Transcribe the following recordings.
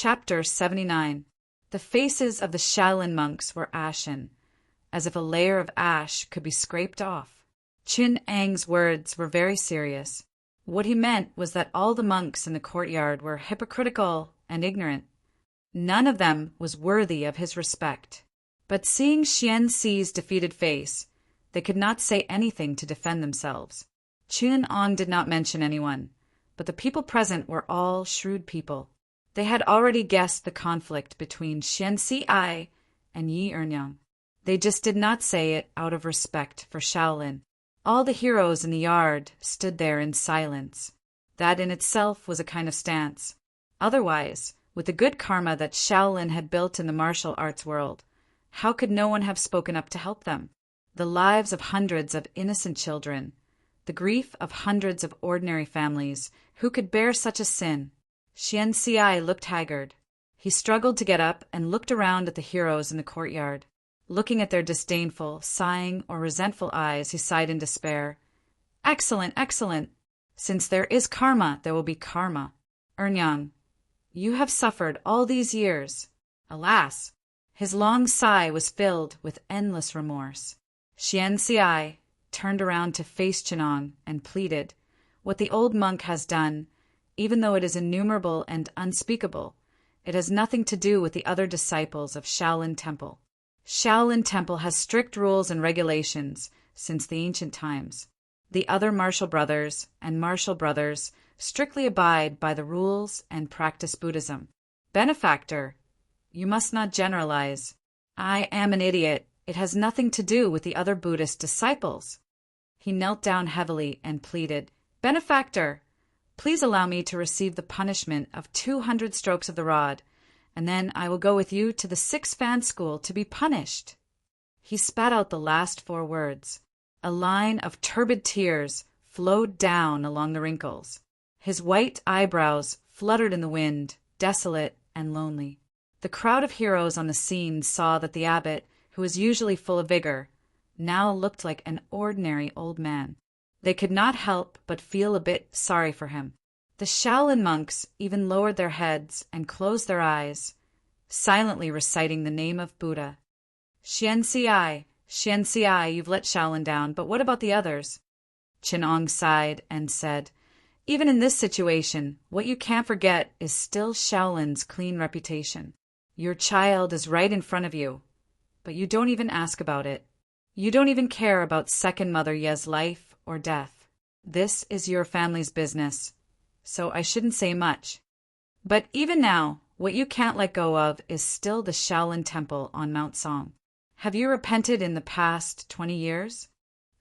Chapter 79. The faces of the Shaolin monks were ashen, as if a layer of ash could be scraped off. Qin Ang's words were very serious. What he meant was that all the monks in the courtyard were hypocritical and ignorant. None of them was worthy of his respect. But seeing Xian Xi's defeated face, they could not say anything to defend themselves. Qin Ang did not mention anyone, but the people present were all shrewd people. They had already guessed the conflict between Xian Xi and Yi Ernyang. They just did not say it out of respect for Shaolin. All the heroes in the yard stood there in silence. That in itself was a kind of stance. Otherwise, with the good karma that Shaolin had built in the martial arts world, how could no one have spoken up to help them? The lives of hundreds of innocent children, the grief of hundreds of ordinary families, who could bear such a sin? Xian Xi looked haggard. He struggled to get up and looked around at the heroes in the courtyard. Looking at their disdainful, sighing, or resentful eyes, he sighed in despair. Excellent, excellent! Since there is karma, there will be karma. Ernyang, you have suffered all these years. Alas! His long sigh was filled with endless remorse. Xian Xi turned around to face Qinong and pleaded, "What the old monk has done, even though it is innumerable and unspeakable, it has nothing to do with the other disciples of Shaolin Temple. Shaolin Temple has strict rules and regulations since the ancient times. The other martial brothers and martial brothers strictly abide by the rules and practice Buddhism. Benefactor, you must not generalize. I am an idiot. It has nothing to do with the other Buddhist disciples." He knelt down heavily and pleaded, "Benefactor, please allow me to receive the punishment of 200 strokes of the rod, and then I will go with you to the 6-fan school to be punished." He spat out the last 4 words. A line of turbid tears flowed down along the wrinkles. His white eyebrows fluttered in the wind, desolate and lonely. The crowd of heroes on the scene saw that the abbot, who was usually full of vigor, now looked like an ordinary old man. They could not help but feel a bit sorry for him. The Shaolin monks even lowered their heads and closed their eyes, silently reciting the name of Buddha. Xian Xi, you've let Shaolin down, but what about the others?" Qin Ang sighed and said, "Even in this situation, what you can't forget is still Shaolin's clean reputation. Your child is right in front of you, but you don't even ask about it. You don't even care about second Mother Ye's life or death. This is your family's business, so I shouldn't say much. But even now, what you can't let go of is still the Shaolin Temple on Mount Song. Have you repented in the past 20 years?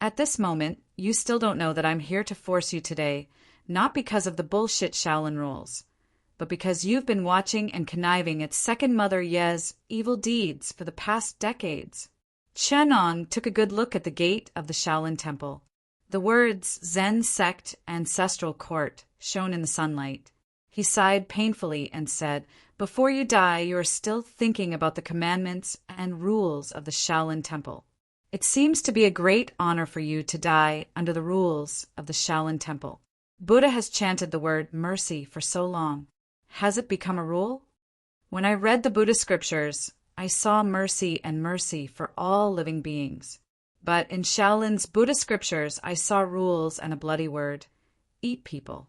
At this moment, you still don't know that I'm here to force you today, not because of the bullshit Shaolin rules, but because you've been watching and conniving at second Mother Ye's evil deeds for the past decades." Qin Ang took a good look at the gate of the Shaolin Temple. The words Zen Sect Ancestral Court shone in the sunlight. He sighed painfully and said, "Before you die, you are still thinking about the commandments and rules of the Shaolin Temple. It seems to be a great honor for you to die under the rules of the Shaolin Temple. Buddha has chanted the word mercy for so long. Has it become a rule? When I read the Buddha scriptures, I saw mercy and mercy for all living beings. But in Shaolin's Buddha scriptures, I saw rules and a bloody word: eat people."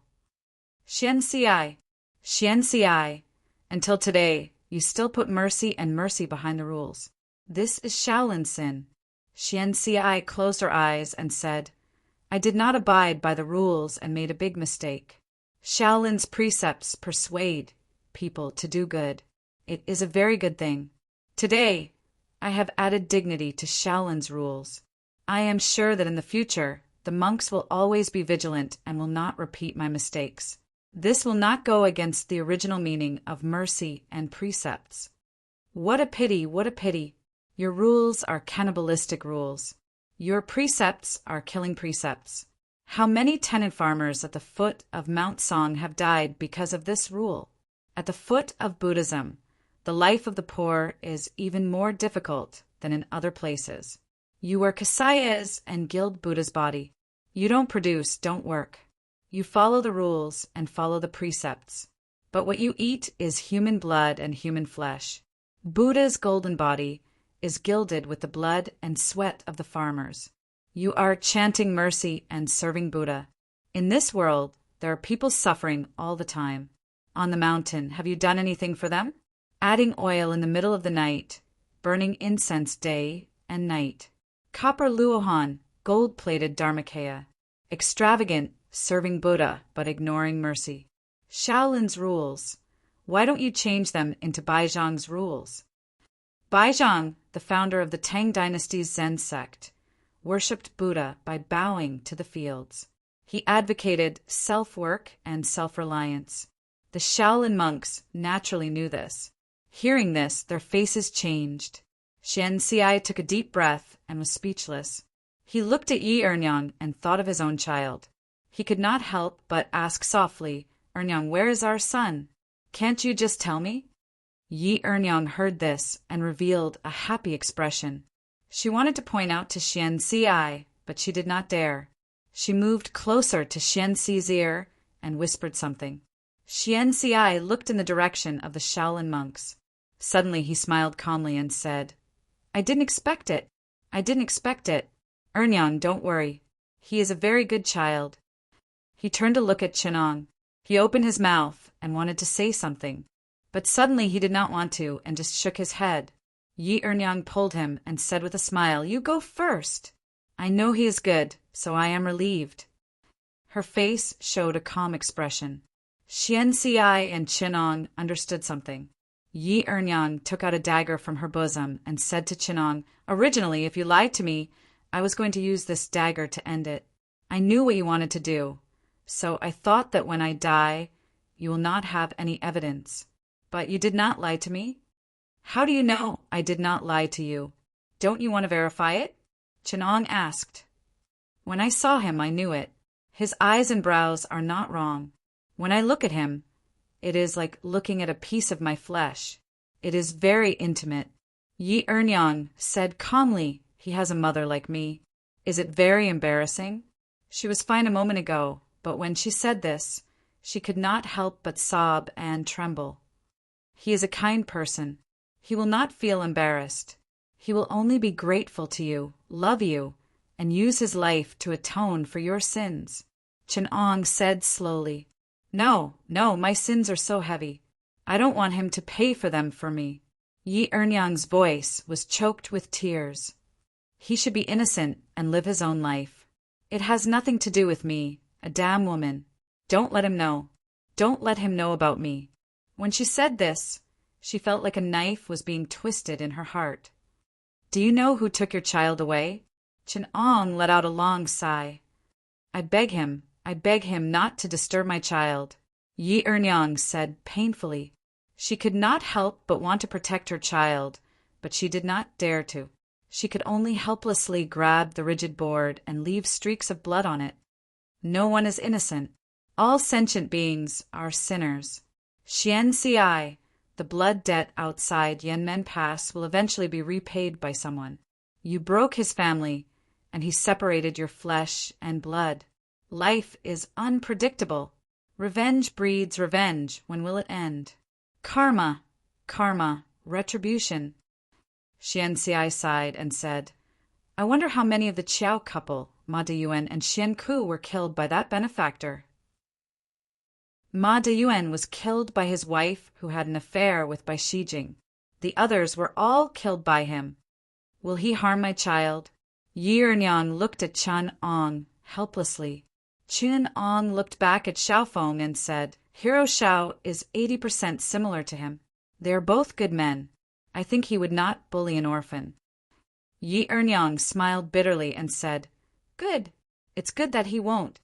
Xian Xi, until today, you still put mercy and mercy behind the rules. This is Shaolin sin. Xian Xi closed her eyes and said, "I did not abide by the rules and made a big mistake. Shaolin's precepts persuade people to do good. It is a very good thing. Today, I have added dignity to Shaolin's rules. I am sure that in the future, the monks will always be vigilant and will not repeat my mistakes. This will not go against the original meaning of mercy and precepts. What a pity, what a pity. Your rules are cannibalistic rules. Your precepts are killing precepts. How many tenant farmers at the foot of Mount Song have died because of this rule? At the foot of Buddhism, the life of the poor is even more difficult than in other places. You wear kasayas and gild Buddha's body. You don't produce, don't work. You follow the rules and follow the precepts. but what you eat is human blood and human flesh. Buddha's golden body is gilded with the blood and sweat of the farmers. You are chanting mercy and serving Buddha. In this world, there are people suffering all the time. On the mountain, have you done anything for them? Adding oil in the middle of the night, burning incense day and night. Copper luohan, gold-plated dharmakaya. Extravagant, serving Buddha but ignoring mercy. Shaolin's rules. Why don't you change them into Baizhang's rules? Baizhang, the founder of the Tang dynasty's Zen sect, worshipped Buddha by bowing to the fields. He advocated self-work and self-reliance. The Shaolin monks naturally knew this. Hearing this, their faces changed. Xianxi took a deep breath and was speechless. He looked at Yi Ernyang and thought of his own child. He could not help but ask softly, "Ernyang, where is our son? Can't you just tell me?" Yi Ernyang heard this and revealed a happy expression. She wanted to point out to Xianxi, but she did not dare. She moved closer to Xianxi's ear and whispered something. Xianxi looked in the direction of the Shaolin monks. Suddenly he smiled calmly and said, "I didn't expect it. I didn't expect it. Ernyang, don't worry. He is a very good child." He turned to look at Chinong. He opened his mouth and wanted to say something, but suddenly he did not want to and just shook his head. Yi Ernyang pulled him and said with a smile, "You go first. I know he is good, so I am relieved." Her face showed a calm expression. Xianxi and Chinong understood something. Yi Ernyang took out a dagger from her bosom and said to Chinong, "Originally, if you lied to me, I was going to use this dagger to end it. I knew what you wanted to do, so I thought that when I die, you will not have any evidence. But you did not lie to me." "How do you know I did not lie to you? Don't you want to verify it?" Chinong asked. "When I saw him, I knew it. His eyes and brows are not wrong. When I look at him, it is like looking at a piece of my flesh. It is very intimate." Yi Ernyang said calmly, "He has a mother like me. Is it very embarrassing?" She was fine a moment ago, but when she said this, she could not help but sob and tremble. "He is a kind person. He will not feel embarrassed. He will only be grateful to you, love you, and use his life to atone for your sins." Chinong said slowly, No, my sins are so heavy. I don't want him to pay for them for me." Yi Ernyang's voice was choked with tears. "He should be innocent and live his own life. It has nothing to do with me, a damn woman. Don't let him know. Don't let him know about me." When she said this, she felt like a knife was being twisted in her heart. "Do you know who took your child away?" Chinong let out a long sigh. I beg him not to disturb my child," Yi Ernyang said painfully. She could not help but want to protect her child, but she did not dare to. She could only helplessly grab the rigid board and leave streaks of blood on it. No one is innocent. All sentient beings are sinners. Xianxi, the blood debt outside Yanmen Pass will eventually be repaid by someone. You broke his family, and he separated your flesh and blood. Life is unpredictable. Revenge breeds revenge. When will it end? Karma, retribution. Xianxi sighed and said, "I wonder how many of the Qiao couple, Ma Deyuan and Xian Ku, were killed by that benefactor." Ma Deyuan was killed by his wife who had an affair with Bai Shijing. The others were all killed by him. Will he harm my child? Yi Ernyang looked at Chan Ong helplessly. Chin Ong looked back at Xiaofeng and said, "Hero Xiao is 80% similar to him. They are both good men. I think he would not bully an orphan." Yi Ernyang smiled bitterly and said, "Good. It's good that he won't."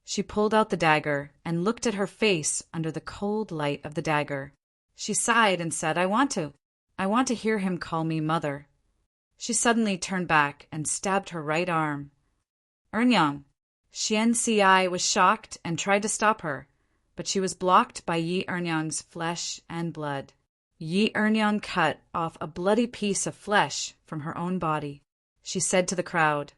She pulled out the dagger and looked at her face under the cold light of the dagger. She sighed and said, I want to hear him call me mother." She suddenly turned back and stabbed her right arm. "Ernyang." Xianxi was shocked and tried to stop her, but she was blocked by Yi Ernyang's flesh and blood. Yi Ernyang cut off a bloody piece of flesh from her own body. She said to the crowd,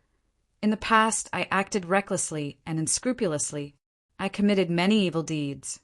"In the past, I acted recklessly and unscrupulously. I committed many evil deeds.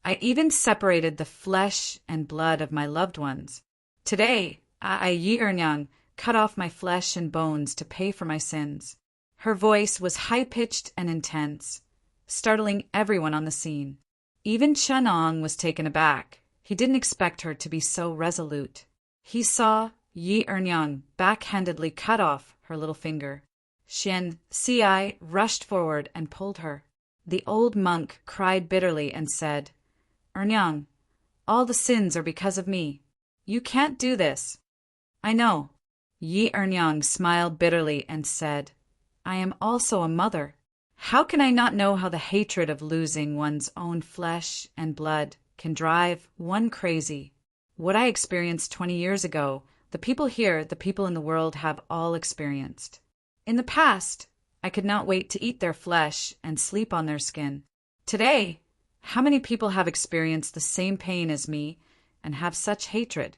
I even separated the flesh and blood of my loved ones. Today, I Yi Ernyang cut off my flesh and bones to pay for my sins. Her voice was high-pitched and intense, startling everyone on the scene. Even Chenong was taken aback. He didn't expect her to be so resolute. He saw Yi Ernyang backhandedly cut off her little finger. Xian Ci rushed forward and pulled her. The old monk cried bitterly and said, "Ernyang, all the sins are because of me. You can't do this." "I know." Yi Ernyang smiled bitterly and said, "I am also a mother. How can I not know how the hatred of losing one's own flesh and blood can drive one crazy? What I experienced 20 years ago, the people here, the people in the world have all experienced. In the past, I could not wait to eat their flesh and sleep on their skin. Today, how many people have experienced the same pain as me and have such hatred?"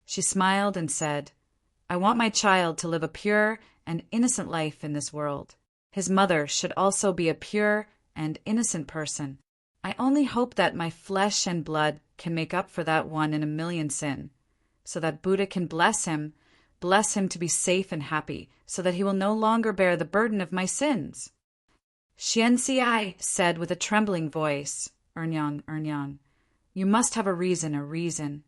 She smiled and said, "I want my child to live a pure and innocent life in this world. His mother should also be a pure and innocent person. I only hope that my flesh and blood can make up for that 1 in a million sin, so that Buddha can bless him to be safe and happy, so that he will no longer bear the burden of my sins." Xian Ci said with a trembling voice, "Ernyang, Ernyang, you must have a reason.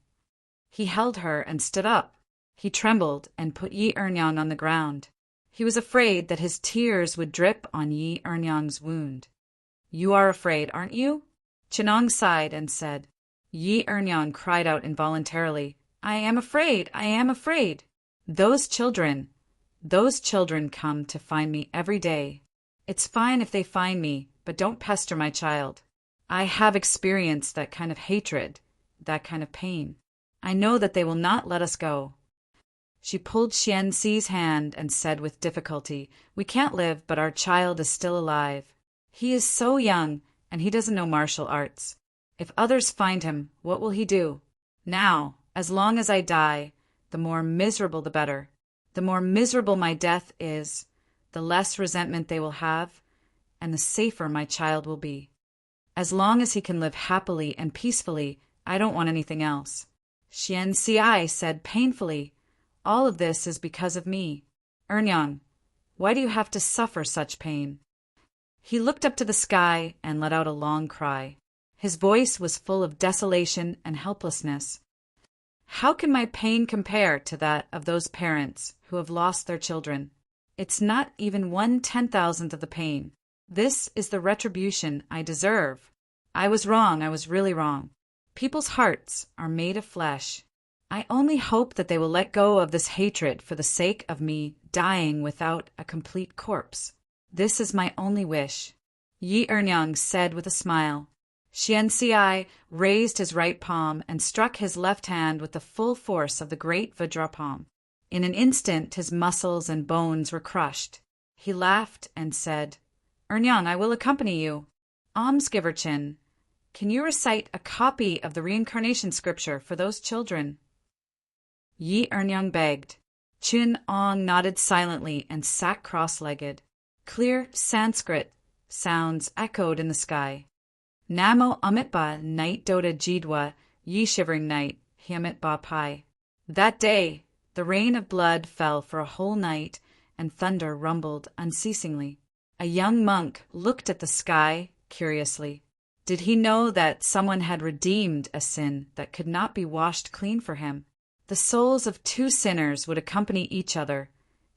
He held her and stood up. He trembled and put Yi Ernyang on the ground. He was afraid that his tears would drip on Yi Ernyang's wound. "You are afraid, aren't you?" Chenong sighed and said. Yi Ernyang cried out involuntarily, I am afraid. Those children come to find me every day. It's fine if they find me, but don't pester my child. I have experienced that kind of hatred, that kind of pain. I know that they will not let us go." She pulled Xian Ci's hand and said with difficulty, "We can't live, but our child is still alive. He is so young, and he doesn't know martial arts. If others find him, what will he do? Now, as long as I die, the more miserable the better. The more miserable my death is, the less resentment they will have, and the safer my child will be. As long as he can live happily and peacefully, I don't want anything else." Xian Ci said painfully, "All of this is because of me. Ernyang, why do you have to suffer such pain?" He looked up to the sky and let out a long cry. His voice was full of desolation and helplessness. "How can my pain compare to that of those parents who have lost their children? It's not even 1/10,000th of the pain. This is the retribution I deserve. I was wrong, I was really wrong. People's hearts are made of flesh. I only hope that they will let go of this hatred for the sake of me dying without a complete corpse. This is my only wish." Yi Ernyang said with a smile. Xian Ci raised his right palm and struck his left hand with the full force of the great Vajra palm. In an instant his muscles and bones were crushed. He laughed and said, "Ernyang, I will accompany you. Almsgiver Chin, can you recite a copy of the reincarnation scripture for those children?" Yi Ernyang begged. Chin Ong nodded silently and sat cross-legged. Clear Sanskrit sounds echoed in the sky. Namo Amitba Night Doda Jidwa Yi Shivering Night Hiamitba Pai. That day, the rain of blood fell for a whole night, and thunder rumbled unceasingly. A young monk looked at the sky curiously. Did he know that someone had redeemed a sin that could not be washed clean for him? The souls of two sinners would accompany each other,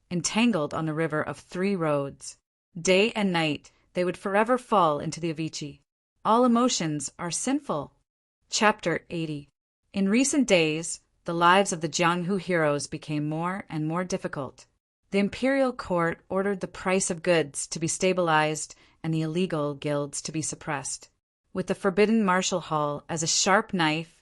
entangled on the river of 3 roads. Day and night they would forever fall into the Avicii. All emotions are sinful. Chapter 80. In recent days, the lives of the Jianghu heroes became more and more difficult. The imperial court ordered the price of goods to be stabilized and the illegal guilds to be suppressed. With the forbidden martial hall as a sharp knife,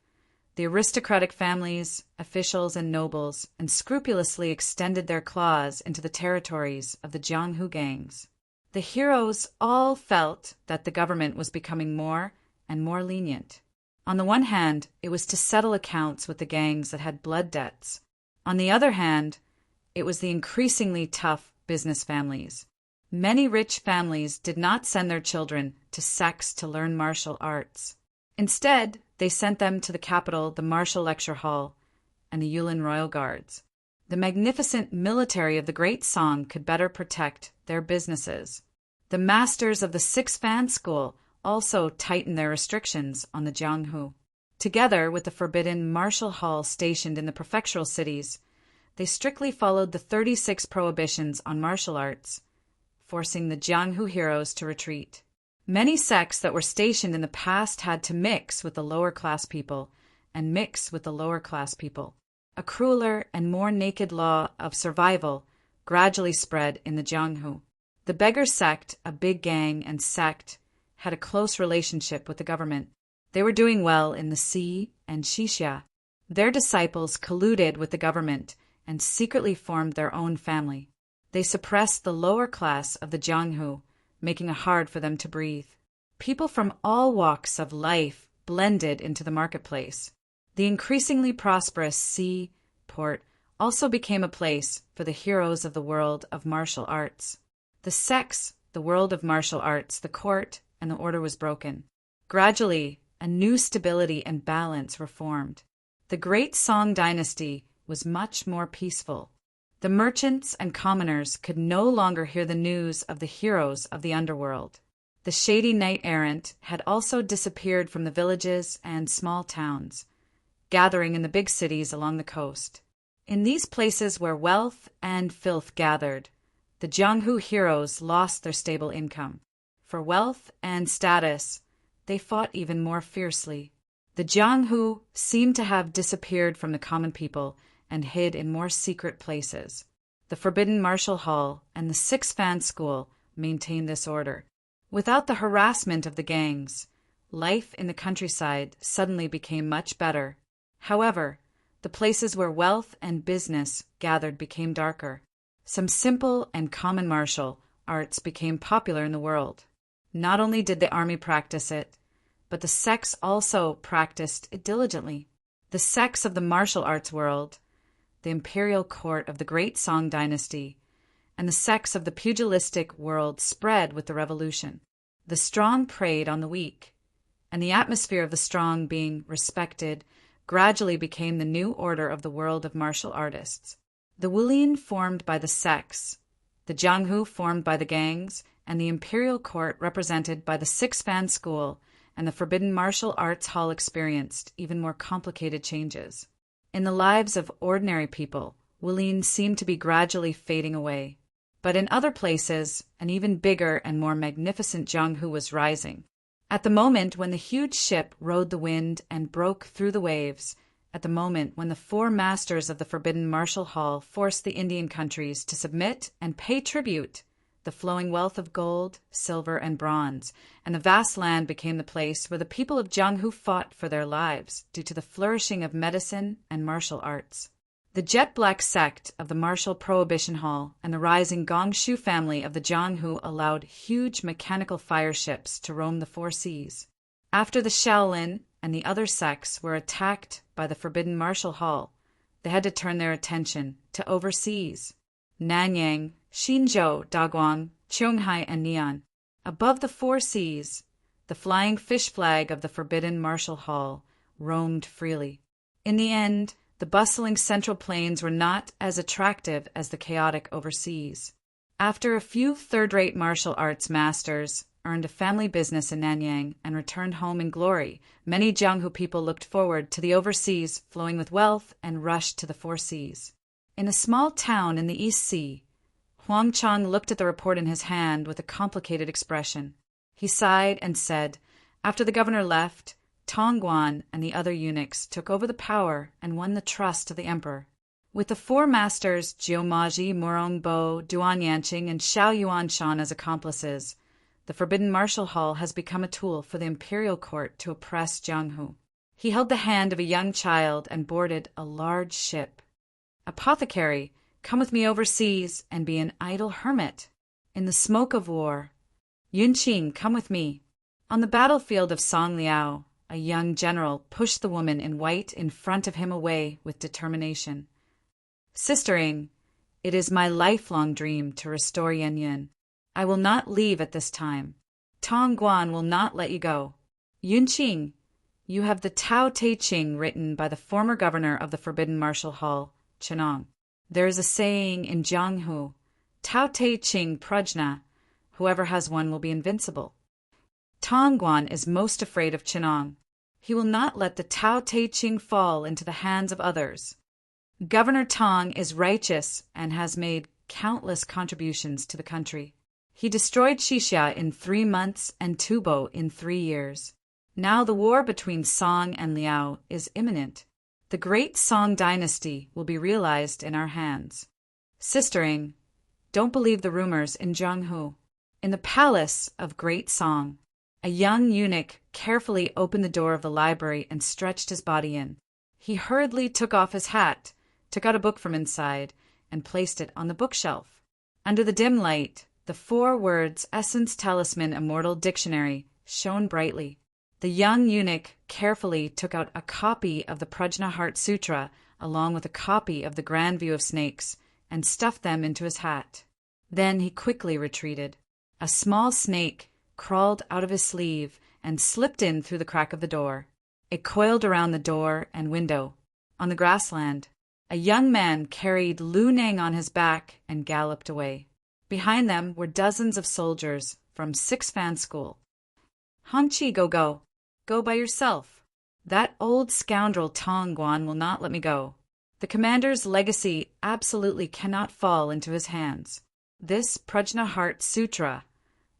the aristocratic families, officials, and nobles unscrupulously extended their claws into the territories of the Jianghu gangs. The heroes all felt that the government was becoming more and more lenient. On the one hand, it was to settle accounts with the gangs that had blood debts. On the other hand, it was the increasingly tough business families. Many rich families did not send their children to sects to learn martial arts. Instead, they sent them to the capital, the Martial Lecture Hall, and the Yulin Royal Guards. The magnificent military of the Great Song could better protect their businesses. The masters of the Six Fan School also tightened their restrictions on the Jianghu. Together with the forbidden martial hall stationed in the prefectural cities, they strictly followed the 36 prohibitions on martial arts, forcing the Jianghu heroes to retreat. Many sects that were stationed in the past had to mix with the lower class people and mix with the lower class people. A crueler and more naked law of survival gradually spread in the Jianghu. The beggar sect, a big gang and sect, had a close relationship with the government. They were doing well in the Si and Xixia. Their disciples colluded with the government and secretly formed their own family. They suppressed the lower class of the Jianghu, making it hard for them to breathe. People from all walks of life blended into the marketplace. The increasingly prosperous Si port also became a place for the heroes of the world of martial arts. The sects, the world of martial arts, the court, and the order was broken. Gradually, a new stability and balance were formed. The Great Song dynasty was much more peaceful. The merchants and commoners could no longer hear the news of the heroes of the underworld. The shady knight-errant had also disappeared from the villages and small towns, gathering in the big cities along the coast. In these places where wealth and filth gathered, the Jianghu heroes lost their stable income. For wealth and status, they fought even more fiercely. The Jianghu seemed to have disappeared from the common people and hid in more secret places. The Forbidden Martial Hall and the Six Fan School maintained this order. Without the harassment of the gangs, life in the countryside suddenly became much better. However, the places where wealth and business gathered became darker. Some simple and common martial arts became popular in the world. Not only did the army practice it, but the sects also practiced it diligently. The sects of the martial arts world, the imperial court of the Great Song dynasty, and the sects of the pugilistic world spread with the revolution. The strong preyed on the weak, and the atmosphere of the strong being respected gradually became the new order of the world of martial artists. The Wulin formed by the sects, the Jianghu formed by the gangs, and the imperial court represented by the Six Fan School and the Forbidden Martial Arts Hall experienced even more complicated changes. In the lives of ordinary people, Wulin seemed to be gradually fading away. But in other places, an even bigger and more magnificent Jianghu was rising. At the moment when the huge ship rode the wind and broke through the waves, at the moment when the four masters of the Forbidden Martial Hall forced the Indian countries to submit and pay tribute, the flowing wealth of gold, silver, and bronze, and the vast land became the place where the people of Jianghu fought for their lives due to the flourishing of medicine and martial arts. The jet-black sect of the Martial Prohibition Hall and the rising Gongshu family of the Jianghu allowed huge mechanical fire ships to roam the four seas. After the Shaolin and the other sects were attacked by the Forbidden Martial Hall, they had to turn their attention to overseas. Nanyang, Xinzhou, Daguang, Qionghai, and Nian. Above the four seas, the flying fish flag of the Forbidden Martial Hall roamed freely. In the end, the bustling central plains were not as attractive as the chaotic overseas. After a few third-rate martial arts masters earned a family business in Nanyang and returned home in glory, many Jianghu people looked forward to the overseas flowing with wealth and rushed to the four seas. In a small town in the East Sea, Huang Chang looked at the report in his hand with a complicated expression. He sighed and said, after the governor left, Tong Guan and the other eunuchs took over the power and won the trust of the emperor. With the four masters Jiumaji, Morong Bo, Duan Yanqing, and Xiao Yuanshan as accomplices, the Forbidden Martial Hall has become a tool for the imperial court to oppress Jianghu. He held the hand of a young child and boarded a large ship. Apothecary, come with me overseas and be an idle hermit. In the smoke of war. Yunqing, come with me. On the battlefield of Songliao, a young general pushed the woman in white in front of him away with determination. Sister Ing, it is my lifelong dream to restore Yanyan. I will not leave at this time. Tong Guan will not let you go. Yunqing, You have the Tao Te Ching written by the former governor of the Forbidden Martial Hall, Chenong. There is a saying in Jianghu, Tao Te Ching Prajna, whoever has one will be invincible. Tongguan is most afraid of Chenong. He will not let the Tao Te Ching fall into the hands of others. Governor Tong is righteous and has made countless contributions to the country. He destroyed Xixia in 3 months and Tubo in 3 years. Now the war between Song and Liao is imminent. The great Song dynasty will be realized in our hands. Sistering, don't believe the rumors in Jianghu. In the palace of Great Song, a young eunuch carefully opened the door of the library and stretched his body in. He hurriedly took off his hat, took out a book from inside, and placed it on the bookshelf. Under the dim light, the 4 words Essence Talisman Immortal Dictionary shone brightly. The young eunuch carefully took out a copy of the Prajna Heart Sutra along with a copy of the Grand View of Snakes and stuffed them into his hat. Then he quickly retreated. A small snake crawled out of his sleeve and slipped in through the crack of the door. It coiled around the door and window. On the grassland, a young man carried Lu Neng on his back and galloped away. Behind them were dozens of soldiers from 6 Fan School. Hongqi, go. Go by yourself. That old scoundrel Tongguan will not let me go. The commander's legacy absolutely cannot fall into his hands. This Prajna Heart Sutra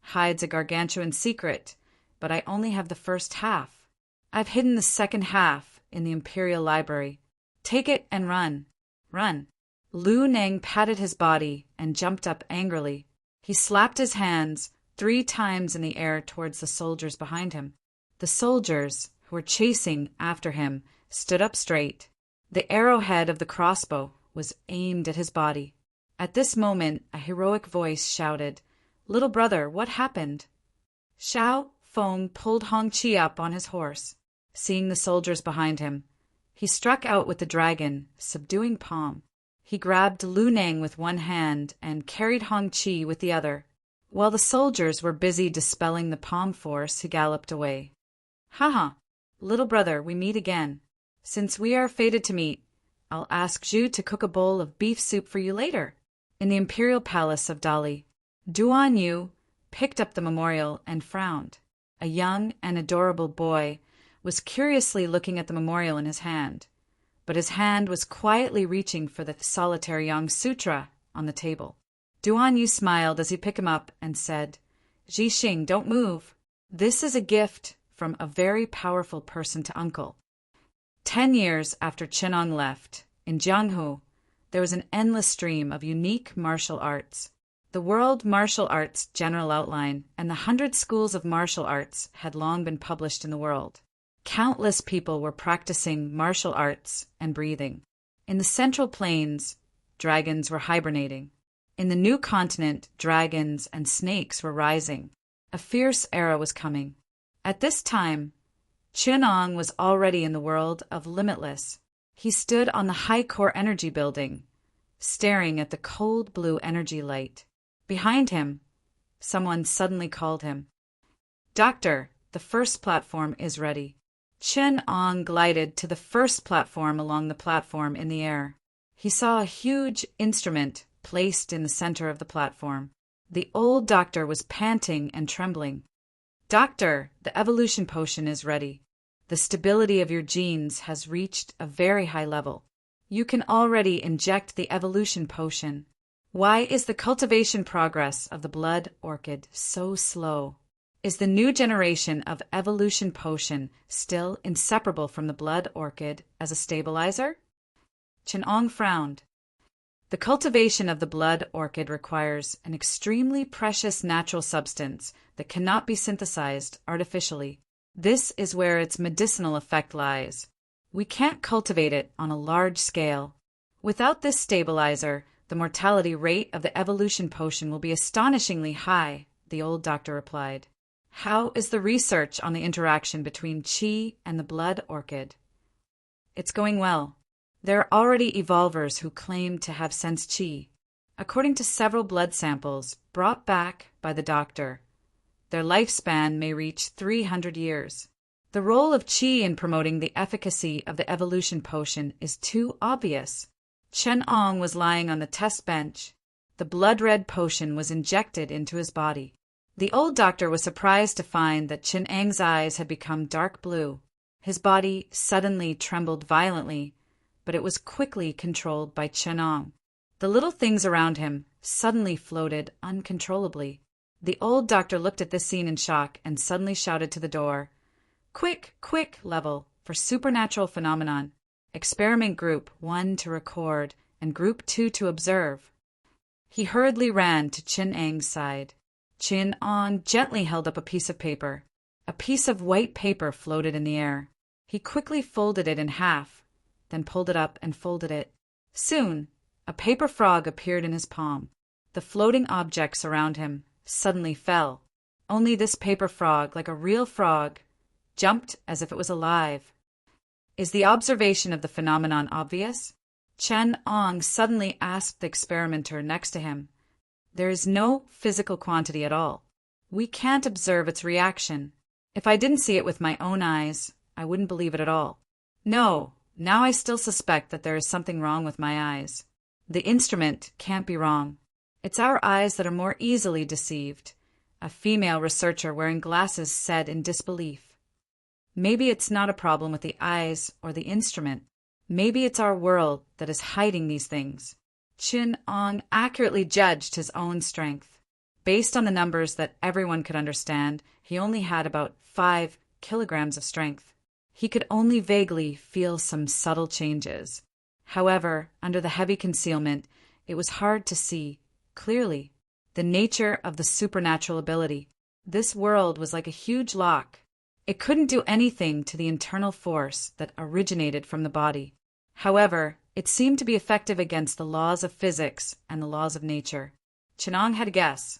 hides a gargantuan secret, but I only have the first half. I've hidden the second half in the Imperial Library. Take it and run. Run. Lu Neng patted his body and jumped up angrily. He slapped his hands 3 times in the air towards the soldiers behind him. The soldiers, who were chasing after him, stood up straight. The arrowhead of the crossbow was aimed at his body. At this moment, a heroic voice shouted, "Little brother, what happened?" Xiao Feng pulled Hongqi up on his horse. Seeing the soldiers behind him, he struck out with the dragon, subduing palm. He grabbed Lu Neng with one hand and carried Hongqi with the other. While the soldiers were busy dispelling the palm force, he galloped away. "Ha! Little brother, we meet again. Since we are fated to meet, I'll ask Zhu to cook a bowl of beef soup for you later." In the imperial palace of Dali, Duan Yu picked up the memorial and frowned. A young and adorable boy was curiously looking at the memorial in his hand, but his hand was quietly reaching for the solitary Yang Sutra on the table. Duan Yu smiled as he picked him up and said, "Jixing, don't move. This is a gift from a very powerful person to uncle." 10 years after Chenong left, in Jianghu, there was an endless stream of unique martial arts. The World Martial Arts General Outline and the 100 Schools of Martial Arts had long been published in the world. Countless people were practicing martial arts and breathing. In the Central Plains, dragons were hibernating. In the new continent, dragons and snakes were rising. A fierce era was coming. At this time, Chenong was already in the world of Limitless. He stood on the High Core Energy Building, staring at the cold blue energy light. Behind him, someone suddenly called him. "Doctor, the first platform is ready." Chenong glided to the first platform along the platform in the air. He saw a huge instrument placed in the center of the platform. The old doctor was panting and trembling. "Doctor, the evolution potion is ready. The stability of your genes has reached a very high level. You can already inject the evolution potion. Why is the cultivation progress of the blood orchid so slow? Is the new generation of evolution potion still inseparable from the blood orchid as a stabilizer?" Chenong frowned. The cultivation of the blood orchid requires an extremely precious natural substance that cannot be synthesized artificially. This is where its medicinal effect lies. We can't cultivate it on a large scale. Without this stabilizer, the mortality rate of the evolution potion will be astonishingly high, the old doctor replied. How is the research on the interaction between qi and the blood orchid? It's going well. There are already evolvers who claim to have sensed qi. According to several blood samples brought back by the doctor, their lifespan may reach 300 years. The role of qi in promoting the efficacy of the evolution potion is too obvious. Chen Ong was lying on the test bench. The blood-red potion was injected into his body. The old doctor was surprised to find that Chen Ang's eyes had become dark blue. His body suddenly trembled violently, but it was quickly controlled by Chen Ong. The little things around him suddenly floated uncontrollably. The old doctor looked at this scene in shock and suddenly shouted to the door, "Quick, quick, level for supernatural phenomenon. Experiment Group 1 to record and Group 2 to observe." He hurriedly ran to Chen Ang's side. Chen Ong gently held up a piece of paper. A piece of white paper floated in the air. He quickly folded it in half, then pulled it up and folded it. Soon, a paper frog appeared in his palm. The floating objects around him suddenly fell. Only this paper frog, like a real frog, jumped as if it was alive. Is the observation of the phenomenon obvious? Chen Ong suddenly asked the experimenter next to him. There is no physical quantity at all. We can't observe its reaction. If I didn't see it with my own eyes, I wouldn't believe it at all. No, now I still suspect that there is something wrong with my eyes. The instrument can't be wrong. It's our eyes that are more easily deceived, a female researcher wearing glasses said in disbelief. Maybe it's not a problem with the eyes or the instrument. Maybe it's our world that is hiding these things. Chen Ong accurately judged his own strength. Based on the numbers that everyone could understand, he only had about 5 kilograms of strength. He could only vaguely feel some subtle changes. However, under the heavy concealment, it was hard to see clearly the nature of the supernatural ability. This world was like a huge lock. It couldn't do anything to the internal force that originated from the body. However, it seemed to be effective against the laws of physics and the laws of nature. Chen Ong had a guess.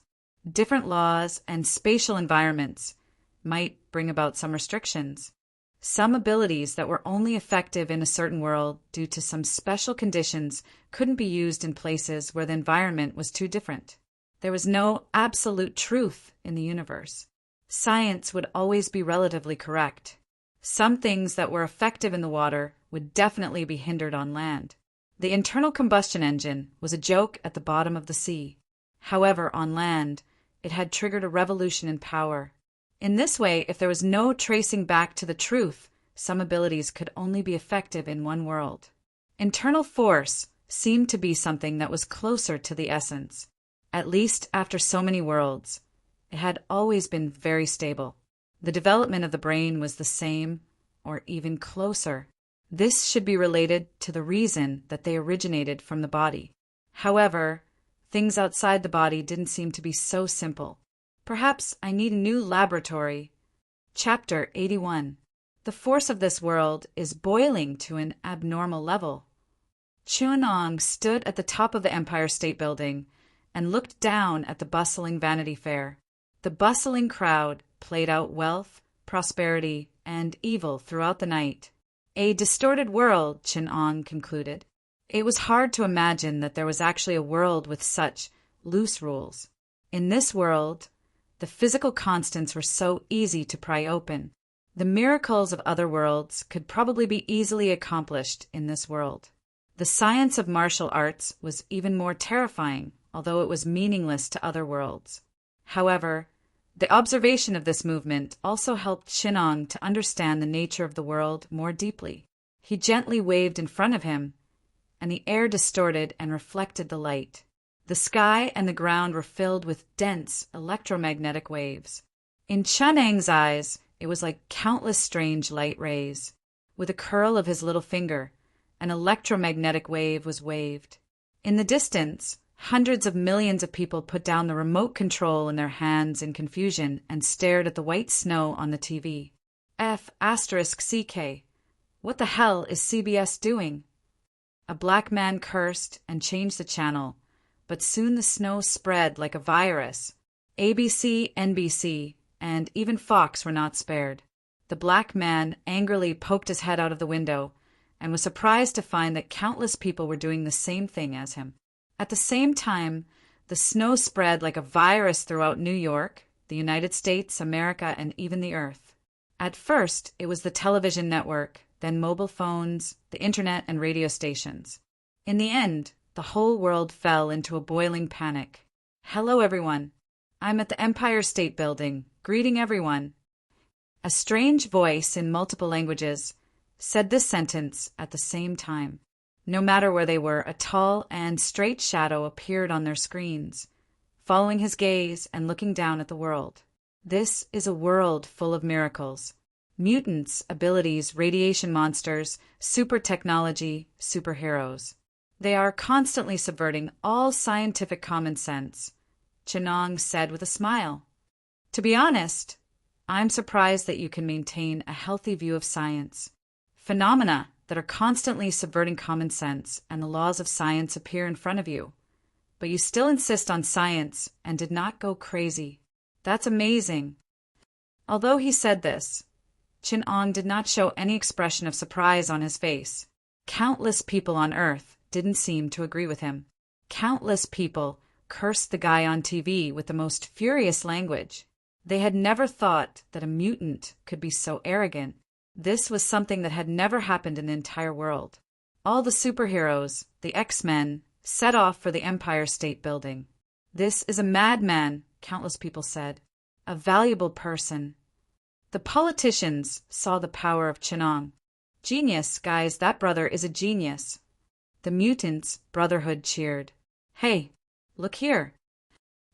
Different laws and spatial environments might bring about some restrictions. Some abilities that were only effective in a certain world due to some special conditions couldn't be used in places where the environment was too different. There was no absolute truth in the universe. Science would always be relatively correct. Some things that were effective in the water would definitely be hindered on land. The internal combustion engine was a joke at the bottom of the sea. However, on land, it had triggered a revolution in power. In this way, if there was no tracing back to the truth, some abilities could only be effective in one world. Internal force seemed to be something that was closer to the essence. At least after so many worlds, it had always been very stable. The development of the brain was the same, or even closer. This should be related to the reason that they originated from the body. However, things outside the body didn't seem to be so simple. Perhaps I need a new laboratory. Chapter 81. The force of this world is boiling to an abnormal level. Chen Ong stood at the top of the Empire State Building and looked down at the bustling Vanity Fair. The bustling crowd played out wealth, prosperity, and evil throughout the night. A distorted world, Chen Ong concluded. It was hard to imagine that there was actually a world with such loose rules. In this world, the physical constants were so easy to pry open. The miracles of other worlds could probably be easily accomplished in this world. The science of martial arts was even more terrifying, although it was meaningless to other worlds. However, the observation of this movement also helped Chen Ong to understand the nature of the world more deeply. He gently waved in front of him, and the air distorted and reflected the light. The sky and the ground were filled with dense electromagnetic waves. In Chen Ang's eyes, it was like countless strange light rays. With a curl of his little finger, an electromagnetic wave was waved. In the distance, hundreds of millions of people put down the remote control in their hands in confusion and stared at the white snow on the TV. F***CK. What the hell is CBS doing? A black man cursed and changed the channel, but soon the snow spread like a virus. ABC, NBC, and even Fox were not spared. The black man angrily poked his head out of the window and was surprised to find that countless people were doing the same thing as him. At the same time, the snow spread like a virus throughout New York, the United States, America, and even the Earth. At first, it was the television network, then mobile phones, the internet, and radio stations. In the end, the whole world fell into a boiling panic. "Hello, everyone. I'm at the Empire State Building, greeting everyone." A strange voice in multiple languages said this sentence at the same time. No matter where they were, a tall and straight shadow appeared on their screens, following his gaze and looking down at the world. This is a world full of miracles. Mutants, abilities, radiation monsters, super technology, superheroes. They are constantly subverting all scientific common sense, Chenong said with a smile. To be honest, I'm surprised that you can maintain a healthy view of science. Phenomena that are constantly subverting common sense and the laws of science appear in front of you, but you still insist on science and did not go crazy. That's amazing. Although he said this, Chenong did not show any expression of surprise on his face. Countless people on Earth didn't seem to agree with him. Countless people cursed the guy on TV with the most furious language. They had never thought that a mutant could be so arrogant. This was something that had never happened in the entire world. All the superheroes, the X-Men, set off for the Empire State Building. "This is a madman," countless people said. "A valuable person." The politicians saw the power of Chenong. "Genius, guys, that brother is a genius." The mutants' brotherhood cheered. "Hey, look here."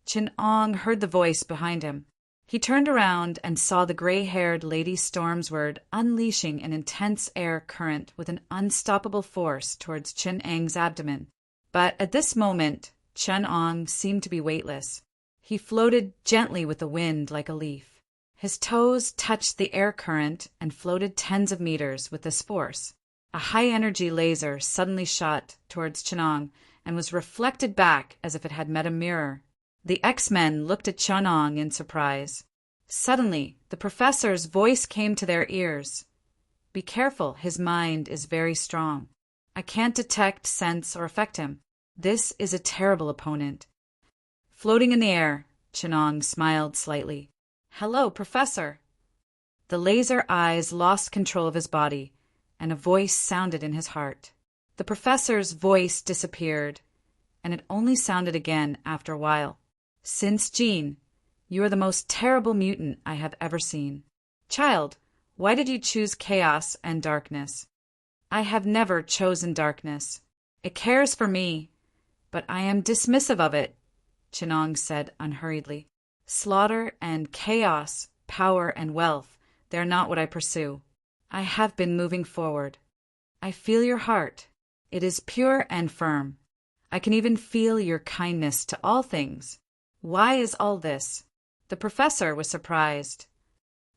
Chenong heard the voice behind him. He turned around and saw the gray-haired Lady Stormsword unleashing an intense air current with an unstoppable force towards Chenong's abdomen. But at this moment, Chenong seemed to be weightless. He floated gently with the wind like a leaf. His toes touched the air current and floated tens of meters with this force. A high-energy laser suddenly shot towards Chenong and was reflected back as if it had met a mirror. The X-Men looked at Chenong in surprise. Suddenly, the professor's voice came to their ears. "Be careful, his mind is very strong. I can't detect, sense, or affect him. This is a terrible opponent." Floating in the air, Chenong smiled slightly. "Hello, Professor." The laser eyes lost control of his body, and a voice sounded in his heart. The professor's voice disappeared, and it only sounded again after a while. "Since Jean, you are the most terrible mutant I have ever seen. Child, why did you choose chaos and darkness?" "I have never chosen darkness. It cares for me, but I am dismissive of it," Chenong said unhurriedly. "Slaughter and chaos, power and wealth, they're not what I pursue. I have been moving forward. I feel your heart. It is pure and firm. I can even feel your kindness to all things. Why is all this?" The professor was surprised.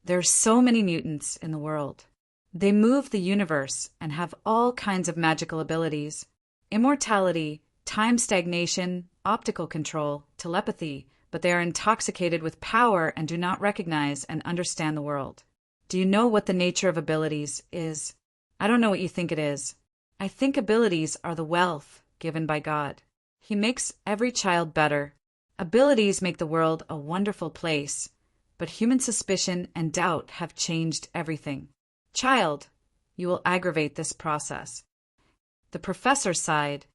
There are so many mutants in the world. They move the universe and have all kinds of magical abilities. Immortality, time stagnation, optical control, telepathy, but they are intoxicated with power and do not recognize and understand the world. Do you know what the nature of abilities is? I don't know what you think it is. I think abilities are the wealth given by God. He makes every child better. Abilities make the world a wonderful place, but human suspicion and doubt have changed everything. Child, you will aggravate this process. The professor sighed.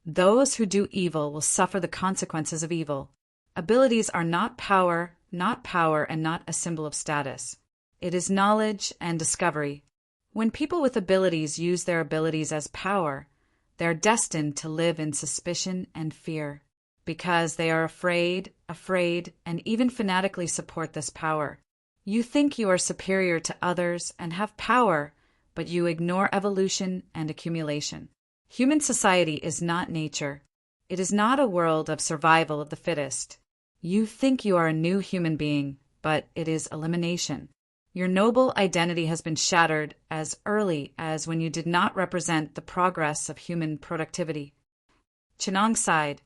Those who do evil will suffer the consequences of evil. Abilities are not power, and not a symbol of status. It is knowledge and discovery. When people with abilities use their abilities as power, they are destined to live in suspicion and fear, because they are afraid, and even fanatically support this power. You think you are superior to others and have power, but you ignore evolution and accumulation. Human society is not nature. It is not a world of survival of the fittest. You think you are a new human being, but it is elimination. Your noble identity has been shattered as early as when you did not represent the progress of human productivity. Chenong sighed.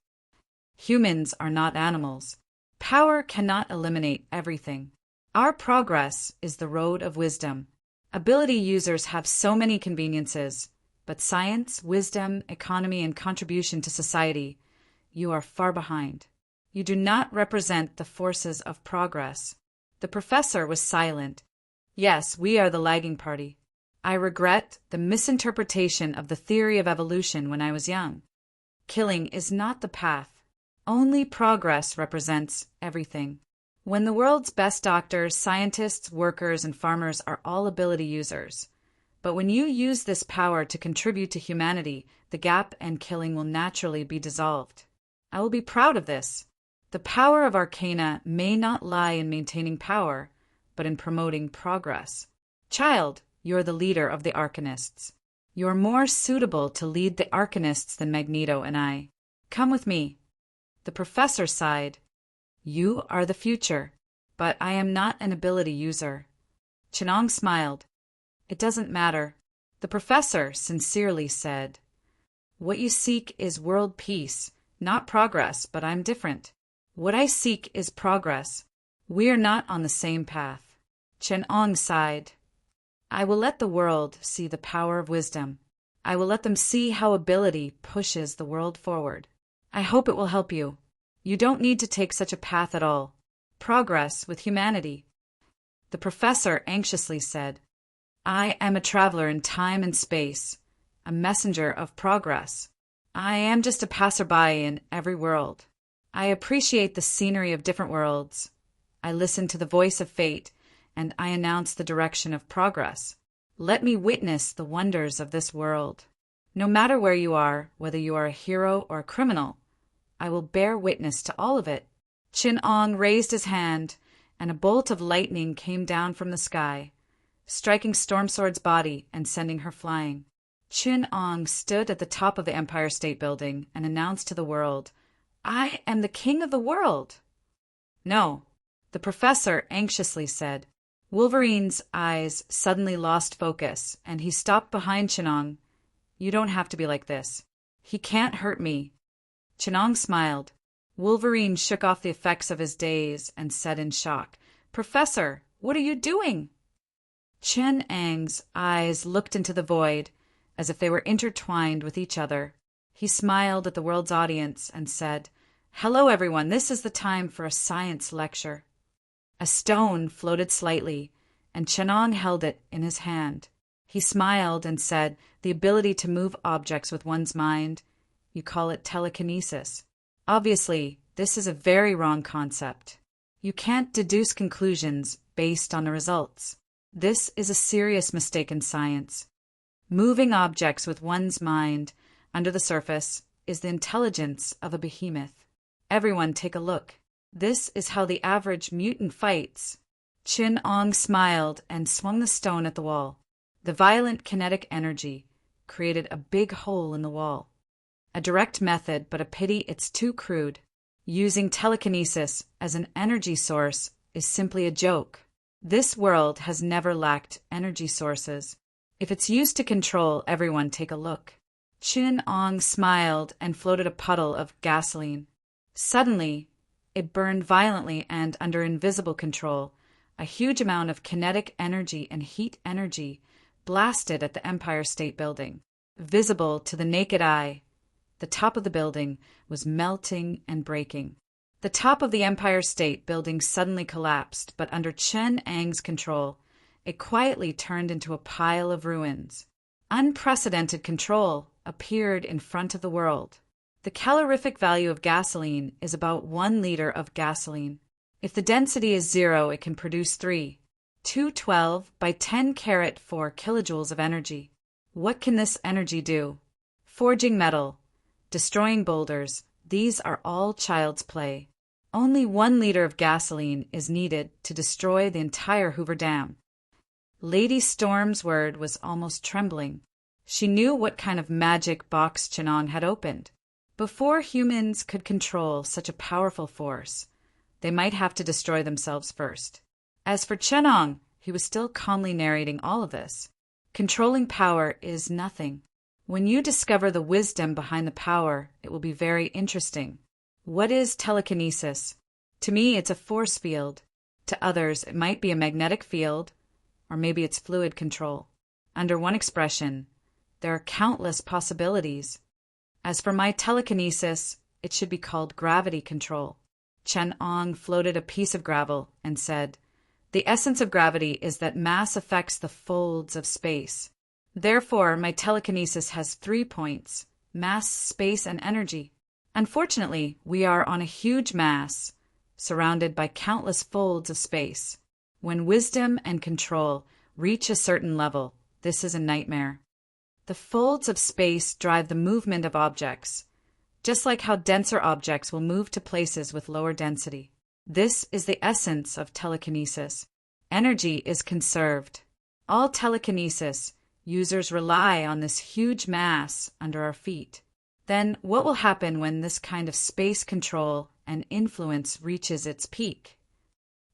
Humans are not animals. Power cannot eliminate everything. Our progress is the road of wisdom. Ability users have so many conveniences, but science, wisdom, economy, and contribution to society, you are far behind. You do not represent the forces of progress. The professor was silent. Yes, we are the lagging party. I regret the misinterpretation of the theory of evolution when I was young. Killing is not the path. Only progress represents everything. When the world's best doctors, scientists, workers, and farmers are all ability users. But when you use this power to contribute to humanity, the gap and killing will naturally be dissolved. I will be proud of this. The power of Arcana may not lie in maintaining power, but in promoting progress. Child, you're the leader of the Arcanists. You're more suitable to lead the Arcanists than Magneto and I. Come with me. The professor sighed. You are the future, but I am not an ability user. Chenong smiled. It doesn't matter. The professor sincerely said, what you seek is world peace, not progress, but I'm different. What I seek is progress. We are not on the same path. Chenong sighed. I will let the world see the power of wisdom. I will let them see how ability pushes the world forward. I hope it will help you. You don't need to take such a path at all. Progress with humanity. The professor anxiously said, I am a traveler in time and space, a messenger of progress. I am just a passerby in every world. I appreciate the scenery of different worlds. I listen to the voice of fate, and I announce the direction of progress. Let me witness the wonders of this world. No matter where you are, whether you are a hero or a criminal, I will bear witness to all of it. Chenong raised his hand, and a bolt of lightning came down from the sky, striking Stormsword's body and sending her flying. Chenong stood at the top of the Empire State Building and announced to the world, I am the king of the world. No, the professor anxiously said. Wolverine's eyes suddenly lost focus, and he stopped behind Chenong. You don't have to be like this. He can't hurt me. Chenong smiled. Wolverine shook off the effects of his daze and said in shock, Professor, what are you doing? Chenong's eyes looked into the void, as if they were intertwined with each other. He smiled at the world's audience and said, Hello, everyone. This is the time for a science lecture. A stone floated slightly, and Chenong held it in his hand. He smiled and said, the ability to move objects with one's mind. You call it telekinesis. Obviously, this is a very wrong concept. You can't deduce conclusions based on the results. This is a serious mistake in science. Moving objects with one's mind under the surface is the intelligence of a behemoth. Everyone take a look. This is how the average mutant fights. Chenong smiled and swung the stone at the wall. The violent kinetic energy created a big hole in the wall. A direct method, but a pity it's too crude. Using telekinesis as an energy source is simply a joke. This world has never lacked energy sources. If it's used to control everyone, take a look. Chenong smiled and floated a puddle of gasoline. Suddenly, it burned violently and, under invisible control, a huge amount of kinetic energy and heat energy blasted at the Empire State Building. Visible to the naked eye, the top of the building was melting and breaking. The top of the Empire State Building suddenly collapsed, but under Chenong's control, it quietly turned into a pile of ruins. Unprecedented control appeared in front of the world. The calorific value of gasoline is about 1 liter of gasoline. If the density is 0, it can produce 212 by 10 carat 4 kilojoules of energy. What can this energy do? Forging metal, destroying boulders, these are all child's play. Only 1 liter of gasoline is needed to destroy the entire Hoover Dam. Lady Storm's word was almost trembling. She knew what kind of magic box Chenong had opened. Before humans could control such a powerful force, they might have to destroy themselves first. As for Chenong, he was still calmly narrating all of this. Controlling power is nothing. When you discover the wisdom behind the power, it will be very interesting. What is telekinesis? To me, it's a force field. To others, it might be a magnetic field, or maybe it's fluid control. Under one expression, there are countless possibilities. As for my telekinesis, it should be called gravity control. Chenong floated a piece of gravel and said, The essence of gravity is that mass affects the folds of space. Therefore, my telekinesis has 3 points: mass, space, and energy. Unfortunately, we are on a huge mass, surrounded by countless folds of space. When wisdom and control reach a certain level, this is a nightmare. The folds of space drive the movement of objects, just like how denser objects will move to places with lower density. This is the essence of telekinesis. Energy is conserved. All telekinesis users rely on this huge mass under our feet. Then what will happen when this kind of space control and influence reaches its peak?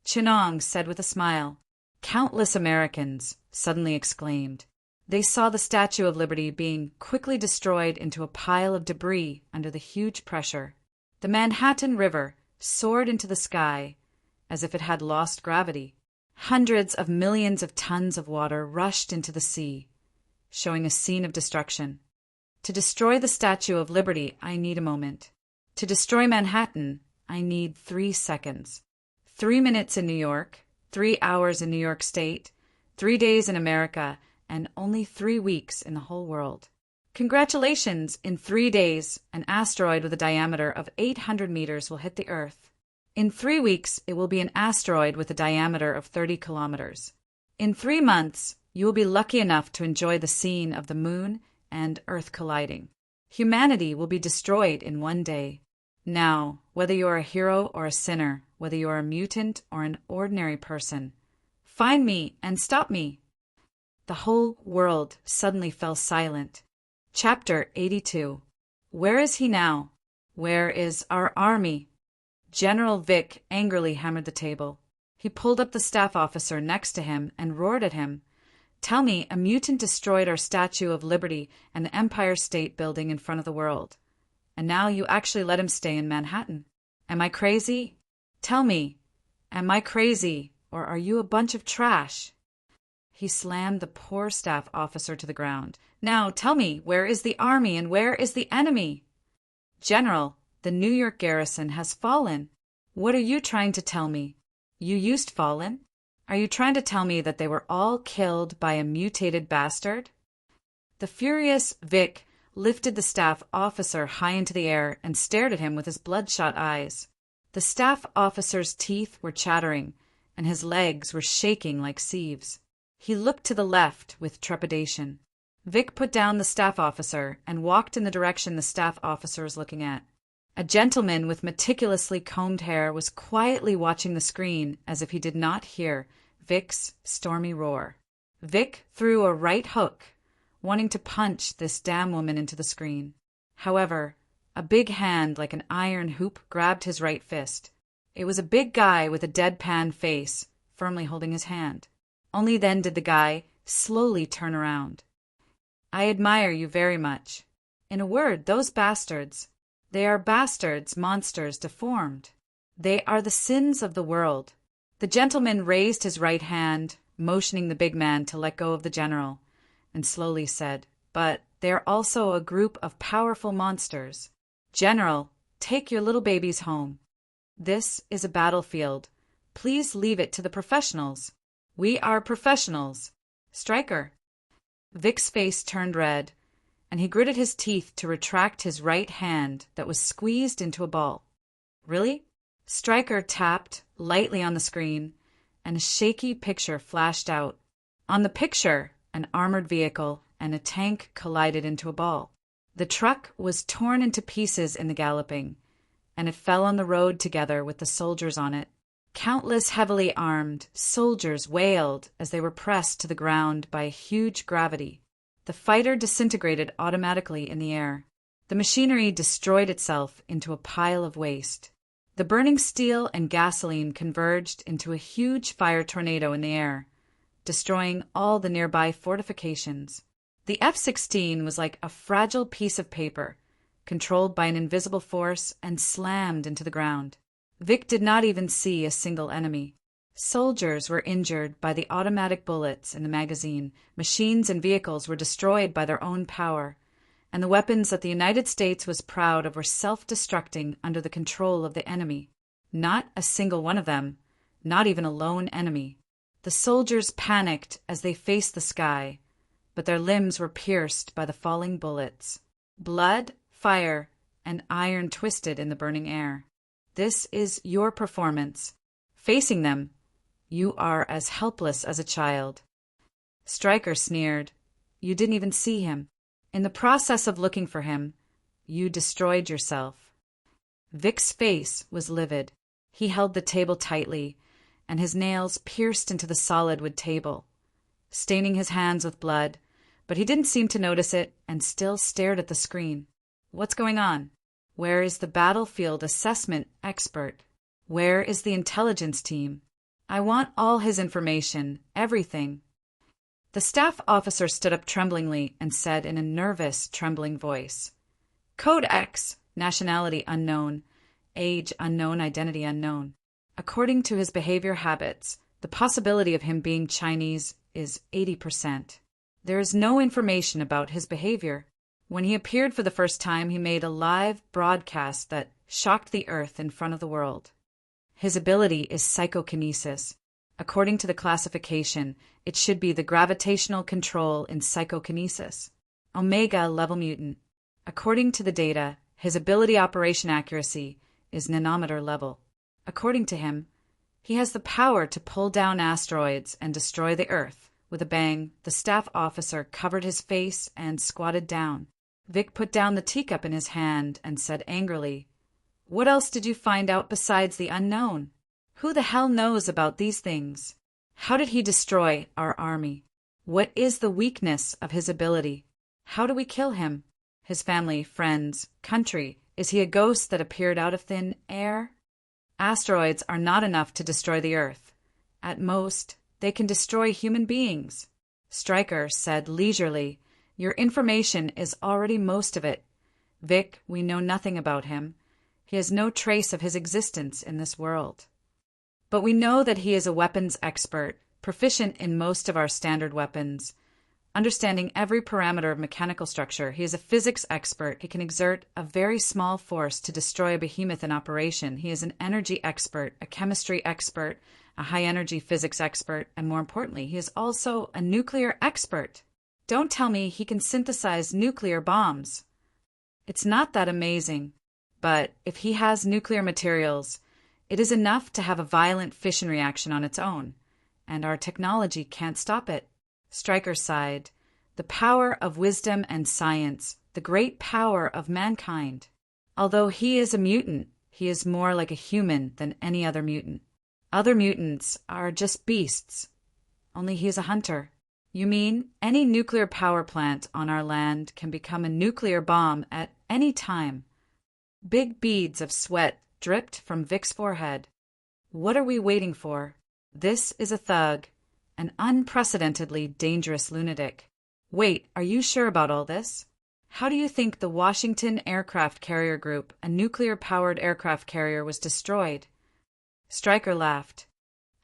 Chinong said with a smile. Countless Americans suddenly exclaimed. They saw the Statue of Liberty being quickly destroyed into a pile of debris under the huge pressure. The Manhattan River soared into the sky as if it had lost gravity. Hundreds of millions of tons of water rushed into the sea, showing a scene of destruction. To destroy the Statue of Liberty, I need a moment. To destroy Manhattan, I need 3 seconds. 3 minutes in New York, 3 hours in New York State, 3 days in America, and only 3 weeks in the whole world. Congratulations! In 3 days, an asteroid with a diameter of 800 meters will hit the Earth. In 3 weeks, it will be an asteroid with a diameter of 30 kilometers. In 3 months, you will be lucky enough to enjoy the scene of the Moon and Earth colliding. Humanity will be destroyed in 1 day. Now, whether you are a hero or a sinner, whether you are a mutant or an ordinary person, find me and stop me. The whole world suddenly fell silent. Chapter 82. Where is he now? Where is our army? General Vic angrily hammered the table. He pulled up the staff officer next to him and roared at him. Tell me, a mutant destroyed our Statue of Liberty and the Empire State Building in front of the world. And now you actually let him stay in Manhattan. Am I crazy? Tell me, am I crazy, or are you a bunch of trash? He slammed the poor staff officer to the ground. Now tell me, where is the army and where is the enemy? General, the New York garrison has fallen. What are you trying to tell me? You used fallen? Are you trying to tell me that they were all killed by a mutated bastard? The furious Vic lifted the staff officer high into the air and stared at him with his bloodshot eyes. The staff officer's teeth were chattering, and his legs were shaking like sieves. He looked to the left with trepidation. Vic put down the staff officer and walked in the direction the staff officer was looking at. A gentleman with meticulously combed hair was quietly watching the screen as if he did not hear Vic's stormy roar. Vic threw a right hook, wanting to punch this damn woman into the screen. However, a big hand like an iron hoop grabbed his right fist. It was a big guy with a deadpan face, firmly holding his hand. Only then did the guy slowly turn around. I admire you very much. In a word, those bastards, they are bastards, monsters, deformed. They are the sins of the world. The gentleman raised his right hand, motioning the big man to let go of the general, and slowly said, But they are also a group of powerful monsters. General, take your little babies home. This is a battlefield. Please leave it to the professionals. We are professionals. Stryker. Vic's face turned red, and he gritted his teeth to retract his right hand that was squeezed into a ball. Really? Stryker tapped lightly on the screen, and a shaky picture flashed out. On the picture, an armored vehicle and a tank collided into a ball. The truck was torn into pieces in the galloping, and it fell on the road together with the soldiers on it. Countless heavily armed soldiers wailed as they were pressed to the ground by a huge gravity. The fighter disintegrated automatically in the air. The machinery destroyed itself into a pile of waste. The burning steel and gasoline converged into a huge fire tornado in the air, destroying all the nearby fortifications. The F-16 was like a fragile piece of paper, controlled by an invisible force and slammed into the ground. Vic did not even see a single enemy. Soldiers were injured by the automatic bullets in the magazine, machines and vehicles were destroyed by their own power, and the weapons that the United States was proud of were self-destructing under the control of the enemy. Not a single one of them, not even a lone enemy, The soldiers panicked as they faced the sky, but their limbs were pierced by the falling bullets. Blood, fire, and iron twisted in the burning air. This is your performance. Facing them, you are as helpless as a child. Stryker sneered. You didn't even see him. In the process of looking for him, you destroyed yourself. Vic's face was livid. He held the table tightly, and his nails pierced into the solid wood table, staining his hands with blood, but he didn't seem to notice it and still stared at the screen. What's going on? Where is the battlefield assessment expert? Where is the intelligence team? I want all his information, everything. The staff officer stood up tremblingly and said in a nervous, trembling voice, Code X, nationality unknown, age unknown, identity unknown. According to his behavior habits, the possibility of him being Chinese is 80%. There is no information about his behavior. When he appeared for the first time, he made a live broadcast that shocked the earth in front of the world. His ability is psychokinesis. According to the classification, it should be the gravitational control in psychokinesis. Omega level mutant. According to the data, his ability operation accuracy is nanometer level. According to him, he has the power to pull down asteroids and destroy the Earth. With a bang, the staff officer covered his face and squatted down. Vic put down the teacup in his hand and said angrily, What else did you find out besides the unknown? Who the hell knows about these things? How did he destroy our army? What is the weakness of his ability? How do we kill him? His family, friends, country, is he a ghost that appeared out of thin air? Asteroids are not enough to destroy the Earth. At most, they can destroy human beings. Stryker said leisurely, Your information is already most of it. Vic, we know nothing about him. He has no trace of his existence in this world. But we know that he is a weapons expert, proficient in most of our standard weapons. Understanding every parameter of mechanical structure, he is a physics expert. He can exert a very small force to destroy a behemoth in operation. He is an energy expert, a chemistry expert, a high-energy physics expert, and more importantly, he is also a nuclear expert. Don't tell me he can synthesize nuclear bombs. It's not that amazing, but if he has nuclear materials, it is enough to have a violent fission reaction on its own, and our technology can't stop it. Stryker sighed. The power of wisdom and science, the great power of mankind. Although he is a mutant, he is more like a human than any other mutant. Other mutants are just beasts. Only he is a hunter. You mean any nuclear power plant on our land can become a nuclear bomb at any time? Big beads of sweat dripped from Vic's forehead. What are we waiting for? This is a thug. An unprecedentedly dangerous lunatic. Wait, are you sure about all this? How do you think the Washington Aircraft Carrier Group, a nuclear-powered aircraft carrier, was destroyed? Stryker laughed.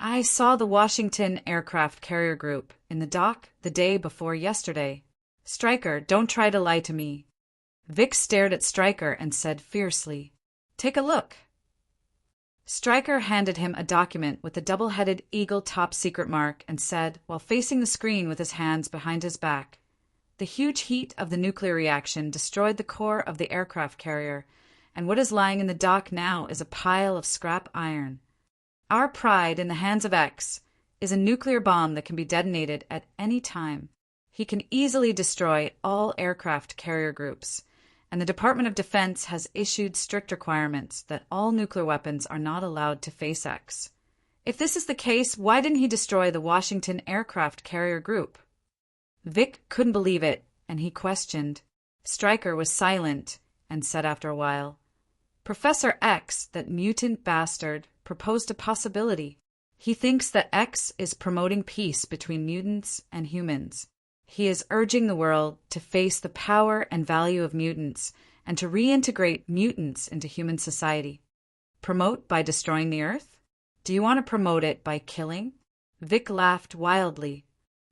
I saw the Washington Aircraft Carrier Group in the dock the day before yesterday. Stryker, don't try to lie to me. Vic stared at Stryker and said fiercely, Take a look. Stryker handed him a document with a double-headed eagle top-secret mark and said, while facing the screen with his hands behind his back, The huge heat of the nuclear reaction destroyed the core of the aircraft carrier, and what is lying in the dock now is a pile of scrap iron. Our pride in the hands of X is a nuclear bomb that can be detonated at any time. He can easily destroy all aircraft carrier groups, and the Department of Defense has issued strict requirements that all nuclear weapons are not allowed to face X. If this is the case, why didn't he destroy the Washington Aircraft Carrier Group? Vic couldn't believe it, and he questioned. Stryker was silent and said after a while, Professor X, that mutant bastard, proposed a possibility. He thinks that X is promoting peace between mutants and humans. He is urging the world to face the power and value of mutants and to reintegrate mutants into human society. Promote by destroying the Earth? Do you want to promote it by killing? Vic laughed wildly.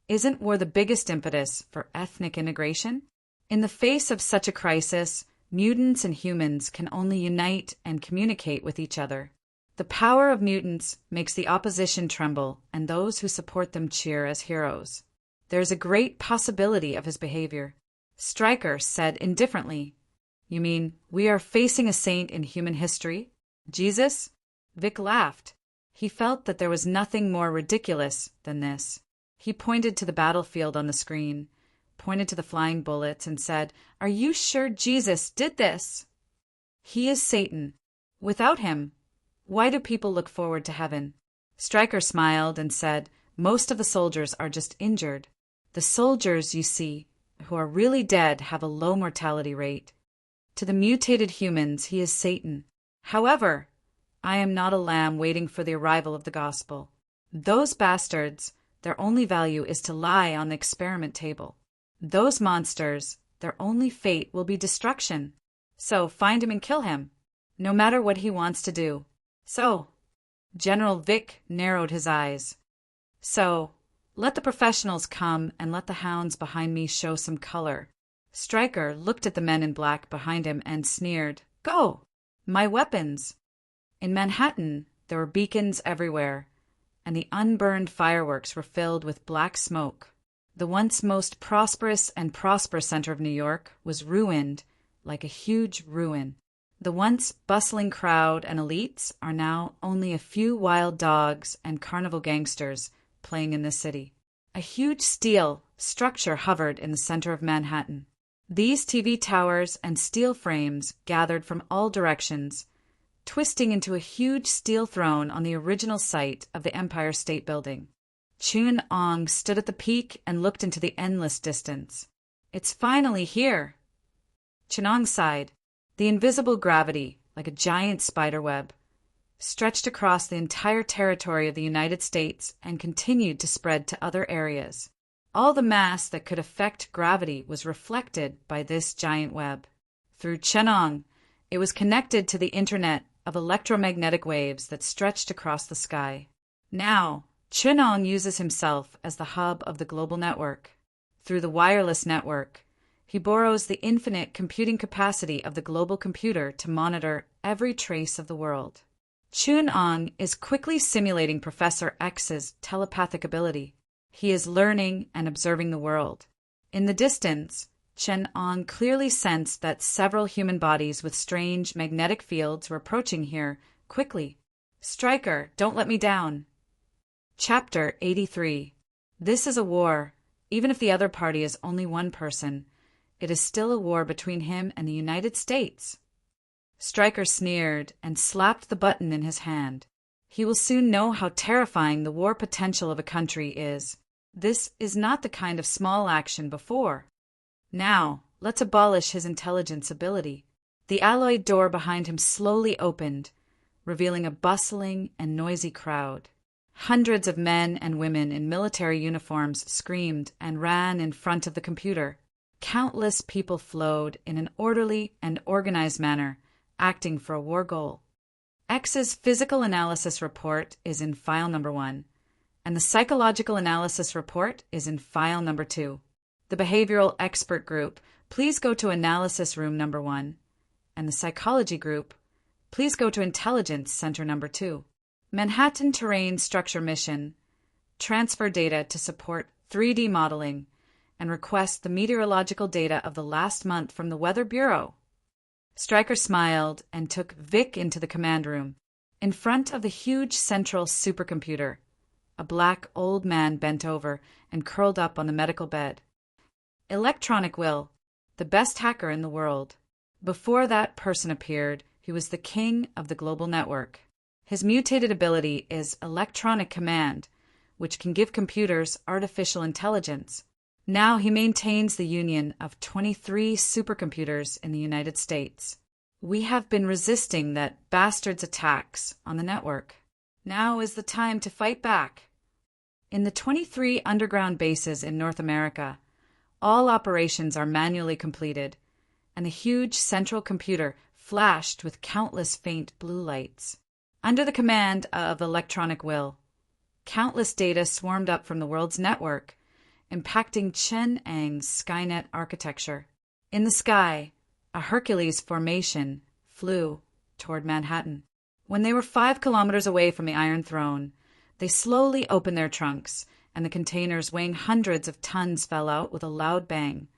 Isn't war the biggest impetus for ethnic integration? In the face of such a crisis, mutants and humans can only unite and communicate with each other. The power of mutants makes the opposition tremble, and those who support them cheer as heroes. There is a great possibility of his behavior. Stryker said indifferently, "You mean we are facing a saint in human history? Jesus?" Vic laughed. He felt that there was nothing more ridiculous than this. He pointed to the battlefield on the screen, pointed to the flying bullets, and said, "Are you sure Jesus did this? He is Satan. Without him, why do people look forward to heaven?" Stryker smiled and said, "Most of the soldiers are just injured. The soldiers, you see, who are really dead have a low mortality rate. To the mutated humans, he is Satan. However, I am not a lamb waiting for the arrival of the gospel. Those bastards, their only value is to lie on the experiment table. Those monsters, their only fate will be destruction. So find him and kill him, no matter what he wants to do." "So," General Vic narrowed his eyes. "So, let the professionals come and let the hounds behind me show some color." Stryker looked at the men in black behind him and sneered, "Go! My weapons!" In Manhattan, there were beacons everywhere, and the unburned fireworks were filled with black smoke. The once most prosperous and prosperous center of New York was ruined like a huge ruin. The once bustling crowd and elites are now only a few wild dogs and carnival gangsters playing in this city. A huge steel structure hovered in the center of Manhattan. These TV towers and steel frames gathered from all directions, twisting into a huge steel throne on the original site of the Empire State Building. Chun-Ong stood at the peak and looked into the endless distance. "It's finally here." Chun-Ong sighed. The invisible gravity, like a giant spiderweb, stretched across the entire territory of the United States and continued to spread to other areas. All the mass that could affect gravity was reflected by this giant web. Through Chun-Ong, it was connected to the internet of electromagnetic waves that stretched across the sky. Now, Chun-Ong uses himself as the hub of the global network. Through the wireless network, he borrows the infinite computing capacity of the global computer to monitor every trace of the world. Chun-Ong is quickly simulating Professor X's telepathic ability. He is learning and observing the world. In the distance, Chun-Ong clearly sensed that several human bodies with strange magnetic fields were approaching here quickly. "Stryker, don't let me down." Chapter 83. This is a war. Even if the other party is only one person, it is still a war between him and the United States. Stryker sneered and slapped the button in his hand. He will soon know how terrifying the war potential of a country is. This is not the kind of small action before. Now, let's abolish his intelligence ability. The alloyed door behind him slowly opened, revealing a bustling and noisy crowd. Hundreds of men and women in military uniforms screamed and ran in front of the computer. Countless people flowed in an orderly and organized manner, acting for a war goal. X's physical analysis report is in file number 1, and the psychological analysis report is in file number 2. The behavioral expert group, please go to analysis room number 1, and the psychology group, please go to intelligence center number 2. Manhattan Terrain Structure Mission, transfer data to support 3D modeling, and request the meteorological data of the last month from the Weather Bureau. Stryker smiled and took Vic into the command room. In front of the huge central supercomputer, a black old man bent over and curled up on the medical bed. Electronic Will, the best hacker in the world. Before that person appeared, he was the king of the global network. His mutated ability is Electronic Command, which can give computers artificial intelligence. Now he maintains the union of 23 supercomputers in the United States. We have been resisting that bastard's attacks on the network. Now is the time to fight back. In the 23 underground bases in North America, all operations are manually completed, and the huge central computer flashed with countless faint blue lights. Under the command of Electronic Will, countless data swarmed up from the world's network, impacting Chun-Ang's Skynet architecture. In the sky, a Hercules formation flew toward Manhattan. When they were 5 kilometers away from the Iron Throne, they slowly opened their trunks, and the containers weighing hundreds of tons fell out with a loud bang,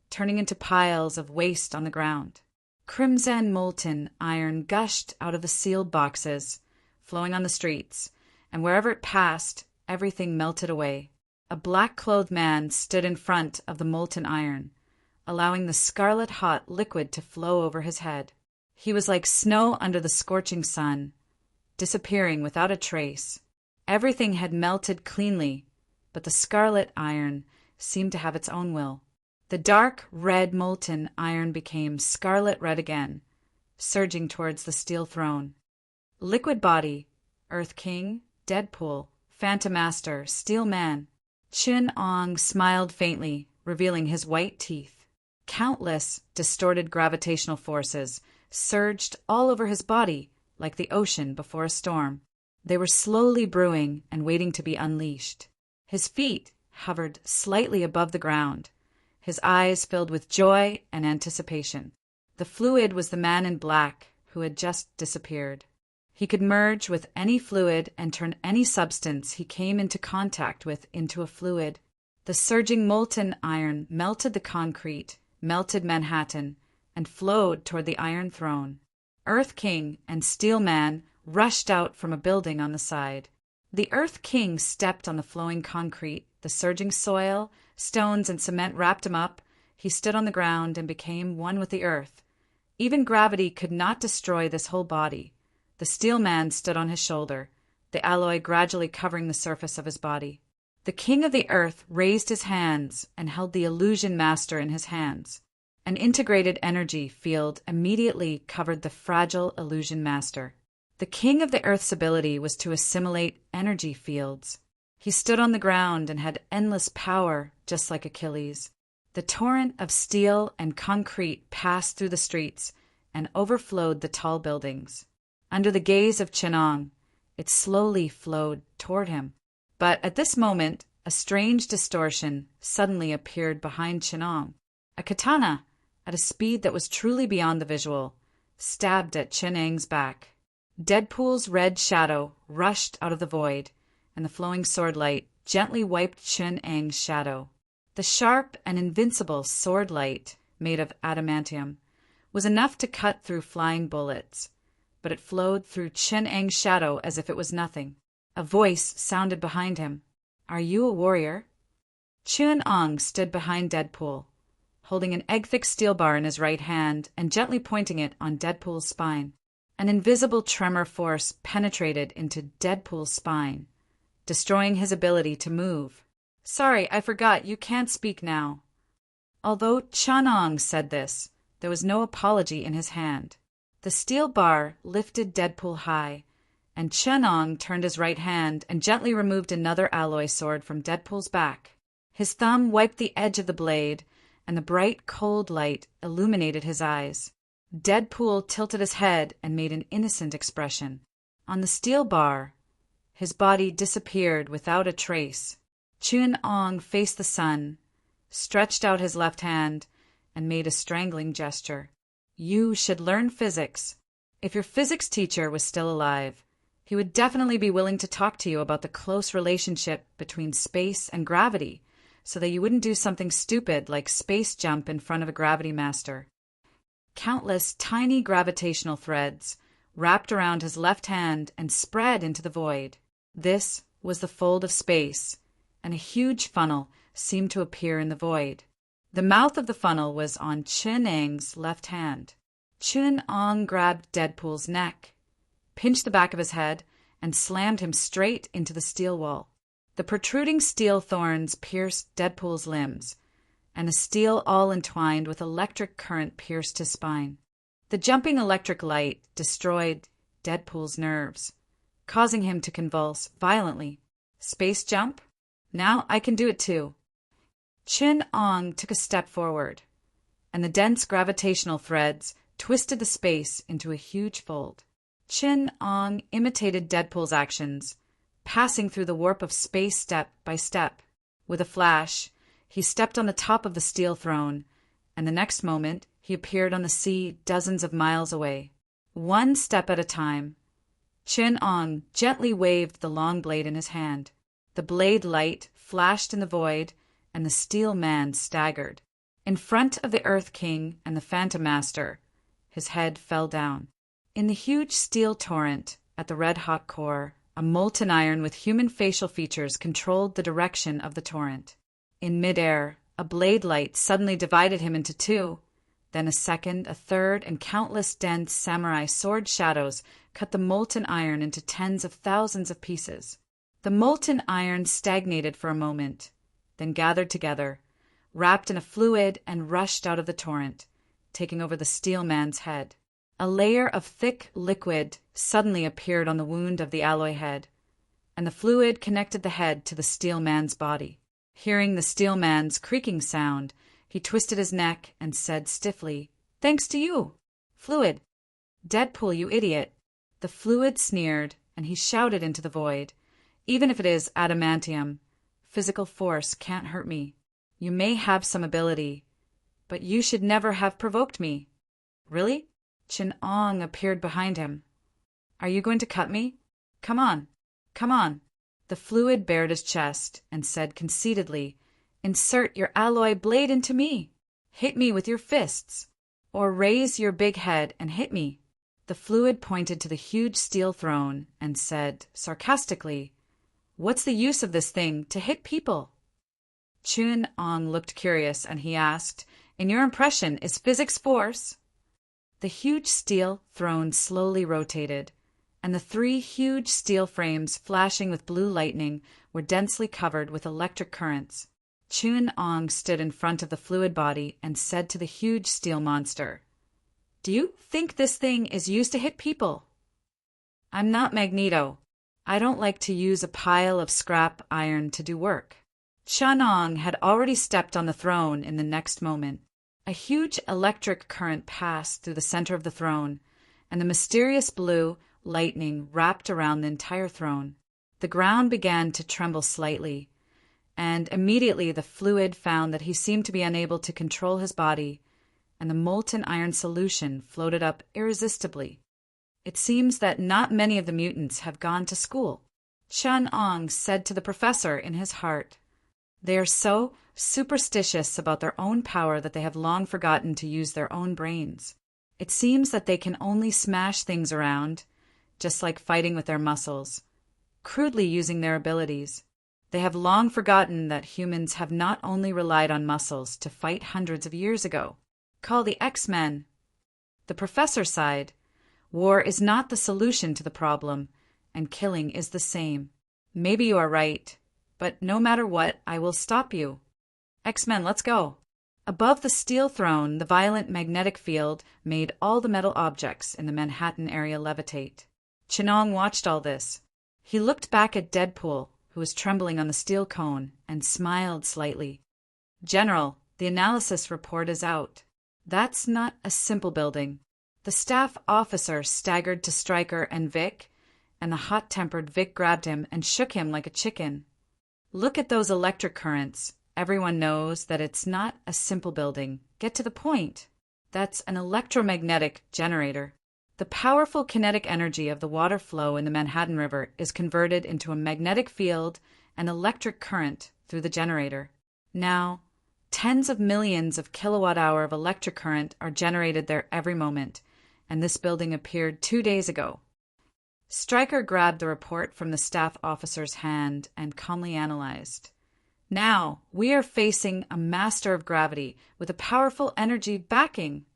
turning into piles of waste on the ground. Crimson molten iron gushed out of the sealed boxes, flowing on the streets, and wherever it passed, everything melted away. A black-clothed man stood in front of the molten iron, allowing the scarlet-hot liquid to flow over his head. He was like snow under the scorching sun, disappearing without a trace. Everything had melted cleanly, but the scarlet iron seemed to have its own will. The dark red molten iron became scarlet red again, surging towards the steel throne. Liquid body, Earth King, Deadpool, Phantom Master, Steel Man. Chin-Ong smiled faintly, revealing his white teeth. Countless distorted gravitational forces surged all over his body like the ocean before a storm. They were slowly brewing and waiting to be unleashed. His feet hovered slightly above the ground, his eyes filled with joy and anticipation. The fluid was the man in black who had just disappeared. He could merge with any fluid and turn any substance he came into contact with into a fluid. The surging molten iron melted the concrete, melted Manhattan, and flowed toward the Iron Throne. Earth King and Steel Man rushed out from a building on the side. The Earth King stepped on the flowing concrete, the surging soil, stones and cement wrapped him up. He stood on the ground and became one with the earth. Even gravity could not destroy this whole body. The Steel Man stood on his shoulder, the alloy gradually covering the surface of his body. The King of the Earth raised his hands and held the Illusion Master in his hands. An integrated energy field immediately covered the fragile Illusion Master. The King of the Earth's ability was to assimilate energy fields. He stood on the ground and had endless power, just like Achilles. The torrent of steel and concrete passed through the streets and overflowed the tall buildings. Under the gaze of Chin-Ong, it slowly flowed toward him. But at this moment, a strange distortion suddenly appeared behind Chin-Ong. A katana, at a speed that was truly beyond the visual, stabbed at Chin-Ang's back. Deadpool's red shadow rushed out of the void, and the flowing sword light gently wiped Chin-Ang's shadow. The sharp and invincible sword light, made of adamantium, was enough to cut through flying bullets, but it flowed through Chin-Ang's shadow as if it was nothing. A voice sounded behind him. "Are you a warrior?" Chin-Ong stood behind Deadpool, holding an egg-thick steel bar in his right hand and gently pointing it on Deadpool's spine. An invisible tremor force penetrated into Deadpool's spine, destroying his ability to move. "Sorry, I forgot, you can't speak now." Although Chin-Ong said this, there was no apology in his hand. The steel bar lifted Deadpool high, and Chin-Ong turned his right hand and gently removed another alloy sword from Deadpool's back. His thumb wiped the edge of the blade, and the bright, cold light illuminated his eyes. Deadpool tilted his head and made an innocent expression. On the steel bar, his body disappeared without a trace. Chin-Ong faced the sun, stretched out his left hand, and made a strangling gesture. "You should learn physics. If your physics teacher was still alive, he would definitely be willing to talk to you about the close relationship between space and gravity, so that you wouldn't do something stupid like space jump in front of a gravity master." Countless tiny gravitational threads wrapped around his left hand and spread into the void. This was the fold of space, and a huge funnel seemed to appear in the void. The mouth of the funnel was on Chin-Ang's left hand. Chin-Ong grabbed Deadpool's neck, pinched the back of his head, and slammed him straight into the steel wall. The protruding steel thorns pierced Deadpool's limbs, and the steel all entwined with electric current pierced his spine. The jumping electric light destroyed Deadpool's nerves, causing him to convulse violently. "Space jump? Now I can do it too." Chin-Ong took a step forward, and the dense gravitational threads twisted the space into a huge fold. Chin-Ong imitated Deadpool's actions, passing through the warp of space step by step. With a flash, he stepped on the top of the steel throne, and the next moment he appeared on the sea dozens of miles away. One step at a time, Chin-Ong gently waved the long blade in his hand. The blade light flashed in the void, and the Steel Man staggered. In front of the Earth King and the Phantom Master, his head fell down. In the huge steel torrent, at the red-hot core, a molten iron with human facial features controlled the direction of the torrent. In midair, a blade light suddenly divided him into two. Then a second, a third, and countless dense samurai sword shadows cut the molten iron into tens of thousands of pieces. The molten iron stagnated for a moment, then gathered together, wrapped in a fluid, and rushed out of the torrent, taking over the Steel Man's head. A layer of thick liquid suddenly appeared on the wound of the alloy head, and the fluid connected the head to the Steel Man's body. Hearing the Steel Man's creaking sound, he twisted his neck and said stiffly, "Thanks to you, Fluid." "Deadpool, you idiot." The fluid sneered, and he shouted into the void, "Even if it is adamantium, physical force can't hurt me. You may have some ability, but you should never have provoked me." "Really?" Chin-Ong appeared behind him. "Are you going to cut me? Come on, come on." The fluid bared his chest and said conceitedly, "Insert your alloy blade into me. Hit me with your fists, or raise your big head and hit me." The fluid pointed to the huge steel throne and said sarcastically, "What's the use of this thing to hit people?" Chin-Ong looked curious, and he asked, "In your impression, is physics force?" The huge steel throne slowly rotated, and the three huge steel frames flashing with blue lightning were densely covered with electric currents. Chin-Ong stood in front of the fluid body and said to the huge steel monster, "Do you think this thing is used to hit people?" "I'm not Magneto. I don't like to use a pile of scrap iron to do work." Chin-Ong had already stepped on the throne in the next moment. A huge electric current passed through the center of the throne, and the mysterious blue lightning wrapped around the entire throne. The ground began to tremble slightly, and immediately the fluid found that he seemed to be unable to control his body, and the molten iron solution floated up irresistibly. "It seems that not many of the mutants have gone to school," Chin-Ong said to the professor in his heart. "They are so superstitious about their own power that they have long forgotten to use their own brains. It seems that they can only smash things around, just like fighting with their muscles, crudely using their abilities. They have long forgotten that humans have not only relied on muscles to fight hundreds of years ago. Call the X-Men." The professor sighed. "War is not the solution to the problem, and killing is the same. Maybe you are right, but no matter what, I will stop you. X-Men, let's go." Above the steel throne, the violent magnetic field made all the metal objects in the Manhattan area levitate. Chin-Ong watched all this. He looked back at Deadpool, who was trembling on the steel cone, and smiled slightly. "General, the analysis report is out. That's not a simple building." The staff officer staggered to Stryker and Vic, and the hot-tempered Vic grabbed him and shook him like a chicken. "Look at those electric currents. Everyone knows that it's not a simple building. Get to the point. That's an electromagnetic generator. The powerful kinetic energy of the water flow in the Manhattan River is converted into a magnetic field and electric current through the generator. Now, tens of millions of kilowatt-hour of electric current are generated there every moment, and this building appeared 2 days ago." Stryker grabbed the report from the staff officer's hand and calmly analyzed. "Now, we are facing a master of gravity with a powerful energy backing.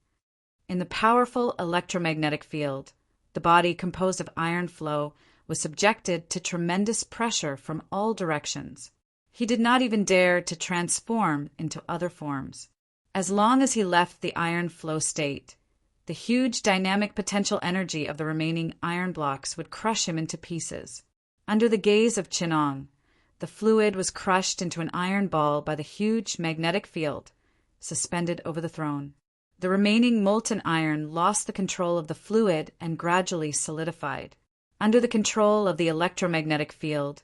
In the powerful electromagnetic field, the body composed of iron flow was subjected to tremendous pressure from all directions. He did not even dare to transform into other forms. As long as he left the iron flow state, the huge dynamic potential energy of the remaining iron blocks would crush him into pieces. Under the gaze of Chin-Ong, the fluid was crushed into an iron ball by the huge magnetic field suspended over the throne. The remaining molten iron lost the control of the fluid and gradually solidified. Under the control of the electromagnetic field,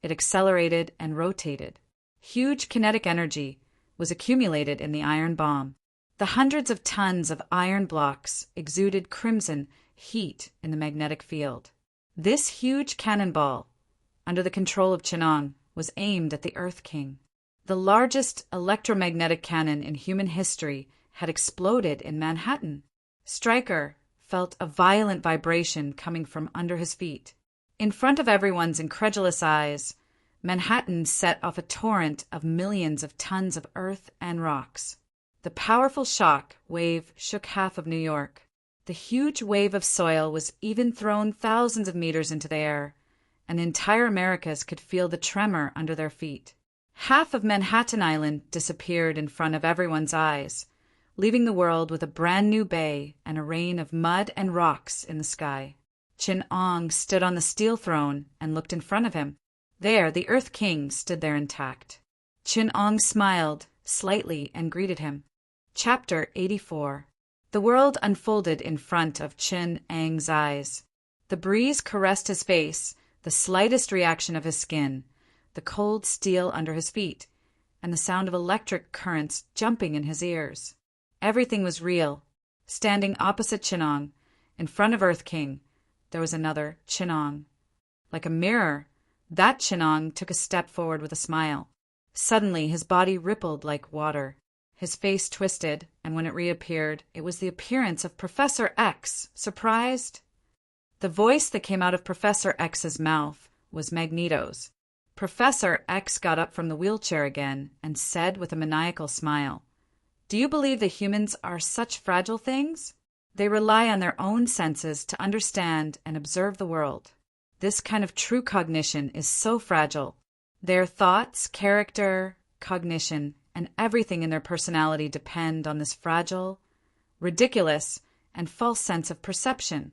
it accelerated and rotated. Huge kinetic energy was accumulated in the iron bomb. The hundreds of tons of iron blocks exuded crimson heat in the magnetic field. This huge cannonball, under the control of Chinong, was aimed at the Earth King. The largest electromagnetic cannon in human history had exploded in Manhattan. Stryker felt a violent vibration coming from under his feet. In front of everyone's incredulous eyes, Manhattan set off a torrent of millions of tons of earth and rocks. The powerful shock wave shook half of New York. The huge wave of soil was even thrown thousands of meters into the air, and entire Americas could feel the tremor under their feet. Half of Manhattan Island disappeared in front of everyone's eyes, leaving the world with a brand new bay and a rain of mud and rocks in the sky. Chin-Ong stood on the steel throne and looked in front of him. There, the Earth King stood there intact. Chin-Ong smiled slightly and greeted him. Chapter 84. The world unfolded in front of Chin-Ang's eyes. The breeze caressed his face, the slightest reaction of his skin, the cold steel under his feet, and the sound of electric currents jumping in his ears. Everything was real. Standing opposite Chin-Ong, in front of Earth King, there was another Chin-Ong. Like a mirror, that Chin-Ong took a step forward with a smile. Suddenly, his body rippled like water. His face twisted, and when it reappeared, it was the appearance of Professor X. Surprised? The voice that came out of Professor X's mouth was Magneto's. Professor X got up from the wheelchair again and said with a maniacal smile, "Do you believe that humans are such fragile things? They rely on their own senses to understand and observe the world. This kind of true cognition is so fragile. Their thoughts, character, cognition, and everything in their personality depend on this fragile, ridiculous, and false sense of perception.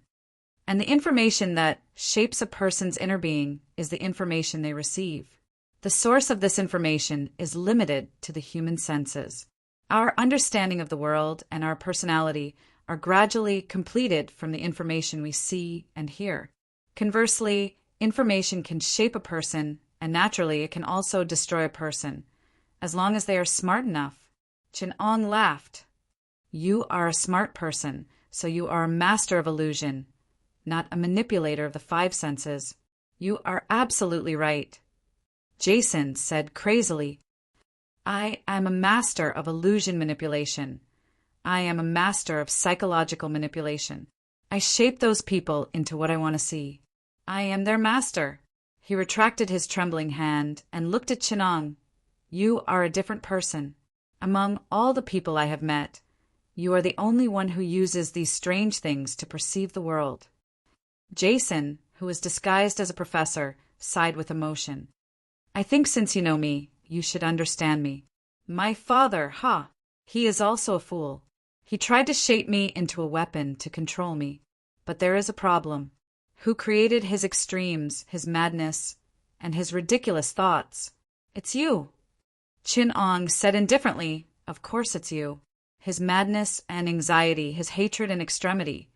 And the information that shapes a person's inner being is the information they receive. The source of this information is limited to the human senses. Our understanding of the world and our personality are gradually completed from the information we see and hear. Conversely, information can shape a person, and naturally it can also destroy a person, as long as they are smart enough." Chin-Ong laughed. "You are a smart person, so you are a master of illusion, not a manipulator of the five senses. You are absolutely right." Jason said crazily, "I am a master of illusion manipulation. I am a master of psychological manipulation. I shape those people into what I want to see. I am their master." He retracted his trembling hand and looked at Chin-Ong. "You are a different person. Among all the people I have met, you are the only one who uses these strange things to perceive the world." Jason, who was disguised as a professor, sighed with emotion. "I think since you know me, you should understand me. My father, he is also a fool. He tried to shape me into a weapon to control me. But there is a problem. Who created his extremes, his madness, and his ridiculous thoughts? It's you." Chin-Ong said indifferently, "Of course it's you. His madness and anxiety, his hatred and extremity.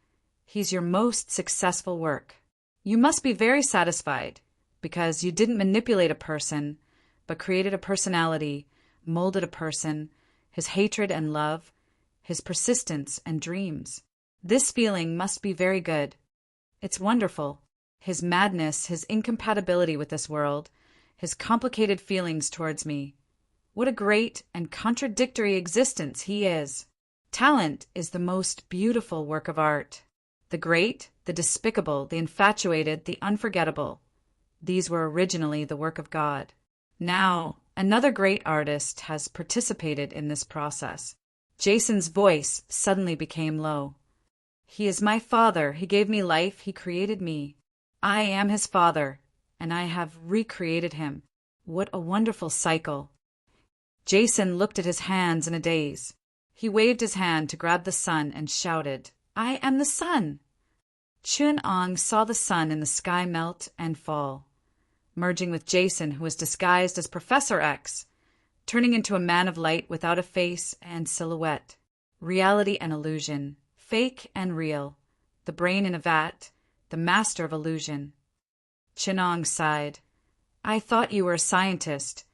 He's your most successful work. You must be very satisfied, because you didn't manipulate a person, but created a personality, molded a person, his hatred and love, his persistence and dreams. This feeling must be very good. It's wonderful. His madness, his incompatibility with this world, his complicated feelings towards me. What a great and contradictory existence he is. Talent is the most beautiful work of art. The great, the despicable, the infatuated, the unforgettable. These were originally the work of God. Now, another great artist has participated in this process." Jason's voice suddenly became low. "He is my father. He gave me life. He created me. I am his father, and I have recreated him. What a wonderful cycle." Jason looked at his hands in a daze. He waved his hand to grab the sun and shouted, "I am the sun!" Chin-Ong saw the sun in the sky melt and fall, merging with Jason, who was disguised as Professor X, turning into a man of light without a face and silhouette. Reality and illusion. Fake and real, the brain in a vat, the master of illusion. Chin-Ong sighed. "I thought you were a scientist.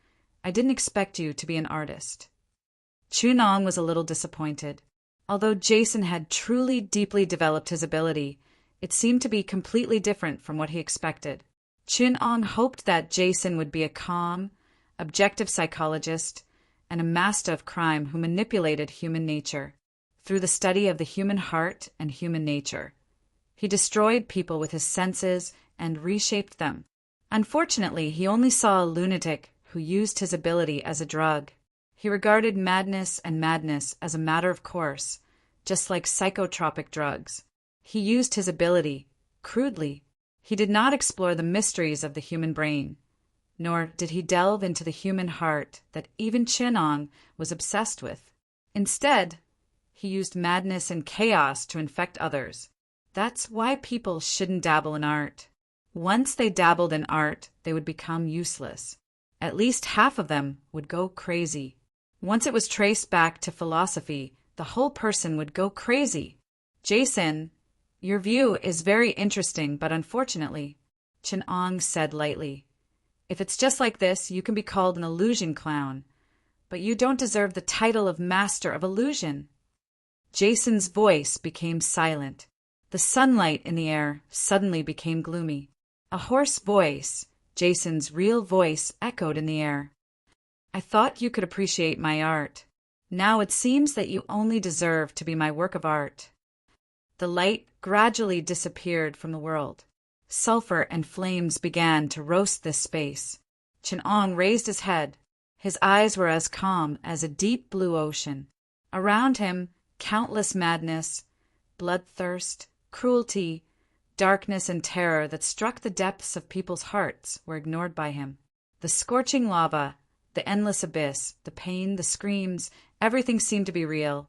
I didn't expect you to be an artist." Chin-Ong was a little disappointed. Although Jason had truly deeply developed his ability, It seemed to be completely different from what he expected. Chin-Ong hoped that Jason would be a calm, objective psychologist and a master of crime who manipulated human nature through the study of the human heart and human nature. He destroyed people with his senses and reshaped them. Unfortunately, he only saw a lunatic who used his ability as a drug. He regarded madness as a matter of course, just like psychotropic drugs. He used his ability, crudely. He did not explore the mysteries of the human brain, nor did he delve into the human heart that even Chin-Ong was obsessed with. Instead, he used madness and chaos to infect others. That's why people shouldn't dabble in art. Once they dabbled in art, they would become useless. At least half of them would go crazy. Once it was traced back to philosophy, the whole person would go crazy. Jason, your view is very interesting, but unfortunately, Chin-Ong said lightly, if it's just like this, you can be called an illusion clown, but you don't deserve the title of master of illusion. Jason's voice became silent. The sunlight in the air suddenly became gloomy. A hoarse voice, Jason's real voice, echoed in the air. I thought you could appreciate my art. Now it seems that you only deserve to be my work of art. The light gradually disappeared from the world. Sulfur and flames began to roast this space. Chin-Ong raised his head. His eyes were as calm as a deep blue ocean. Around him, countless madness, bloodthirst, cruelty, darkness and terror that struck the depths of people's hearts were ignored by him. The scorching lava, the endless abyss, the pain, the screams, everything seemed to be real,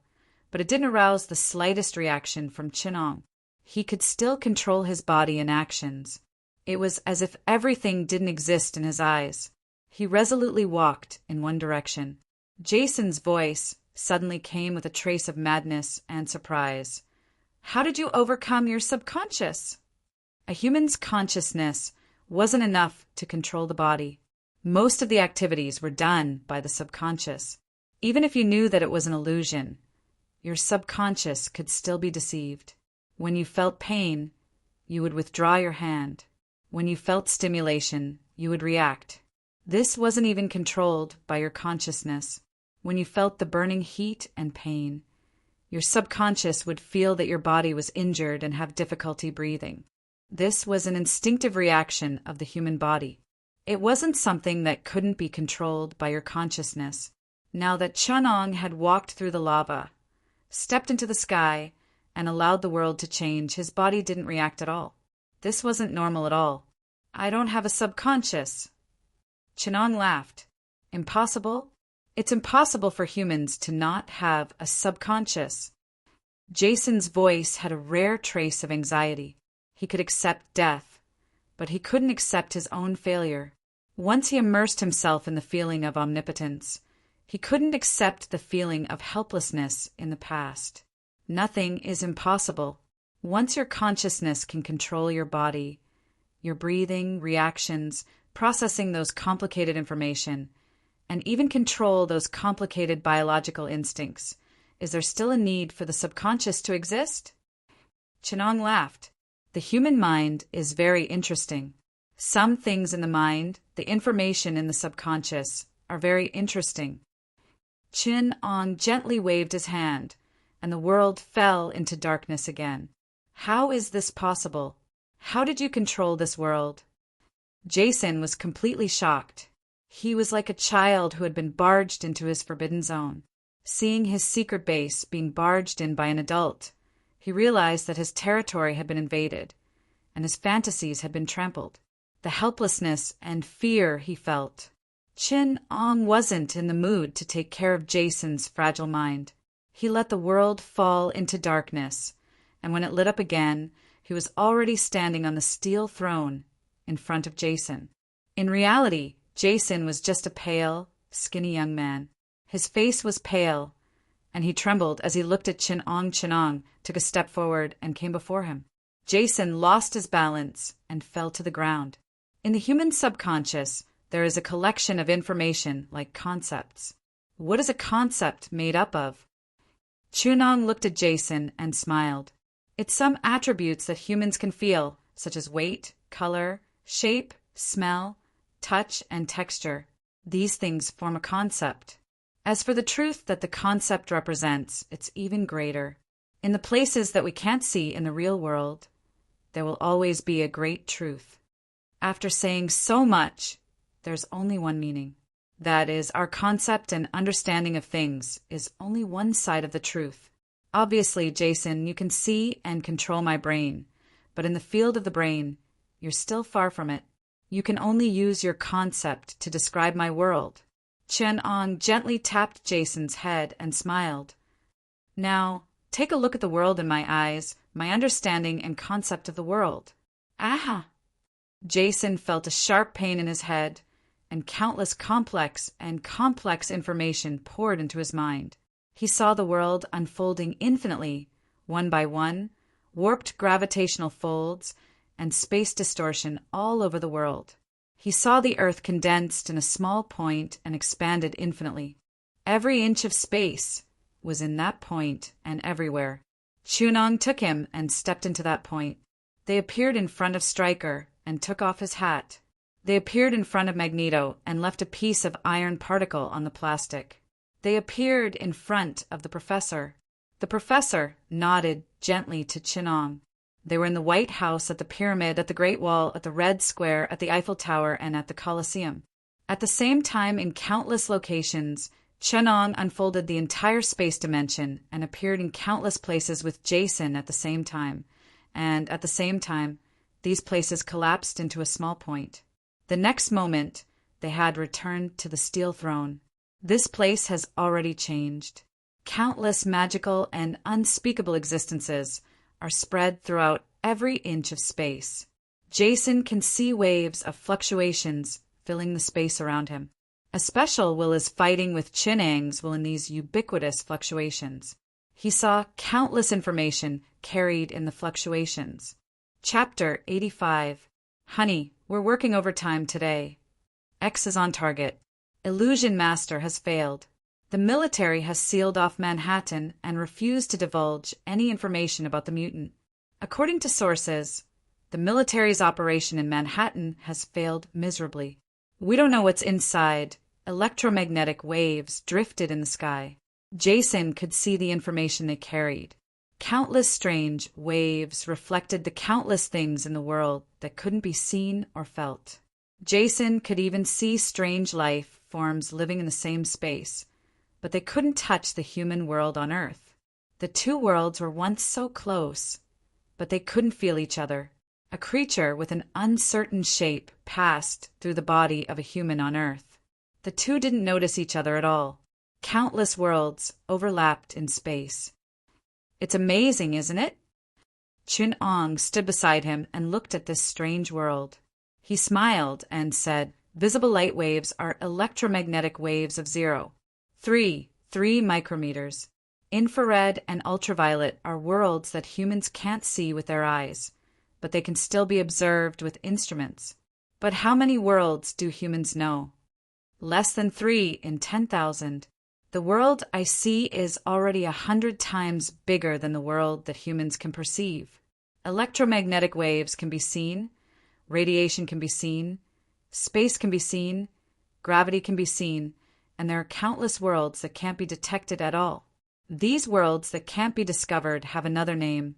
but it didn't arouse the slightest reaction from Chin-Ong. He could still control his body and actions. It was as if everything didn't exist in his eyes. He resolutely walked in one direction. Jason's voice suddenly came with a trace of madness and surprise. How did you overcome your subconscious? A human's consciousness wasn't enough to control the body. Most of the activities were done by the subconscious. Even if you knew that it was an illusion, your subconscious could still be deceived. When you felt pain, you would withdraw your hand. When you felt stimulation, you would react. This wasn't even controlled by your consciousness. When you felt the burning heat and pain, your subconscious would feel that your body was injured and have difficulty breathing. This was an instinctive reaction of the human body. It wasn't something that couldn't be controlled by your consciousness. Now that Chin-Ong had walked through the lava, stepped into the sky, and allowed the world to change, his body didn't react at all. This wasn't normal at all. I don't have a subconscious. Chin-Ong laughed. Impossible? It's impossible for humans to not have a subconscious. Jason's voice had a rare trace of anxiety. He could accept death, but he couldn't accept his own failure. Once he immersed himself in the feeling of omnipotence, he couldn't accept the feeling of helplessness in the past. Nothing is impossible. Once your consciousness can control your body, your breathing, reactions, processing those complicated information, and even control those complicated biological instincts, is there still a need for the subconscious to exist? Chin-Ong laughed. The human mind is very interesting. Some things in the mind, the information in the subconscious, are very interesting. Chin-Ong gently waved his hand, and the world fell into darkness again. How is this possible? How did you control this world? Jason was completely shocked. He was like a child who had been barged into his forbidden zone. Seeing his secret base being barged in by an adult, he realized that his territory had been invaded, and his fantasies had been trampled. The helplessness and fear he felt. Chin-Ong wasn't in the mood to take care of Jason's fragile mind. He let the world fall into darkness, and when it lit up again, he was already standing on the steel throne in front of Jason. In reality, Jason was just a pale, skinny young man. His face was pale, and he trembled as he looked at Chin-Ong. Chin-Ong took a step forward and came before him. Jason lost his balance and fell to the ground. In the human subconscious, there is a collection of information like concepts. What is a concept made up of? Chin-Ong looked at Jason and smiled. It's some attributes that humans can feel, such as weight, color, shape, smell, touch, and texture. These things form a concept. As for the truth that the concept represents, it's even greater. In the places that we can't see in the real world, there will always be a great truth. After saying so much, there's only one meaning. That is, our concept and understanding of things is only one side of the truth. Obviously, Jason, you can see and control my brain, but in the field of the brain, you're still far from it. You can only use your concept to describe my world. Chen-Ong gently tapped Jason's head and smiled. Now, take a look at the world in my eyes, my understanding and concept of the world. Aha! Jason felt a sharp pain in his head, and countless complex information poured into his mind. He saw the world unfolding infinitely, one by one, warped gravitational folds, and space distortion all over the world. He saw the Earth condensed in a small point and expanded infinitely. Every inch of space was in that point and everywhere. Chunong took him and stepped into that point. They appeared in front of Stryker and took off his hat. They appeared in front of Magneto and left a piece of iron particle on the plastic. They appeared in front of the professor. The professor nodded gently to Chunong. They were in the White House, at the Pyramid, at the Great Wall, at the Red Square, at the Eiffel Tower, and at the Colosseum. At the same time, in countless locations, Chunong unfolded the entire space dimension and appeared in countless places with Jason at the same time. And at the same time, these places collapsed into a small point. The next moment, they had returned to the steel throne. This place has already changed. Countless magical and unspeakable existences are spread throughout every inch of space. Jason can see waves of fluctuations filling the space around him. A special will is fighting with Chin-Ang's will in these ubiquitous fluctuations. He saw countless information carried in the fluctuations. Chapter 85. Honey, we're working overtime today. X is on target. Illusion Master has failed. The military has sealed off Manhattan and refused to divulge any information about the mutant. According to sources, the military's operation in Manhattan has failed miserably. We don't know what's inside. Electromagnetic waves drifted in the sky. Jason could see the information they carried. Countless strange waves reflected the countless things in the world that couldn't be seen or felt. Jason could even see strange life forms living in the same space, but they couldn't touch the human world on Earth. The two worlds were once so close, but they couldn't feel each other. A creature with an uncertain shape passed through the body of a human on Earth. The two didn't notice each other at all. Countless worlds overlapped in space. It's amazing, isn't it? Chun-Ong stood beside him and looked at this strange world. He smiled and said, visible light waves are electromagnetic waves of 3 micrometers. Infrared and ultraviolet are worlds that humans can't see with their eyes, but they can still be observed with instruments. But how many worlds do humans know? Less than 3 in 10,000. The world I see is already 100 times bigger than the world that humans can perceive. Electromagnetic waves can be seen, radiation can be seen, space can be seen, gravity can be seen, and there are countless worlds that can't be detected at all. These worlds that can't be discovered have another name,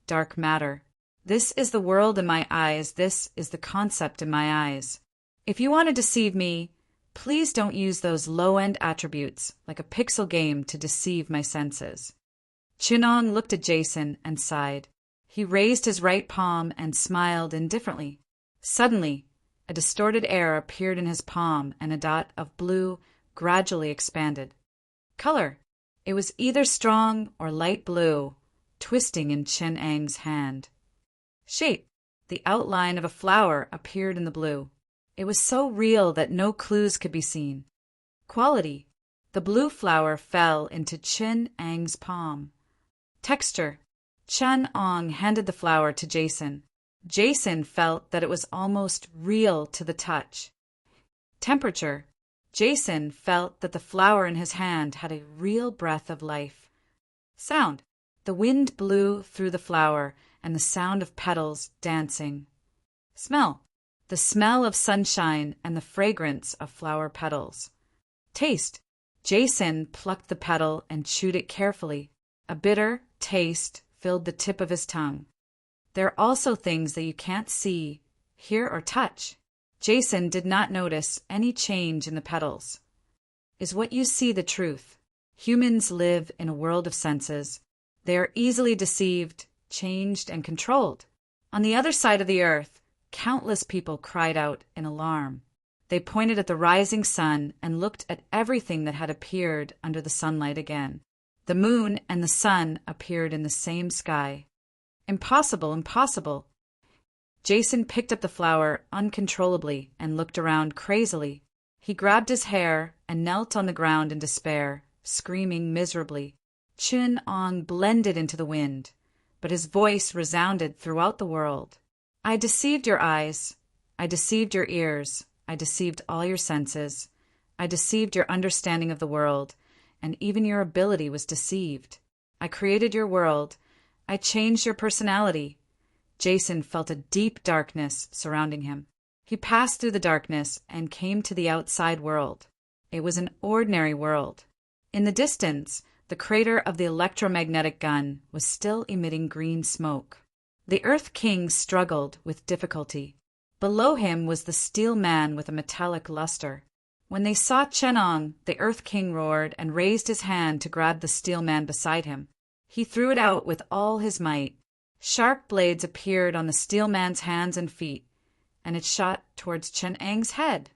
dark matter. This is the world in my eyes. This is the concept in my eyes. If you want to deceive me, please don't use those low-end attributes like a pixel game to deceive my senses. Chunong looked at Jason and sighed. He raised his right palm and smiled indifferently. Suddenly, a distorted air appeared in his palm and a dot of blue gradually expanded. Color. It was either strong or light blue, twisting in Chen-Ang's hand. Shape. The outline of a flower appeared in the blue. It was so real that no clues could be seen. Quality. The blue flower fell into Chen-Ang's palm. Texture. Chun-Ong handed the flower to Jason. Jason felt that it was almost real to the touch. Temperature. Jason felt that the flower in his hand had a real breath of life. Sound. The wind blew through the flower and the sound of petals dancing. Smell. The smell of sunshine and the fragrance of flower petals. Taste. Jason plucked the petal and chewed it carefully. A bitter taste filled the tip of his tongue. There are also things that you can't see, hear, or touch. Jason did not notice any change in the petals. Is what you see the truth? Humans live in a world of senses. They are easily deceived, changed, and controlled. On the other side of the earth, countless people cried out in alarm. They pointed at the rising sun and looked at everything that had appeared under the sunlight again. The moon and the sun appeared in the same sky. Impossible, impossible. Jason picked up the flower uncontrollably and looked around crazily. He grabbed his hair and knelt on the ground in despair, screaming miserably. Chun-Ong blended into the wind, but his voice resounded throughout the world. I deceived your eyes. I deceived your ears. I deceived all your senses. I deceived your understanding of the world, and even your ability was deceived. I created your world. I changed your personality. Jason felt a deep darkness surrounding him. He passed through the darkness and came to the outside world. It was an ordinary world. In the distance, the crater of the electromagnetic gun was still emitting green smoke. The Earth King struggled with difficulty. Below him was the steel man with a metallic luster. When they saw Chun-Ong, the Earth King roared and raised his hand to grab the steel man beside him. He threw it out with all his might. Sharp blades appeared on the steel man's hands and feet, and it shot towards Chun-Ang's head.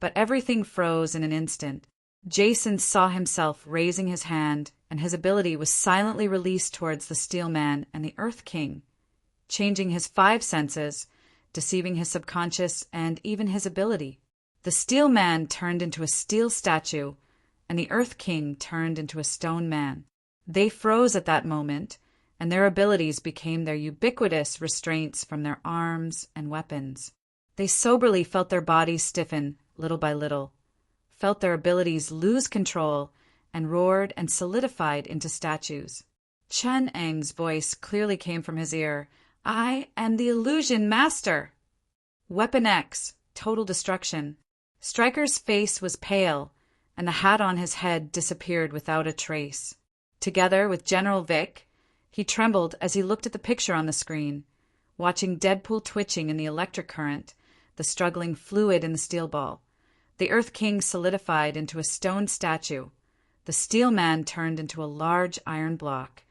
But everything froze in an instant. Jason saw himself raising his hand, and his ability was silently released towards the steel man and the Earth King, changing his 5 senses, deceiving his subconscious and even his ability. The steel man turned into a steel statue, and the Earth King turned into a stone man. They froze at that moment, and their abilities became their ubiquitous restraints from their arms and weapons. They soberly felt their bodies stiffen little by little, felt their abilities lose control, and roared and solidified into statues. Chun-Ang's voice clearly came from his ear. I am the Illusion Master. Weapon X, total destruction. Stryker's face was pale, and the hat on his head disappeared without a trace. Together with General Vic, he trembled as he looked at the picture on the screen, watching Deadpool twitching in the electric current, the struggling fluid in the steel ball. The Earth King solidified into a stone statue. The Steel Man turned into a large iron block,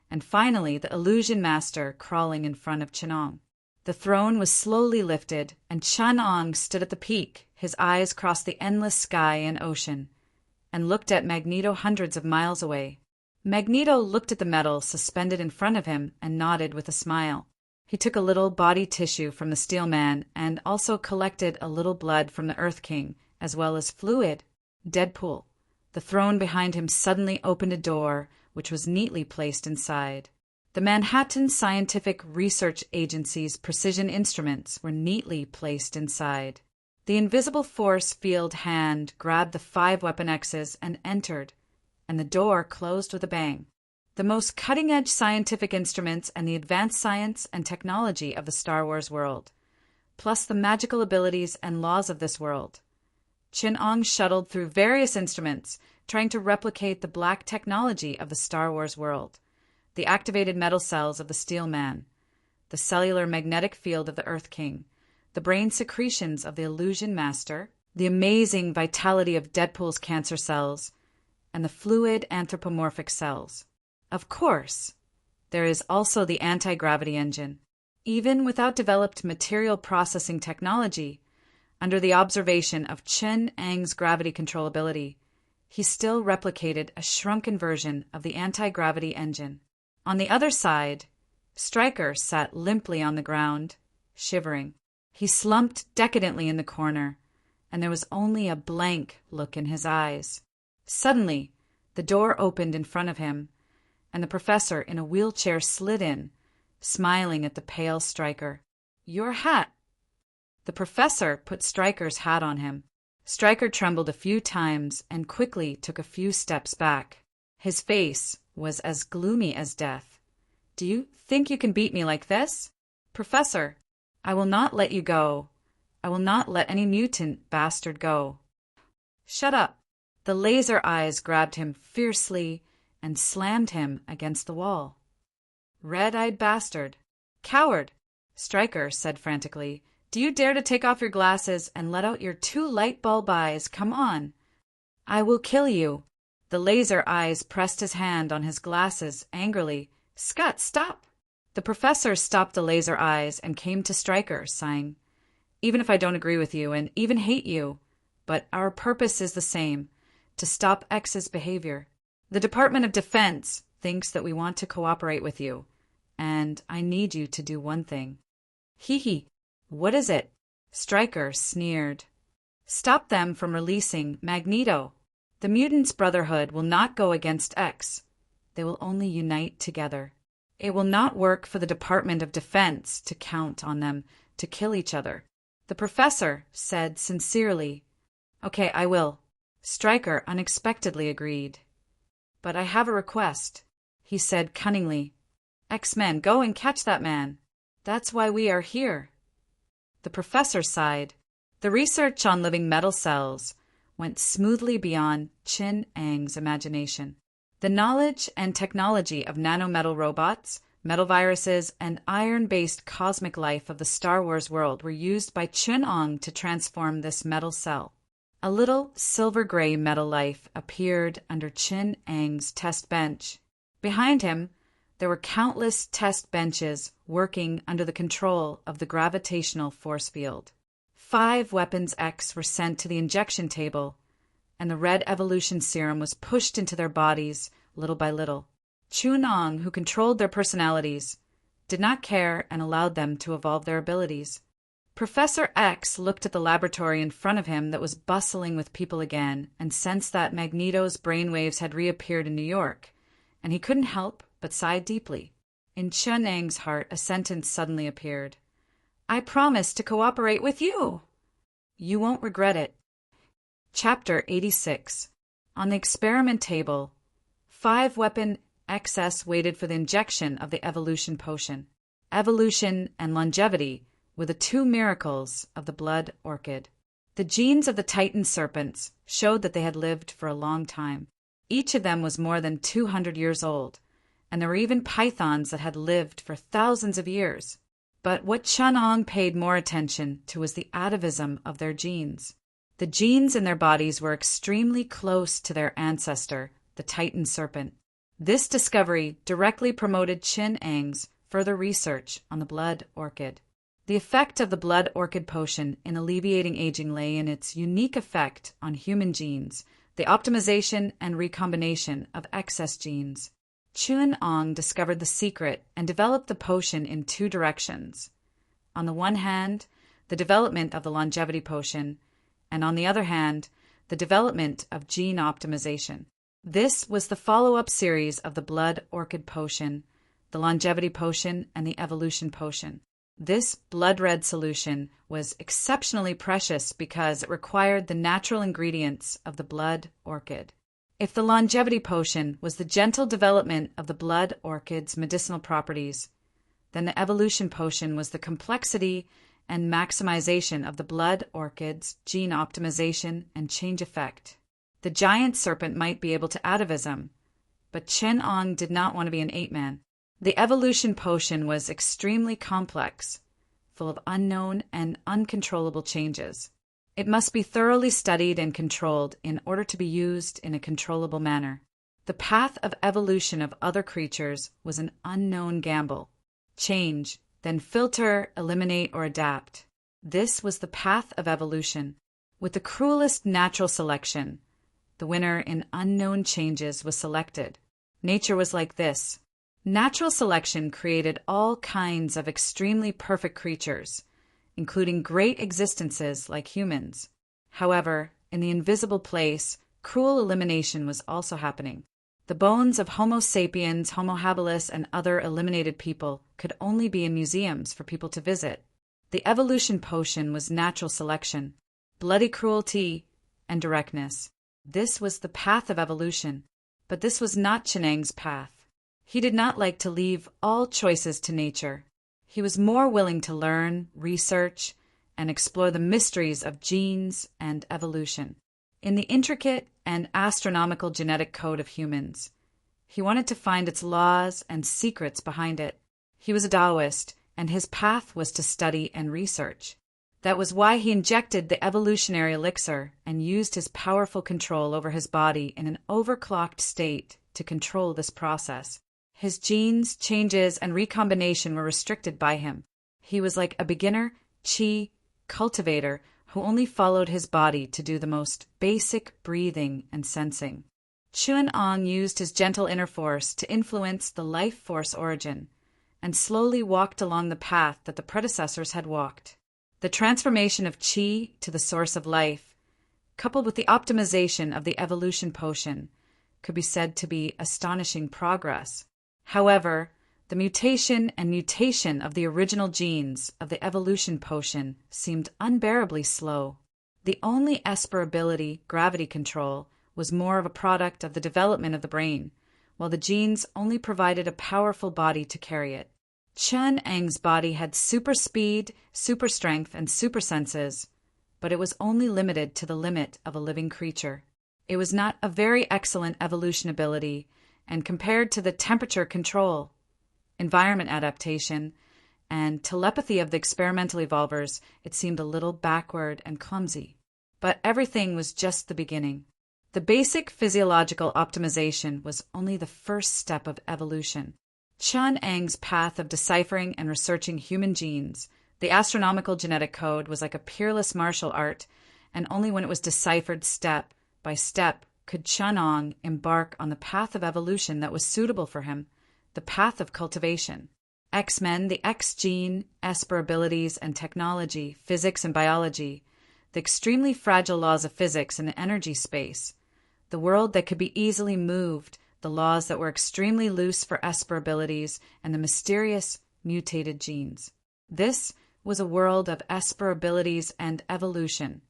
and finally the Illusion Master crawling in front of Chun-Ong. The throne was slowly lifted, and Chun-Ong stood at the peak. His eyes crossed the endless sky and ocean, and looked at Magneto hundreds of miles away. Magneto looked at the metal suspended in front of him and nodded with a smile. He took a little body tissue from the Steel Man and also collected a little blood from the Earth King, as well as fluid. Deadpool. The throne behind him suddenly opened a door, which was neatly placed inside. The Manhattan Scientific Research Agency's precision instruments were neatly placed inside. The invisible force field hand grabbed the 5 Weapon X's and entered, and the door closed with a bang. The most cutting-edge scientific instruments and the advanced science and technology of the Star Wars world, plus the magical abilities and laws of this world. Chun-Ong shuttled through various instruments, trying to replicate the black technology of the Star Wars world, the activated metal cells of the Steel Man, the cellular magnetic field of the Earth King, the brain secretions of the Illusion Master, the amazing vitality of Deadpool's cancer cells, and the fluid anthropomorphic cells. Of course, there is also the anti-gravity engine. Even without developed material processing technology, under the observation of Chun-Ang's gravity control ability, he still replicated a shrunken version of the anti-gravity engine. On the other side, Stryker sat limply on the ground, shivering. He slumped decadently in the corner, and there was only a blank look in his eyes. Suddenly, the door opened in front of him, and the professor in a wheelchair slid in, smiling at the pale Stryker. Your hat. The professor put Stryker's hat on him. Stryker trembled a few times and quickly took a few steps back. His face was as gloomy as death. Do you think you can beat me like this? Professor, I will not let you go. I will not let any mutant bastard go. Shut up. The laser eyes grabbed him fiercely and slammed him against the wall. Red-eyed bastard. Coward, Stryker said frantically. Do you dare to take off your glasses and let out your 2 light bulb eyes? Come on. I will kill you. The laser eyes pressed his hand on his glasses angrily. Scott, stop! The professor stopped the laser eyes and came to Stryker, sighing. Even if I don't agree with you and even hate you, but our purpose is the same, to stop X's behavior. The Department of Defense thinks that we want to cooperate with you, and I need you to do one thing. Hee. What is it? Stryker sneered. Stop them from releasing Magneto. The Mutants' Brotherhood will not go against X. They will only unite together. It will not work for the Department of Defense to count on them to kill each other. The professor said sincerely, Okay, I will. Stryker unexpectedly agreed. But I have a request, he said cunningly. X-Men, go and catch that man. That's why we are here. The professor sighed. The research on living metal cells went smoothly beyond Chin-Ang's imagination. The knowledge and technology of nanometal robots, metal viruses, and iron-based cosmic life of the Star Wars world were used by Chin-Ang to transform this metal cell. A little silver-gray metal life appeared under Chin-Ang's test bench. Behind him, there were countless test benches working under the control of the gravitational force field. 5 Weapons X were sent to the injection table, and the red evolution serum was pushed into their bodies little by little. Chin-Ang, who controlled their personalities, did not care and allowed them to evolve their abilities. Professor X looked at the laboratory in front of him that was bustling with people again and sensed that Magneto's brainwaves had reappeared in New York, and he couldn't help but sigh deeply. In Chin-Ang's heart, a sentence suddenly appeared. I promise to cooperate with you. You won't regret it. Chapter 86. On the experiment table, 5-weapon XS waited for the injection of the evolution potion. Evolution and longevity were the 2 miracles of the blood orchid. The genes of the Titan serpents showed that they had lived for a long time. Each of them was more than 200 years old, and there were even pythons that had lived for thousands of years. But what Chin-Ang paid more attention to was the atavism of their genes. The genes in their bodies were extremely close to their ancestor, the Titan serpent. This discovery directly promoted Chin-Ang's further research on the blood orchid. The effect of the blood orchid potion in alleviating aging lay in its unique effect on human genes, the optimization and recombination of excess genes. Chin-Ang discovered the secret and developed the potion in 2 directions. On the one hand, the development of the longevity potion, and on the other hand, the development of gene optimization. This was the follow-up series of the blood orchid potion, the longevity potion, and the evolution potion. This blood-red solution was exceptionally precious because it required the natural ingredients of the blood orchid. If the longevity potion was the gentle development of the blood orchid's medicinal properties, then the evolution potion was the complexity and maximization of the blood orchid's gene optimization and change effect. The giant serpent might be able to atavism, but Chin-Ang did not want to be an ape-man. The evolution potion was extremely complex, full of unknown and uncontrollable changes. It must be thoroughly studied and controlled in order to be used in a controllable manner. The path of evolution of other creatures was an unknown gamble. Change, then filter, eliminate, or adapt. This was the path of evolution. With the cruelest natural selection, the winner in unknown changes was selected. Nature was like this. Natural selection created all kinds of extremely perfect creatures, including great existences like humans. However, in the invisible place, cruel elimination was also happening. The bones of Homo sapiens, Homo habilis, and other eliminated people could only be in museums for people to visit. The evolution potion was natural selection, bloody cruelty, and directness. This was the path of evolution, but this was not Chin-Ang's path. He did not like to leave all choices to nature. He was more willing to learn, research, and explore the mysteries of genes and evolution. In the intricate and astronomical genetic code of humans, he wanted to find its laws and secrets behind it. He was a Taoist, and his path was to study and research. That was why he injected the evolutionary elixir and used his powerful control over his body in an overclocked state to control this process. His genes, changes, and recombination were restricted by him. He was like a beginner qi cultivator who only followed his body to do the most basic breathing and sensing. Chun-Ong used his gentle inner force to influence the life force origin and slowly walked along the path that the predecessors had walked. The transformation of qi to the source of life, coupled with the optimization of the evolution potion, could be said to be astonishing progress. However, the mutation and mutation of the original genes of the evolution potion seemed unbearably slow. The only esperability, gravity control, was more of a product of the development of the brain, while the genes only provided a powerful body to carry it. Chun-Ang's body had super speed, super strength, and super senses, but it was only limited to the limit of a living creature. It was not a very excellent evolution ability, and compared to the temperature control, environment adaptation, and telepathy of the experimental evolvers, it seemed a little backward and clumsy. But everything was just the beginning. The basic physiological optimization was only the first step of evolution. Chun-Ang's path of deciphering and researching human genes, the astronomical genetic code, was like a peerless martial art, and only when it was deciphered step by step could Chun-Ong embark on the path of evolution that was suitable for him, the path of cultivation. X-Men, the X-gene, Esper abilities and technology, physics and biology, the extremely fragile laws of physics and the energy space, the world that could be easily moved, the laws that were extremely loose for Esper abilities, and the mysterious mutated genes. This was a world of Esper abilities and evolution,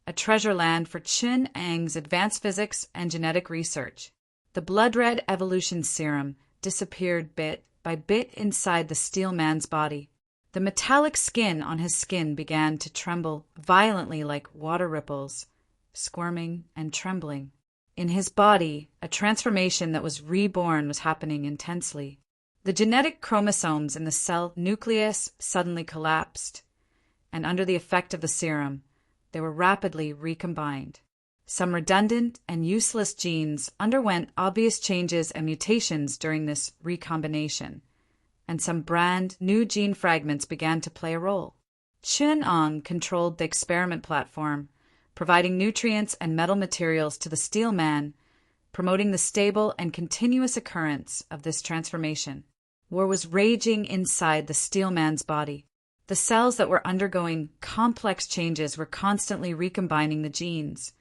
a treasure land for Chun-Ang's advanced physics and genetic research. The blood-red evolution serum disappeared bit by bit inside the steel man's body. The metallic skin on his skin began to tremble violently like water ripples, squirming and trembling. In his body, a transformation that was reborn was happening intensely. The genetic chromosomes in the cell nucleus suddenly collapsed, and under the effect of the serum, they were rapidly recombined. Some redundant and useless genes underwent obvious changes and mutations during this recombination, and some brand new gene fragments began to play a role. Chun-Ong controlled the experiment platform, providing nutrients and metal materials to the steel man, promoting the stable and continuous occurrence of this transformation. War was raging inside the steel man's body. The cells that were undergoing complex changes were constantly recombining the genes,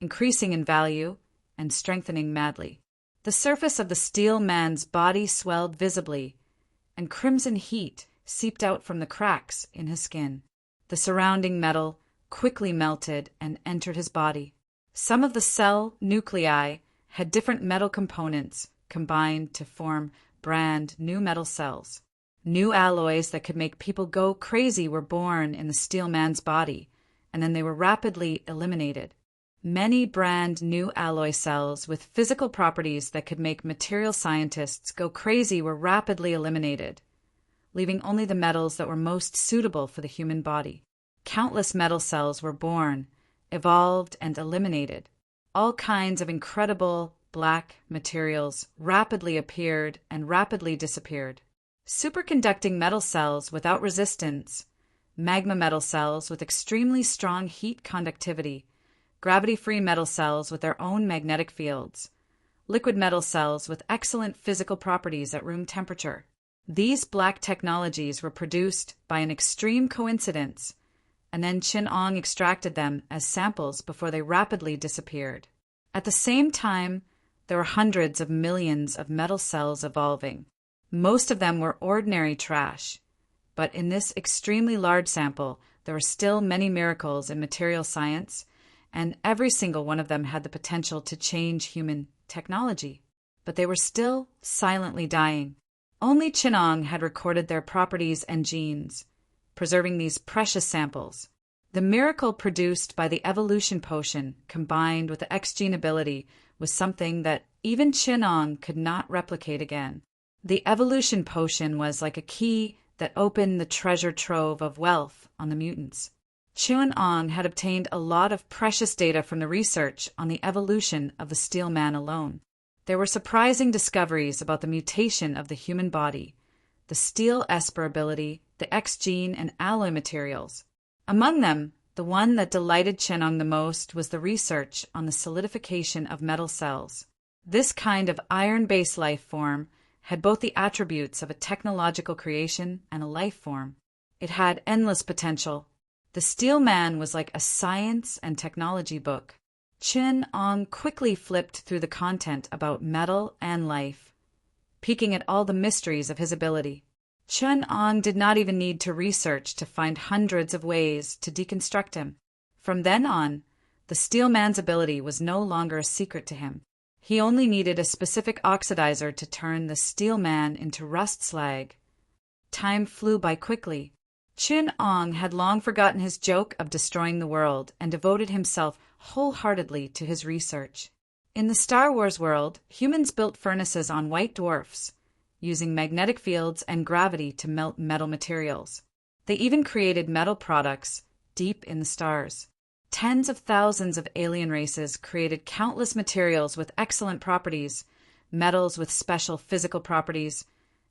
increasing in value and strengthening madly. The surface of the steel man's body swelled visibly, and crimson heat seeped out from the cracks in his skin. The surrounding metal quickly melted and entered his body. Some of the cell nuclei had different metal components combined to form brand new metal cells. New alloys that could make people go crazy were born in the steel man's body, and then they were rapidly eliminated. Many brand new alloy cells with physical properties that could make material scientists go crazy were rapidly eliminated, leaving only the metals that were most suitable for the human body. Countless metal cells were born, evolved, and eliminated. All kinds of incredible black materials rapidly appeared and rapidly disappeared. Superconducting metal cells without resistance, magma metal cells with extremely strong heat conductivity, gravity-free metal cells with their own magnetic fields, liquid metal cells with excellent physical properties at room temperature. These black technologies were produced by an extreme coincidence, and then Chun-Ong extracted them as samples before they rapidly disappeared. At the same time, there were hundreds of millions of metal cells evolving. Most of them were ordinary trash, but in this extremely large sample, there were still many miracles in material science, and every single one of them had the potential to change human technology. but they were still silently dying. Only Chinong had recorded their properties and genes, preserving these precious samples. The miracle produced by the evolution potion combined with the X-gene ability was something that even Chinong could not replicate again. The evolution potion was like a key that opened the treasure trove of wealth on the mutants. Chinong had obtained a lot of precious data from the research on the evolution of the Steel Man alone. There were surprising discoveries about the mutation of the human body, the steel esper ability, the X-gene, and alloy materials. Among them, the one that delighted Chinong the most was the research on the solidification of metal cells. This kind of iron-based life form had both the attributes of a technological creation and a life form. It had endless potential. The Steel Man was like a science and technology book. Chinong quickly flipped through the content about metal and life, peeking at all the mysteries of his ability. Chinong did not even need to research to find hundreds of ways to deconstruct him. From then on, the Steel Man's ability was no longer a secret to him. He only needed a specific oxidizer to turn the Steel Man into rust slag. Time flew by quickly. Chinong had long forgotten his joke of destroying the world and devoted himself wholeheartedly to his research. In the Star Wars world, humans built furnaces on white dwarfs, using magnetic fields and gravity to melt metal materials. They even created metal products deep in the stars. Tens of thousands of alien races created countless materials with excellent properties, metals with special physical properties,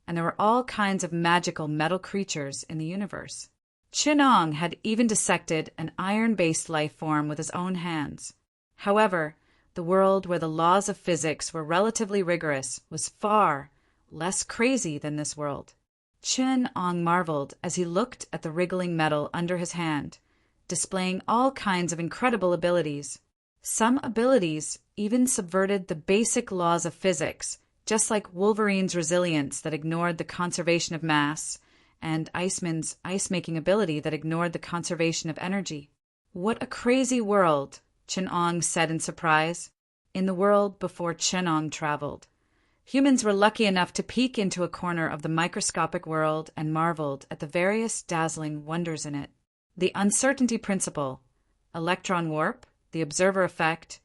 and there were all kinds of magical metal creatures in the universe. Chinong had even dissected an iron-based life form with his own hands. However, the world where the laws of physics were relatively rigorous was far less crazy than this world. Chinong marveled as he looked at the wriggling metal under his hand, displaying all kinds of incredible abilities. Some abilities even subverted the basic laws of physics, just like Wolverine's resilience that ignored the conservation of mass, and Iceman's ice-making ability that ignored the conservation of energy. What a crazy world, Chinong said in surprise. In the world before Chinong traveled, humans were lucky enough to peek into a corner of the microscopic world and marveled at the various dazzling wonders in it. The uncertainty principle, electron warp, the observer effect,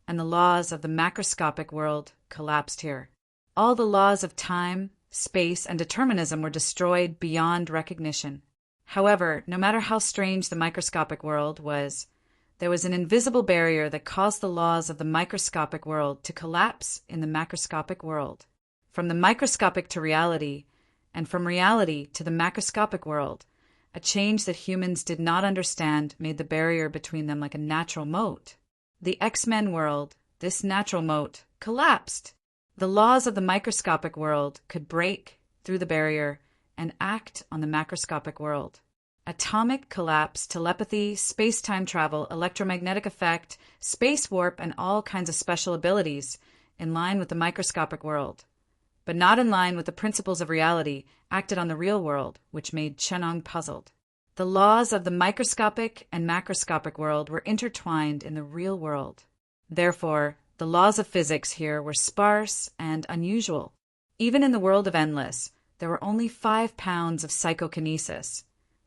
and the laws of the macroscopic world collapsed here. All the laws of time, space, and determinism were destroyed beyond recognition. However, no matter how strange the microscopic world was, there was an invisible barrier that caused the laws of the microscopic world to collapse in the macroscopic world. From the microscopic to reality, and from reality to the macroscopic world, a change that humans did not understand made the barrier between them like a natural moat. The X-Men world, this natural moat, collapsed. The laws of the microscopic world could break through the barrier and act on the macroscopic world. Atomic collapse, telepathy, space-time travel, electromagnetic effect, space warp, and all kinds of special abilities in line with the microscopic world, but not in line with the principles of reality, acted on the real world, which made Chinong puzzled. The laws of the microscopic and macroscopic world were intertwined in the real world. Therefore, the laws of physics here were sparse and unusual. Even in the world of Endless, there were only 5 pounds of psychokinesis,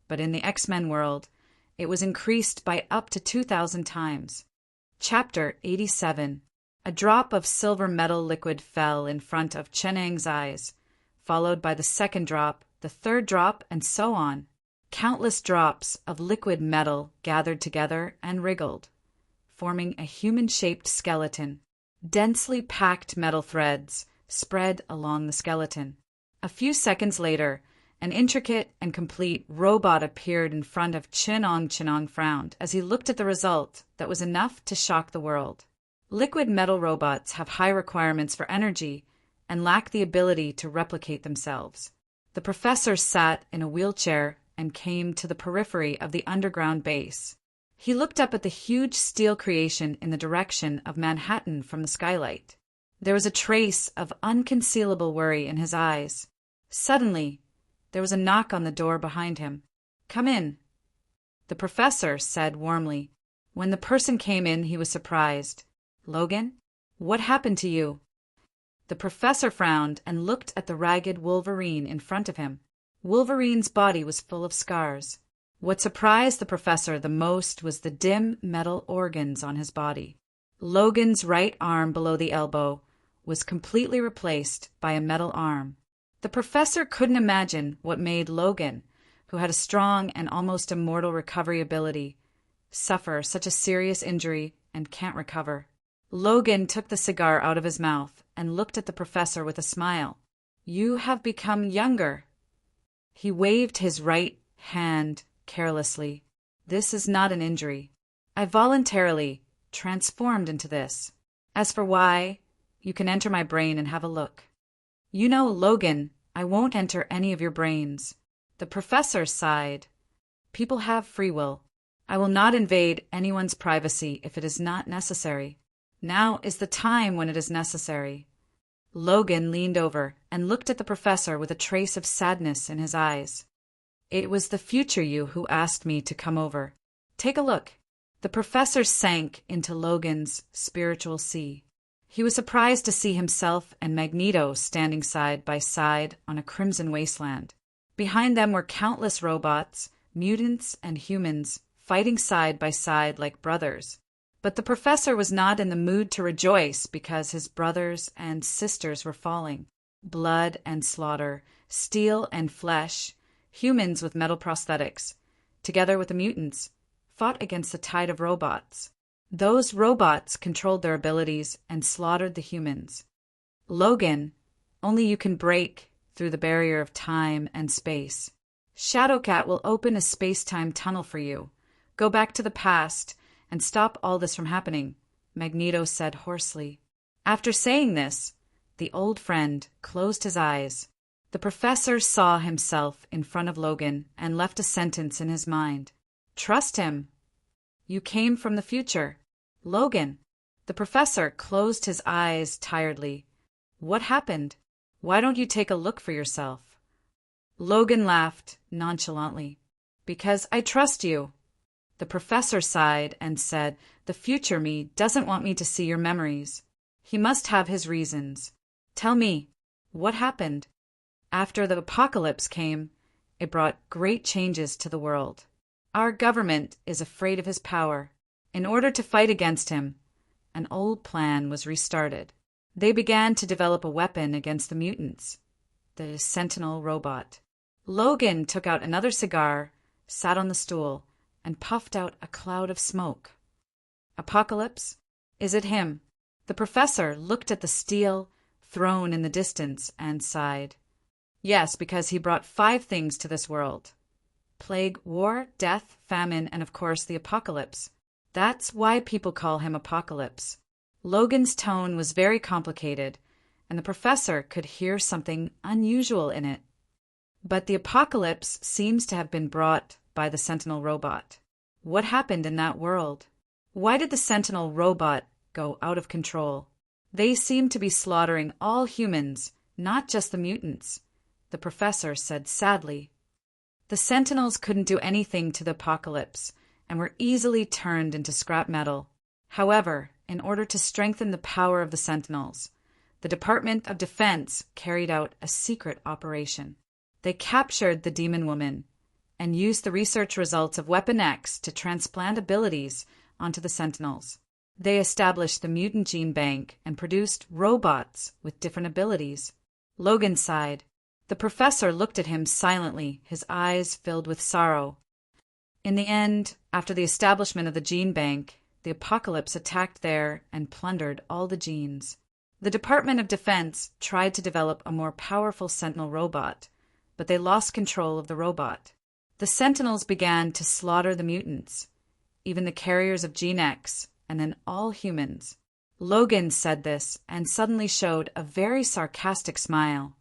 but in the X-Men world, it was increased by up to 2,000 times. Chapter 87. A drop of silver metal liquid fell in front of Chinong's eyes, followed by the second drop, the third drop, and so on. Countless drops of liquid metal gathered together and wriggled, forming a human-shaped skeleton. Densely packed metal threads spread along the skeleton. A few seconds later, an intricate and complete robot appeared in front of Chinong. Chinong frowned as he looked at the result that was enough to shock the world. Liquid metal robots have high requirements for energy and lack the ability to replicate themselves. The professor sat in a wheelchair and came to the periphery of the underground base. He looked up at the huge steel creation in the direction of Manhattan from the skylight. There was a trace of unconcealable worry in his eyes. Suddenly, there was a knock on the door behind him. "Come in," the professor said warmly. When the person came in, he was surprised. "Logan, what happened to you?" The professor frowned and looked at the ragged Wolverine in front of him. Wolverine's body was full of scars. What surprised the professor the most was the dim metal organs on his body. Logan's right arm below the elbow was completely replaced by a metal arm. The professor couldn't imagine what made Logan, who had a strong and almost immortal recovery ability, suffer such a serious injury and can't recover. Logan took the cigar out of his mouth and looked at the professor with a smile. "You have become younger." He waved his right hand carelessly. "This is not an injury. I voluntarily transformed into this. As for why, you can enter my brain and have a look." "You know, Logan, I won't enter any of your brains." The professor sighed. "People have free will. I will not invade anyone's privacy if it is not necessary. Now is the time when it is necessary." Logan leaned over and looked at the professor with a trace of sadness in his eyes. "It was the future you who asked me to come over. Take a look." The professor sank into Logan's spiritual sea. He was surprised to see himself and Magneto standing side by side on a crimson wasteland. Behind them were countless robots, mutants, and humans, fighting side by side like brothers. But the professor was not in the mood to rejoice because his brothers and sisters were falling. Blood and slaughter, steel and flesh, humans with metal prosthetics, together with the mutants, fought against the tide of robots. Those robots controlled their abilities and slaughtered the humans. "Logan, only you can break through the barrier of time and space. Shadowcat will open a space-time tunnel for you. Go back to the past and stop all this from happening," Magneto said hoarsely. After saying this, the old friend closed his eyes. The professor saw himself in front of Logan and left a sentence in his mind. "Trust him. You came from the future. Logan." The professor closed his eyes tiredly. "What happened? Why don't you take a look for yourself?" Logan laughed nonchalantly. "Because I trust you." The professor sighed and said, "The future me doesn't want me to see your memories. He must have his reasons. Tell me, what happened?" "After the apocalypse came, it brought great changes to the world. Our government is afraid of his power. In order to fight against him, an old plan was restarted. They began to develop a weapon against the mutants, the Sentinel robot." Logan took out another cigar, sat on the stool, and puffed out a cloud of smoke. "Apocalypse? Is it him?" The professor looked at the steel throne in the distance and sighed. "Yes, because he brought 5 things to this world. Plague, war, death, famine, and of course the apocalypse. That's why people call him Apocalypse." Logan's tone was very complicated, and the professor could hear something unusual in it. "But the apocalypse seems to have been brought by the Sentinel robot. What happened in that world? Why did the Sentinel robot go out of control? They seem to be slaughtering all humans, not just the mutants," the professor said sadly. "The Sentinels couldn't do anything to the apocalypse and were easily turned into scrap metal. However, in order to strengthen the power of the Sentinels, the Department of Defense carried out a secret operation. They captured the Demon Woman and used the research results of Weapon X to transplant abilities onto the Sentinels. They established the mutant gene bank and produced robots with different abilities." Logan sighed. The professor looked at him silently, his eyes filled with sorrow. "In the end, after the establishment of the gene bank, the apocalypse attacked there and plundered all the genes. The Department of Defense tried to develop a more powerful Sentinel robot, but they lost control of the robot. The Sentinels began to slaughter the mutants, even the carriers of Gene X, and then all humans." Logan said this and suddenly showed a very sarcastic smile.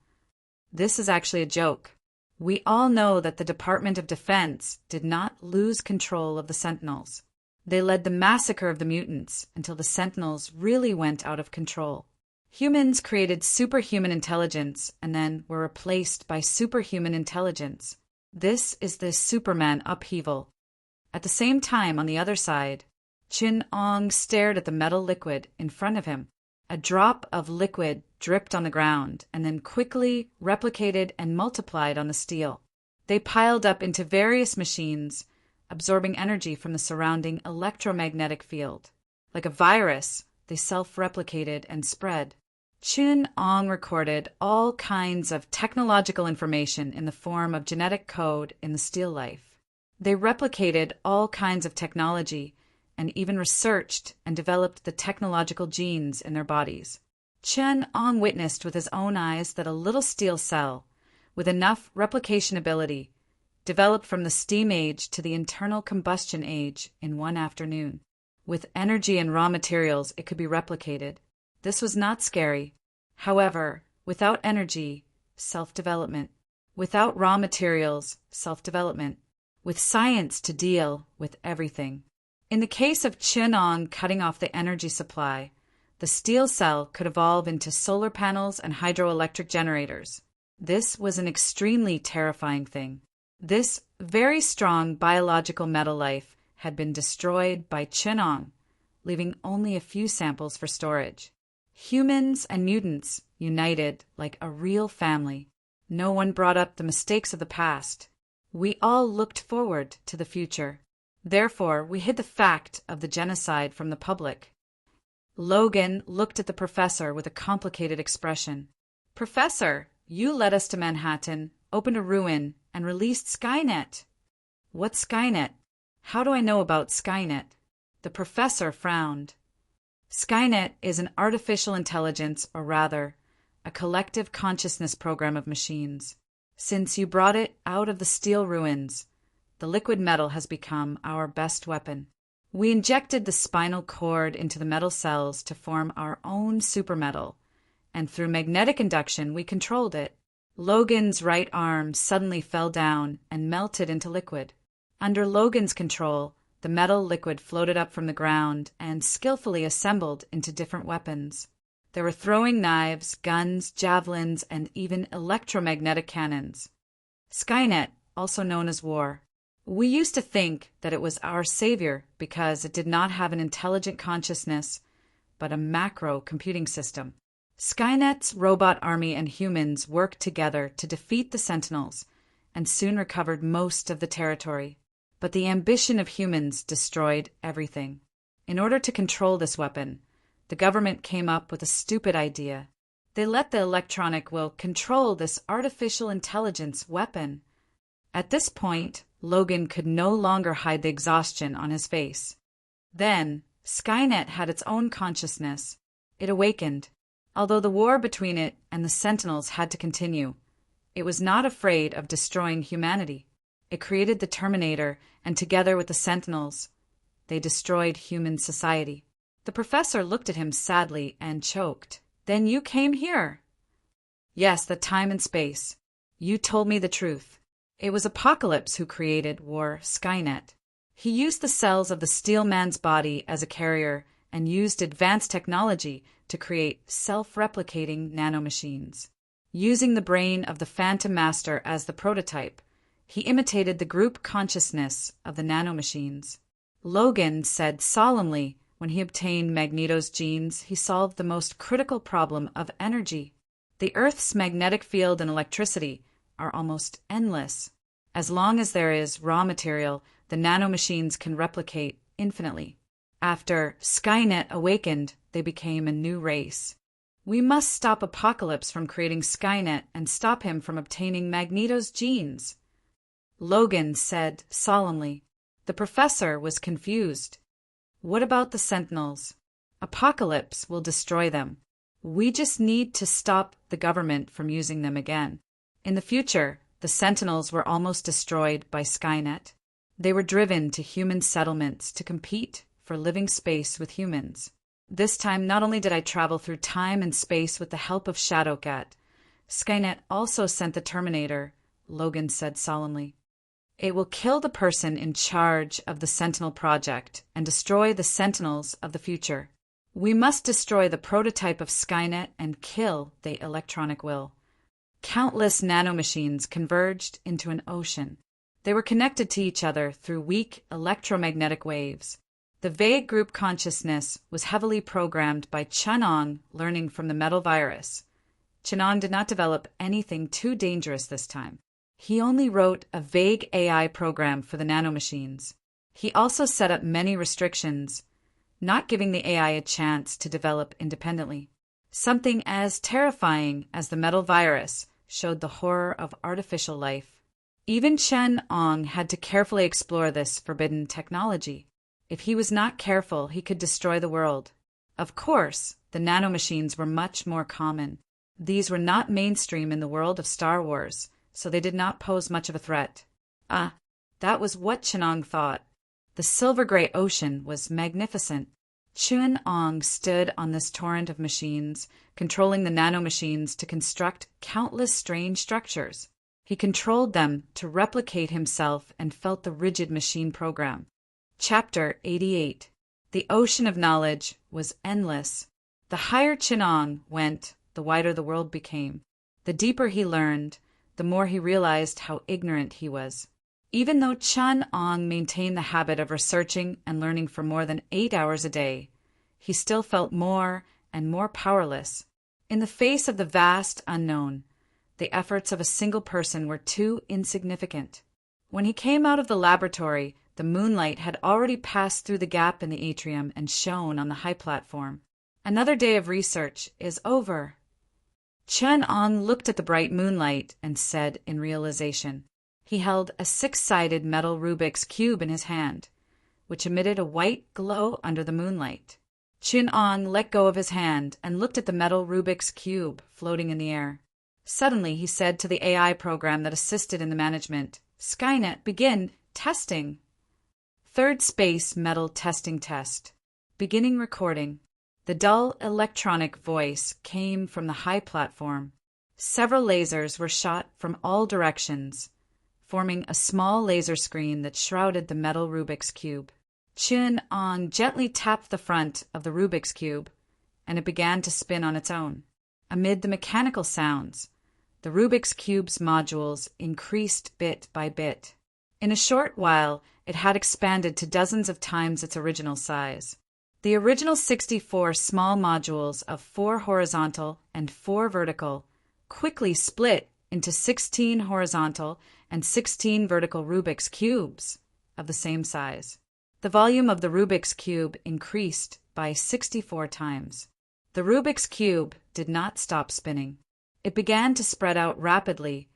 "This is actually a joke. We all know that the Department of Defense did not lose control of the Sentinels. They led the massacre of the mutants until the Sentinels really went out of control. Humans created superhuman intelligence and then were replaced by superhuman intelligence. This is the Superman upheaval." At the same time, on the other side, Chin Ong stared at the metal liquid in front of him. A drop of liquid dripped on the ground and then quickly replicated and multiplied on the steel. They piled up into various machines, absorbing energy from the surrounding electromagnetic field. Like a virus, they self-replicated and spread. Chun Ong recorded all kinds of technological information in the form of genetic code in the steel life. They replicated all kinds of technology and even researched and developed the technological genes in their bodies. Chun Ong witnessed with his own eyes that a little steel cell, with enough replication ability, developed from the steam age to the internal combustion age in one afternoon. With energy and raw materials, it could be replicated. This was not scary. However, without energy, self-development. Without raw materials, self-development. With science to deal with everything. In the case of Chun Ong cutting off the energy supply, the steel cell could evolve into solar panels and hydroelectric generators. This was an extremely terrifying thing. This very strong biological metal life had been destroyed by Chun Ong, leaving only a few samples for storage. Humans and mutants united like a real family. No one brought up the mistakes of the past. We all looked forward to the future. Therefore, we hid the fact of the genocide from the public. Logan looked at the professor with a complicated expression. "Professor, you led us to Manhattan, opened a ruin, and released Skynet." "What's Skynet? How do I know about Skynet?" The professor frowned. Skynet is an artificial intelligence, or rather, a collective consciousness program of machines. Since you brought it out of the steel ruins, the liquid metal has become our best weapon. We injected the spinal cord into the metal cells to form our own supermetal, and through magnetic induction we controlled it. Logan's right arm suddenly fell down and melted into liquid. Under Logan's control, the metal liquid floated up from the ground and skillfully assembled into different weapons. There were throwing knives, guns, javelins, and even electromagnetic cannons. Skynet, also known as war. We used to think that it was our savior because it did not have an intelligent consciousness, but a macro computing system. Skynet's robot army and humans worked together to defeat the Sentinels and soon recovered most of the territory. But the ambition of humans destroyed everything. In order to control this weapon, the government came up with a stupid idea. They let the electronic will control this artificial intelligence weapon. At this point, Logan could no longer hide the exhaustion on his face. Then, Skynet had its own consciousness. It awakened. Although the war between it and the Sentinels had to continue, it was not afraid of destroying humanity. It created the Terminator, and together with the Sentinels, they destroyed human society. The professor looked at him sadly and choked. "Then you came here?" "Yes, the time and space. You told me the truth. It was Apocalypse who created war Skynet. He used the cells of the Steel Man's body as a carrier and used advanced technology to create self-replicating nanomachines. Using the brain of the Phantom Master as the prototype, he imitated the group consciousness of the nanomachines. Logan said solemnly when he obtained Magneto's genes, he solved the most critical problem of energy. The Earth's magnetic field and electricity are almost endless. As long as there is raw material, the nanomachines can replicate infinitely. After Skynet awakened, they became a new race. We must stop Apocalypse from creating Skynet and stop him from obtaining Magneto's genes," Logan said solemnly. The professor was confused. "What about the Sentinels? Apocalypse will destroy them. We just need to stop the government from using them again." In the future, the Sentinels were almost destroyed by Skynet. They were driven to human settlements to compete for living space with humans. This time, not only did I travel through time and space with the help of Shadowcat, Skynet also sent the Terminator, Logan said solemnly. "It will kill the person in charge of the Sentinel project and destroy the Sentinels of the future. We must destroy the prototype of Skynet and kill the electronic will." Countless nanomachines converged into an ocean. They were connected to each other through weak electromagnetic waves. The vague group consciousness was heavily programmed by Chunong learning from the metal virus. Chunong did not develop anything too dangerous this time. He only wrote a vague AI program for the nanomachines. He also set up many restrictions, not giving the AI a chance to develop independently. Something as terrifying as the metal virus showed the horror of artificial life. Even Chen Ong had to carefully explore this forbidden technology. If he was not careful, he could destroy the world. Of course, the nanomachines were much more common. These were not mainstream in the world of Star Wars, so they did not pose much of a threat. That was what Chen Ong thought. The silver-gray ocean was magnificent. Chen Ong stood on this torrent of machines, controlling the nanomachines to construct countless strange structures. He controlled them to replicate himself and felt the rigid machine program. Chapter 88. The ocean of knowledge was endless. The higher Chen Ong went, the wider the world became. The deeper he learned, the more he realized how ignorant he was. Even though Chen Ong maintained the habit of researching and learning for more than 8 hours a day, he still felt more and more powerless. In the face of the vast unknown, the efforts of a single person were too insignificant. When he came out of the laboratory, the moonlight had already passed through the gap in the atrium and shone on the high platform. Another day of research is over. Chen Ong looked at the bright moonlight and said in realization. He held a 6-sided metal Rubik's Cube in his hand, which emitted a white glow under the moonlight. Chen Ong let go of his hand and looked at the metal Rubik's Cube floating in the air. Suddenly, he said to the AI program that assisted in the management, "Skynet, begin testing." Third space metal testing test. Beginning recording. The dull electronic voice came from the high platform. Several lasers were shot from all directions, forming a small laser screen that shrouded the metal Rubik's Cube. Chen Ong gently tapped the front of the Rubik's Cube, and it began to spin on its own. Amid the mechanical sounds, the Rubik's Cube's modules increased bit by bit. In a short while, it had expanded to dozens of times its original size. The original 64 small modules of 4 horizontal and 4 vertical quickly split into 16 horizontal and 16 vertical Rubik's Cubes of the same size. The volume of the Rubik's Cube increased by 64 times. The Rubik's Cube did not stop spinning. It began to spread out rapidly,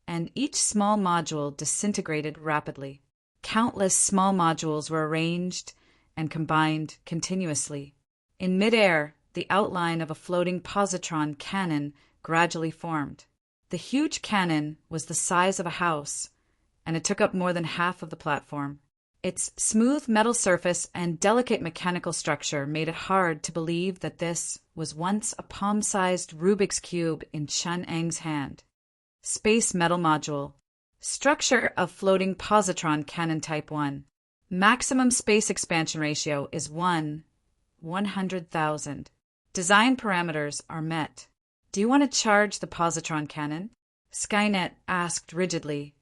and each small module disintegrated rapidly. Countless small modules were arranged and combined continuously. In midair, the outline of a floating positron cannon gradually formed. The huge cannon was the size of a house, and it took up more than half of the platform. Its smooth metal surface and delicate mechanical structure made it hard to believe that this was once a palm-sized Rubik's Cube in Chen Eng's hand. Space metal module. Structure of floating positron cannon type 1. Maximum space expansion ratio is 1/100,000. Design parameters are met. Do you want to charge the positron cannon? Skynet asked rigidly.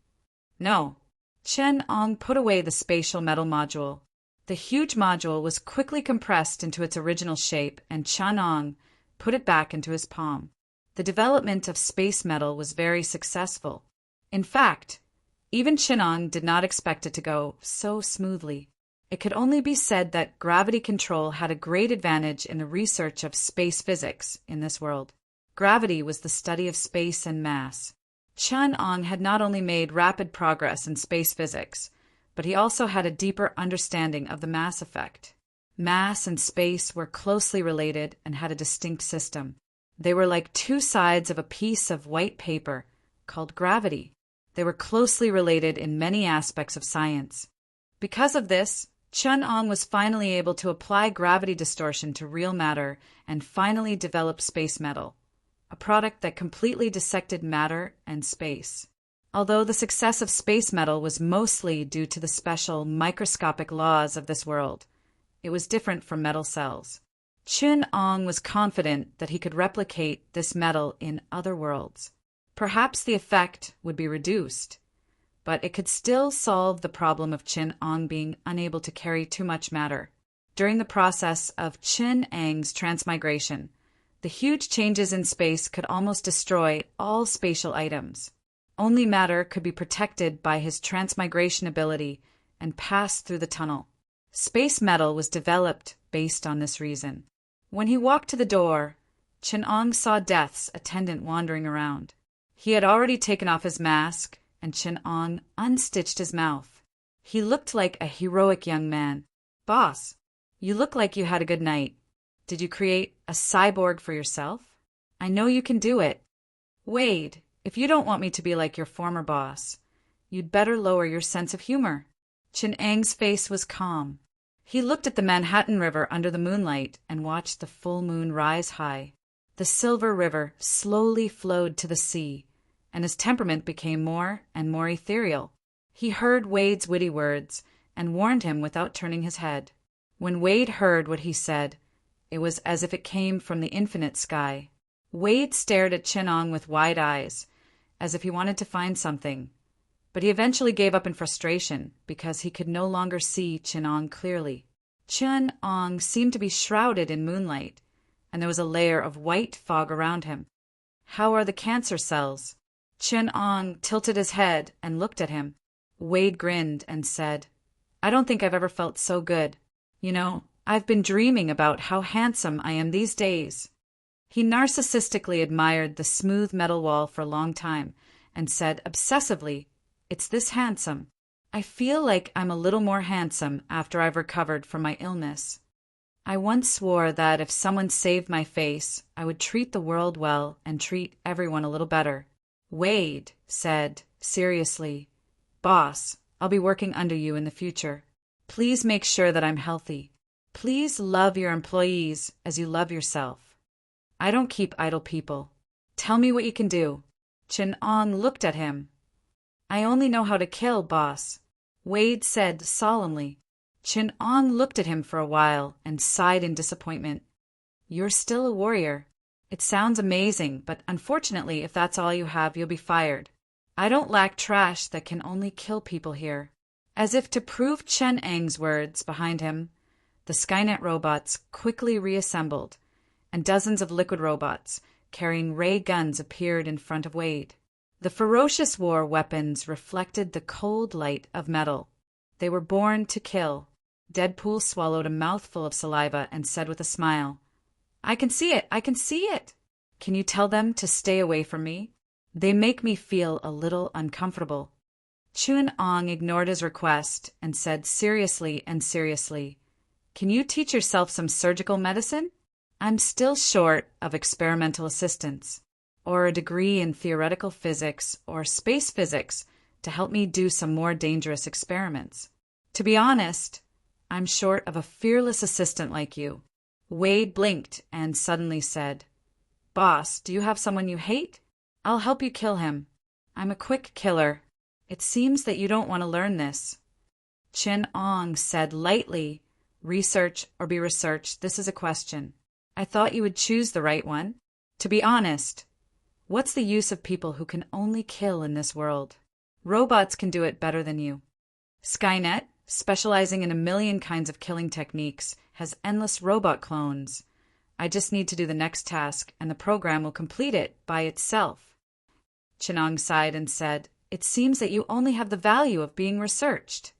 No. Chen Ong put away the spatial metal module. The huge module was quickly compressed into its original shape, and Chen Ong put it back into his palm. The development of space metal was very successful. In fact, even Chen Ong did not expect it to go so smoothly. It could only be said that gravity control had a great advantage in the research of space physics in this world. Gravity was the study of space and mass. Chen Ong had not only made rapid progress in space physics, but he also had a deeper understanding of the mass effect. Mass and space were closely related and had a distinct system. They were like 2 sides of a piece of white paper called gravity. They were closely related in many aspects of science. Because of this, Chen Ong was finally able to apply gravity distortion to real matter and finally develop space metal, a product that completely dissected matter and space. Although the success of space metal was mostly due to the special microscopic laws of this world, it was different from metal cells. Chen Ong was confident that he could replicate this metal in other worlds. Perhaps the effect would be reduced, but it could still solve the problem of Chen Ong being unable to carry too much matter. During the process of Chin-Ang's transmigration, the huge changes in space could almost destroy all spatial items. Only matter could be protected by his transmigration ability and pass through the tunnel. Space metal was developed based on this reason. When he walked to the door, Chin-Ang saw Death's attendant wandering around. He had already taken off his mask, and Chin-Ang unstitched his mouth. He looked like a heroic young man. "Boss, you look like you had a good night. Did you create a cyborg for yourself? I know you can do it. Wade, if you don't want me to be like your former boss, you'd better lower your sense of humor." Chin-Ang's face was calm. He looked at the Manhattan River under the moonlight and watched the full moon rise high. The silver river slowly flowed to the sea, and his temperament became more and more ethereal. He heard Wade's witty words and warned him without turning his head. When Wade heard what he said, it was as if it came from the infinite sky. Wade stared at Chin-Ang with wide eyes, as if he wanted to find something. But he eventually gave up in frustration because he could no longer see Chin-Ang clearly. Chin-Ang seemed to be shrouded in moonlight, and there was a layer of white fog around him. "How are the cancer cells?" Chin-Ang tilted his head and looked at him. Wade grinned and said, "I don't think I've ever felt so good. You know, I've been dreaming about how handsome I am these days." He narcissistically admired the smooth metal wall for a long time and said obsessively, "It's this handsome. I feel like I'm a little more handsome after I've recovered from my illness. I once swore that if someone saved my face, I would treat the world well and treat everyone a little better." Wade said seriously, "Boss, I'll be working under you in the future. Please make sure that I'm healthy. Please love your employees as you love yourself. I don't keep idle people. Tell me what you can do." Chin-Ang looked at him. "I only know how to kill, boss," Wade said solemnly. Chin-Ang looked at him for a while and sighed in disappointment. "You're still a warrior. It sounds amazing, but unfortunately, if that's all you have, you'll be fired. I don't lack trash that can only kill people here." As if to prove Chin-Ang's words behind him, the Skynet robots quickly reassembled, and dozens of liquid robots carrying ray guns appeared in front of Wade. The ferocious war weapons reflected the cold light of metal. They were born to kill. Deadpool swallowed a mouthful of saliva and said with a smile, "I can see it! I can see it! Can you tell them to stay away from me? They make me feel a little uncomfortable." Chin-Ang ignored his request and said seriously, "Can you teach yourself some surgical medicine? I'm still short of experimental assistants, or a degree in theoretical physics or space physics to help me do some more dangerous experiments. To be honest, I'm short of a fearless assistant like you." Wade blinked and suddenly said, "Boss, do you have someone you hate? I'll help you kill him. I'm a quick killer. It seems that you don't want to learn this." Chin-Ang said lightly, "Research or be researched, this is a question. I thought you would choose the right one. To be honest, what's the use of people who can only kill in this world? Robots can do it better than you. Skynet, specializing in a million kinds of killing techniques, has endless robot clones. I just need to do the next task, and the program will complete it by itself." Chin-Ang sighed and said, "It seems that you only have the value of being researched."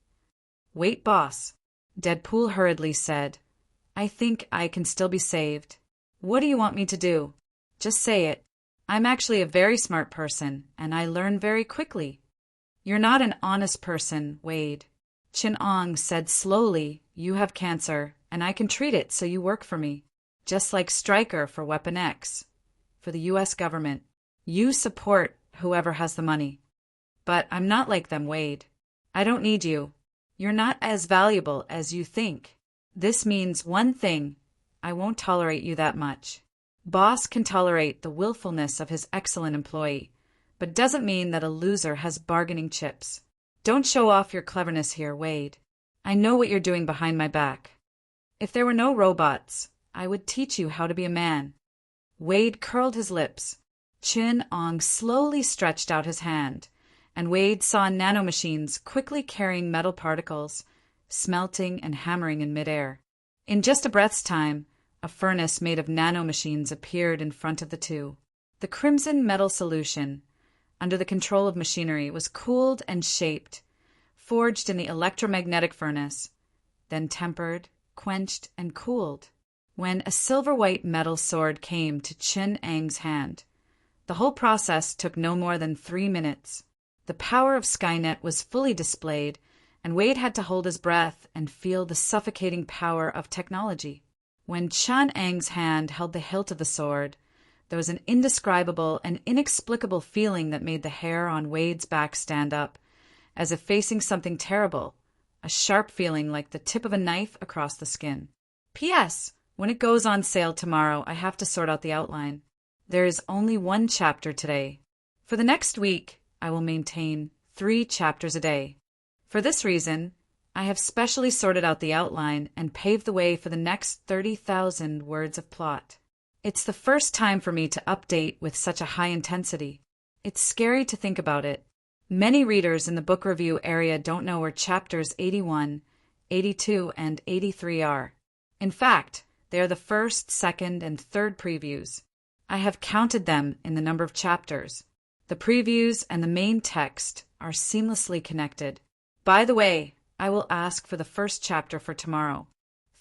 "Wait, boss," Deadpool hurriedly said. "I think I can still be saved. What do you want me to do? Just say it. I'm actually a very smart person, and I learn very quickly." "You're not an honest person, Wade." Chin-Ang said slowly, "You have cancer, and I can treat it so you work for me. Just like Stryker for Weapon X, for the U.S. government. You support whoever has the money. But I'm not like them, Wade. I don't need you. You're not as valuable as you think. This means one thing. I won't tolerate you that much. Boss can tolerate the willfulness of his excellent employee, but doesn't mean that a loser has bargaining chips. Don't show off your cleverness here, Wade. I know what you're doing behind my back. If there were no robots, I would teach you how to be a man." Wade curled his lips. Chin-Ang slowly stretched out his hand, and Wade saw nanomachines quickly carrying metal particles, smelting and hammering in midair. In just a breath's time, a furnace made of nanomachines appeared in front of the two. The crimson metal solution, under the control of machinery, was cooled and shaped, forged in the electromagnetic furnace, then tempered, quenched, and cooled. When a silver-white metal sword came to Chin Ang's hand, the whole process took no more than 3 minutes. The power of Skynet was fully displayed, and Wade had to hold his breath and feel the suffocating power of technology. When Chin Ang's hand held the hilt of the sword, there was an indescribable and inexplicable feeling that made the hair on Wade's back stand up, as if facing something terrible, a sharp feeling like the tip of a knife across the skin. P.S. When it goes on sale tomorrow, I have to sort out the outline. There is only 1 chapter today. For the next week, I will maintain 3 chapters a day. For this reason, I have specially sorted out the outline and paved the way for the next 30,000 words of plot. It's the first time for me to update with such a high intensity. It's scary to think about it. Many readers in the book review area don't know where chapters 81, 82, and 83 are. In fact, they are the first, second, and third previews. I have counted them in the number of chapters. The previews and the main text are seamlessly connected. By the way, I will ask for the first chapter for tomorrow.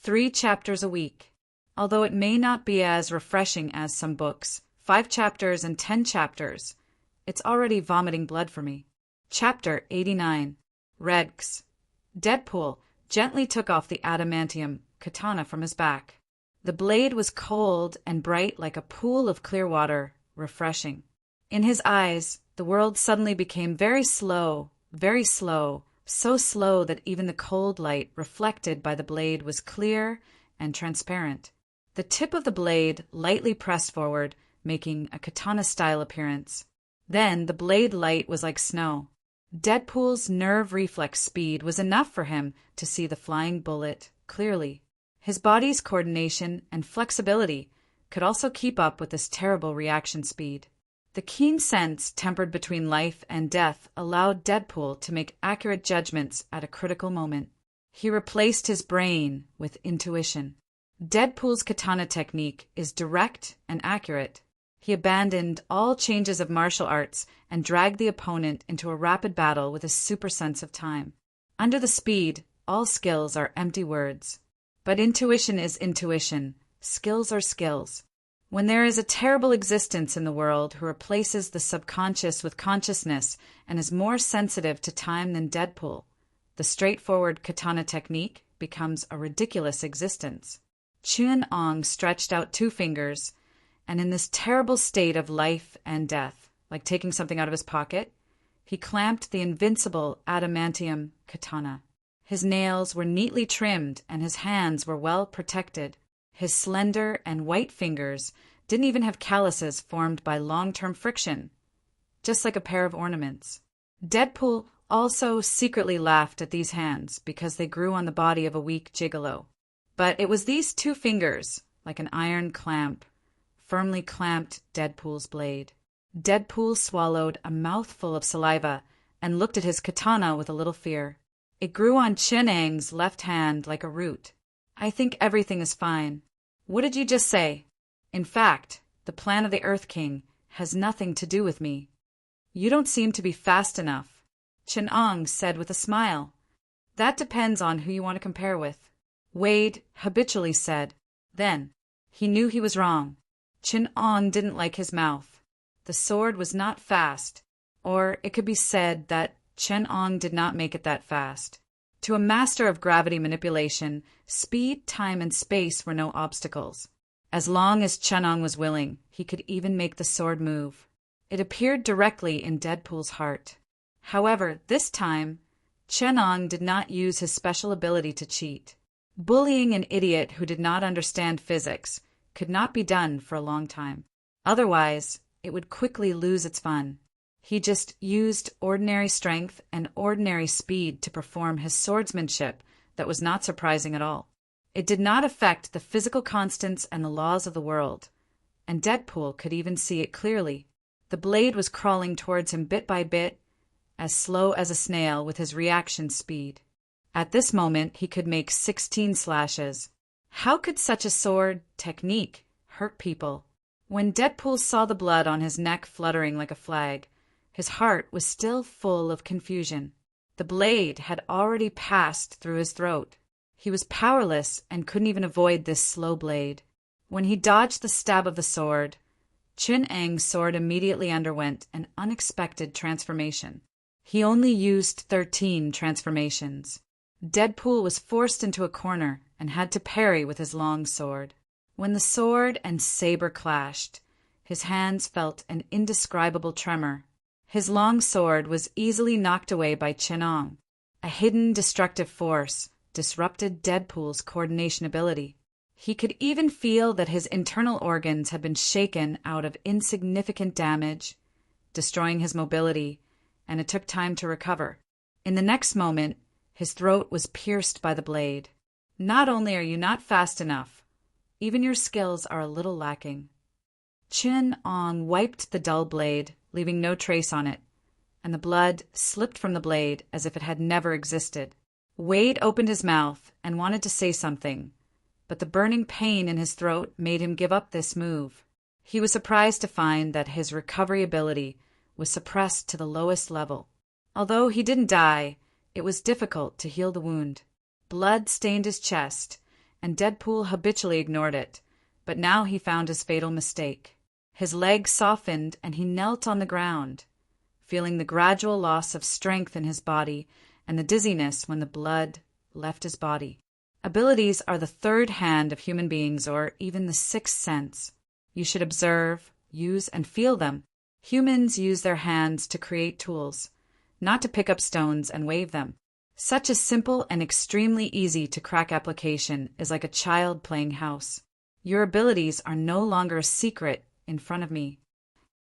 3 chapters a week. Although it may not be as refreshing as some books, 5 chapters and 10 chapters, it's already vomiting blood for me. Chapter 89. Regs. Deadpool gently took off the adamantium katana from his back. The blade was cold and bright like a pool of clear water, refreshing. In his eyes, the world suddenly became very slow, so slow that even the cold light reflected by the blade was clear and transparent. The tip of the blade lightly pressed forward, making a katana-style appearance. Then the blade light was like snow. Deadpool's nerve reflex speed was enough for him to see the flying bullet clearly. His body's coordination and flexibility could also keep up with this terrible reaction speed. The keen sense tempered between life and death allowed Deadpool to make accurate judgments at a critical moment. He replaced his brain with intuition. Deadpool's katana technique is direct and accurate. He abandoned all changes of martial arts and dragged the opponent into a rapid battle with a super sense of time. Under the speed, all skills are empty words. But intuition is intuition. Skills are skills. When there is a terrible existence in the world who replaces the subconscious with consciousness and is more sensitive to time than Deadpool, the straightforward katana technique becomes a ridiculous existence. Chin Ang stretched out 2 fingers, and in this terrible state of life and death, like taking something out of his pocket, he clamped the invincible adamantium katana. His nails were neatly trimmed and his hands were well protected. His slender and white fingers didn't even have calluses formed by long-term friction, just like a pair of ornaments. Deadpool also secretly laughed at these hands because they grew on the body of a weak gigolo. But it was these 2 fingers, like an iron clamp, firmly clamped Deadpool's blade. Deadpool swallowed a mouthful of saliva and looked at his katana with a little fear. It grew on Chin Ang's left hand like a root. I think everything is fine. What did you just say? In fact, the plan of the Earth King has nothing to do with me. You don't seem to be fast enough, Chin Ang said with a smile. That depends on who you want to compare with, Wade habitually said. Then, he knew he was wrong. Chin Ang didn't like his mouth. The sword was not fast, or it could be said that Chin Ang did not make it that fast. To a master of gravity manipulation, speed, time, and space were no obstacles. As long as Chin Ang was willing, he could even make the sword move. It appeared directly in Deadpool's heart. However, this time, Chin Ang did not use his special ability to cheat. Bullying an idiot who did not understand physics could not be done for a long time. Otherwise, it would quickly lose its fun. He just used ordinary strength and ordinary speed to perform his swordsmanship that was not surprising at all. It did not affect the physical constants and the laws of the world, and Deadpool could even see it clearly. The blade was crawling towards him bit by bit, as slow as a snail with his reaction speed. At this moment, he could make 16 slashes. How could such a sword technique hurt people? When Deadpool saw the blood on his neck fluttering like a flag, his heart was still full of confusion. The blade had already passed through his throat. He was powerless and couldn't even avoid this slow blade. When he dodged the stab of the sword, Chun-Eng's sword immediately underwent an unexpected transformation. He only used 13 transformations. Deadpool was forced into a corner and had to parry with his long sword. When the sword and saber clashed, his hands felt an indescribable tremor. His long sword was easily knocked away by Chun-Eng. A hidden destructive force disrupted Deadpool's coordination ability. He could even feel that his internal organs had been shaken out of insignificant damage, destroying his mobility, and it took time to recover. In the next moment, his throat was pierced by the blade. Not only are you not fast enough, even your skills are a little lacking. Chun-Eng wiped the dull blade, leaving no trace on it, and the blood slipped from the blade as if it had never existed. Wade opened his mouth and wanted to say something, but the burning pain in his throat made him give up this move. He was surprised to find that his recovery ability was suppressed to the lowest level. Although he didn't die, it was difficult to heal the wound. Blood stained his chest, and Deadpool habitually ignored it, but now he found his fatal mistake. His legs softened and he knelt on the ground, feeling the gradual loss of strength in his body and the dizziness when the blood left his body. Abilities are the third hand of human beings, or even the sixth sense. You should observe, use, and feel them. Humans use their hands to create tools, not to pick up stones and wave them. Such a simple and extremely easy to crack application is like a child playing house. Your abilities are no longer a secret in front of me.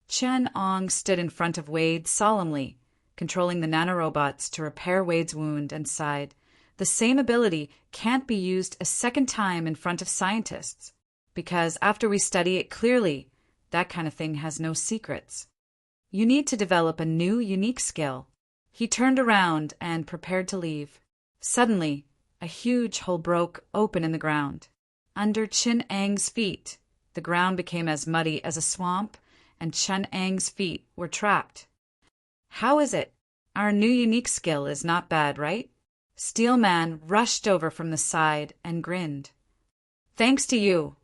Chun-Eng stood in front of Wade solemnly, controlling the nanorobots to repair Wade's wound, and sighed. The same ability can't be used a second time in front of scientists, because after we study it clearly, that kind of thing has no secrets. You need to develop a new, unique skill. He turned around and prepared to leave. Suddenly, a huge hole broke open in the ground. Under Chun-Eng's feet, the ground became as muddy as a swamp, and Chun-Eng's feet were trapped. How is it? Our new unique skill is not bad, right? Steel Man rushed over from the side and grinned. Thanks to you,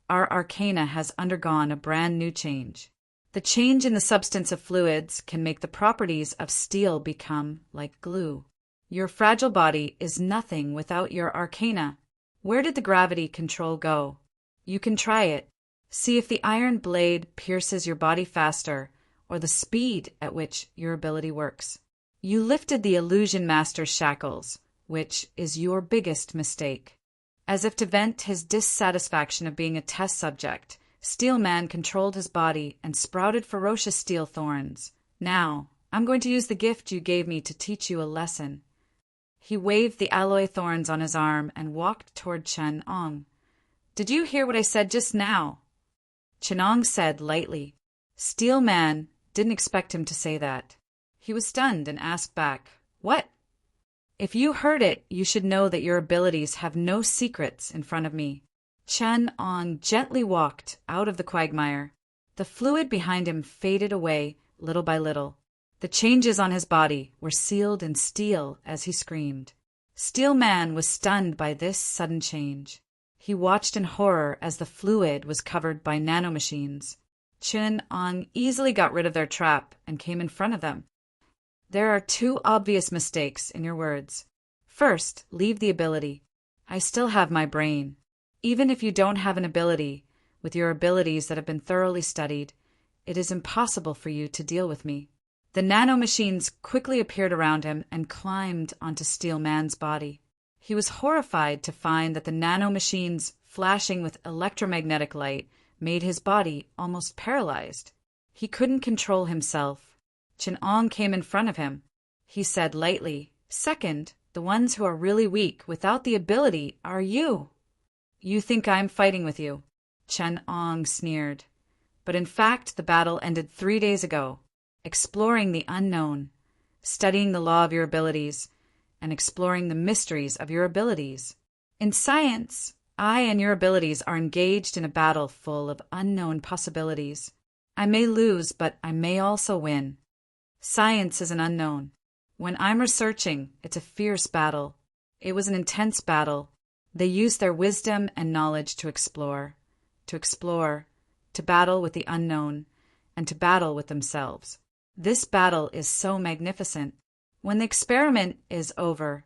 our arcana has undergone a brand new change. The change in the substance of fluids can make the properties of steel become like glue. Your fragile body is nothing without your arcana. Where did the gravity control go? You can try it. See if the iron blade pierces your body faster, or the speed at which your ability works. You lifted the Illusion Master's shackles, which is your biggest mistake. As if to vent his dissatisfaction of being a test subject, Steel Man controlled his body and sprouted ferocious steel thorns. Now, I'm going to use the gift you gave me to teach you a lesson. He waved the alloy thorns on his arm and walked toward Chun-Eng. Did you hear what I said just now? Chun-Eng said lightly. Steel Man didn't expect him to say that. He was stunned and asked back, What? If you heard it, you should know that your abilities have no secrets in front of me. Chun-Eng gently walked out of the quagmire. The fluid behind him faded away little by little. The changes on his body were sealed in steel as he screamed. Steel Man was stunned by this sudden change. He watched in horror as the fluid was covered by nanomachines. Chun-Eng easily got rid of their trap and came in front of them. There are two obvious mistakes in your words. First, leave the ability. I still have my brain. Even if you don't have an ability, with your abilities that have been thoroughly studied, it is impossible for you to deal with me. The nanomachines quickly appeared around him and climbed onto Steel Man's body. He was horrified to find that the nanomachines, flashing with electromagnetic light, made his body almost paralyzed. He couldn't control himself. Chun-Eng came in front of him. He said lightly, Second, the ones who are really weak without the ability are you. You think I'm fighting with you? Chun-Eng sneered. But in fact, the battle ended 3 days ago. Exploring the unknown, studying the law of your abilities, and exploring the mysteries of your abilities. In science, I and your abilities are engaged in a battle full of unknown possibilities. I may lose, but I may also win. Science is an unknown. When I'm researching, it's a fierce battle. It was an intense battle. They used their wisdom and knowledge to explore, to battle with the unknown, and to battle with themselves. This battle is so magnificent. When the experiment is over,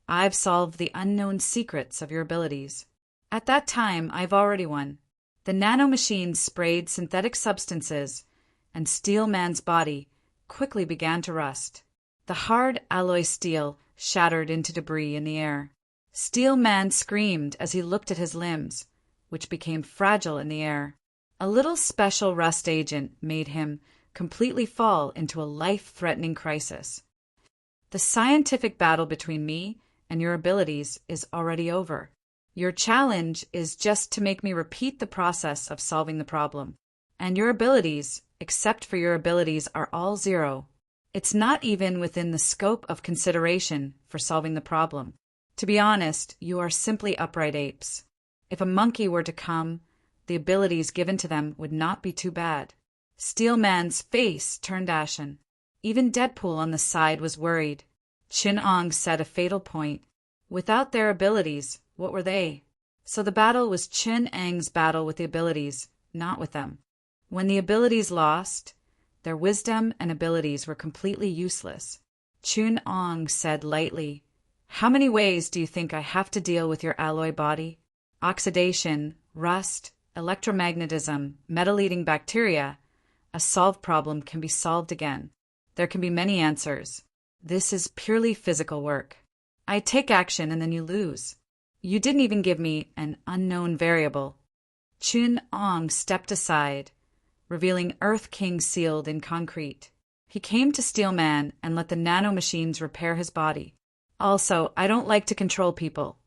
I've solved the unknown secrets of your abilities. At that time, I've already won. The nanomachines sprayed synthetic substances, and Steel Man's body quickly began to rust. The hard alloy steel shattered into debris in the air. Steel Man screamed as he looked at his limbs, which became fragile in the air. A little special rust agent made him completely fall into a life-threatening crisis. The scientific battle between me and your abilities is already over. Your challenge is just to make me repeat the process of solving the problem. And your abilities, except for your abilities, are all zero. It's not even within the scope of consideration for solving the problem. To be honest, you are simply upright apes. If a monkey were to come, the abilities given to them would not be too bad. Steel Man's face turned ashen. Even Deadpool on the side was worried. Chin Ong said a fatal point. Without their abilities, what were they? So the battle was Chin Ang's battle with the abilities, not with them. When the abilities lost, their wisdom and abilities were completely useless. Chin Ong said lightly, "How many ways do you think I have to deal with your alloy body? Oxidation, rust, electromagnetism, metal-eating bacteria. A solved problem can be solved again. There can be many answers. This is purely physical work. I take action and then you lose. You didn't even give me an unknown variable." Chin Ong stepped aside, revealing Earth King sealed in concrete. He came to Steel Man and let the nanomachines repair his body. Also, I don't like to control people,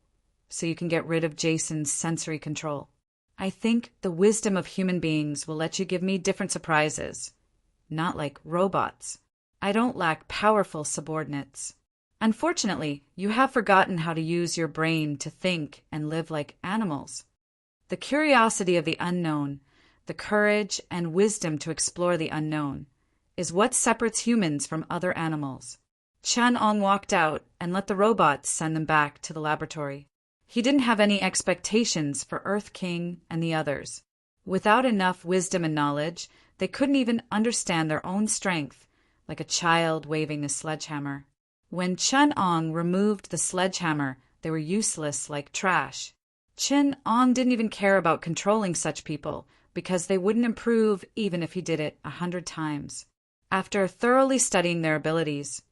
so you can get rid of Jason's sensory control. I think the wisdom of human beings will let you give me different surprises, not like robots. I don't lack powerful subordinates. Unfortunately, you have forgotten how to use your brain to think and live like animals. The curiosity of the unknown, the courage and wisdom to explore the unknown, is what separates humans from other animals. Chan Ong walked out and let the robots send them back to the laboratory. He didn't have any expectations for Earth King and the others. Without enough wisdom and knowledge, they couldn't even understand their own strength, like a child waving a sledgehammer. When Chin Ong removed the sledgehammer, they were useless like trash. Chin Ong didn't even care about controlling such people, because they wouldn't improve even if he did it 100 times. After thoroughly studying their abilities,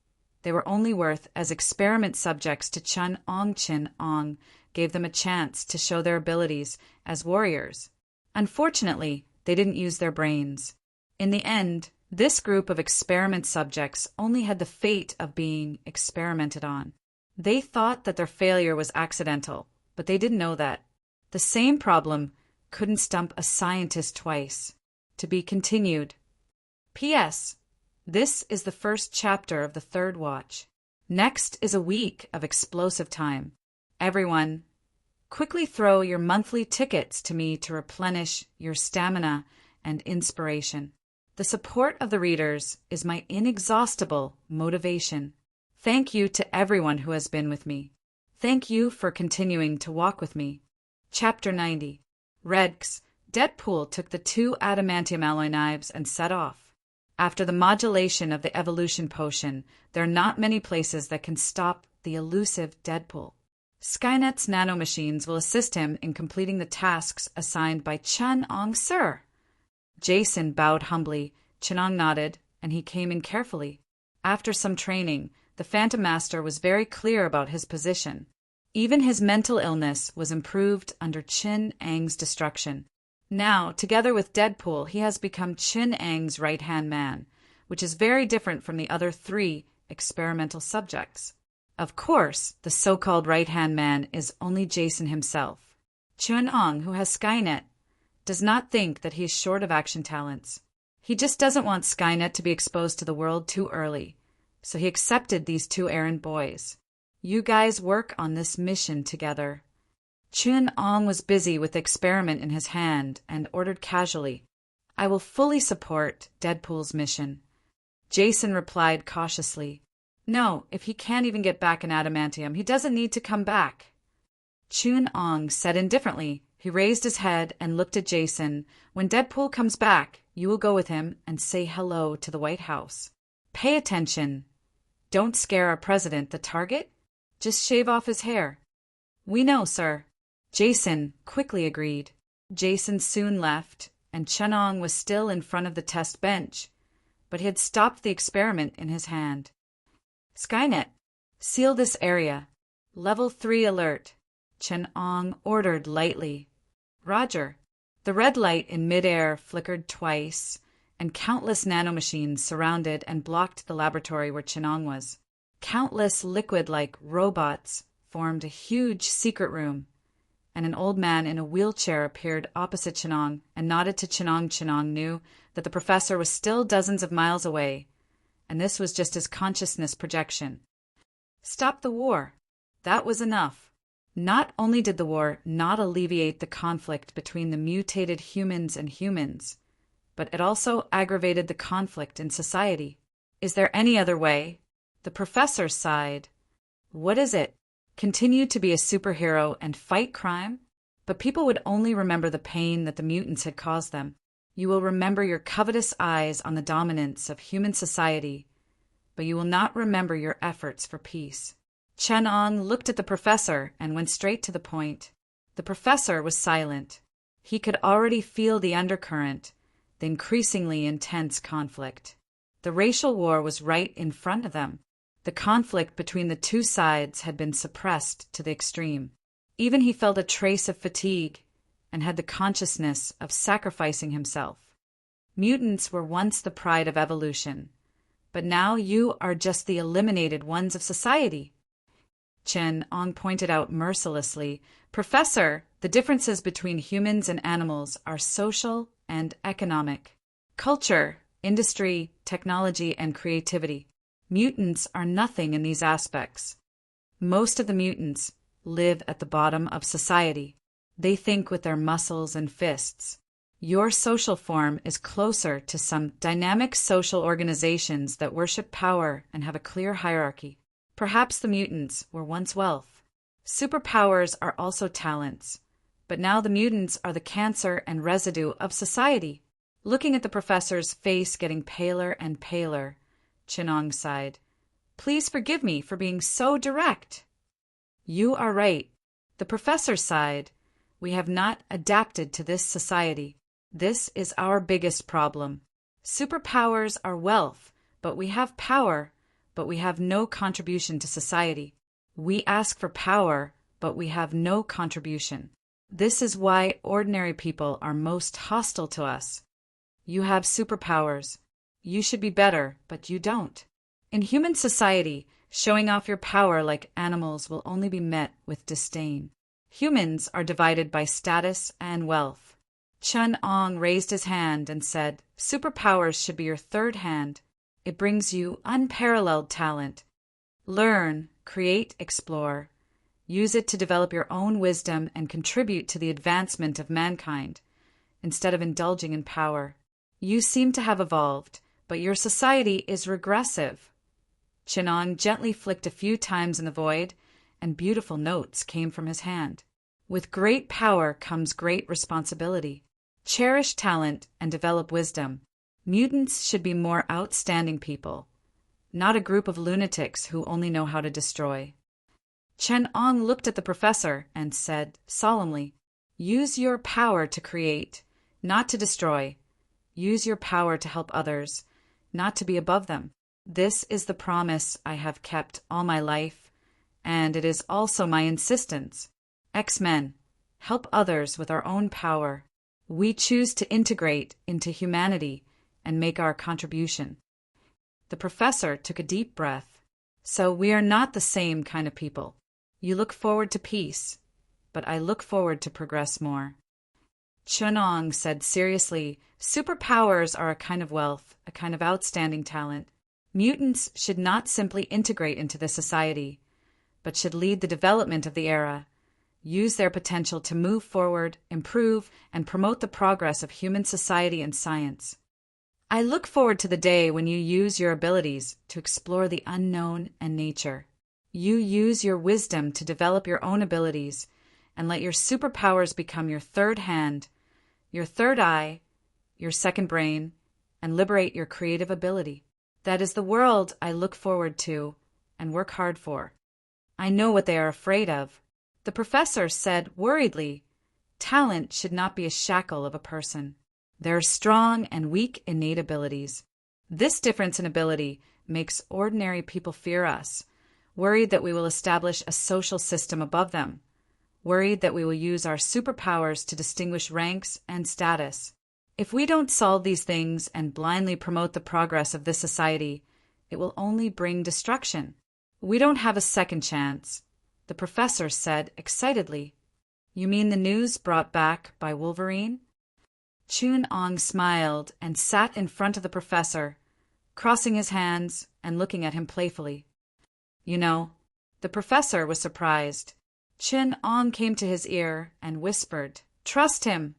they were only worth as experiment subjects to Chin Ong gave them a chance to show their abilities as warriors. Unfortunately, they didn't use their brains. In the end, this group of experiment subjects only had the fate of being experimented on. They thought that their failure was accidental, but they didn't know that. The same problem couldn't stump a scientist twice. To be continued. P.S. This is the first chapter of the third watch. Next is a week of explosive time. Everyone, quickly throw your monthly tickets to me to replenish your stamina and inspiration. The support of the readers is my inexhaustible motivation. Thank you to everyone who has been with me. Thank you for continuing to walk with me. Chapter 90. Redx, Deadpool took the 2 adamantium alloy knives and set off. After the modulation of the evolution potion, there are not many places that can stop the elusive Deadpool. Skynet's nanomachines will assist him in completing the tasks assigned by Chan Ong Sir. Jason bowed humbly, Chin Ong nodded, and he came in carefully. After some training, the Phantom Master was very clear about his position. Even his mental illness was improved under Chin Ang's destruction. Now, together with Deadpool, he has become Chin Ang's right-hand man, which is very different from the other 3 experimental subjects. Of course, the so-called right-hand man is only Jason himself. Chin Ong, who has Skynet, does not think that he is short of action talents. He just doesn't want Skynet to be exposed to the world too early, so he accepted these 2 errand boys. You guys work on this mission together. Chun Ong was busy with the experiment in his hand and ordered casually, "I will fully support Deadpool's mission." Jason replied cautiously, "No, if he can't even get back in adamantium, he doesn't need to come back." Chun Ong said indifferently. He raised his head and looked at Jason. "When Deadpool comes back, you will go with him and say hello to the White House. Pay attention. Don't scare our president, the target. Just shave off his hair." "We know, sir." Jason quickly agreed. Jason soon left, and Chun Ong was still in front of the test bench, but he had stopped the experiment in his hand. "Skynet, seal this area. Level 3 alert," Chun Ong ordered lightly. "Roger." The red light in midair flickered twice, and countless nanomachines surrounded and blocked the laboratory where Chun Ong was. Countless liquid-like robots formed a huge secret room, and an old man in a wheelchair appeared opposite Chun Ong and nodded to Chun Ong. Chun Ong knew that the professor was still dozens of miles away, and this was just his consciousness projection. Stop the war. That was enough. Not only did the war not alleviate the conflict between the mutated humans and humans, but it also aggravated the conflict in society. Is there any other way? The professor sighed. What is it? Continue to be a superhero and fight crime? But people would only remember the pain that the mutants had caused them. You will remember your covetous eyes on the dominance of human society, but you will not remember your efforts for peace. Chun Ong looked at the professor and went straight to the point. The professor was silent. He could already feel the undercurrent, the increasingly intense conflict. The racial war was right in front of them. The conflict between the two sides had been suppressed to the extreme. Even he felt a trace of fatigue and had the consciousness of sacrificing himself. Mutants were once the pride of evolution, but now you are just the eliminated ones of society. Chun Ong pointed out mercilessly, "Professor, the differences between humans and animals are social and economic. Culture, industry, technology, and creativity. Mutants are nothing in these aspects. Most of the mutants live at the bottom of society. They think with their muscles and fists. Your social form is closer to some dynamic social organizations that worship power and have a clear hierarchy. Perhaps the mutants were once wealth. Superpowers are also talents, but now the mutants are the cancer and residue of society." Looking at the professor's face getting paler and paler, Chun Ong sighed. "Please forgive me for being so direct." "You are right." The professor sighed. "We have not adapted to this society. This is our biggest problem. Superpowers are wealth, but we have power, but we have no contribution to society. We ask for power, but we have no contribution. This is why ordinary people are most hostile to us. You have superpowers. You should be better, but you don't. In human society, showing off your power like animals will only be met with disdain. Humans are divided by status and wealth." Chun Ong raised his hand and said, "Superpowers should be your third hand. It brings you unparalleled talent. Learn, create, explore. Use it to develop your own wisdom and contribute to the advancement of mankind, instead of indulging in power. You seem to have evolved, but your society is regressive." Chun Ong gently flicked a few times in the void, and beautiful notes came from his hand. "With great power comes great responsibility. Cherish talent and develop wisdom. Mutants should be more outstanding people, not a group of lunatics who only know how to destroy." Chun Ong looked at the professor and said solemnly, "Use your power to create, not to destroy. Use your power to help others, not to be above them. This is the promise I have kept all my life, and it is also my insistence. X-Men, help others with our own power. We choose to integrate into humanity and make our contribution." The professor took a deep breath. "So we are not the same kind of people. You look forward to peace, but I look forward to progress more." Chun Ong said seriously, "Superpowers are a kind of wealth, a kind of outstanding talent. Mutants should not simply integrate into this society, but should lead the development of the era. use their potential to move forward, improve, and promote the progress of human society and science. I look forward to the day when you use your abilities to explore the unknown and nature. You use your wisdom to develop your own abilities and let your superpowers become your third hand, your third eye, your second brain, and liberate your creative ability. That is the world I look forward to and work hard for. I know what they are afraid of. The professor said worriedly, talent should not be a shackle of a person. There are strong and weak innate abilities. This difference in ability makes ordinary people fear us, worried that we will establish a social system above them, worried that we will use our superpowers to distinguish ranks and status. If we don't solve these things and blindly promote the progress of this society, it will only bring destruction. We don't have a second chance, the professor said excitedly. You mean the news brought back by Wolverine? Chun-Ong smiled and sat in front of the professor, crossing his hands and looking at him playfully. You know, the professor was surprised. Chun-Ong came to his ear and whispered, "Trust him."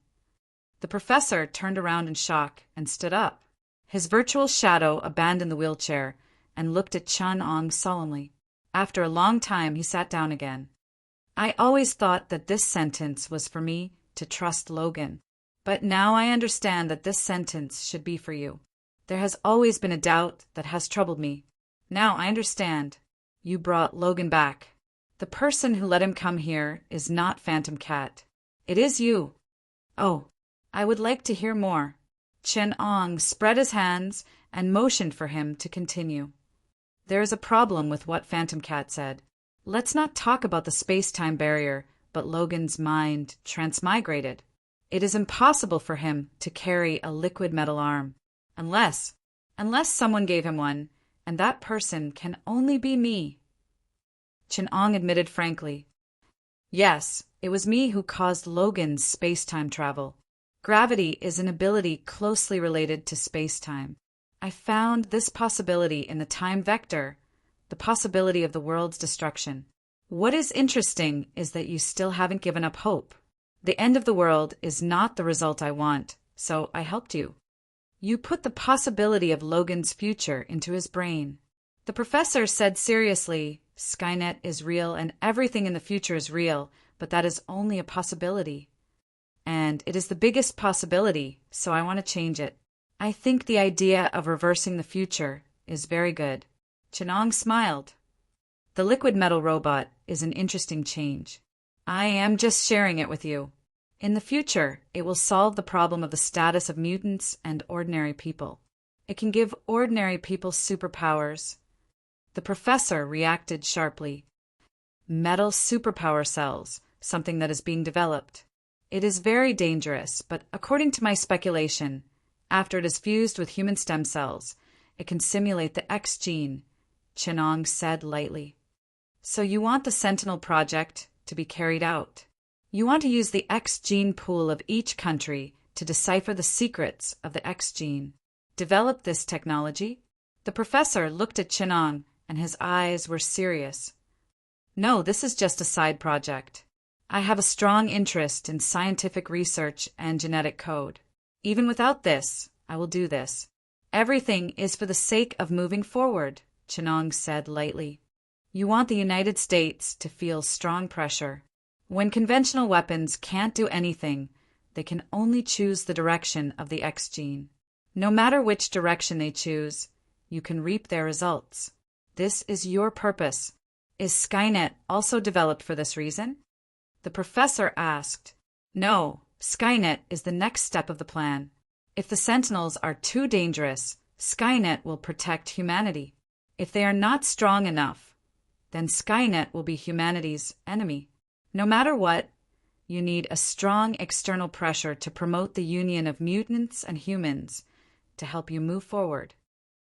The professor turned around in shock and stood up. His virtual shadow abandoned the wheelchair and looked at Chun-Ong solemnly. After a long time, he sat down again. I always thought that this sentence was for me to trust Logan. But now I understand that this sentence should be for you. There has always been a doubt that has troubled me. Now I understand. You brought Logan back. The person who let him come here is not Phantom Cat. It is you. Oh, I would like to hear more. Chun-Ong spread his hands and motioned for him to continue. There is a problem with what Phantom Cat said. Let's not talk about the space-time barrier, but Logan's mind transmigrated. It is impossible for him to carry a liquid metal arm, unless someone gave him one, and that person can only be me. Chun-Ong admitted frankly. Yes, it was me who caused Logan's space-time travel. Gravity is an ability closely related to space-time. I found this possibility in the time vector, the possibility of the world's destruction. What is interesting is that you still haven't given up hope. The end of the world is not the result I want, so I helped you. You put the possibility of Logan's future into his brain. The professor said seriously, Skynet is real and everything in the future is real, but that is only a possibility. And it is the biggest possibility, so I want to change it. I think the idea of reversing the future is very good. Chun-Ong smiled. The liquid metal robot is an interesting change. I am just sharing it with you. In the future, it will solve the problem of the status of mutants and ordinary people. It can give ordinary people superpowers. The professor reacted sharply. Metal superpower cells, something that is being developed. It is very dangerous, but according to my speculation, after it is fused with human stem cells, it can simulate the X gene, Chun-Ong said lightly. So you want the Sentinel project to be carried out. You want to use the X gene pool of each country to decipher the secrets of the X gene. Develop this technology? The professor looked at Chun-Ong, and his eyes were serious. No, this is just a side project. I have a strong interest in scientific research and genetic code. Even without this, I will do this. Everything is for the sake of moving forward, Chun-Ong said lightly. You want the United States to feel strong pressure. When conventional weapons can't do anything, they can only choose the direction of the X gene. No matter which direction they choose, you can reap their results. This is your purpose. Is Skynet also developed for this reason? The professor asked. No, Skynet is the next step of the plan. If the Sentinels are too dangerous, Skynet will protect humanity. If they are not strong enough, then Skynet will be humanity's enemy. No matter what, you need a strong external pressure to promote the union of mutants and humans to help you move forward.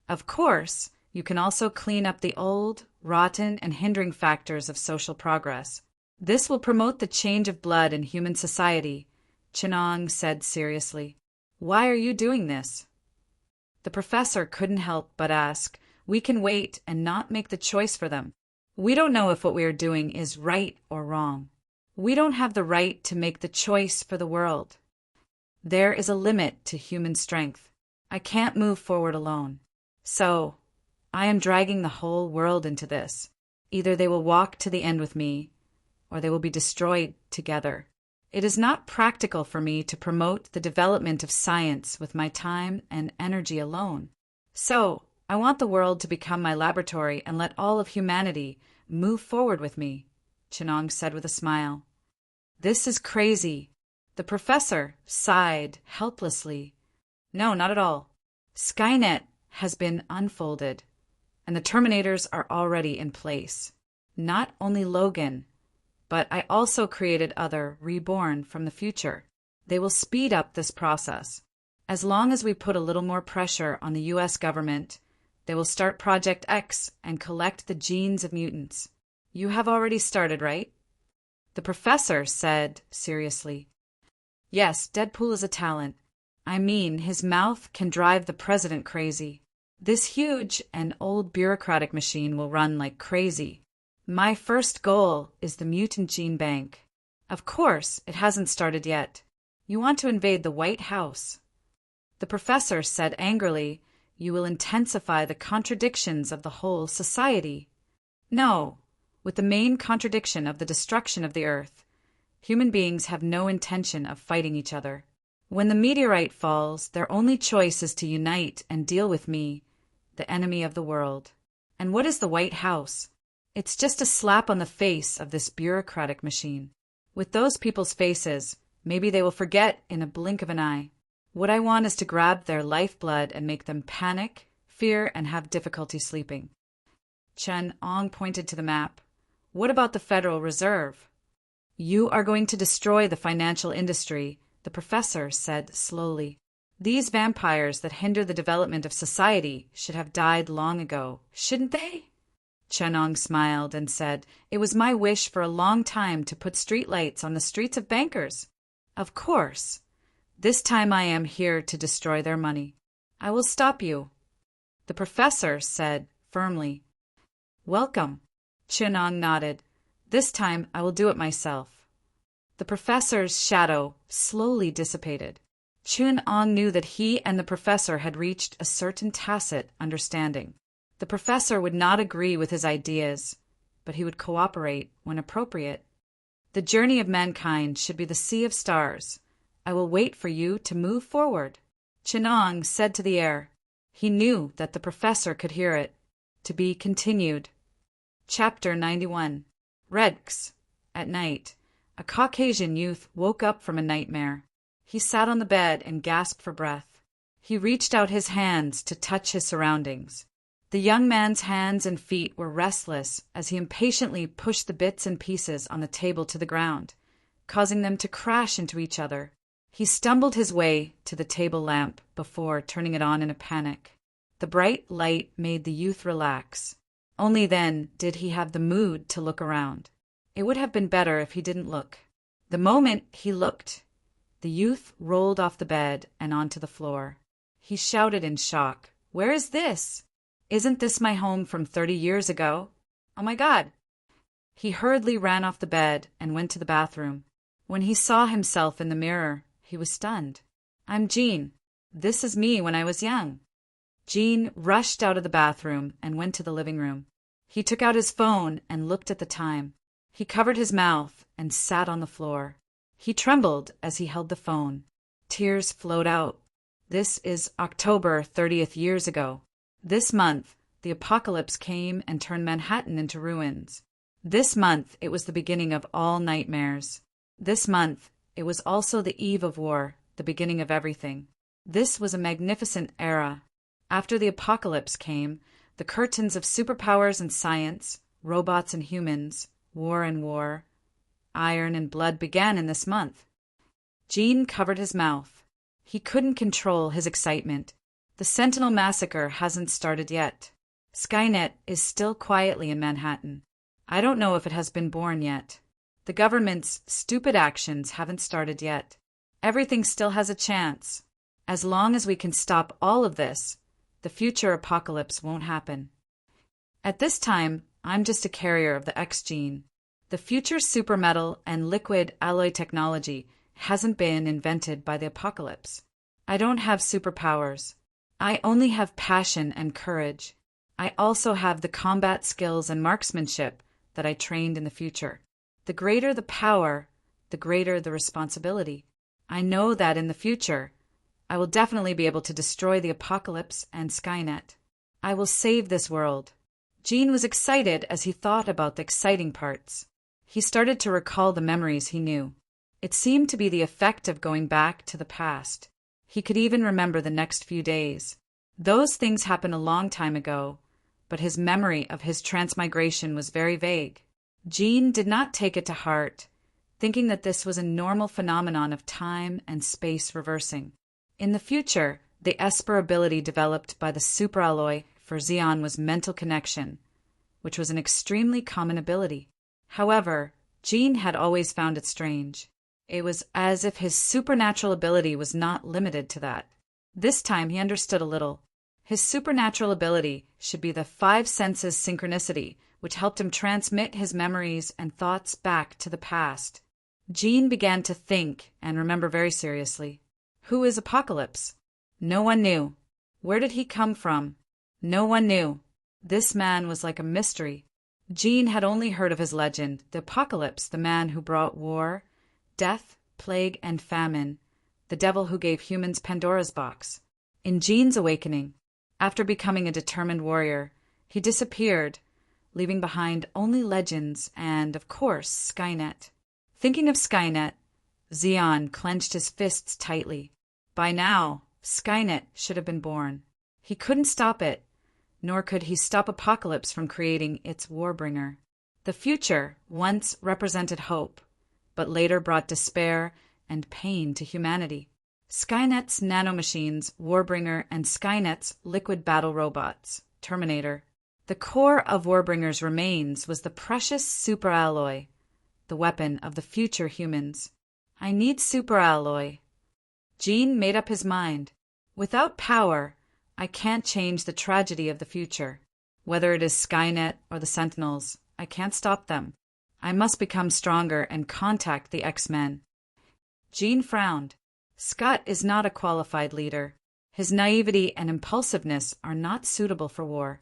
Of course, you can also clean up the old, rotten, and hindering factors of social progress. This will promote the change of blood in human society, Chun-Ong said seriously. Why are you doing this? The professor couldn't help but ask. We can wait and not make the choice for them. We don't know if what we are doing is right or wrong. We don't have the right to make the choice for the world. There is a limit to human strength. I can't move forward alone. So, I am dragging the whole world into this. Either they will walk to the end with me, or they will be destroyed together. It is not practical for me to promote the development of science with my time and energy alone. So, I want the world to become my laboratory and let all of humanity move forward with me, Chenong said with a smile. This is crazy. The professor sighed helplessly. No, not at all. Skynet has been unfolded, and the Terminators are already in place. Not only Logan, but I also created other reborn from the future. They will speed up this process. As long as we put a little more pressure on the US government, they will start Project X and collect the genes of mutants. You have already started, right? The professor said seriously. Yes, Deadpool is a talent. I mean, his mouth can drive the president crazy. This huge and old bureaucratic machine will run like crazy. My first goal is the mutant gene bank. Of course, it hasn't started yet. You want to invade the White House. The professor said angrily, you will intensify the contradictions of the whole society. No, with the main contradiction of the destruction of the Earth. Human beings have no intention of fighting each other. When the meteorite falls, their only choice is to unite and deal with me, the enemy of the world. And what is the White House? It's just a slap on the face of this bureaucratic machine. With those people's faces, maybe they will forget in a blink of an eye. What I want is to grab their lifeblood and make them panic, fear, and have difficulty sleeping. Chen Ong pointed to the map. What about the Federal Reserve? You are going to destroy the financial industry, the professor said slowly. These vampires that hinder the development of society should have died long ago, shouldn't they? Chenong smiled and said, it was my wish for a long time to put streetlights on the streets of bankers. Of course. This time I am here to destroy their money. I will stop you. The professor said firmly. Welcome. Chenong nodded. This time I will do it myself. The professor's shadow slowly dissipated. Chun-Ong knew that he and the professor had reached a certain tacit understanding. The professor would not agree with his ideas, but he would cooperate when appropriate. The journey of mankind should be the sea of stars. I will wait for you to move forward. Chun-Ong said to the air. He knew that the professor could hear it. To be continued. Chapter 91. Redx. At night, a Caucasian youth woke up from a nightmare. He sat on the bed and gasped for breath. He reached out his hands to touch his surroundings. The young man's hands and feet were restless as he impatiently pushed the bits and pieces on the table to the ground, causing them to crash into each other. He stumbled his way to the table lamp before turning it on in a panic. The bright light made the youth relax. Only then did he have the mood to look around. It would have been better if he didn't look. The moment he looked, the youth rolled off the bed and onto the floor. He shouted in shock, "Where is this? Isn't this my home from 30 years ago? Oh my God!" He hurriedly ran off the bed and went to the bathroom. When he saw himself in the mirror, he was stunned. "I'm Jean. This is me when I was young." Jean rushed out of the bathroom and went to the living room. He took out his phone and looked at the time. He covered his mouth and sat on the floor. He trembled as he held the phone. Tears flowed out. This is October 30th years ago. This month, the apocalypse came and turned Manhattan into ruins. This month, it was the beginning of all nightmares. This month, it was also the eve of war, the beginning of everything. This was a magnificent era. After the apocalypse came, the curtains of superpowers and science, robots and humans, war, iron and blood began in this month. Jean covered his mouth. He couldn't control his excitement. The Sentinel massacre hasn't started yet. Skynet is still quietly in Manhattan. I don't know if it has been born yet. The government's stupid actions haven't started yet. Everything still has a chance. As long as we can stop all of this, the future apocalypse won't happen. At this time, I'm just a carrier of the X gene. The future supermetal and liquid alloy technology hasn't been invented by the apocalypse. I don't have superpowers. I only have passion and courage. I also have the combat skills and marksmanship that I trained in the future. The greater the power, the greater the responsibility. I know that in the future, I will definitely be able to destroy the apocalypse and Skynet. I will save this world. Gene was excited as he thought about the exciting parts. He started to recall the memories he knew. It seemed to be the effect of going back to the past. He could even remember the next few days. Those things happened a long time ago, but his memory of his transmigration was very vague. Gene did not take it to heart, thinking that this was a normal phenomenon of time and space reversing. In the future, the Esper ability developed by the superalloy for Xeon was mental connection, which was an extremely common ability. However, Gene had always found it strange. It was as if his supernatural ability was not limited to that. This time he understood a little. His supernatural ability should be the five senses synchronicity, which helped him transmit his memories and thoughts back to the past. Gene began to think and remember very seriously. Who is Apocalypse? No one knew. Where did he come from? No one knew. This man was like a mystery. Gene had only heard of his legend, the Apocalypse, the man who brought war, death, plague, and famine, the devil who gave humans Pandora's box. In Gene's awakening, after becoming a determined warrior, he disappeared, leaving behind only legends and, of course, Skynet. Thinking of Skynet, Xeon clenched his fists tightly. By now, Skynet should have been born. He couldn't stop it, nor could he stop Apocalypse from creating its Warbringer. The future once represented hope, but later brought despair and pain to humanity. Skynet's nanomachines, Warbringer, and Skynet's liquid battle robots, Terminator. The core of Warbringer's remains was the precious superalloy, the weapon of the future humans. I need superalloy. Gene made up his mind. Without power, I can't change the tragedy of the future. Whether it is Skynet or the Sentinels, I can't stop them. I must become stronger and contact the X-Men. Gene frowned. Scott is not a qualified leader. His naivety and impulsiveness are not suitable for war.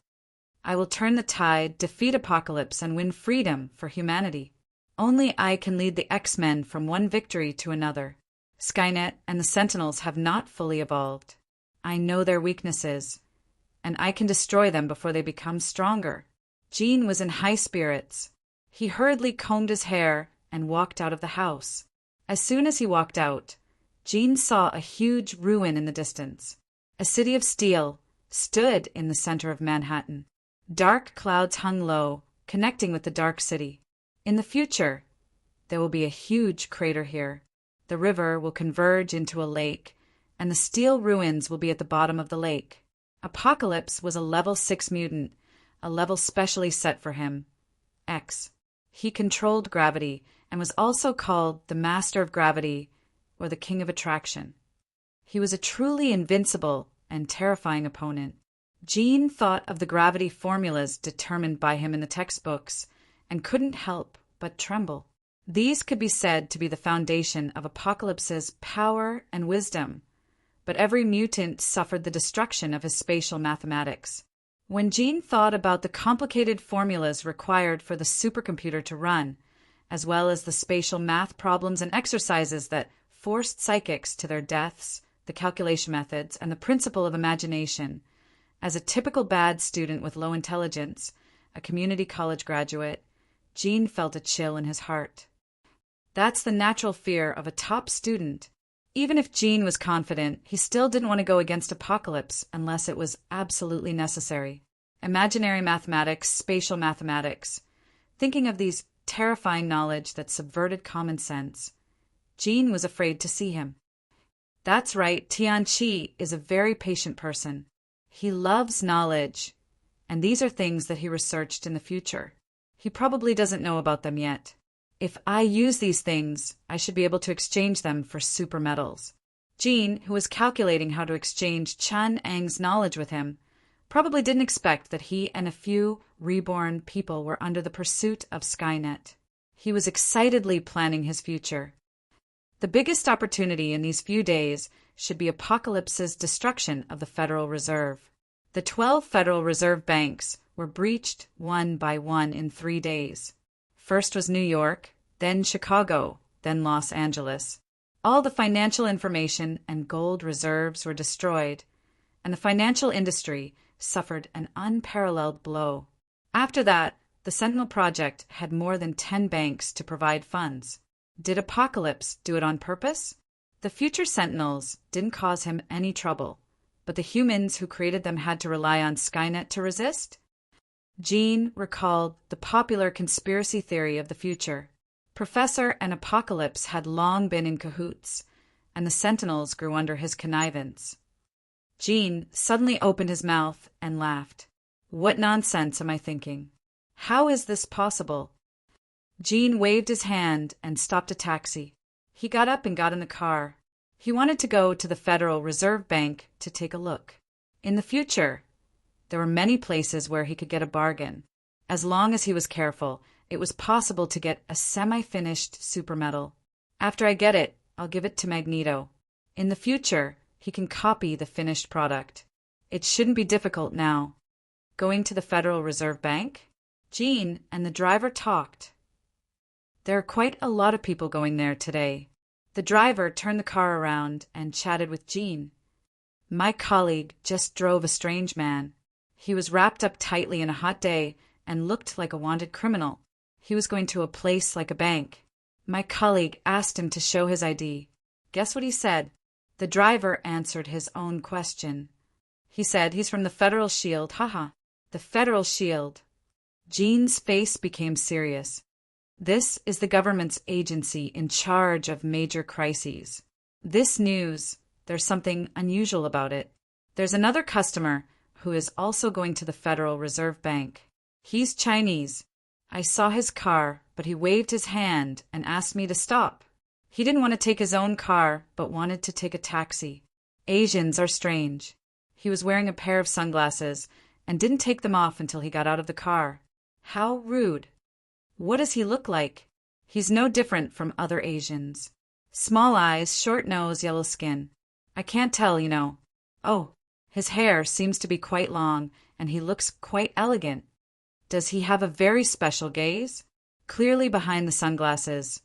I will turn the tide, defeat Apocalypse, and win freedom for humanity. Only I can lead the X-Men from one victory to another. Skynet and the Sentinels have not fully evolved. I know their weaknesses, and I can destroy them before they become stronger. Gene was in high spirits. He hurriedly combed his hair and walked out of the house. As soon as he walked out, Gene saw a huge ruin in the distance. A city of steel stood in the center of Manhattan. Dark clouds hung low, connecting with the dark city. In the future, there will be a huge crater here. The river will converge into a lake, and the steel ruins will be at the bottom of the lake. Apocalypse was a level 6 mutant, a level specially set for him, X. He controlled gravity and was also called the Master of Gravity or the King of Attraction. He was a truly invincible and terrifying opponent. Gene thought of the gravity formulas determined by him in the textbooks and couldn't help but tremble. These could be said to be the foundation of Apocalypse's power and wisdom, but every mutant suffered the destruction of his spatial mathematics. When Gene thought about the complicated formulas required for the supercomputer to run, as well as the spatial math problems and exercises that forced psychics to their deaths, the calculation methods, and the principle of imagination, as a typical bad student with low intelligence, a community college graduate, Gene felt a chill in his heart. That's the natural fear of a top student. Even if Gene was confident, he still didn't want to go against Apocalypse unless it was absolutely necessary. Imaginary mathematics, spatial mathematics. Thinking of these terrifying knowledge that subverted common sense, Gene was afraid to see him. That's right, Tianqi is a very patient person. He loves knowledge, and these are things that he researched in the future. He probably doesn't know about them yet. If I use these things, I should be able to exchange them for super metals. Gene, who was calculating how to exchange Chan Ang's knowledge with him, probably didn't expect that he and a few reborn people were under the pursuit of Skynet. He was excitedly planning his future. The biggest opportunity in these few days should be Apocalypse's destruction of the Federal Reserve. The 12 Federal Reserve banks were breached one by one in 3 days. First was New York, then Chicago, then Los Angeles. All the financial information and gold reserves were destroyed, and the financial industry suffered an unparalleled blow. After that, the Sentinel Project had more than 10 banks to provide funds. Did Apocalypse do it on purpose? The future Sentinels didn't cause him any trouble, but the humans who created them had to rely on Skynet to resist? Jean recalled the popular conspiracy theory of the future. Professor and Apocalypse had long been in cahoots, and the Sentinels grew under his connivance. Jean suddenly opened his mouth and laughed. What nonsense am I thinking? How is this possible? Jean waved his hand and stopped a taxi. He got up and got in the car. He wanted to go to the Federal Reserve Bank to take a look. In the future, there were many places where he could get a bargain. As long as he was careful, it was possible to get a semi-finished supermetal. After I get it, I'll give it to Magneto. In the future, he can copy the finished product. It shouldn't be difficult now. Going to the Federal Reserve Bank? Jean and the driver talked. There are quite a lot of people going there today. The driver turned the car around and chatted with Jean. My colleague just drove a strange man. He was wrapped up tightly in a hot day and looked like a wanted criminal. He was going to a place like a bank. My colleague asked him to show his ID. Guess what he said? The driver answered his own question. He said he's from the Federal Shield. Haha, the Federal Shield. Jean's face became serious. This is the government's agency in charge of major crises. This news, there's something unusual about it. There's another customer who is also going to the Federal Reserve Bank. He's Chinese. I saw his car, but he waved his hand and asked me to stop. He didn't want to take his own car, but wanted to take a taxi. Asians are strange. He was wearing a pair of sunglasses and didn't take them off until he got out of the car. How rude. What does he look like? He's no different from other Asians. Small eyes, short nose, yellow skin. I can't tell, you know. Oh, his hair seems to be quite long, and he looks quite elegant. Does he have a very special gaze? Clearly behind the sunglasses,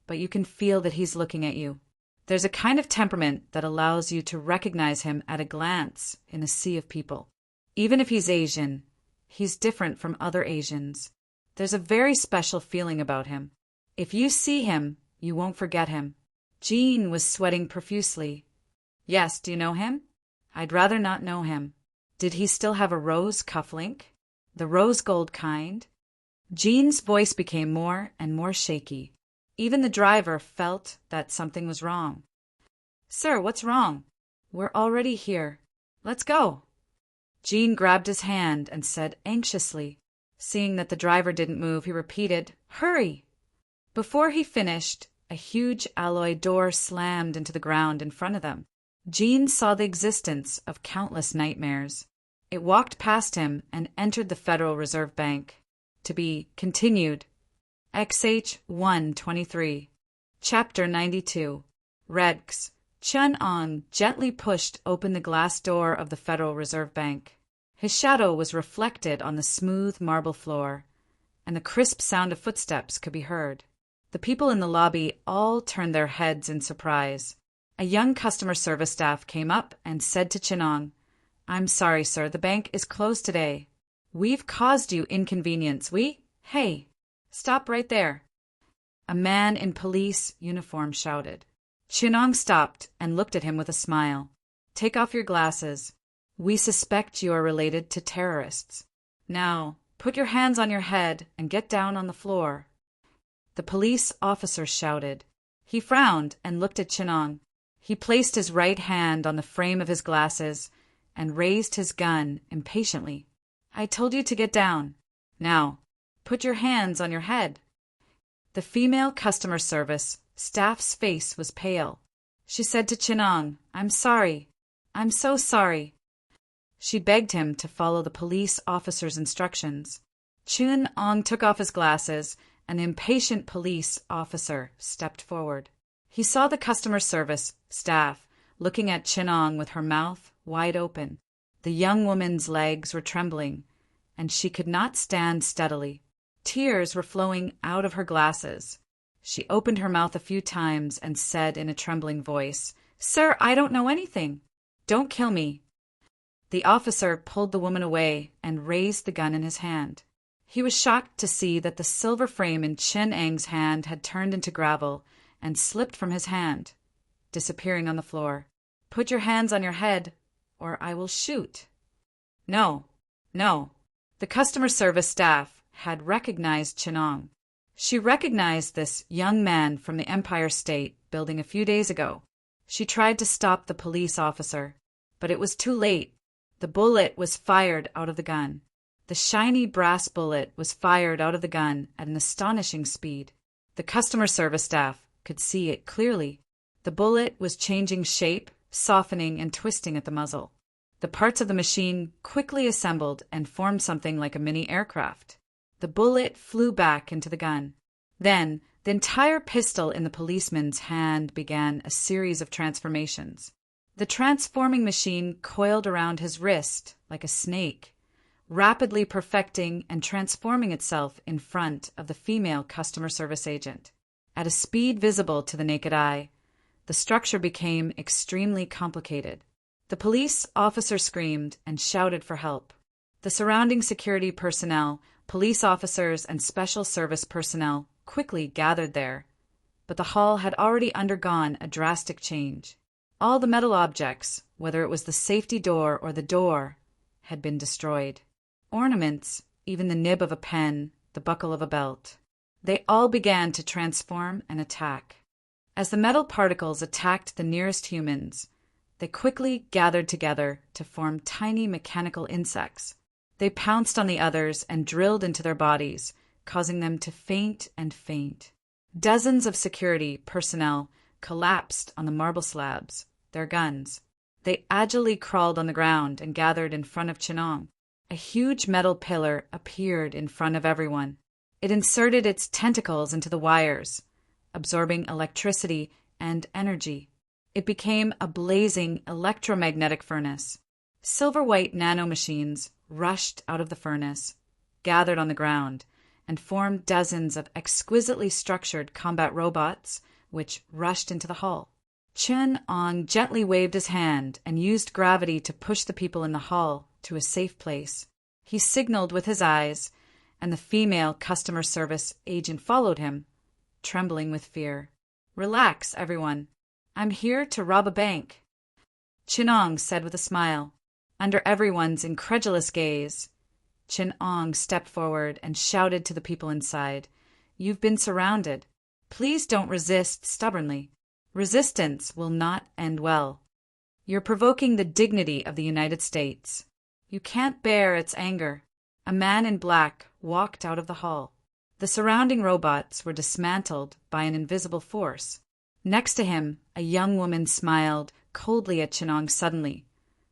but you can feel that he's looking at you. There's a kind of temperament that allows you to recognize him at a glance in a sea of people. Even if he's Asian, he's different from other Asians. There's a very special feeling about him. If you see him, you won't forget him. Jean was sweating profusely. Yes, do you know him? I'd rather not know him. Did he still have a rose cufflink? The rose gold kind? Jean's voice became more and more shaky. Even the driver felt that something was wrong. Sir, what's wrong? We're already here. Let's go. Jean grabbed his hand and said anxiously. Seeing that the driver didn't move, he repeated, Hurry! Before he finished, a huge alloy door slammed into the ground in front of them. Jean saw the existence of countless nightmares. It walked past him and entered the Federal Reserve Bank. To be continued. XH 123. Chapter 92. Rex. Chun-Ong gently pushed open the glass door of the Federal Reserve Bank. His shadow was reflected on the smooth marble floor, and the crisp sound of footsteps could be heard. The people in the lobby all turned their heads in surprise. A young customer service staff came up and said to Chun-Ong, I'm sorry, sir, the bank is closed today. We've caused you inconvenience. Hey, stop right there. A man in police uniform shouted. Chun-Ong stopped and looked at him with a smile. Take off your glasses. We suspect you are related to terrorists. Now, put your hands on your head and get down on the floor. The police officer shouted. He frowned and looked at Chun-Ong. He placed his right hand on the frame of his glasses and raised his gun impatiently. I told you to get down. Now, put your hands on your head. The female customer service staff's face was pale. She said to Chun-Ong, I'm sorry. I'm so sorry. She begged him to follow the police officer's instructions. Chun-Ong took off his glasses an impatient police officer stepped forward. He saw the customer service staff looking at Chinong with her mouth wide open. The young woman's legs were trembling, and she could not stand steadily. Tears were flowing out of her glasses. She opened her mouth a few times and said in a trembling voice, "Sir, I don't know anything. Don't kill me." The officer pulled the woman away and raised the gun in his hand. He was shocked to see that the silver frame in Chin Ang's hand had turned into gravel and slipped from his hand, disappearing on the floor. "Put your hands on your head, or I will shoot." No, no. The customer service staff had recognized Chinong. She recognized this young man from the Empire State Building a few days ago. She tried to stop the police officer, but it was too late. The bullet was fired out of the gun. The shiny brass bullet was fired out of the gun at an astonishing speed. The customer service staff could see it clearly. The bullet was changing shape, softening and twisting at the muzzle. The parts of the machine quickly assembled and formed something like a mini aircraft. The bullet flew back into the gun. Then, the entire pistol in the policeman's hand began a series of transformations. The transforming machine coiled around his wrist like a snake, rapidly perfecting and transforming itself in front of the female customer service agent. At a speed visible to the naked eye, the structure became extremely complicated. The police officer screamed and shouted for help. The surrounding security personnel, police officers, and special service personnel quickly gathered there, but the hall had already undergone a drastic change. All the metal objects, whether it was the safety door or the door, had been destroyed. Ornaments, even the nib of a pen, the buckle of a belt. They all began to transform and attack. As the metal particles attacked the nearest humans, they quickly gathered together to form tiny mechanical insects. They pounced on the others and drilled into their bodies, causing them to faint and faint. Dozens of security personnel collapsed on the marble slabs, their guns. They agilely crawled on the ground and gathered in front of Chinong. A huge metal pillar appeared in front of everyone. It inserted its tentacles into the wires, absorbing electricity and energy. It became a blazing electromagnetic furnace. Silver-white nanomachines rushed out of the furnace, gathered on the ground, and formed dozens of exquisitely structured combat robots, which rushed into the hall. Chin-Ong gently waved his hand and used gravity to push the people in the hall to a safe place. He signaled with his eyes, and the female customer service agent followed him, trembling with fear. "Relax, everyone. I'm here to rob a bank," Chin-Ong said with a smile. Under everyone's incredulous gaze, Chin-Ong stepped forward and shouted to the people inside, "You've been surrounded. Please don't resist stubbornly. Resistance will not end well. You're provoking the dignity of the United States. You can't bear its anger." A man in black walked out of the hall. The surrounding robots were dismantled by an invisible force. Next to him, a young woman smiled coldly at Chin-Ong suddenly.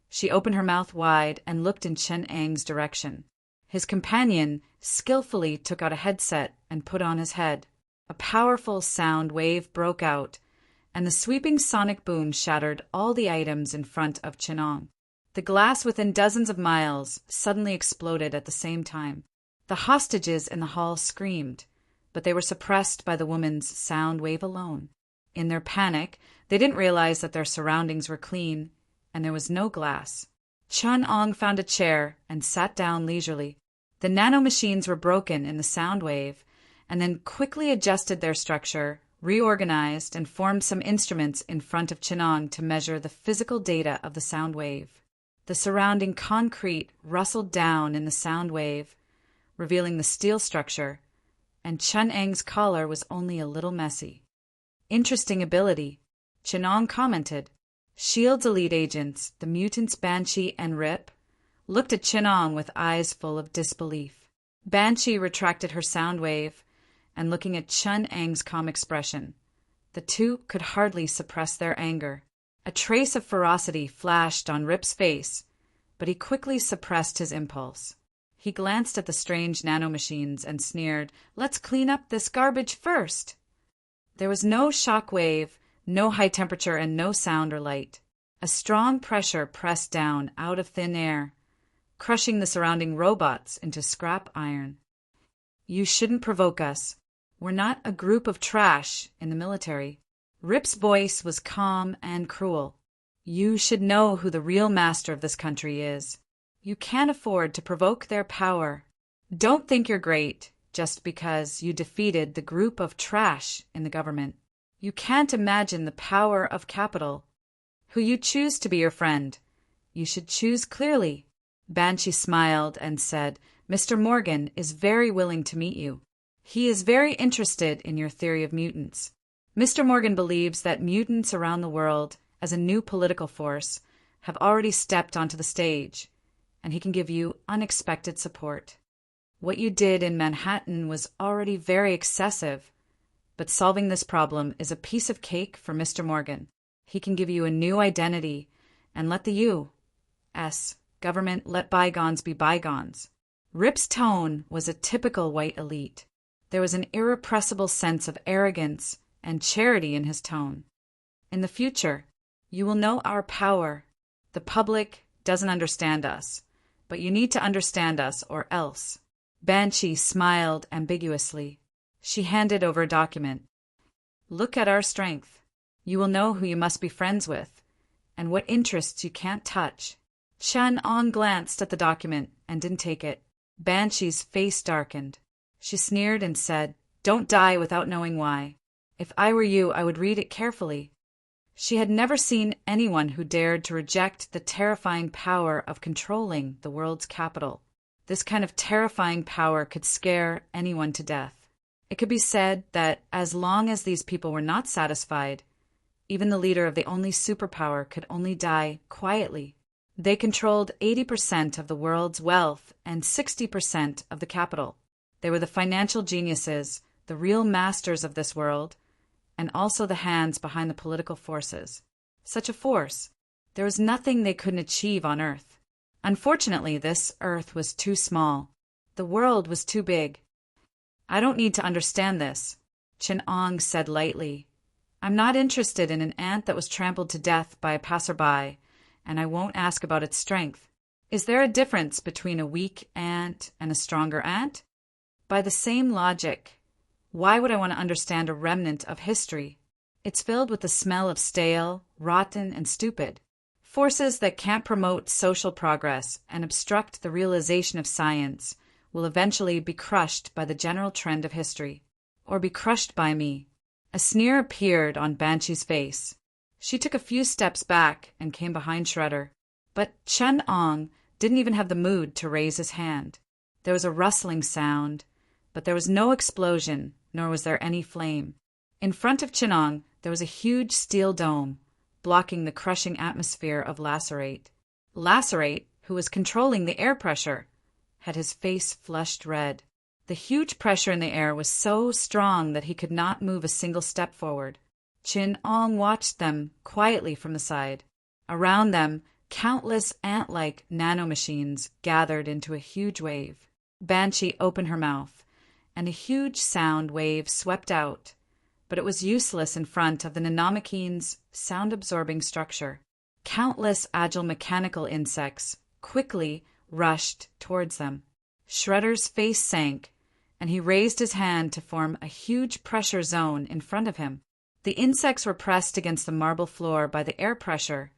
She opened her mouth wide and looked in Chin-Ang's direction. His companion skillfully took out a headset and put on his head. A powerful sound wave broke out, and the sweeping sonic boom shattered all the items in front of Chin-Ong. The glass within dozens of miles suddenly exploded at the same time. The hostages in the hall screamed, but they were suppressed by the woman's sound wave alone. In their panic, they didn't realize that their surroundings were clean, and there was no glass. Chin-Ong found a chair and sat down leisurely. The nanomachines were broken in the sound wave, and then quickly adjusted their structure, reorganized, and formed some instruments in front of Chin-Ong to measure the physical data of the sound wave. The surrounding concrete rustled down in the sound wave, revealing the steel structure, and Chin-Ang's collar was only a little messy. "Interesting ability," Chin-Ong commented. Shield's elite agents, the mutants Banshee and Rip, looked at Chin-Ong with eyes full of disbelief. Banshee retracted her sound wave, and looking at Chin-Ang's calm expression, the two could hardly suppress their anger. A trace of ferocity flashed on Rip's face, but he quickly suppressed his impulse. He glanced at the strange nanomachines and sneered, "Let's clean up this garbage first." There was no shock wave, no high temperature, and no sound or light. A strong pressure pressed down out of thin air, crushing the surrounding robots into scrap iron. "You shouldn't provoke us. We're not a group of trash in the military." Rip's voice was calm and cruel. "You should know who the real master of this country is. You can't afford to provoke their power. Don't think you're great just because you defeated the group of trash in the government. You can't imagine the power of capital. Who you choose to be your friend, you should choose clearly." Banshee smiled and said, "Mr. Morgan is very willing to meet you. He is very interested in your theory of mutants. Mr. Morgan believes that mutants around the world, as a new political force, have already stepped onto the stage, and he can give you unexpected support. What you did in Manhattan was already very excessive, but solving this problem is a piece of cake for Mr. Morgan. He can give you a new identity and let the U.S. government let bygones be bygones." Rip's tone was a typical white elite. There was an irrepressible sense of arrogance and charity in his tone. "In the future, you will know our power. The public doesn't understand us, but you need to understand us or else." Banshee smiled ambiguously. She handed over a document. "Look at our strength. You will know who you must be friends with, and what interests you can't touch." Chun-Ong glanced at the document and didn't take it. Banshee's face darkened. She sneered and said, "Don't die without knowing why. If I were you, I would read it carefully." She had never seen anyone who dared to reject the terrifying power of controlling the world's capital. This kind of terrifying power could scare anyone to death. It could be said that as long as these people were not satisfied, even the leader of the only superpower could only die quietly. They controlled 80% of the world's wealth and 60% of the capital. They were the financial geniuses, the real masters of this world, and also the hands behind the political forces. Such a force, there was nothing they couldn't achieve on Earth. Unfortunately, this Earth was too small. The world was too big. "I don't need to understand this," Chun-Ong said lightly. "I'm not interested in an ant that was trampled to death by a passerby, and I won't ask about its strength. Is there a difference between a weak ant and a stronger ant? By the same logic, why would I want to understand a remnant of history? It's filled with the smell of stale, rotten, and stupid. Forces that can't promote social progress and obstruct the realization of science will eventually be crushed by the general trend of history, or be crushed by me." A sneer appeared on Banshee's face. She took a few steps back and came behind Shredder, but Chun-Ong didn't even have the mood to raise his hand. There was a rustling sound, but there was no explosion, nor was there any flame. In front of Chun-Ong there was a huge steel dome, blocking the crushing atmosphere of Lacerate. Lacerate, who was controlling the air pressure, had his face flushed red. The huge pressure in the air was so strong that he could not move a single step forward. Chun-Ong watched them quietly from the side. Around them, countless ant-like nanomachines gathered into a huge wave. Banshee opened her mouth, and a huge sound wave swept out, but it was useless in front of the nanomachine's sound-absorbing structure. Countless agile mechanical insects quickly rushed towards them. Shredder's face sank, and he raised his hand to form a huge pressure zone in front of him. The insects were pressed against the marble floor by the air pressure,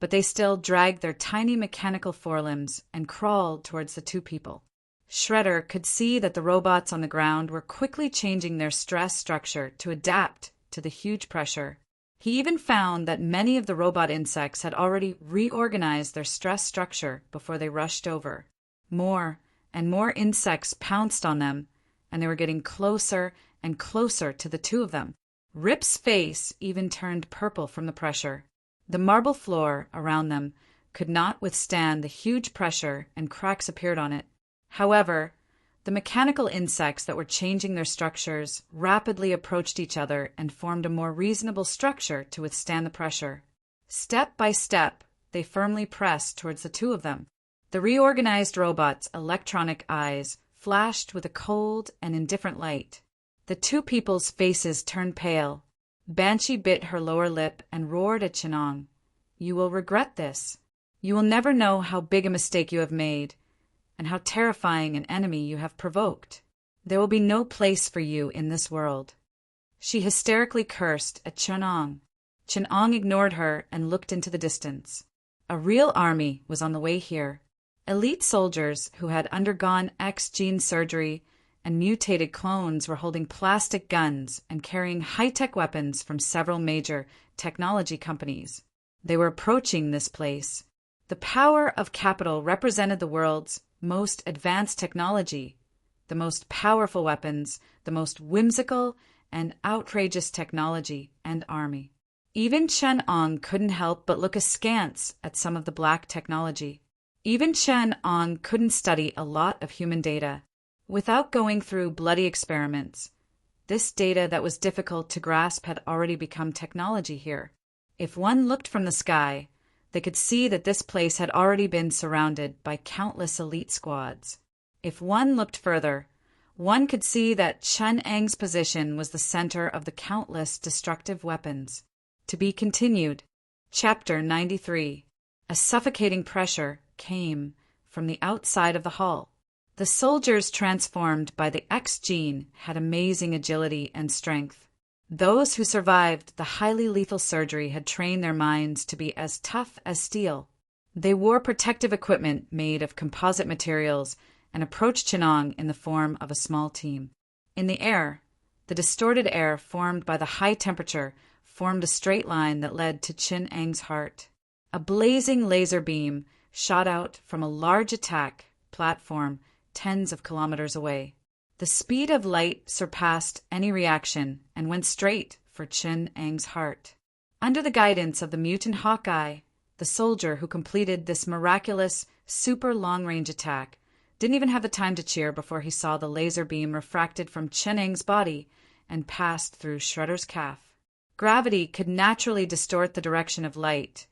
but they still dragged their tiny mechanical forelimbs and crawled towards the two people. Shredder could see that the robots on the ground were quickly changing their stress structure to adapt to the huge pressure. He even found that many of the robot insects had already reorganized their stress structure before they rushed over. More and more insects pounced on them, and they were getting closer and closer to the two of them. Rip's face even turned purple from the pressure. The marble floor around them could not withstand the huge pressure, and cracks appeared on it. However, the mechanical insects that were changing their structures rapidly approached each other and formed a more reasonable structure to withstand the pressure. Step by step, they firmly pressed towards the two of them. The reorganized robot's electronic eyes flashed with a cold and indifferent light. The two people's faces turned pale. Banshee bit her lower lip and roared at Chinong. "You will regret this. You will never know how big a mistake you have made, and how terrifying an enemy you have provoked. There will be no place for you in this world." She hysterically cursed at Chinong. Chinong ignored her and looked into the distance. A real army was on the way here. Elite soldiers who had undergone X-gene surgery and mutated clones were holding plastic guns and carrying high-tech weapons from several major technology companies. They were approaching this place. The power of capital represented the world's most advanced technology, the most powerful weapons, the most whimsical and outrageous technology and army. Even Chen-Ong couldn't help but look askance at some of the black technology. Even Chen-Ong couldn't study a lot of human data without going through bloody experiments. This data that was difficult to grasp had already become technology here. If one looked from the sky, they could see that this place had already been surrounded by countless elite squads. If one looked further, one could see that Chen-Ang's position was the center of the countless destructive weapons. To be continued. Chapter 93. A suffocating pressure came from the outside of the hall. The soldiers transformed by the X gene had amazing agility and strength. Those who survived the highly lethal surgery had trained their minds to be as tough as steel. They wore protective equipment made of composite materials and approached Chinong in the form of a small team. In the air, the distorted air formed by the high temperature formed a straight line that led to Chin-Ang's heart. A blazing laser beam shot out from a large attack platform tens of kilometers away. The speed of light surpassed any reaction and went straight for Chin-Ang's heart. Under the guidance of the mutant Hawkeye, the soldier who completed this miraculous, super long-range attack didn't even have the time to cheer before he saw the laser beam refracted from Chen-Ang's body and passed through Shredder's calf. Gravity could naturally distort the direction of light,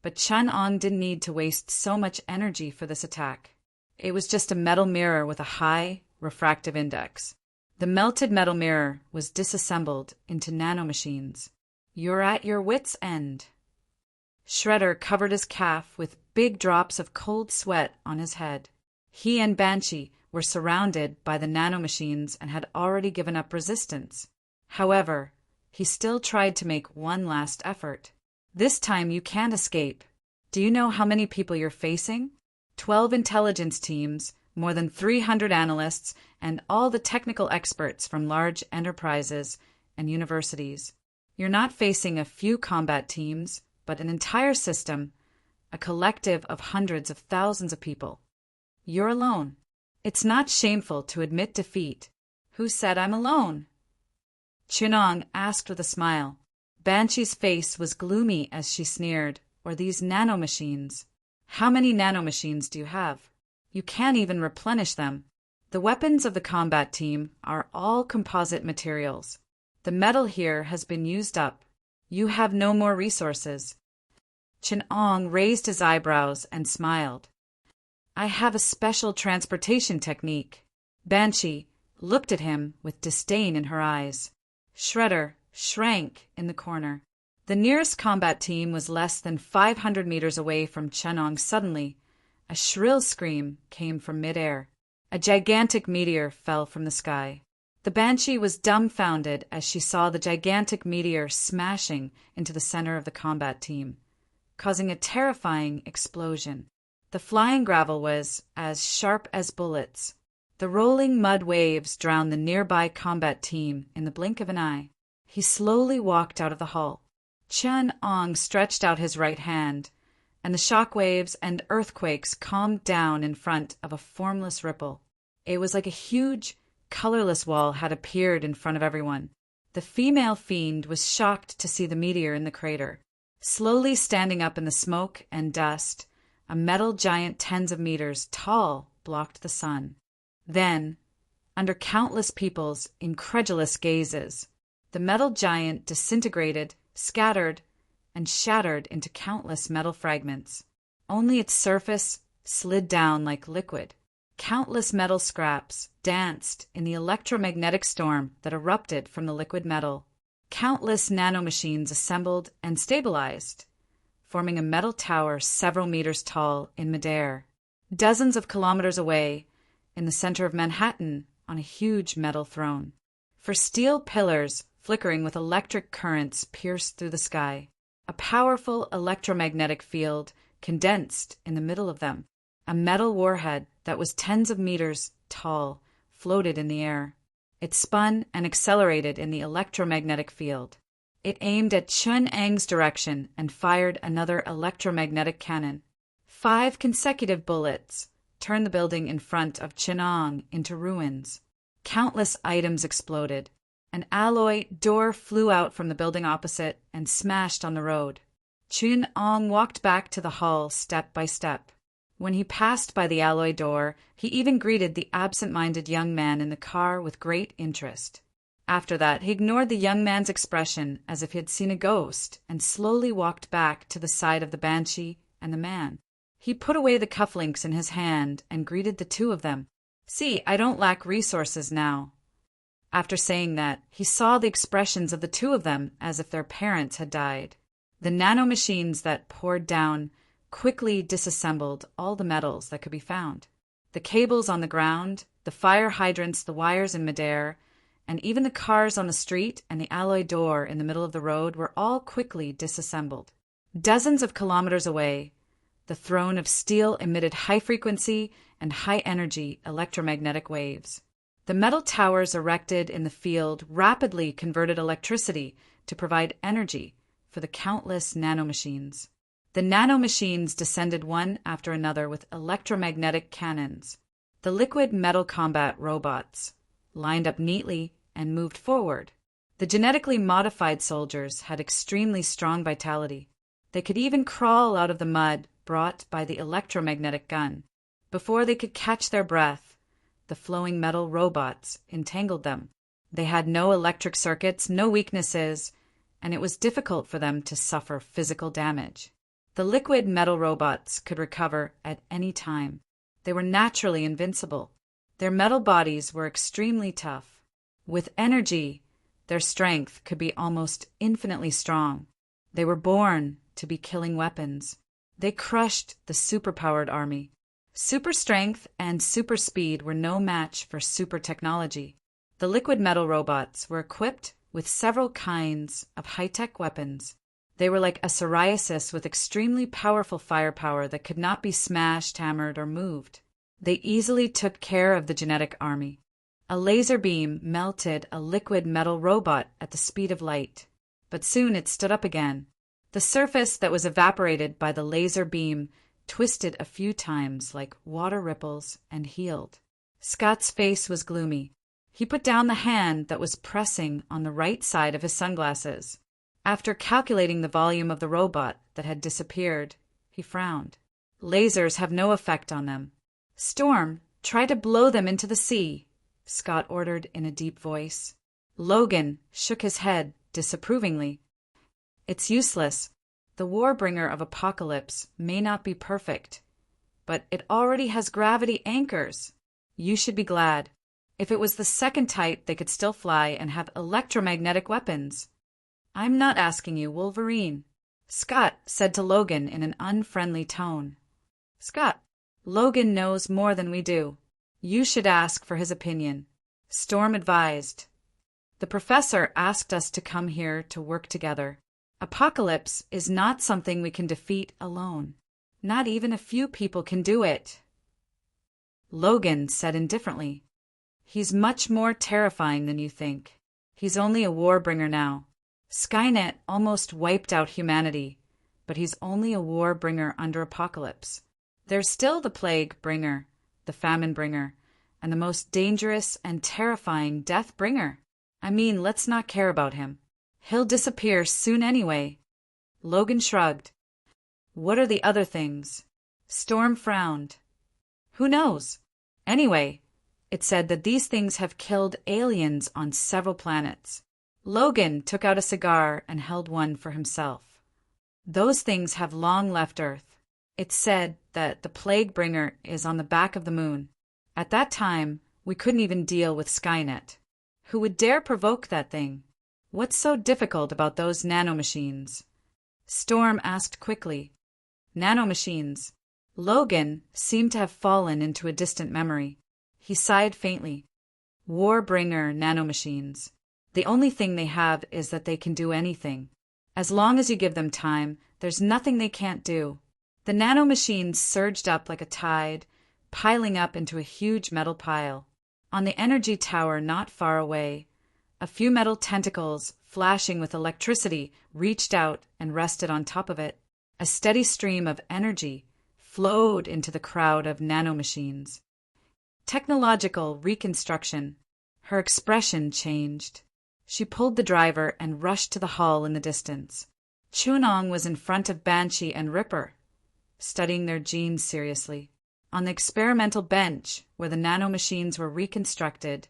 but Chen-Ong didn't need to waste so much energy for this attack. It was just a metal mirror with a high refractive index. The melted metal mirror was disassembled into nanomachines. You're at your wit's end. Shredder covered his calf with big drops of cold sweat on his head. He and Banshee were surrounded by the nanomachines and had already given up resistance. However, he still tried to make one last effort. This time you can't escape. Do you know how many people you're facing? 12 intelligence teams, more than 300 analysts, and all the technical experts from large enterprises and universities. You're not facing a few combat teams, but an entire system, a collective of hundreds of thousands of people. You're alone. It's not shameful to admit defeat. Who said I'm alone? Chinong asked with a smile. Banshee's face was gloomy as she sneered. Or these nanomachines. How many nanomachines do you have? You can't even replenish them. The weapons of the combat team are all composite materials. The metal here has been used up. You have no more resources. Chin-Ong raised his eyebrows and smiled. I have a special transportation technique. Banshee looked at him with disdain in her eyes. Shredder shrank in the corner. The nearest combat team was less than 500 meters away from Chen-Ong. Suddenly, a shrill scream came from midair. A gigantic meteor fell from the sky. The Banshee was dumbfounded as she saw the gigantic meteor smashing into the center of the combat team, causing a terrifying explosion. The flying gravel was as sharp as bullets. The rolling mud waves drowned the nearby combat team in the blink of an eye. He slowly walked out of the hall. Chen-Ong stretched out his right hand, and the shock waves and earthquakes calmed down in front of a formless ripple. It was like a huge, colorless wall had appeared in front of everyone. The female fiend was shocked to see the meteor in the crater. Slowly standing up in the smoke and dust, a metal giant tens of meters tall blocked the sun. Then, under countless people's incredulous gazes, the metal giant disintegrated, scattered, and shattered into countless metal fragments. Only its surface slid down like liquid. Countless metal scraps danced in the electromagnetic storm that erupted from the liquid metal. Countless nanomachines assembled and stabilized, forming a metal tower several meters tall in midair. Dozens of kilometers away, in the center of Manhattan, on a huge metal throne. For steel pillars flickering with electric currents pierced through the sky. A powerful electromagnetic field condensed in the middle of them. A metal warhead that was tens of meters tall floated in the air. It spun and accelerated in the electromagnetic field. It aimed at Chun-Ang's direction and fired another electromagnetic cannon. 5 consecutive bullets turned the building in front of Chun-Ang into ruins. Countless items exploded. An alloy door flew out from the building opposite and smashed on the road. Chun-Ang walked back to the hall step by step. When he passed by the alloy door, he even greeted the absent-minded young man in the car with great interest. After that, he ignored the young man's expression as if he had seen a ghost and slowly walked back to the side of the banshee and the man. He put away the cufflinks in his hand and greeted the two of them. "See, I don't lack resources now." After saying that, he saw the expressions of the two of them as if their parents had died. The nanomachines that poured down quickly disassembled all the metals that could be found. The cables on the ground, the fire hydrants, the wires in midair, and even the cars on the street and the alloy door in the middle of the road were all quickly disassembled. Dozens of kilometers away, the throne of steel emitted high-frequency and high-energy electromagnetic waves. The metal towers erected in the field rapidly converted electricity to provide energy for the countless nanomachines. The nanomachines descended one after another with electromagnetic cannons. The liquid metal combat robots lined up neatly and moved forward. The genetically modified soldiers had extremely strong vitality. They could even crawl out of the mud brought by the electromagnetic gun. Before they could catch their breath, the flowing metal robots entangled them. They had no electric circuits, no weaknesses, and it was difficult for them to suffer physical damage. The liquid metal robots could recover at any time. They were naturally invincible. Their metal bodies were extremely tough. With energy, their strength could be almost infinitely strong. They were born to be killing weapons. They crushed the superpowered army. Super strength and super speed were no match for super technology. The liquid metal robots were equipped with several kinds of high-tech weapons. They were like a psoriasis with extremely powerful firepower that could not be smashed, hammered, or moved. They easily took care of the genetic army. A laser beam melted a liquid metal robot at the speed of light, but soon it stood up again. The surface that was evaporated by the laser beam twisted a few times like water ripples and healed. Scott's face was gloomy. He put down the hand that was pressing on the right side of his sunglasses. After calculating the volume of the robot that had disappeared, he frowned. Lasers have no effect on them. "Storm, try to blow them into the sea," Scott ordered in a deep voice. Logan shook his head disapprovingly. "It's useless. The Warbringer of Apocalypse may not be perfect, but it already has gravity anchors. You should be glad. If it was the second type, they could still fly and have electromagnetic weapons." "I'm not asking you, Wolverine," Scott said to Logan in an unfriendly tone. "Scott, Logan knows more than we do. You should ask for his opinion," Storm advised. "The professor asked us to come here to work together. Apocalypse is not something we can defeat alone. Not even a few people can do it." Logan said indifferently, "He's much more terrifying than you think. He's only a Warbringer now. Skynet almost wiped out humanity, but he's only a Warbringer under Apocalypse. There's still the Plague Bringer, the Famine Bringer, and the most dangerous and terrifying Death Bringer. I mean, let's not care about him. He'll disappear soon anyway." Logan shrugged. "What are the other things?" Storm frowned. "Who knows? Anyway, it said that these things have killed aliens on several planets." Logan took out a cigar and held one for himself. "Those things have long left Earth. It's said that the plague bringer is on the back of the moon. At that time, we couldn't even deal with Skynet. Who would dare provoke that thing? What's so difficult about those nanomachines? Storm asked quickly. Nanomachines. Logan seemed to have fallen into a distant memory. He sighed faintly. Warbringer nanomachines. The only thing they have is that they can do anything. As long as you give them time, there's nothing they can't do. The nanomachines surged up like a tide, piling up into a huge metal pile. On the energy tower not far away, a few metal tentacles, flashing with electricity, reached out and rested on top of it. A steady stream of energy flowed into the crowd of nanomachines. Technological reconstruction. Her expression changed. She pulled the driver and rushed to the hall in the distance. Chunong was in front of Banshee and Ripper, studying their genes seriously. On the experimental bench, where the nanomachines were reconstructed,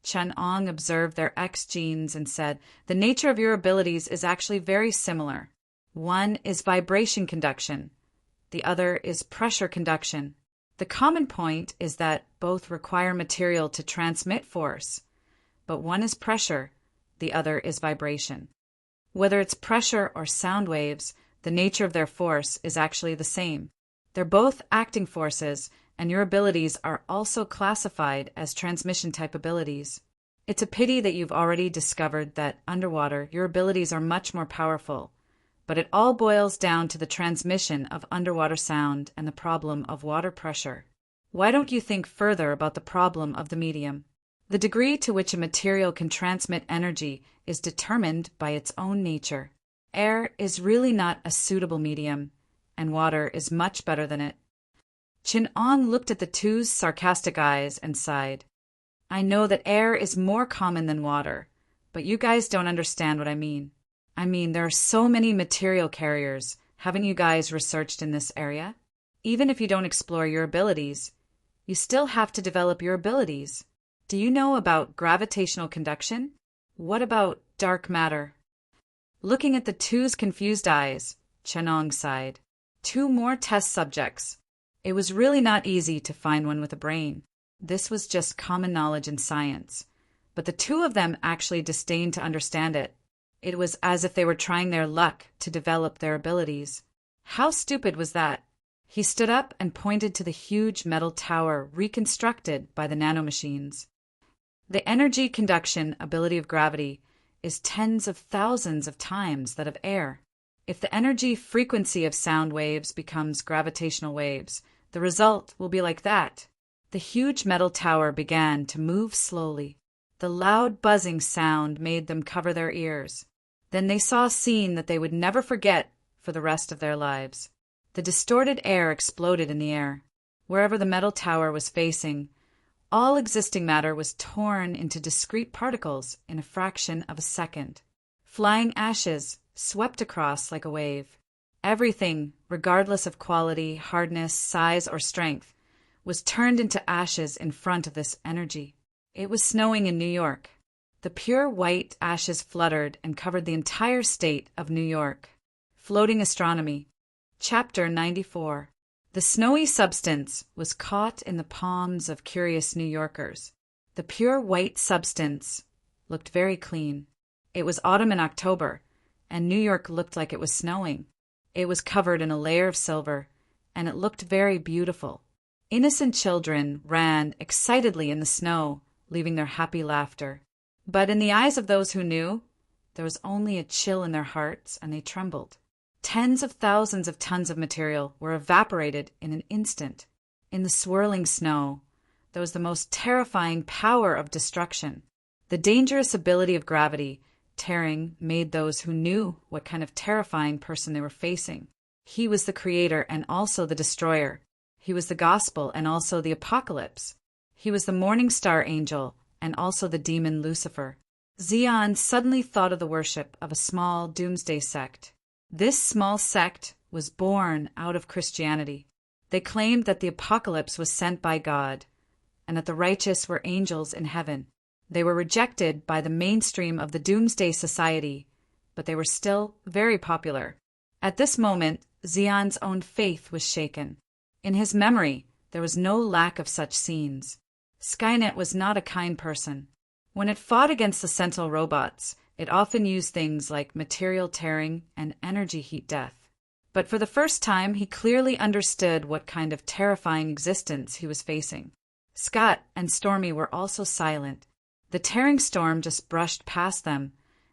Chunong observed their X genes and said, "The nature of your abilities is actually very similar. One is vibration conduction. The other is pressure conduction. The common point is that both require material to transmit force, but one is pressure, the other is vibration. Whether it's pressure or sound waves, the nature of their force is actually the same. They're both acting forces, and your abilities are also classified as transmission-type abilities. It's a pity that you've already discovered that underwater your abilities are much more powerful, but it all boils down to the transmission of underwater sound and the problem of water pressure. Why don't you think further about the problem of the medium? The degree to which a material can transmit energy is determined by its own nature. Air is really not a suitable medium, and water is much better than it." Chin-Ong looked at the two's sarcastic eyes and sighed. "I know that air is more common than water, but you guys don't understand what I mean. There are so many material carriers. Haven't you guys researched in this area? Even if you don't explore your abilities, you still have to develop your abilities. Do you know about gravitational conduction? What about dark matter?" Looking at the two's confused eyes, Chenong sighed. 2 more test subjects. It was really not easy to find one with a brain. This was just common knowledge in science. But the 2 of them actually disdained to understand it. It was as if they were trying their luck to develop their abilities. How stupid was that? He stood up and pointed to the huge metal tower reconstructed by the nanomachines. The energy conduction ability of gravity is tens of thousands of times that of air. If the energy frequency of sound waves becomes gravitational waves, the result will be like that. The huge metal tower began to move slowly. The loud buzzing sound made them cover their ears. Then they saw a scene that they would never forget for the rest of their lives. The distorted air exploded in the air. Wherever the metal tower was facing, all existing matter was torn into discrete particles in a fraction of a second. Flying ashes swept across like a wave. Everything, regardless of quality, hardness, size, or strength, was turned into ashes in front of this energy. It was snowing in New York. The pure white ashes fluttered and covered the entire state of New York. Floating Astronomy. Chapter 94. The snowy substance was caught in the palms of curious New Yorkers. The pure white substance looked very clean. It was autumn in October, and New York looked like it was snowing. It was covered in a layer of silver, and it looked very beautiful. Innocent children ran excitedly in the snow, leaving their happy laughter. But in the eyes of those who knew, there was only a chill in their hearts, and they trembled. Tens of thousands of tons of material were evaporated in an instant. In the swirling snow, there was the most terrifying power of destruction. The dangerous ability of gravity, tearing, made those who knew what kind of terrifying person they were facing. He was the creator and also the destroyer. He was the gospel and also the apocalypse. He was the morning star angel and also the demon Lucifer. Xian suddenly thought of the worship of a small doomsday sect. This small sect was born out of Christianity. They claimed that the apocalypse was sent by God, and that the righteous were angels in heaven. They were rejected by the mainstream of the doomsday society, but they were still very popular. At this moment, Xian's own faith was shaken. In his memory, there was no lack of such scenes. Skynet was not a kind person. When it fought against the Sentinel robots, it often used things like material tearing and energy heat death. But for the first time, he clearly understood what kind of terrifying existence he was facing. Scott and Stormy were also silent. The tearing storm just brushed past them,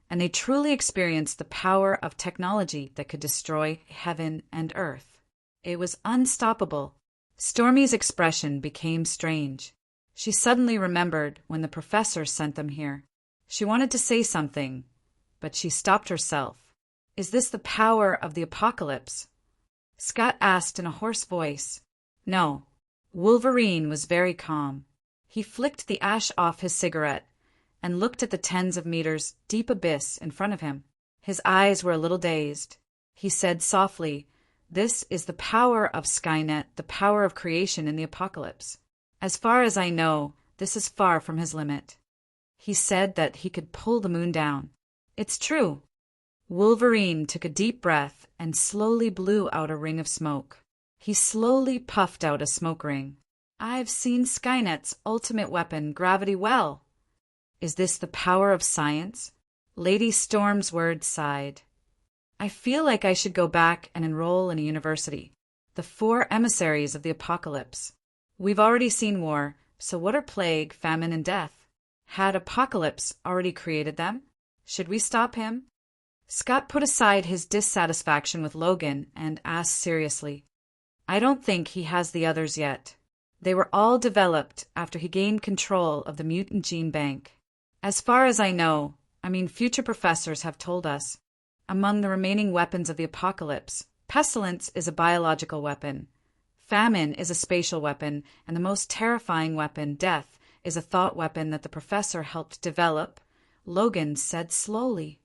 and they truly experienced the power of technology that could destroy heaven and earth. It was unstoppable. Stormy's expression became strange. She suddenly remembered when the professor sent them here. She wanted to say something, but she stopped herself. Is this the power of the apocalypse? Scott asked in a hoarse voice. No. Wolverine was very calm. He flicked the ash off his cigarette and looked at the tens of meters deep abyss in front of him. His eyes were a little dazed. He said softly, "This is the power of Skynet, the power of creation in the apocalypse. As far as I know, this is far from his limit." He said that he could pull the moon down. It's true. Wolverine took a deep breath and slowly blew out a ring of smoke. He slowly puffed out a smoke ring. I've seen Skynet's ultimate weapon, gravity, well. Is this the power of science? Lady Stormsword sighed. I feel like I should go back and enroll in a university. The 4 emissaries of the apocalypse. We've already seen war, so what are plague, famine, and death? Had Apocalypse already created them? Should we stop him? Scott put aside his dissatisfaction with Logan and asked seriously. I don't think he has the others yet. They were all developed after he gained control of the mutant gene bank. As far as I know, future professors have told us, among the remaining weapons of the apocalypse, pestilence is a biological weapon. Famine is a spatial weapon, and the most terrifying weapon, death, is a thought weapon that the professor helped develop, Logan said slowly.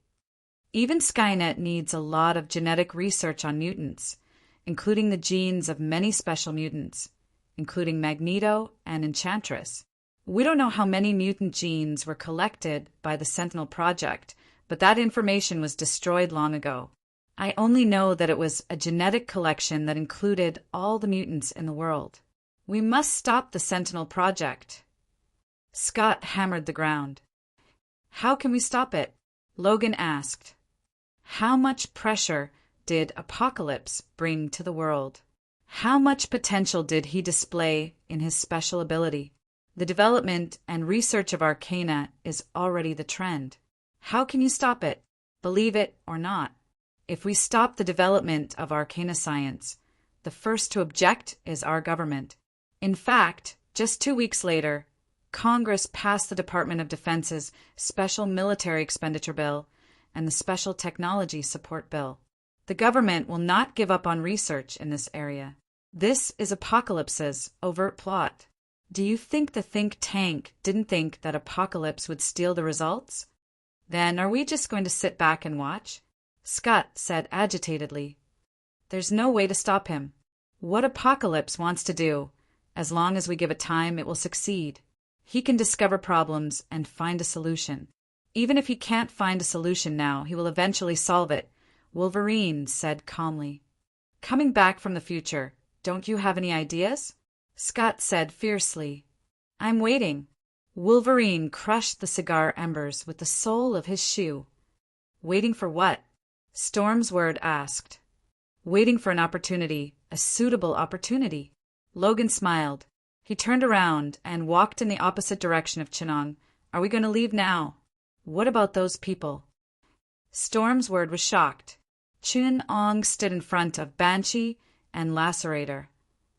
Even Skynet needs a lot of genetic research on mutants, including the genes of many special mutants, including Magneto and Enchantress. We don't know how many mutant genes were collected by the Sentinel Project, but that information was destroyed long ago. I only know that it was a genetic collection that included all the mutants in the world. We must stop the Sentinel Project. Scott hammered the ground. How can we stop it? Logan asked. How much pressure did Apocalypse bring to the world? How much potential did he display in his special ability? The development and research of Arcana is already the trend. How can you stop it? Believe it or not. If we stop the development of Arcana science, the first to object is our government. In fact, just 2 weeks later, Congress passed the Department of Defense's Special Military Expenditure Bill and the Special Technology Support Bill. The government will not give up on research in this area. This is Apocalypse's overt plot. Do you think the think tank didn't think that Apocalypse would steal the results? Then are we just going to sit back and watch? Scott said agitatedly. There's no way to stop him. What Apocalypse wants to do, as long as we give it time, it will succeed. He can discover problems and find a solution. Even if he can't find a solution now, he will eventually solve it, Wolverine said calmly. Coming back from the future, don't you have any ideas? Scott said fiercely. I'm waiting. Wolverine crushed the cigar embers with the sole of his shoe. Waiting for what? Stormsword asked. Waiting for an opportunity, a suitable opportunity. Logan smiled. He turned around and walked in the opposite direction of Chinong. Are we going to leave now? What about those people? Stormsword was shocked. Chinong stood in front of Banshee and Lacerator,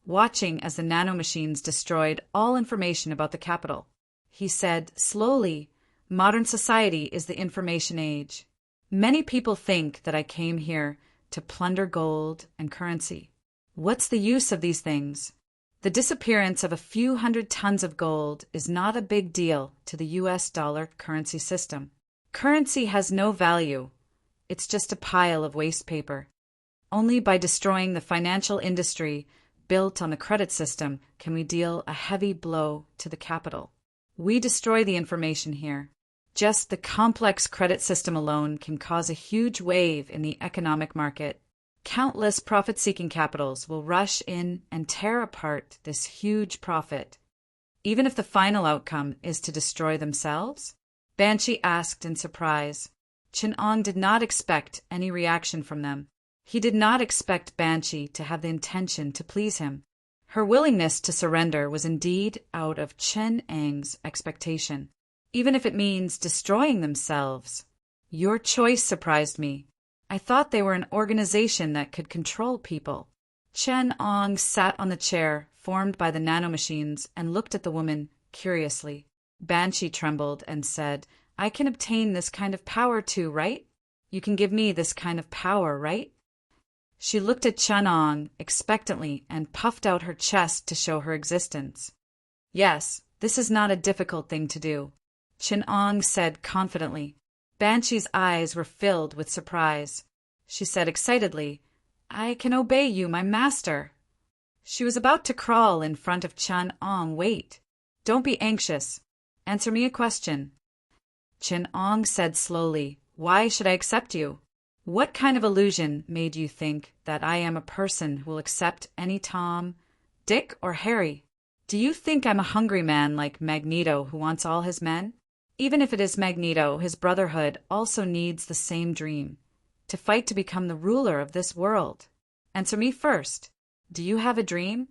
watching as the nanomachines destroyed all information about the capital. He said slowly, modern society is the information age. Many people think that I came here to plunder gold and currency. What's the use of these things? The disappearance of a few hundred tons of gold is not a big deal to the US dollar currency system. Currency has no value. It's just a pile of waste paper. Only by destroying the financial industry built on the credit system can we deal a heavy blow to the capital. We destroy the information here. Just the complex credit system alone can cause a huge wave in the economic market. Countless profit-seeking capitals will rush in and tear apart this huge profit, even if the final outcome is to destroy themselves? Banshee asked in surprise. Chin-Ong did not expect any reaction from them. He did not expect Banshee to have the intention to please him. Her willingness to surrender was indeed out of Chin-Ang's expectation, even if it means destroying themselves. Your choice surprised me. I thought they were an organization that could control people. Chin-Ong sat on the chair formed by the nanomachines and looked at the woman curiously. Banshee trembled and said, I can obtain this kind of power too, right? You can give me this kind of power, right? She looked at Chin-Ong expectantly and puffed out her chest to show her existence. Yes, this is not a difficult thing to do, Chin-Ong said confidently. Banshee's eyes were filled with surprise. She said excitedly, I can obey you, my master. She was about to crawl in front of Chin-Ong. Wait. Don't be anxious. Answer me a question. Chin-Ong said slowly, Why should I accept you? What kind of illusion made you think that I am a person who will accept any Tom, Dick, or Harry? Do you think I'm a hungry man like Magneto who wants all his men? Even if it is Magneto, his brotherhood also needs the same dream, to fight to become the ruler of this world. Answer me first. Do you have a dream?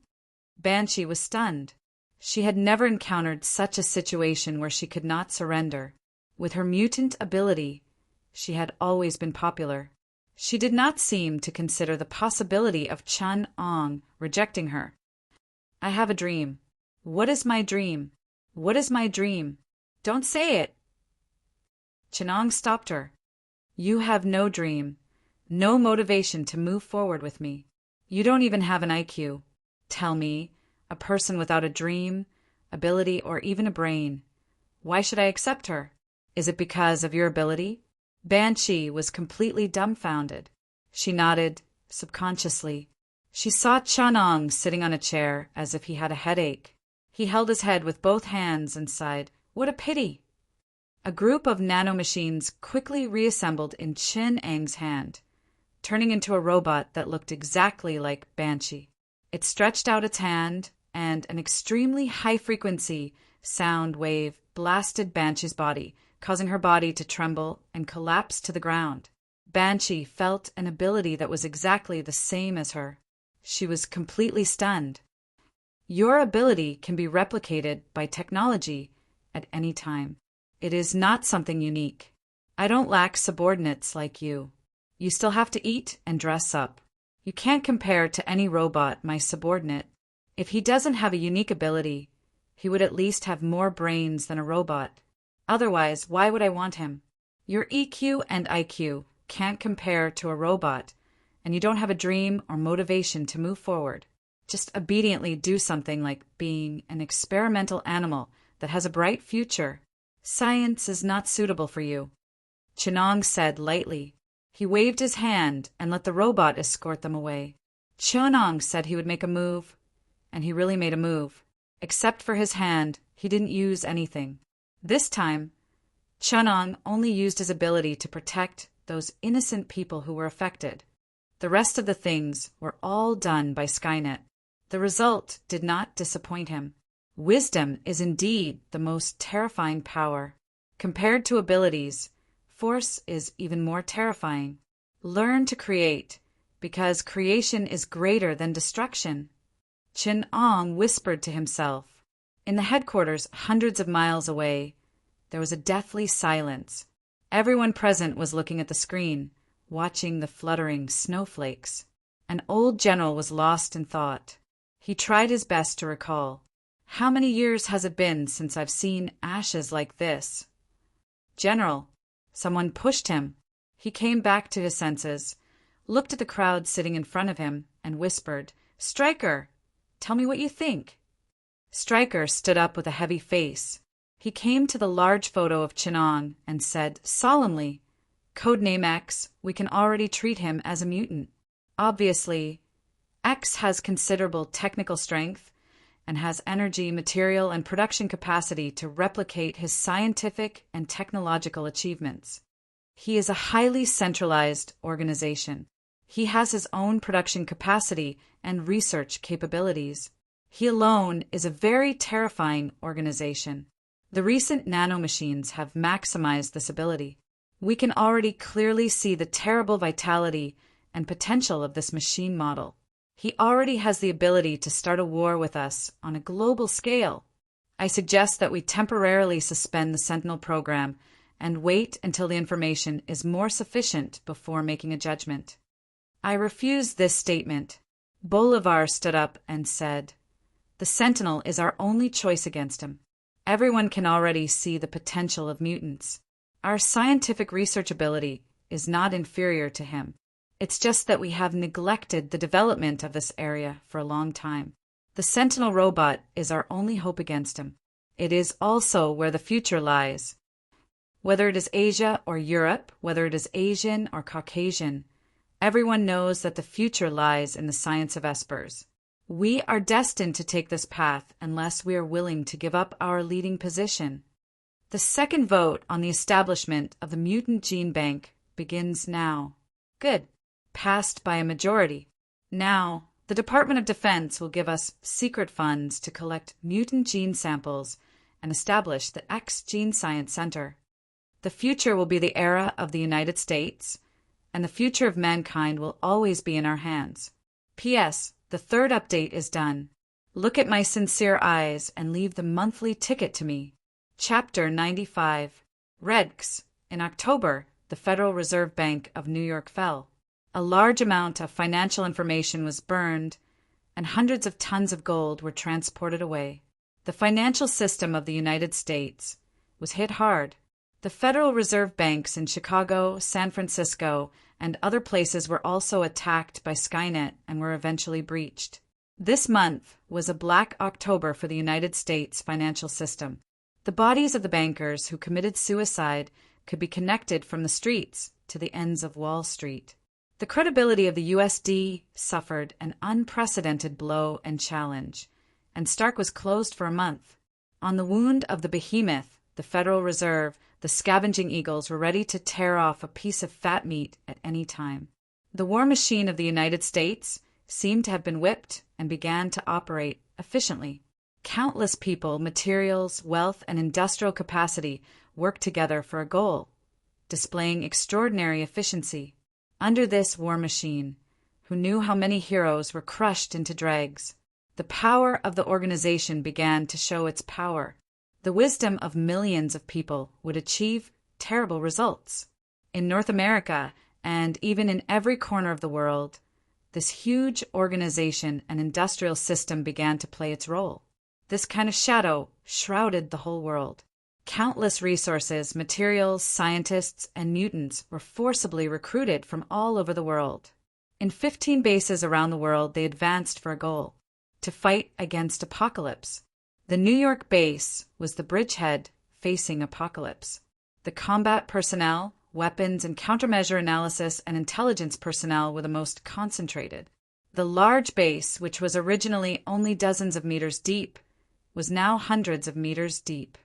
Banshee was stunned. She had never encountered such a situation where she could not surrender. With her mutant ability, she had always been popular. She did not seem to consider the possibility of Chin-Ong rejecting her. I have a dream. What is my dream? What is my dream? Don't say it. Chin-Ong stopped her. You have no dream, no motivation to move forward with me. You don't even have an IQ. Tell me, a person without a dream, ability, or even a brain. Why should I accept her? Is it because of your ability? Banshee was completely dumbfounded. She nodded, subconsciously. She saw Chin-Ong sitting on a chair as if he had a headache. He held his head with both hands and sighed, What a pity! A group of nanomachines quickly reassembled in Chin-Ang's hand, turning into a robot that looked exactly like Banshee. It stretched out its hand, and an extremely high-frequency sound wave blasted Banshee's body, causing her body to tremble and collapse to the ground. Banshee felt an ability that was exactly the same as her. She was completely stunned. Your ability can be replicated by technology at any time. It is not something unique. I don't lack subordinates like you. You still have to eat and dress up. You can't compare to any robot, my subordinate. If he doesn't have a unique ability, he would at least have more brains than a robot. Otherwise, why would I want him? Your EQ and IQ can't compare to a robot, and you don't have a dream or motivation to move forward. Just obediently do something like being an experimental animal that has a bright future. Science is not suitable for you. Chin-Ong said lightly. He waved his hand and let the robot escort them away. Chin-Ong said he would make a move, and he really made a move. Except for his hand, he didn't use anything. This time, Chin-Ong only used his ability to protect those innocent people who were affected. The rest of the things were all done by Skynet. The result did not disappoint him. Wisdom is indeed the most terrifying power. Compared to abilities, force is even more terrifying. Learn to create, because creation is greater than destruction. Chin-Ong whispered to himself. In the headquarters, hundreds of miles away, there was a deathly silence. Everyone present was looking at the screen, watching the fluttering snowflakes. An old general was lost in thought. He tried his best to recall. How many years has it been since I've seen ashes like this? General, someone pushed him. He came back to his senses, looked at the crowd sitting in front of him, and whispered, Stryker, tell me what you think. Stryker stood up with a heavy face. He came to the large photo of Chin-Ong and said solemnly, Codename X, we can already treat him as a mutant. Obviously, X has considerable technical strength and has energy, material, and production capacity to replicate his scientific and technological achievements. He is a highly centralized organization. He has his own production capacity and research capabilities. He alone is a very terrifying organization. The recent nanomachines have maximized this ability. We can already clearly see the terrible vitality and potential of this machine model. He already has the ability to start a war with us on a global scale. I suggest that we temporarily suspend the Sentinel program and wait until the information is more sufficient before making a judgment. I refuse this statement. Bolivar stood up and said, "The Sentinel is our only choice against him. Everyone can already see the potential of mutants. Our scientific research ability is not inferior to him. It's just that we have neglected the development of this area for a long time. The Sentinel robot is our only hope against him. It is also where the future lies. Whether it is Asia or Europe, whether it is Asian or Caucasian, everyone knows that the future lies in the science of espers. We are destined to take this path unless we are willing to give up our leading position. The second vote on the establishment of the Mutant Gene Bank begins now." Good. Passed by a majority. Now, the Department of Defense will give us secret funds to collect mutant gene samples and establish the X Gene Science Center. The future will be the era of the United States, and the future of mankind will always be in our hands. P.S. The third update is done. Look at my sincere eyes and leave the monthly ticket to me. Chapter 95. Redx. In October, the Federal Reserve Bank of New York fell. A large amount of financial information was burned, and hundreds of tons of gold were transported away. The financial system of the United States was hit hard. The Federal Reserve Banks in Chicago, San Francisco, and other places were also attacked by Skynet and were eventually breached. This month was a black October for the United States financial system. The bodies of the bankers who committed suicide could be connected from the streets to the ends of Wall Street. The credibility of the USD suffered an unprecedented blow and challenge, and Stark was closed for a month. On the wound of the behemoth, the Federal Reserve, the scavenging eagles were ready to tear off a piece of fat meat at any time. The war machine of the United States seemed to have been whipped and began to operate efficiently. Countless people, materials, wealth, and industrial capacity worked together for a goal, displaying extraordinary efficiency. Under this war machine, who knew how many heroes were crushed into dregs, the power of the organization began to show its power. The wisdom of millions of people would achieve terrible results. In North America, and even in every corner of the world, this huge organization and industrial system began to play its role. This kind of shadow shrouded the whole world. Countless resources, materials, scientists, and mutants were forcibly recruited from all over the world. In 15 bases around the world, they advanced for a goal: to fight against Apocalypse. The New York base was the bridgehead facing Apocalypse. The combat personnel, weapons and countermeasure analysis and intelligence personnel were the most concentrated. The large base, which was originally only dozens of meters deep, was now hundreds of meters deep.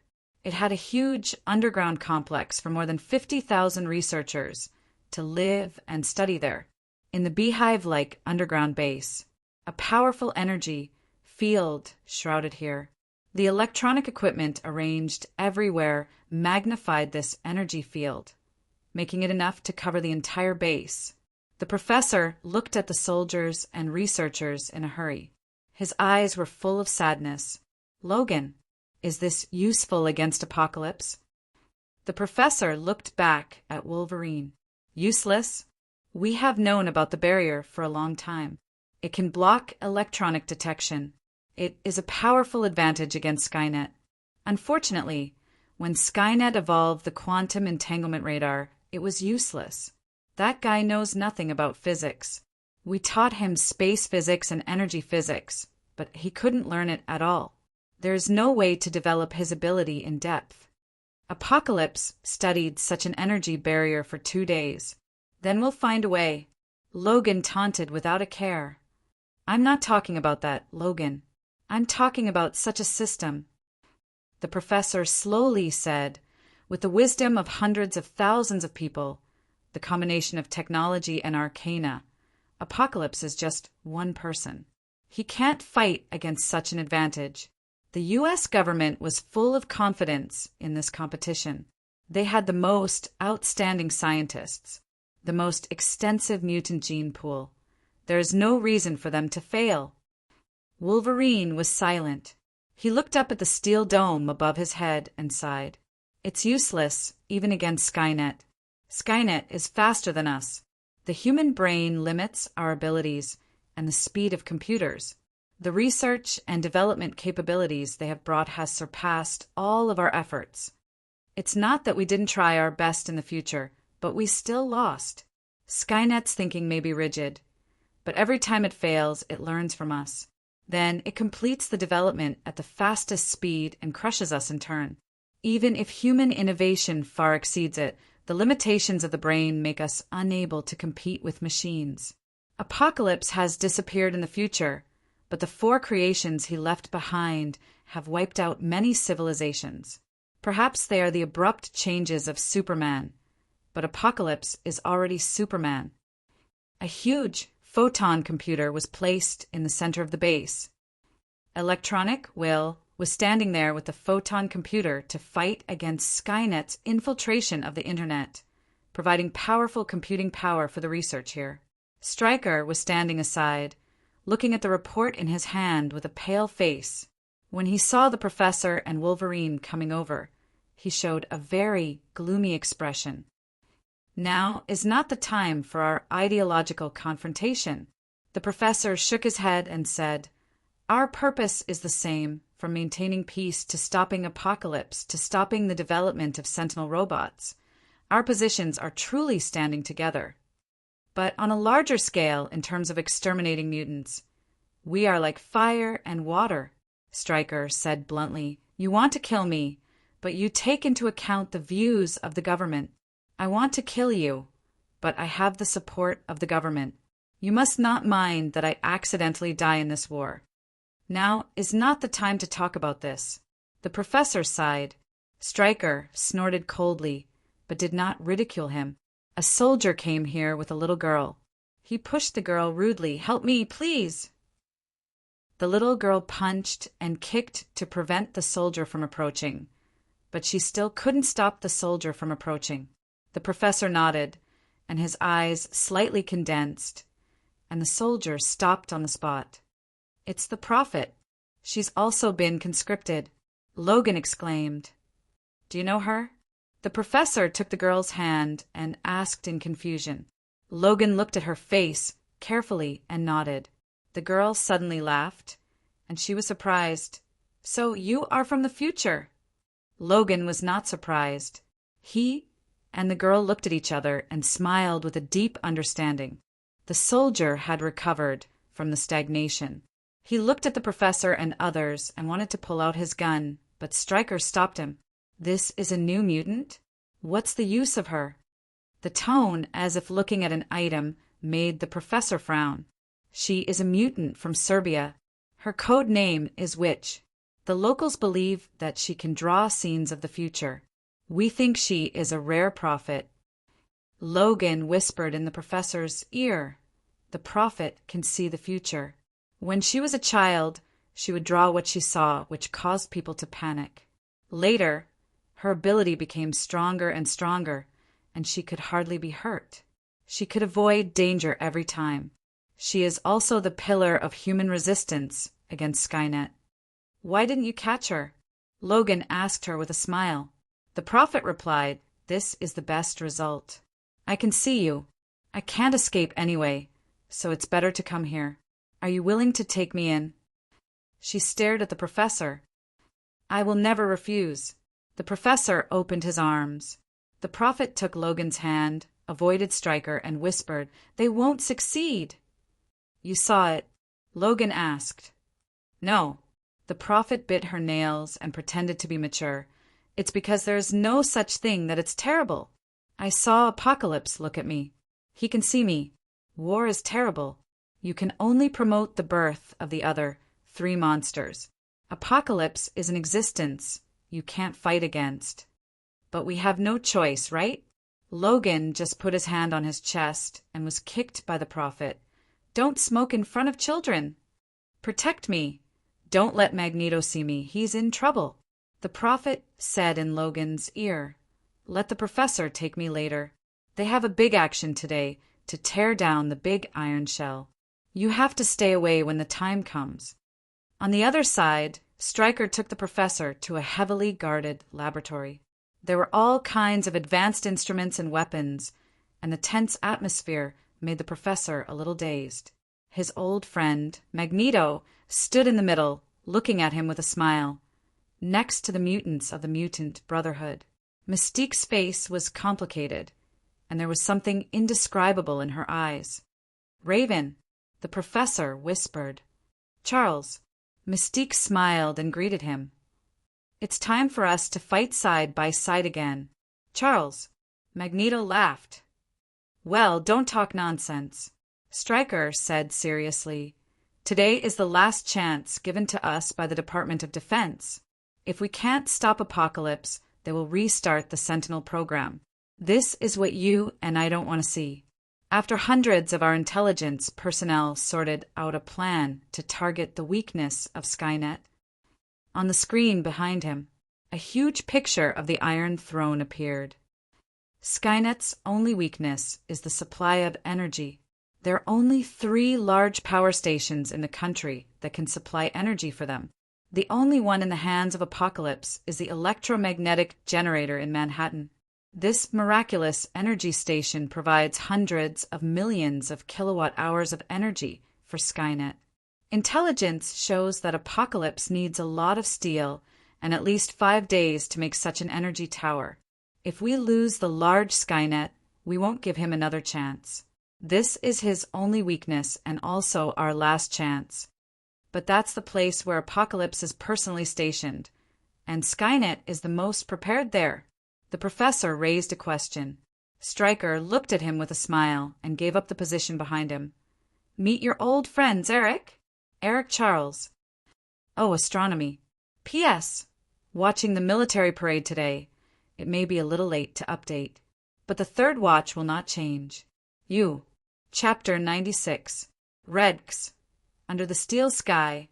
It had a huge underground complex for more than 50,000 researchers to live and study there. In the beehive-like underground base, a powerful energy field shrouded here. The electronic equipment arranged everywhere magnified this energy field, making it enough to cover the entire base. The professor looked at the soldiers and researchers in a hurry. His eyes were full of sadness. "Logan, is this useful against Apocalypse?" The professor looked back at Wolverine. "Useless? We have known about the barrier for a long time. It can block electronic detection. It is a powerful advantage against Skynet. Unfortunately, when Skynet evolved the quantum entanglement radar, it was useless. That guy knows nothing about physics. We taught him space physics and energy physics, but he couldn't learn it at all. There is no way to develop his ability in depth. Apocalypse studied such an energy barrier for 2 days. Then we'll find a way." Logan taunted without a care. "I'm not talking about that, Logan. I'm talking about such a system." The professor slowly said, with the wisdom of hundreds of thousands of people, the combination of technology and arcana, Apocalypse is just one person. He can't fight against such an advantage. The U.S. government was full of confidence in this competition. They had the most outstanding scientists, the most extensive mutant gene pool. There is no reason for them to fail. Wolverine was silent. He looked up at the steel dome above his head and sighed. It's useless, even against Skynet. Skynet is faster than us. The human brain limits our abilities and the speed of computers. The research and development capabilities they have brought has surpassed all of our efforts. It's not that we didn't try our best in the future, but we still lost. Skynet's thinking may be rigid, but every time it fails, it learns from us. Then it completes the development at the fastest speed and crushes us in turn. Even if human innovation far exceeds it, the limitations of the brain make us unable to compete with machines. Apocalypse has disappeared in the future, but the 4 creations he left behind have wiped out many civilizations. Perhaps they are the abrupt changes of Superman, but Apocalypse is already Superman. A huge photon computer was placed in the center of the base. Electronic Will was standing there with the photon computer to fight against Skynet's infiltration of the internet, providing powerful computing power for the research here. Stryker was standing aside, looking at the report in his hand with a pale face. When he saw the professor and Wolverine coming over, he showed a very gloomy expression. Now is not the time for our ideological confrontation. The professor shook his head and said, Our purpose is the same, from maintaining peace to stopping apocalypse to stopping the development of sentinel robots. Our positions are truly standing together. But on a larger scale, in terms of exterminating mutants, we are like fire and water. Stryker said bluntly, You want to kill me, but you take into account the views of the government. I want to kill you, but I have the support of the government. You must not mind that I accidentally die in this war. Now is not the time to talk about this. The professor sighed. Stryker snorted coldly, but did not ridicule him. A soldier came here with a little girl. He pushed the girl rudely. Help me, please. The little girl punched and kicked to prevent the soldier from approaching, but she still couldn't stop the soldier from approaching. The professor nodded, and his eyes slightly condensed, and the soldier stopped on the spot. It's the Prophet. She's also been conscripted. Logan exclaimed. Do you know her? The professor took the girl's hand and asked in confusion. Logan looked at her face carefully and nodded. The girl suddenly laughed, and she was surprised. So you are from the future? Logan was not surprised. He and the girl looked at each other and smiled with a deep understanding. The soldier had recovered from the stagnation. He looked at the professor and others and wanted to pull out his gun, but Stryker stopped him. This is a new mutant? What's the use of her? The tone, as if looking at an item, made the professor frown. She is a mutant from Serbia. Her code name is Witch. The locals believe that she can draw scenes of the future. We think she is a rare prophet. Logan whispered in the professor's ear. The prophet can see the future. When she was a child, she would draw what she saw, which caused people to panic. Later, her ability became stronger and stronger, and she could hardly be hurt. She could avoid danger every time. She is also the pillar of human resistance against Skynet. Why didn't you catch her? Logan asked her with a smile. The prophet replied, This is the best result. I can see you. I can't escape anyway, so it's better to come here. Are you willing to take me in? She stared at the professor. I will never refuse. The professor opened his arms. The prophet took Logan's hand, avoided Stryker, and whispered, They won't succeed. You saw it? Logan asked. No. The prophet bit her nails and pretended to be mature. It's because there is no such thing that it's terrible. I saw Apocalypse look at me. He can see me. War is terrible. You can only promote the birth of the other 3 monsters. Apocalypse is an existence you can't fight against. But we have no choice, right? Logan just put his hand on his chest and was kicked by the prophet, Don't smoke in front of children. Protect me. Don't let Magneto see me. He's in trouble. The prophet said in Logan's ear, let the professor take me later. They have a big action today to tear down the big iron shell. You have to stay away when the time comes. On the other side, Stryker took the professor to a heavily guarded laboratory. There were all kinds of advanced instruments and weapons, and the tense atmosphere made the professor a little dazed. His old friend, Magneto, stood in the middle, looking at him with a smile, next to the mutants of the Mutant Brotherhood. Mystique's face was complicated, and there was something indescribable in her eyes. Raven, the professor whispered. Charles. Mystique smiled and greeted him. It's time for us to fight side by side again. Charles. Magneto laughed. Well, don't talk nonsense. Stryker said seriously. Today is the last chance given to us by the Department of Defense. If we can't stop Apocalypse, they will restart the Sentinel program. This is what you and I don't want to see. After hundreds of our intelligence personnel sorted out a plan to target the weakness of Skynet, on the screen behind him, a huge picture of the Iron Throne appeared. Skynet's only weakness is the supply of energy. There are only 3 large power stations in the country that can supply energy for them. The only one in the hands of Apocalypse is the electromagnetic generator in Manhattan. This miraculous energy station provides hundreds of millions of kilowatt-hours of energy for Skynet. Intelligence shows that Apocalypse needs a lot of steel and at least 5 days to make such an energy tower. If we lose the large Skynet, we won't give him another chance. This is his only weakness and also our last chance. But that's the place where Apocalypse is personally stationed, and Skynet is the most prepared there. The professor raised a question. Stryker looked at him with a smile and gave up the position behind him. Meet your old friends, Eric. Eric Charles. Oh, astronomy. P.S. Watching the military parade today. It may be a little late to update, but the third watch will not change. You. Chapter 96. Redx. Under the steel sky,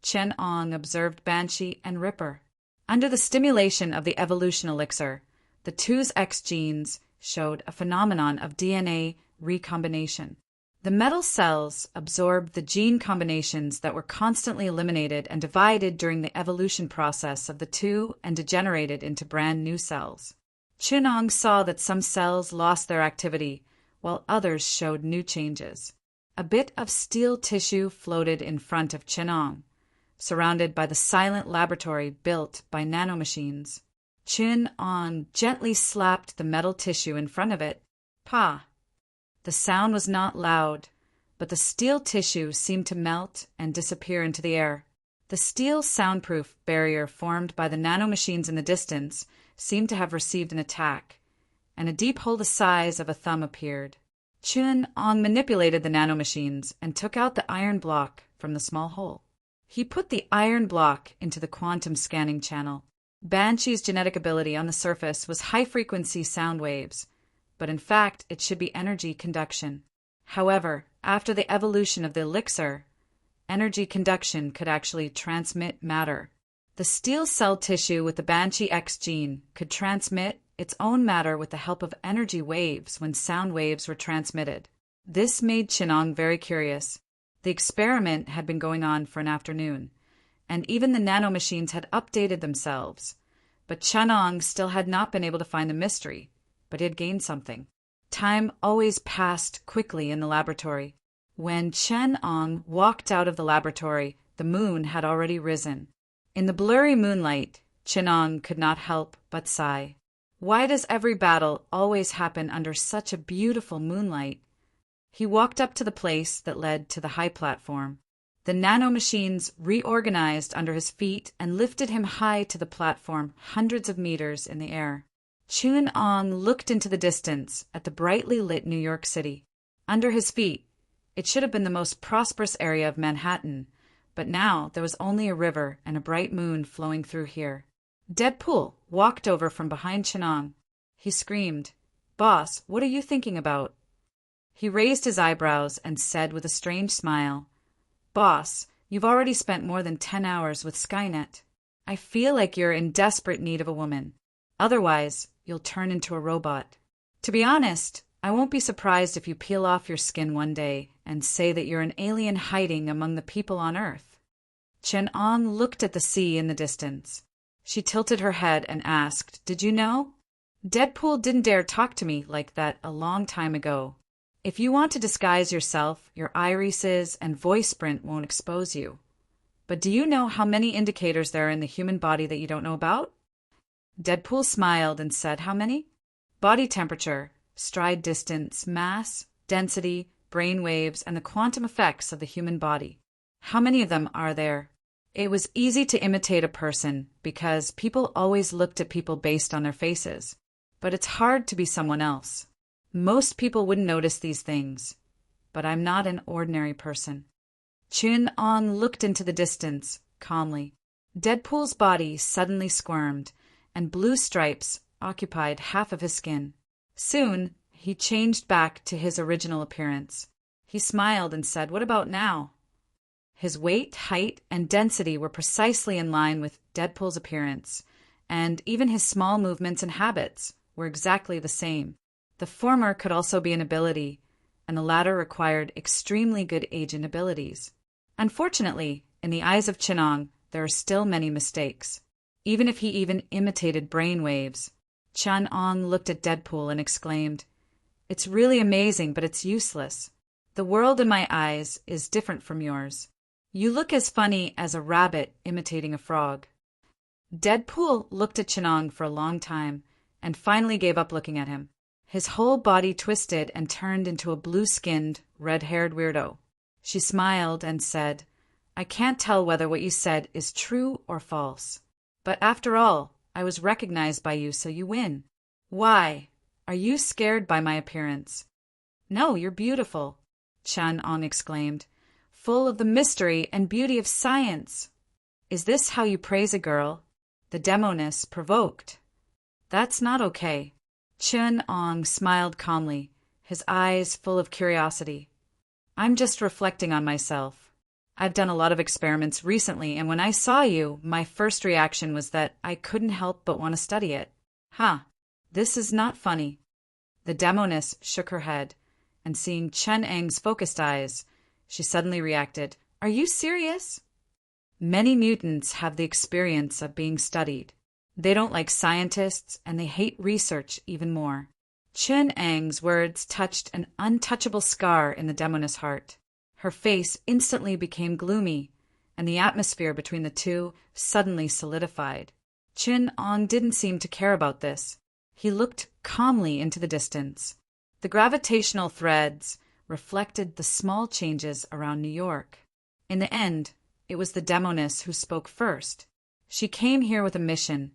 Chen Ong observed Banshee and Ripper. Under the stimulation of the evolution elixir, the 2's X genes showed a phenomenon of DNA recombination. The metal cells absorbed the gene combinations that were constantly eliminated and divided during the evolution process of the 2 and degenerated into brand new cells. Chunong saw that some cells lost their activity, while others showed new changes. A bit of steel tissue floated in front of Chunong, surrounded by the silent laboratory built by nanomachines. Chun-Ong gently slapped the metal tissue in front of it. Pa! The sound was not loud, but the steel tissue seemed to melt and disappear into the air. The steel soundproof barrier formed by the nanomachines in the distance seemed to have received an attack, and a deep hole the size of a thumb appeared. Chun-Ong manipulated the nanomachines and took out the iron block from the small hole. He put the iron block into the quantum scanning channel. Banshee's genetic ability on the surface was high-frequency sound waves, but in fact it should be energy conduction. However, after the evolution of the elixir, energy conduction could actually transmit matter. The steel cell tissue with the Banshee X gene could transmit its own matter with the help of energy waves when sound waves were transmitted. This made Chunong very curious. The experiment had been going on for an afternoon, and even the nanomachines had updated themselves. But Chunong still had not been able to find the mystery, but he had gained something. Time always passed quickly in the laboratory. When Chunong walked out of the laboratory, the moon had already risen. In the blurry moonlight, Chunong could not help but sigh. Why does every battle always happen under such a beautiful moonlight? He walked up to the place that led to the high platform. The nanomachines reorganized under his feet and lifted him high to the platform, hundreds of meters in the air. Chun-Ong looked into the distance at the brightly lit New York City. Under his feet, it should have been the most prosperous area of Manhattan, but now there was only a river and a bright moon flowing through here. Deadpool walked over from behind Chunong. He screamed, "Boss, what are you thinking about?" He raised his eyebrows and said with a strange smile, "Boss, you've already spent more than 10 hours with Skynet. I feel like you're in desperate need of a woman. Otherwise, you'll turn into a robot. To be honest, I won't be surprised if you peel off your skin one day and say that you're an alien hiding among the people on Earth." Chen-Ong looked at the sea in the distance. She tilted her head and asked, "Did you know? Deadpool didn't dare talk to me like that a long time ago. If you want to disguise yourself, your irises and voice print won't expose you. But do you know how many indicators there are in the human body that you don't know about?" Deadpool smiled and said, "How many?" "Body temperature, stride distance, mass, density, brain waves, and the quantum effects of the human body. How many of them are there?" It was easy to imitate a person because people always looked at people based on their faces. But it's hard to be someone else. Most people wouldn't notice these things. But I'm not an ordinary person. Chen-Ong looked into the distance, calmly. Deadpool's body suddenly squirmed, and blue stripes occupied half of his skin. Soon, he changed back to his original appearance. He smiled and said, "What about now?" His weight, height, and density were precisely in line with Deadpool's appearance, and even his small movements and habits were exactly the same. The former could also be an ability, and the latter required extremely good agent abilities. Unfortunately, in the eyes of Chen-Ong, there are still many mistakes. Even if he even imitated brain waves, Chen-Ong looked at Deadpool and exclaimed, "It's really amazing, but it's useless. The world in my eyes is different from yours. You look as funny as a rabbit imitating a frog." Deadpool looked at Chen-Ong for a long time and finally gave up looking at him. His whole body twisted and turned into a blue-skinned, red-haired weirdo. She smiled and said, "I can't tell whether what you said is true or false. But after all, I was recognized by you, so you win. Why? Are you scared by my appearance?" "No, you're beautiful," Chen-Ong exclaimed, "full of the mystery and beauty of science." "Is this how you praise a girl?" The demoness provoked. "That's not okay." Chen-Ong smiled calmly, his eyes full of curiosity. "I'm just reflecting on myself. I've done a lot of experiments recently, and when I saw you, my first reaction was that I couldn't help but want to study it." This is not funny." The demoness shook her head, and seeing Chen-Eng's focused eyes, she suddenly reacted, "Are you serious?" Many mutants have the experience of being studied. They don't like scientists, and they hate research even more. Chen-Eng's words touched an untouchable scar in the demoness' heart. Her face instantly became gloomy, and the atmosphere between the two suddenly solidified. Chen-Ong didn't seem to care about this. He looked calmly into the distance. The gravitational threads reflected the small changes around New York. In the end, it was the demoness who spoke first. She came here with a mission,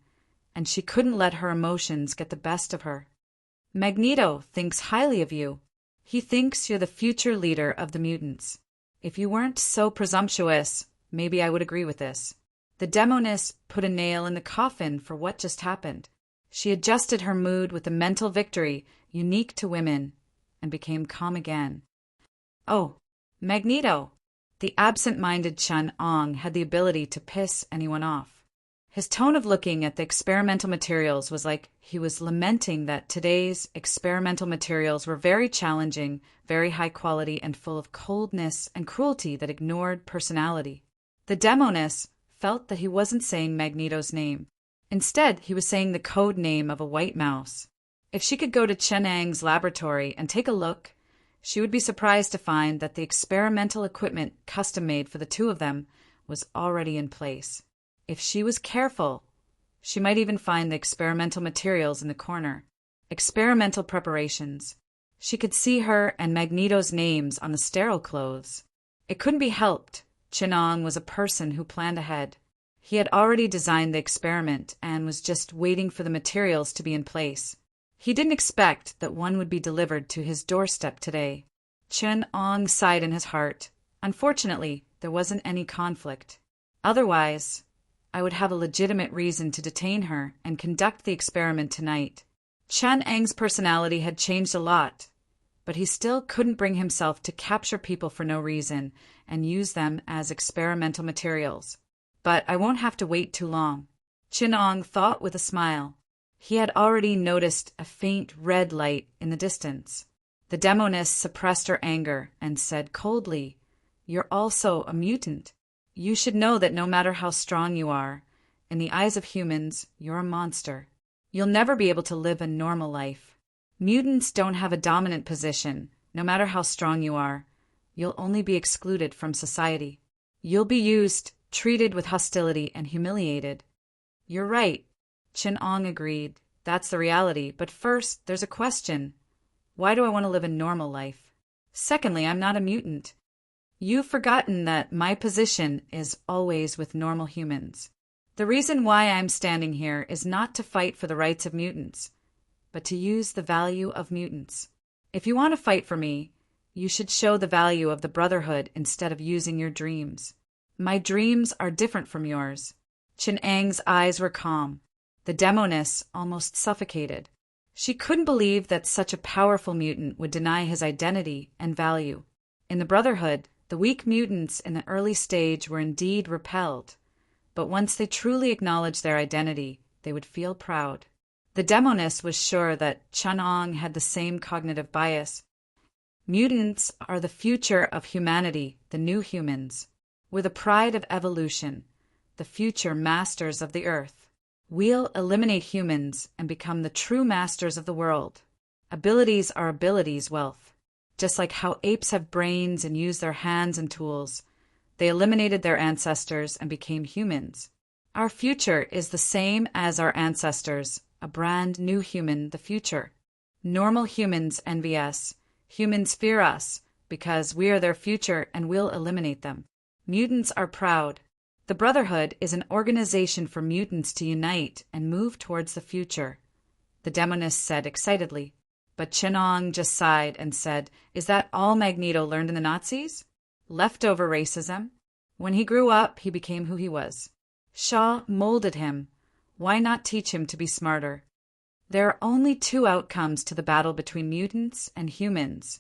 and she couldn't let her emotions get the best of her. "Magneto thinks highly of you. He thinks you're the future leader of the mutants. If you weren't so presumptuous, maybe I would agree with this." The demoness put a nail in the coffin for what just happened. She adjusted her mood with a mental victory unique to women and became calm again. "Oh, Magneto." The absent-minded Chen-Ong had the ability to piss anyone off. His tone of looking at the experimental materials was like he was lamenting that today's experimental materials were very challenging, very high quality, and full of coldness and cruelty that ignored personality. The demoness felt that he wasn't saying Magneto's name. Instead, he was saying the code name of a white mouse. If she could go to Chen-Eng's laboratory and take a look, she would be surprised to find that the experimental equipment custom-made for the two of them was already in place. If she was careful, she might even find the experimental materials in the corner. Experimental preparations. She could see her and Magneto's names on the sterile clothes. It couldn't be helped. Chen-Ong was a person who planned ahead. He had already designed the experiment and was just waiting for the materials to be in place. He didn't expect that one would be delivered to his doorstep today. Chen-Ong sighed in his heart. Unfortunately, there wasn't any conflict. Otherwise, I would have a legitimate reason to detain her and conduct the experiment tonight. Chen-Eng's personality had changed a lot, but he still couldn't bring himself to capture people for no reason and use them as experimental materials. But I won't have to wait too long. Chin-Ong thought with a smile. He had already noticed a faint red light in the distance. The demoness suppressed her anger and said coldly, "You're also a mutant. You should know that no matter how strong you are, in the eyes of humans, you're a monster. You'll never be able to live a normal life. Mutants don't have a dominant position, no matter how strong you are. You'll only be excluded from society. You'll be used, treated with hostility, and humiliated." "You're right," Chin-Ong agreed. "That's the reality. But first, there's a question. Why do I want to live a normal life? Secondly, I'm not a mutant. You've forgotten that my position is always with normal humans. The reason why I'm standing here is not to fight for the rights of mutants, but to use the value of mutants. If you want to fight for me, you should show the value of the Brotherhood instead of using your dreams. My dreams are different from yours." Chin-Ang's eyes were calm. The demoness almost suffocated. She couldn't believe that such a powerful mutant would deny his identity and value. In the Brotherhood, the weak mutants in the early stage were indeed repelled, but once they truly acknowledged their identity, they would feel proud. The demoness was sure that Chin-Ong had the same cognitive bias. Mutants are the future of humanity, the new humans. We're the pride of evolution, the future masters of the earth. We'll eliminate humans and become the true masters of the world. Abilities are abilities, wealth. Just like how apes have brains and use their hands and tools, they eliminated their ancestors and became humans. Our future is the same as our ancestors, a brand new human, the future. Normal humans envy us. Humans fear us because we are their future and we'll eliminate them. Mutants are proud. The Brotherhood is an organization for mutants to unite and move towards the future, the demoness said excitedly. But Chin-Ong just sighed and said, "Is that all Magneto learned in the Nazis? Leftover racism? When he grew up, he became who he was. Shaw molded him. Why not teach him to be smarter? There are only two outcomes to the battle between mutants and humans.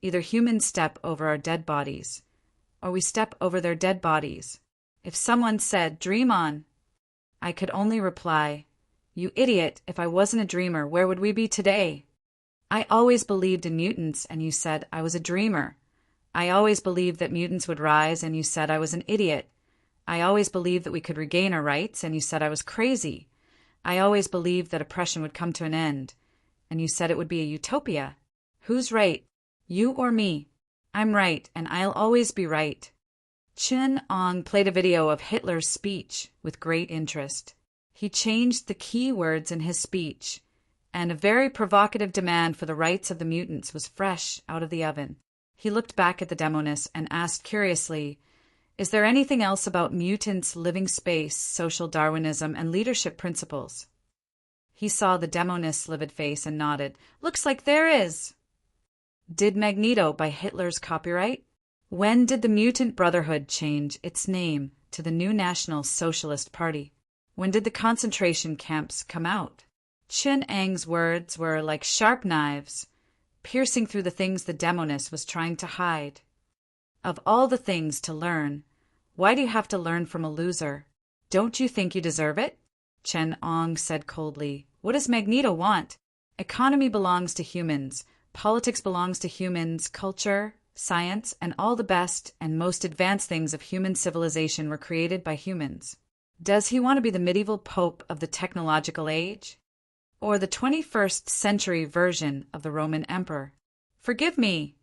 Either humans step over our dead bodies, or we step over their dead bodies. If someone said, 'Dream on,' I could only reply, 'You idiot, if I wasn't a dreamer, where would we be today?' I always believed in mutants, and you said I was a dreamer. I always believed that mutants would rise, and you said I was an idiot. I always believed that we could regain our rights, and you said I was crazy. I always believed that oppression would come to an end, and you said it would be a utopia. Who's right, you or me? I'm right, and I'll always be right." Chin-Ong played a video of Hitler's speech with great interest. He changed the key words in his speech, and a very provocative demand for the rights of the mutants was fresh out of the oven. He looked back at the demoness and asked curiously, "Is there anything else about mutants, living space, social Darwinism, and leadership principles?" He saw the demoness' livid face and nodded. "Looks like there is." "Did Magneto buy Hitler's copyright? When did the Mutant Brotherhood change its name to the New National Socialist Party? When did the concentration camps come out?" Chin-Ang's words were like sharp knives, piercing through the things the demoness was trying to hide. "Of all the things to learn, why do you have to learn from a loser? Don't you think you deserve it?" Chin-Ong said coldly. "What does Magneto want? Economy belongs to humans. Politics belongs to humans. Culture, science, and all the best and most advanced things of human civilization were created by humans. Does he want to be the medieval pope of the technological age? Or the 21st century version of the Roman emperor? Forgive me,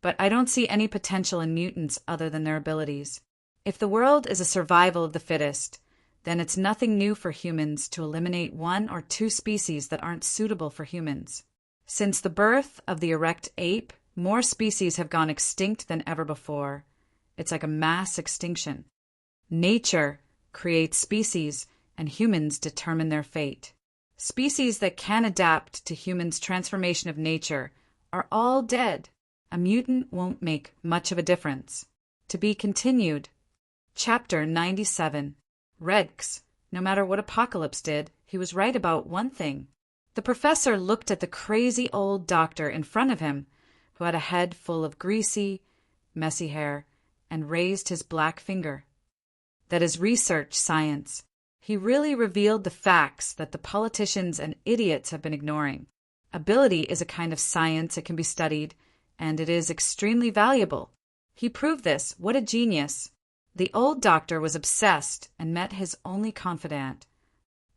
but I don't see any potential in mutants other than their abilities. If the world is a survival of the fittest, then it's nothing new for humans to eliminate one or two species that aren't suitable for humans. Since the birth of the erect ape, more species have gone extinct than ever before. It's like a mass extinction. Nature creates species, and humans determine their fate. Species that can adapt to humans' transformation of nature are all dead. A mutant won't make much of a difference. To be continued. Chapter 97. Redx. No matter what Apocalypse did, he was right about one thing. The professor looked at the crazy old doctor in front of him, who had a head full of greasy, messy hair, and raised his black finger. That is research science. He really revealed the facts that the politicians and idiots have been ignoring. Ability is a kind of science, it can be studied, and it is extremely valuable. He proved this. What a genius. The old doctor was obsessed and met his only confidant.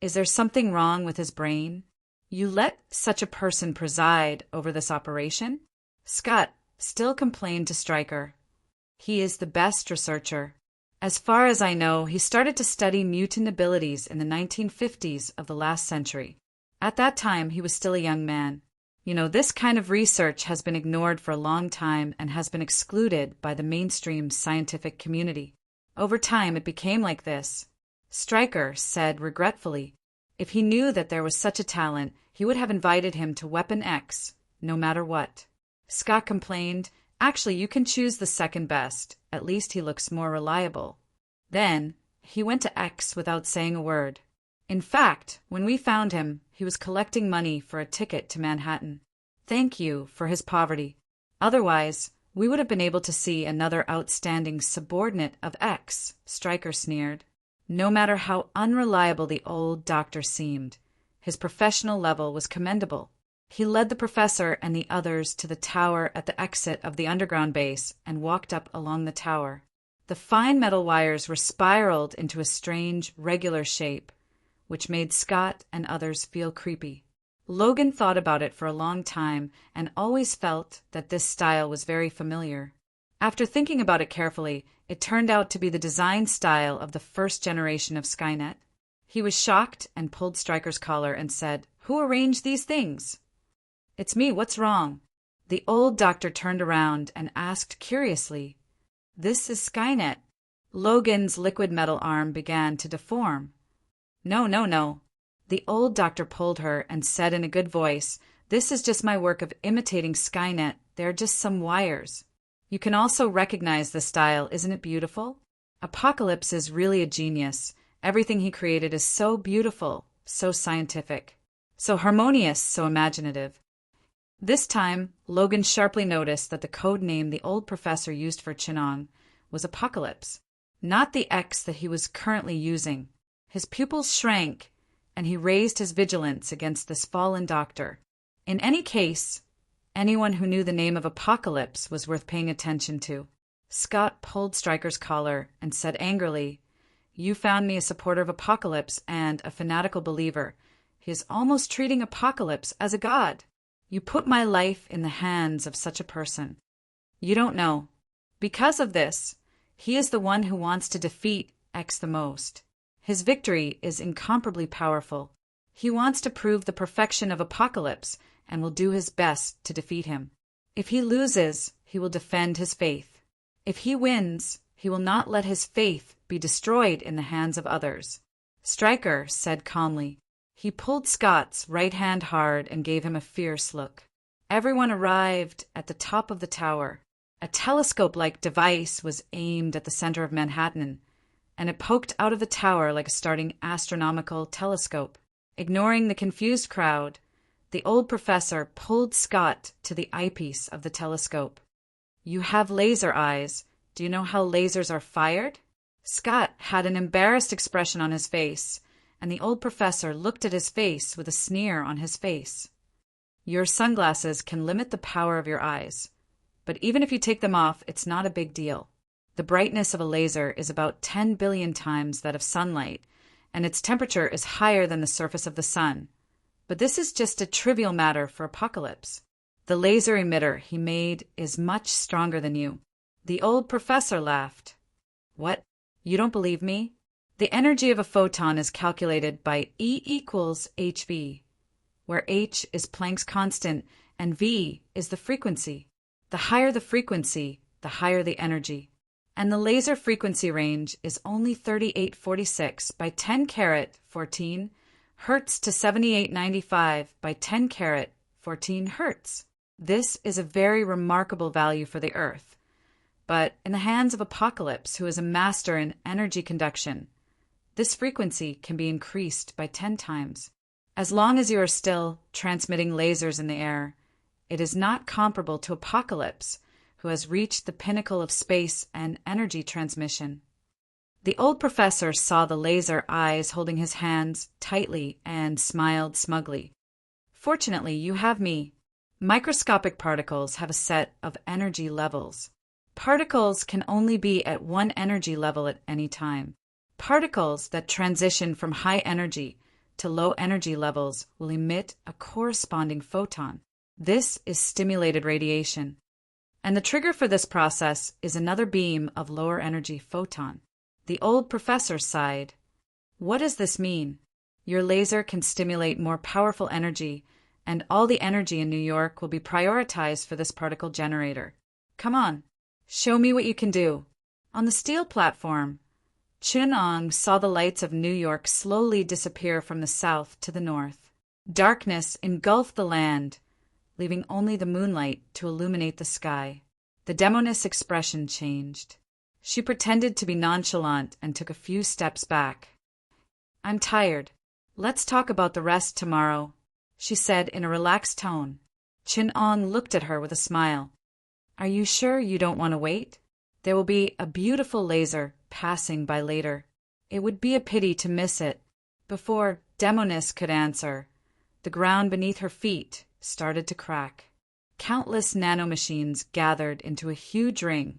Is there something wrong with his brain? You let such a person preside over this operation? Scott still complained to Stryker. He is the best researcher. As far as I know, he started to study mutant abilities in the 1950s of the last century. At that time, he was still a young man. You know, this kind of research has been ignored for a long time and has been excluded by the mainstream scientific community. Over time, it became like this. Stryker said regretfully, if he knew that there was such a talent, he would have invited him to Weapon X, no matter what. Scott complained, actually, you can choose the second best. At least he looks more reliable. Then, he went to X without saying a word. In fact, when we found him, he was collecting money for a ticket to Manhattan. Thank you for his poverty. Otherwise, we would have been able to see another outstanding subordinate of X, Stryker sneered. No matter how unreliable the old doctor seemed, his professional level was commendable. He led the professor and the others to the tower at the exit of the underground base and walked up along the tower. The fine metal wires were spiraled into a strange, regular shape, which made Scott and others feel creepy. Logan thought about it for a long time and always felt that this style was very familiar. After thinking about it carefully, it turned out to be the design style of the first generation of Skynet. He was shocked and pulled Stryker's collar and said, "Who arranged these things?" "It's me, what's wrong?" The old doctor turned around and asked curiously, "This is Skynet." Logan's liquid metal arm began to deform. No. The old doctor pulled her and said in a good voice, "This is just my work of imitating Skynet. They're just some wires." You can also recognize the style, isn't it beautiful? Apocalypse is really a genius. Everything he created is so beautiful, so scientific, so harmonious, so imaginative. This time, Logan sharply noticed that the code name the old professor used for Chinong was Apocalypse, not the X that he was currently using. His pupils shrank, and he raised his vigilance against this fallen doctor. In any case, anyone who knew the name of Apocalypse was worth paying attention to. Scott pulled Stryker's collar and said angrily, "You found me a supporter of Apocalypse and a fanatical believer. He is almost treating Apocalypse as a god. You put my life in the hands of such a person. You don't know. Because of this, he is the one who wants to defeat X the most. His victory is incomparably powerful. He wants to prove the perfection of Apocalypse and will do his best to defeat him. If he loses, he will defend his faith. If he wins, he will not let his faith be destroyed in the hands of others." Stryker said calmly. He pulled Scott's right hand hard and gave him a fierce look. Everyone arrived at the top of the tower. A telescope-like device was aimed at the center of Manhattan, and it poked out of the tower like a starting astronomical telescope. Ignoring the confused crowd, the old professor pulled Scott to the eyepiece of the telescope. "You have laser eyes. Do you know how lasers are fired?" Scott had an embarrassed expression on his face, and the old professor looked at his face with a sneer on his face. "Your sunglasses can limit the power of your eyes, but even if you take them off, it's not a big deal. The brightness of a laser is about 10 billion times that of sunlight, and its temperature is higher than the surface of the sun. But this is just a trivial matter for Apocalypse. The laser emitter he made is much stronger than you." The old professor laughed. "What? You don't believe me? The energy of a photon is calculated by E equals hv, where h is Planck's constant and v is the frequency. The higher the frequency, the higher the energy. And the laser frequency range is only 3846 by 10 carat 14 hertz to 7895 by 10 carat 14 hertz. This is a very remarkable value for the Earth. But in the hands of Apocalypse, who is a master in energy conduction, this frequency can be increased by 10 times. As long as you are still transmitting lasers in the air, it is not comparable to Apocalypse, who has reached the pinnacle of space and energy transmission. The old professor saw the laser eyes holding his hands tightly and smiled smugly. Fortunately, you have me. Microscopic particles have a set of energy levels. Particles can only be at one energy level at any time. Particles that transition from high energy to low energy levels will emit a corresponding photon. This is stimulated radiation. And the trigger for this process is another beam of lower energy photon. The old professor sighed. What does this mean? Your laser can stimulate more powerful energy, and all the energy in New York will be prioritized for this particle generator. Come on, show me what you can do. On the steel platform, Chun-Ong saw the lights of New York slowly disappear from the south to the north. Darkness engulfed the land, leaving only the moonlight to illuminate the sky. The demoness expression changed. She pretended to be nonchalant and took a few steps back. I'm tired. Let's talk about the rest tomorrow, she said in a relaxed tone. Chun-Ong looked at her with a smile. Are you sure you don't want to wait? There will be a beautiful laser passing by later. It would be a pity to miss it. Before Demoness could answer, the ground beneath her feet started to crack. Countless nanomachines gathered into a huge ring,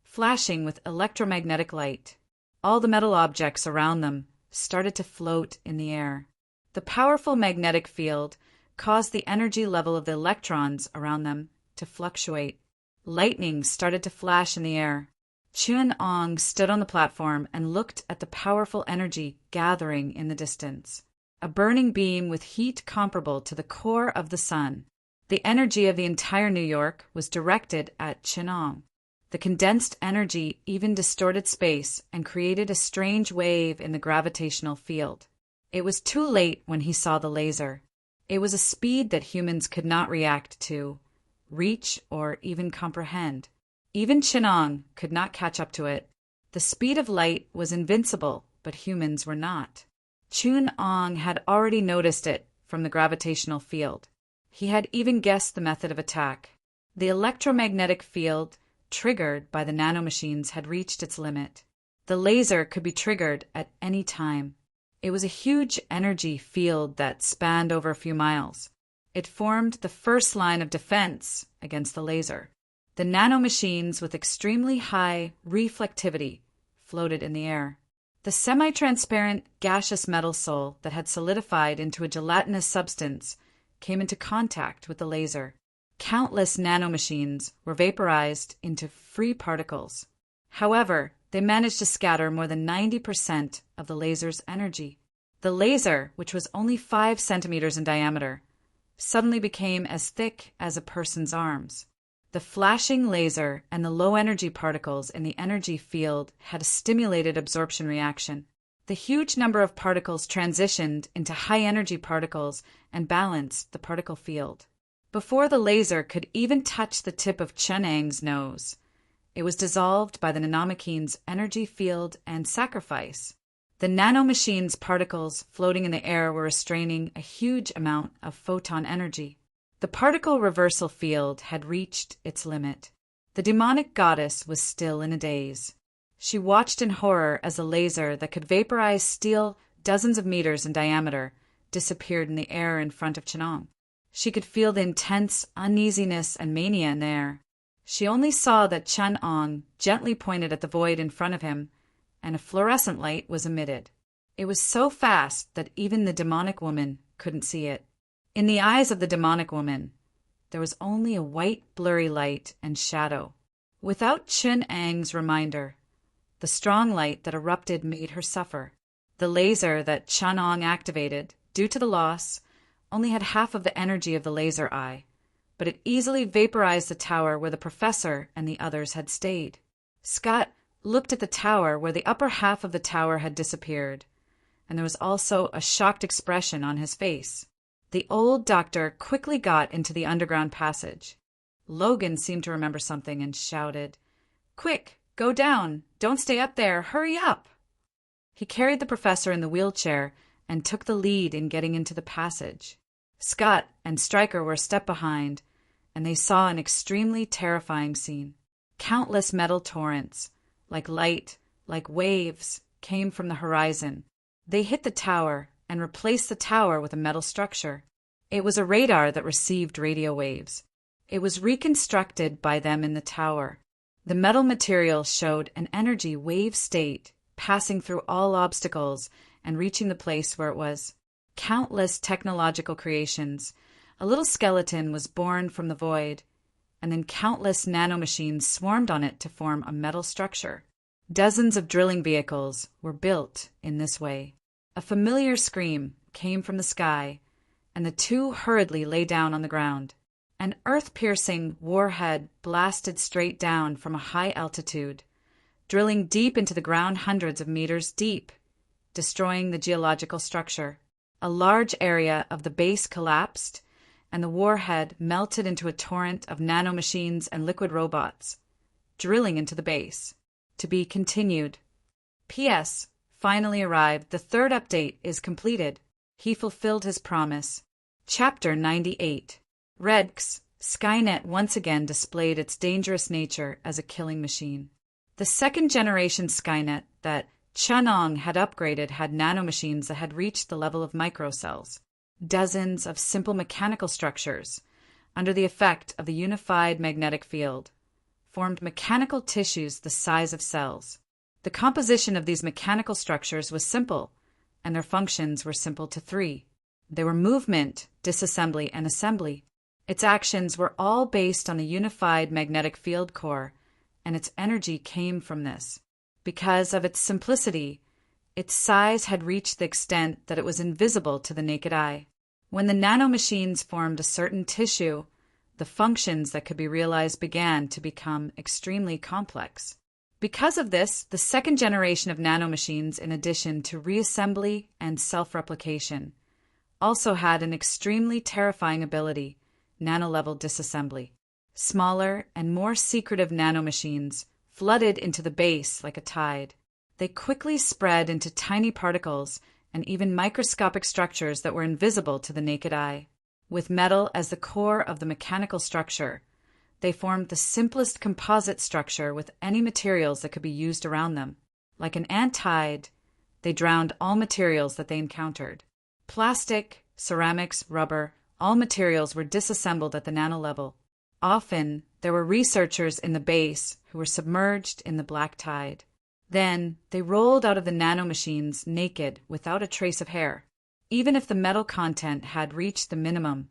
flashing with electromagnetic light. All the metal objects around them started to float in the air. The powerful magnetic field caused the energy level of the electrons around them to fluctuate. Lightning started to flash in the air. Chun-Ong stood on the platform and looked at the powerful energy gathering in the distance. A burning beam with heat comparable to the core of the sun. The energy of the entire New York was directed at Chun-Ong. The condensed energy even distorted space and created a strange wave in the gravitational field. It was too late when he saw the laser. It was a speed that humans could not react to, reach, or even comprehend. Even Chun-Ong could not catch up to it. The speed of light was invincible, but humans were not. Chun-Ong had already noticed it from the gravitational field. He had even guessed the method of attack. The electromagnetic field, triggered by the nanomachines, had reached its limit. The laser could be triggered at any time. It was a huge energy field that spanned over a few miles. It formed the first line of defense against the laser. The nanomachines with extremely high reflectivity floated in the air. The semi-transparent gaseous metal soul that had solidified into a gelatinous substance came into contact with the laser. Countless nanomachines were vaporized into free particles. However, they managed to scatter more than 90% of the laser's energy. The laser, which was only 5 centimeters in diameter, suddenly became as thick as a person's arms. The flashing laser and the low-energy particles in the energy field had a stimulated absorption reaction. The huge number of particles transitioned into high-energy particles and balanced the particle field. Before the laser could even touch the tip of Chun-Ang's nose, it was dissolved by the nanomachine's energy field and sacrifice. The nanomachine's particles floating in the air were restraining a huge amount of photon energy. The particle reversal field had reached its limit. The demonic goddess was still in a daze. She watched in horror as a laser that could vaporize steel dozens of meters in diameter disappeared in the air in front of Chun-Ong. She could feel the intense uneasiness and mania in the air. She only saw that Chun-Ong gently pointed at the void in front of him, and a fluorescent light was emitted. It was so fast that even the demonic woman couldn't see it. In the eyes of the demonic woman, there was only a white, blurry light and shadow. Without Chun-Ang's reminder, the strong light that erupted made her suffer. The laser that Chun-Ong activated, due to the loss, only had half of the energy of the laser eye, but it easily vaporized the tower where the professor and the others had stayed. Scott looked at the tower where the upper half of the tower had disappeared, and there was also a shocked expression on his face. The old doctor quickly got into the underground passage. Logan seemed to remember something and shouted, "Quick, go down! Don't stay up there! Hurry up!" He carried the professor in the wheelchair and took the lead in getting into the passage. Scott and Stryker were a step behind, and they saw an extremely terrifying scene. Countless metal torrents, like light, like waves, came from the horizon. They hit the tower and replaced the tower with a metal structure. It was a radar that received radio waves. It was reconstructed by them in the tower. The metal material showed an energy wave state, passing through all obstacles and reaching the place where it was. Countless technological creations. A little skeleton was born from the void, and then countless nanomachines swarmed on it to form a metal structure. Dozens of drilling vehicles were built in this way. A familiar scream came from the sky, and the two hurriedly lay down on the ground. An earth-piercing warhead blasted straight down from a high altitude, drilling deep into the ground hundreds of meters deep, destroying the geological structure. A large area of the base collapsed, and the warhead melted into a torrent of nanomachines and liquid robots, drilling into the base. To be continued. P.S. Finally arrived. The third update is completed. He fulfilled his promise. Chapter 98. Redx, Skynet once again displayed its dangerous nature as a killing machine. The second-generation Skynet that Chunong had upgraded had nanomachines that had reached the level of microcells. Dozens of simple mechanical structures, under the effect of the unified magnetic field, formed mechanical tissues the size of cells. The composition of these mechanical structures was simple, and their functions were simple to three. They were movement, disassembly, and assembly. Its actions were all based on the unified magnetic field core, and its energy came from this. Because of its simplicity, its size had reached the extent that it was invisible to the naked eye. When the nanomachines formed a certain tissue, the functions that could be realized began to become extremely complex. Because of this, the second generation of nanomachines, in addition to reassembly and self-replication, also had an extremely terrifying ability, nano-level disassembly. Smaller and more secretive nanomachines flooded into the base like a tide. They quickly spread into tiny particles and even microscopic structures that were invisible to the naked eye. With metal as the core of the mechanical structure, they formed the simplest composite structure with any materials that could be used around them. Like an ant tide, they drowned all materials that they encountered. Plastic, ceramics, rubber, all materials were disassembled at the nano level. Often, there were researchers in the base who were submerged in the black tide. Then, they rolled out of the nanomachines naked, without a trace of hair. Even if the metal content had reached the minimum,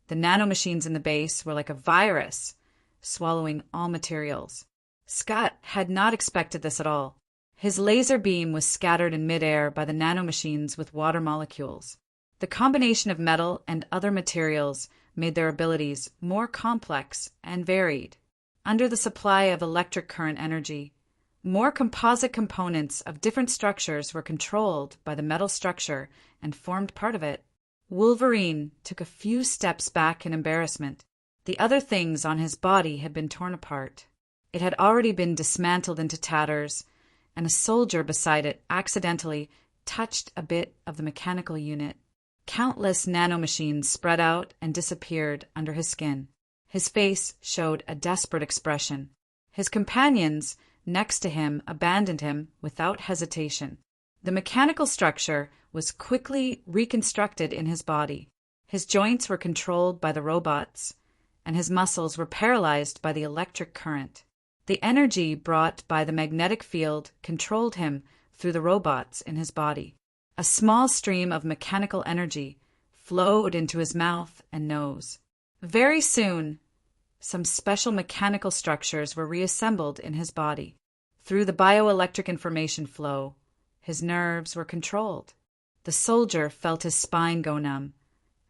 the nanomachines in the base were like a virus, swallowing all materials. Scott had not expected this at all. His laser beam was scattered in midair by the nanomachines with water molecules. The combination of metal and other materials made their abilities more complex and varied. Under the supply of electric current energy, more composite components of different structures were controlled by the metal structure and formed part of it. Wolverine took a few steps back in embarrassment. The other things on his body had been torn apart. It had already been dismantled into tatters, and a soldier beside it accidentally touched a bit of the mechanical unit. Countless nanomachines spread out and disappeared under his skin. His face showed a desperate expression. His companions next to him abandoned him without hesitation. The mechanical structure was quickly reconstructed in his body. His joints were controlled by the robots, and his muscles were paralyzed by the electric current. The energy brought by the magnetic field controlled him through the robots in his body. A small stream of mechanical energy flowed into his mouth and nose. Very soon, some special mechanical structures were reassembled in his body. Through the bioelectric information flow, his nerves were controlled. The soldier felt his spine go numb,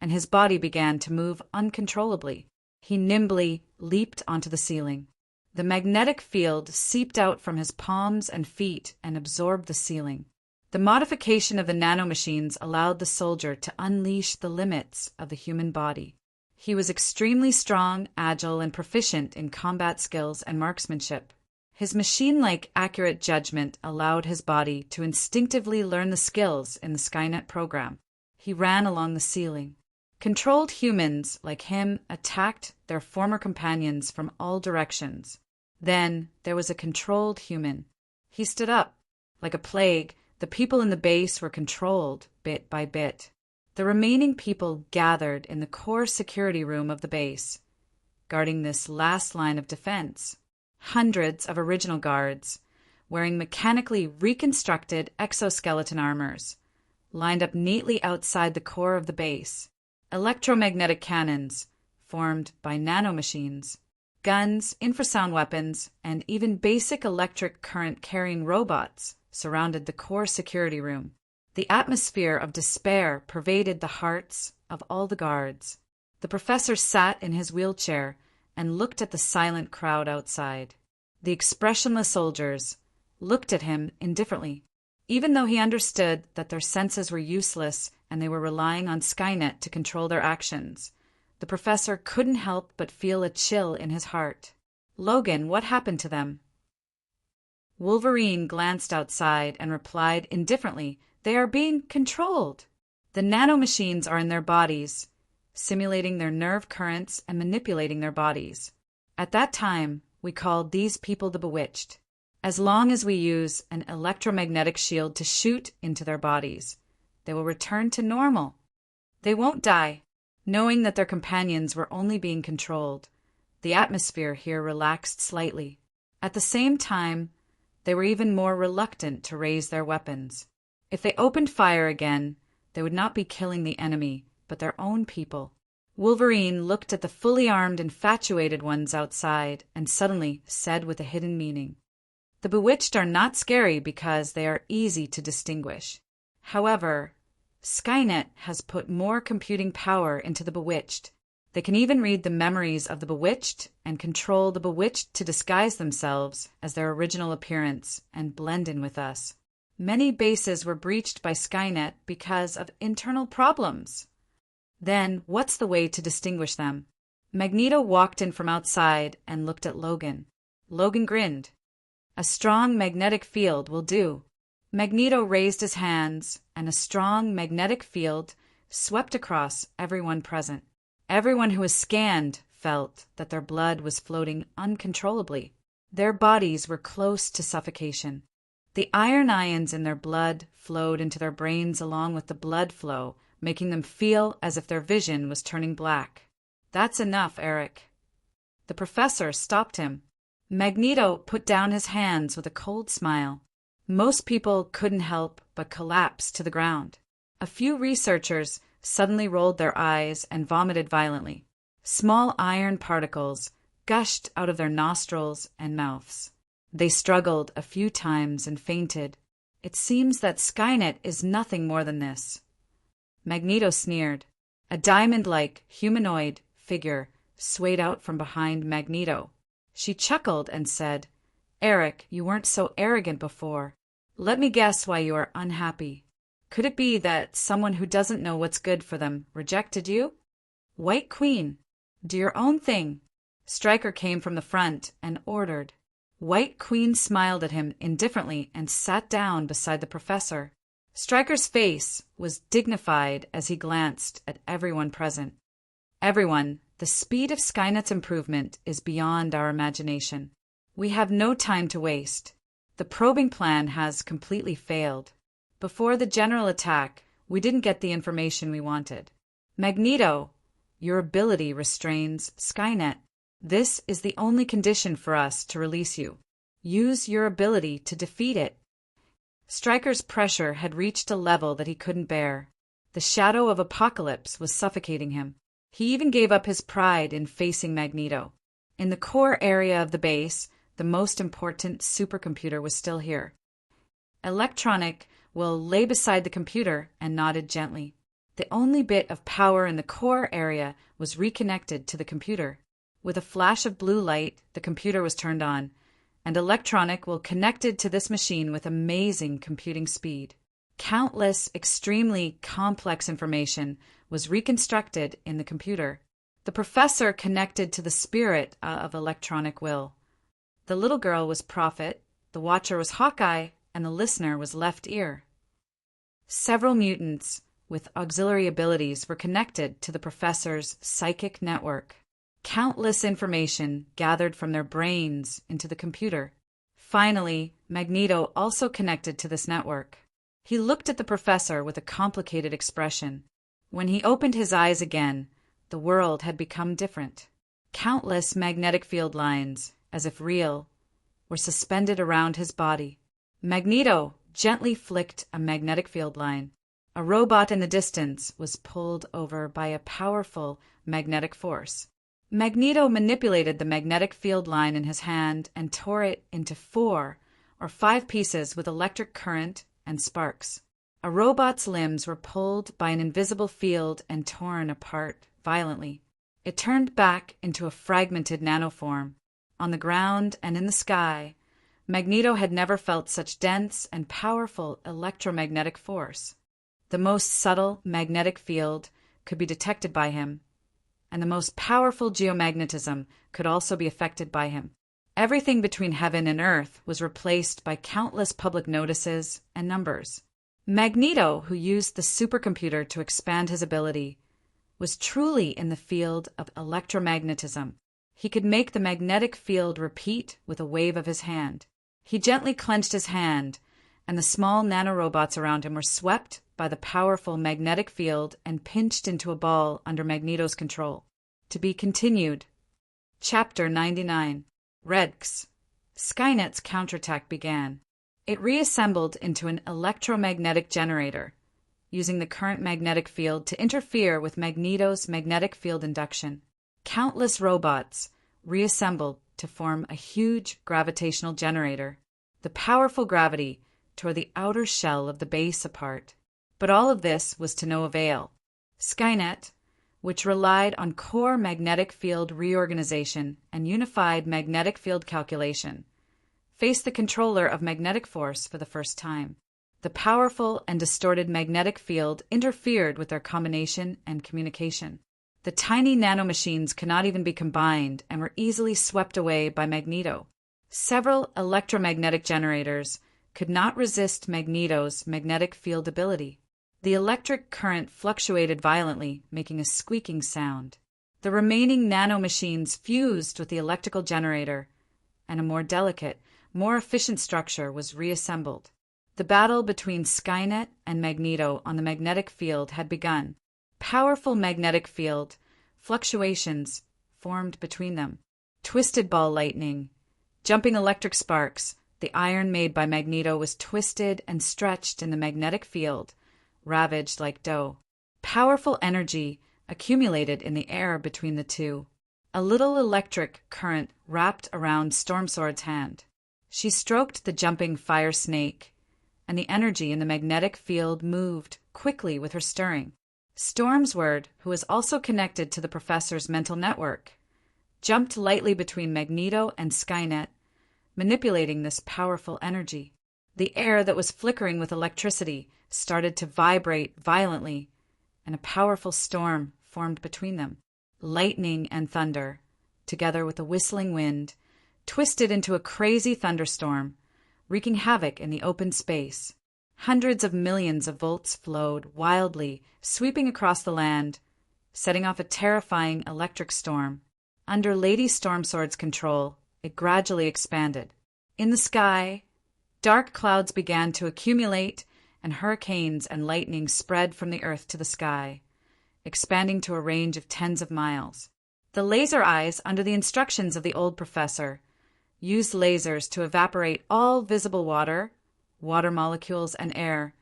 and his body began to move uncontrollably. He nimbly leaped onto the ceiling. The magnetic field seeped out from his palms and feet and absorbed the ceiling. The modification of the nanomachines allowed the soldier to unleash the limits of the human body. He was extremely strong, agile, and proficient in combat skills and marksmanship. His machine-like accurate judgment allowed his body to instinctively learn the skills in the Skynet program. He ran along the ceiling. Controlled humans, like him, attacked their former companions from all directions. Then there was a controlled human. He stood up. Like a plague, the people in the base were controlled, bit by bit. The remaining people gathered in the core security room of the base, guarding this last line of defense. Hundreds of original guards, wearing mechanically reconstructed exoskeleton armors, lined up neatly outside the core of the base. Electromagnetic cannons, formed by nanomachines, guns, infrasound weapons, and even basic electric current-carrying robots surrounded the core security room. The atmosphere of despair pervaded the hearts of all the guards. The professor sat in his wheelchair and looked at the silent crowd outside. The expressionless soldiers looked at him indifferently, even though he understood that their senses were useless and they were relying on Skynet to control their actions. The professor couldn't help but feel a chill in his heart. Logan, what happened to them? Wolverine glanced outside and replied indifferently, "They are being controlled. The nanomachines are in their bodies, simulating their nerve currents and manipulating their bodies. At that time, we called these people the Bewitched. As long as we use an electromagnetic shield to shoot into their bodies, they will return to normal. They won't die." Knowing that their companions were only being controlled, the atmosphere here relaxed slightly. At the same time, they were even more reluctant to raise their weapons. If they opened fire again, they would not be killing the enemy, but their own people. Wolverine looked at the fully armed, infatuated ones outside and suddenly said with a hidden meaning, "The Bewitched are not scary because they are easy to distinguish. However, Skynet has put more computing power into the Bewitched. They can even read the memories of the Bewitched and control the Bewitched to disguise themselves as their original appearance and blend in with us. Many bases were breached by Skynet because of internal problems. Then, what's the way to distinguish them?" Magneto walked in from outside and looked at Logan. Logan grinned. "A strong magnetic field will do." Magneto raised his hands, and a strong magnetic field swept across everyone present. Everyone who was scanned felt that their blood was floating uncontrollably. Their bodies were close to suffocation. The iron ions in their blood flowed into their brains along with the blood flow, making them feel as if their vision was turning black. "That's enough, Eric." The professor stopped him. Magneto put down his hands with a cold smile. Most people couldn't help but collapse to the ground. A few researchers suddenly rolled their eyes and vomited violently. Small iron particles gushed out of their nostrils and mouths. They struggled a few times and fainted. "It seems that Skynet is nothing more than this." Magneto sneered. A diamond-like humanoid figure swayed out from behind Magneto. She chuckled and said, "Eric, you weren't so arrogant before. Let me guess why you are unhappy. Could it be that someone who doesn't know what's good for them rejected you? White Queen, do your own thing." Stryker came from the front and ordered. White Queen smiled at him indifferently and sat down beside the professor. Stryker's face was dignified as he glanced at everyone present. "Everyone, the speed of Skynet's improvement is beyond our imagination. We have no time to waste. The probing plan has completely failed. Before the general attack, we didn't get the information we wanted. Magneto, your ability restrains Skynet. This is the only condition for us to release you. Use your ability to defeat it." Stryker's pressure had reached a level that he couldn't bear. The shadow of apocalypse was suffocating him. He even gave up his pride in facing Magneto. In the core area of the base, the most important supercomputer was still here. Electronic Will lay beside the computer and nodded gently. The only bit of power in the core area was reconnected to the computer. With a flash of blue light, the computer was turned on, and Electronic Will connected to this machine with amazing computing speed. Countless, extremely complex information was reconstructed in the computer. The professor connected to the spirit of Electronic Will. The little girl was Prophet, the watcher was Hawkeye, and the listener was Left Ear. Several mutants, with auxiliary abilities were connected to the professor's psychic network. Countless information gathered from their brains into the computer. Finally, Magneto also connected to this network. He looked at the professor with a complicated expression. When he opened his eyes again, the world had become different. Countless magnetic field lines, as if real, were suspended around his body. Magneto gently flicked a magnetic field line. A robot in the distance was pulled over by a powerful magnetic force. Magneto manipulated the magnetic field line in his hand and tore it into 4 or 5 pieces with electric current and sparks. A robot's limbs were pulled by an invisible field and torn apart violently. It turned back into a fragmented nanoform. On the ground and in the sky, Magneto had never felt such dense and powerful electromagnetic force. The most subtle magnetic field could be detected by him, and the most powerful geomagnetism could also be affected by him. Everything between heaven and earth was replaced by countless public notices and numbers. Magneto, who used the supercomputer to expand his ability, was truly in the field of electromagnetism. He could make the magnetic field repeat with a wave of his hand. He gently clenched his hand, and the small nanorobots around him were swept by the powerful magnetic field and pinched into a ball under Magneto's control. To be continued. Chapter 99. Redx. Skynet's counterattack began. It reassembled into an electromagnetic generator, using the current magnetic field to interfere with Magneto's magnetic field induction. Countless robots reassembled to form a huge gravitational generator. The powerful gravity tore the outer shell of the base apart. But all of this was to no avail. Skynet, which relied on core magnetic field reorganization and unified magnetic field calculation, faced the controller of magnetic force for the first time. The powerful and distorted magnetic field interfered with their combination and communication. The tiny nanomachines could not even be combined and were easily swept away by Magneto. Several electromagnetic generators could not resist Magneto's magnetic field ability. The electric current fluctuated violently, making a squeaking sound. The remaining nanomachines fused with the electrical generator, and a more delicate, more efficient structure was reassembled. The battle between Skynet and Magneto on the magnetic field had begun. Powerful magnetic field fluctuations formed between them. Twisted ball lightning, jumping electric sparks. The iron made by Magneto was twisted and stretched in the magnetic field, ravaged like dough. Powerful energy accumulated in the air between the two. A little electric current wrapped around Stormsword's hand. She stroked the jumping fire snake, and the energy in the magnetic field moved quickly with her stirring. Stormsword, who was also connected to the professor's mental network, jumped lightly between Magneto and Skynet, manipulating this powerful energy. The air that was flickering with electricity started to vibrate violently, and a powerful storm formed between them. Lightning and thunder, together with a whistling wind, twisted into a crazy thunderstorm, wreaking havoc in the open space. Hundreds of millions of volts flowed wildly, sweeping across the land, setting off a terrifying electric storm. Under Lady Stormsword's control, it gradually expanded. In the sky, dark clouds began to accumulate, and hurricanes and lightning spread from the earth to the sky, expanding to a range of tens of miles. The laser eyes, under the instructions of the old professor, used lasers to evaporate all visible water molecules, and air,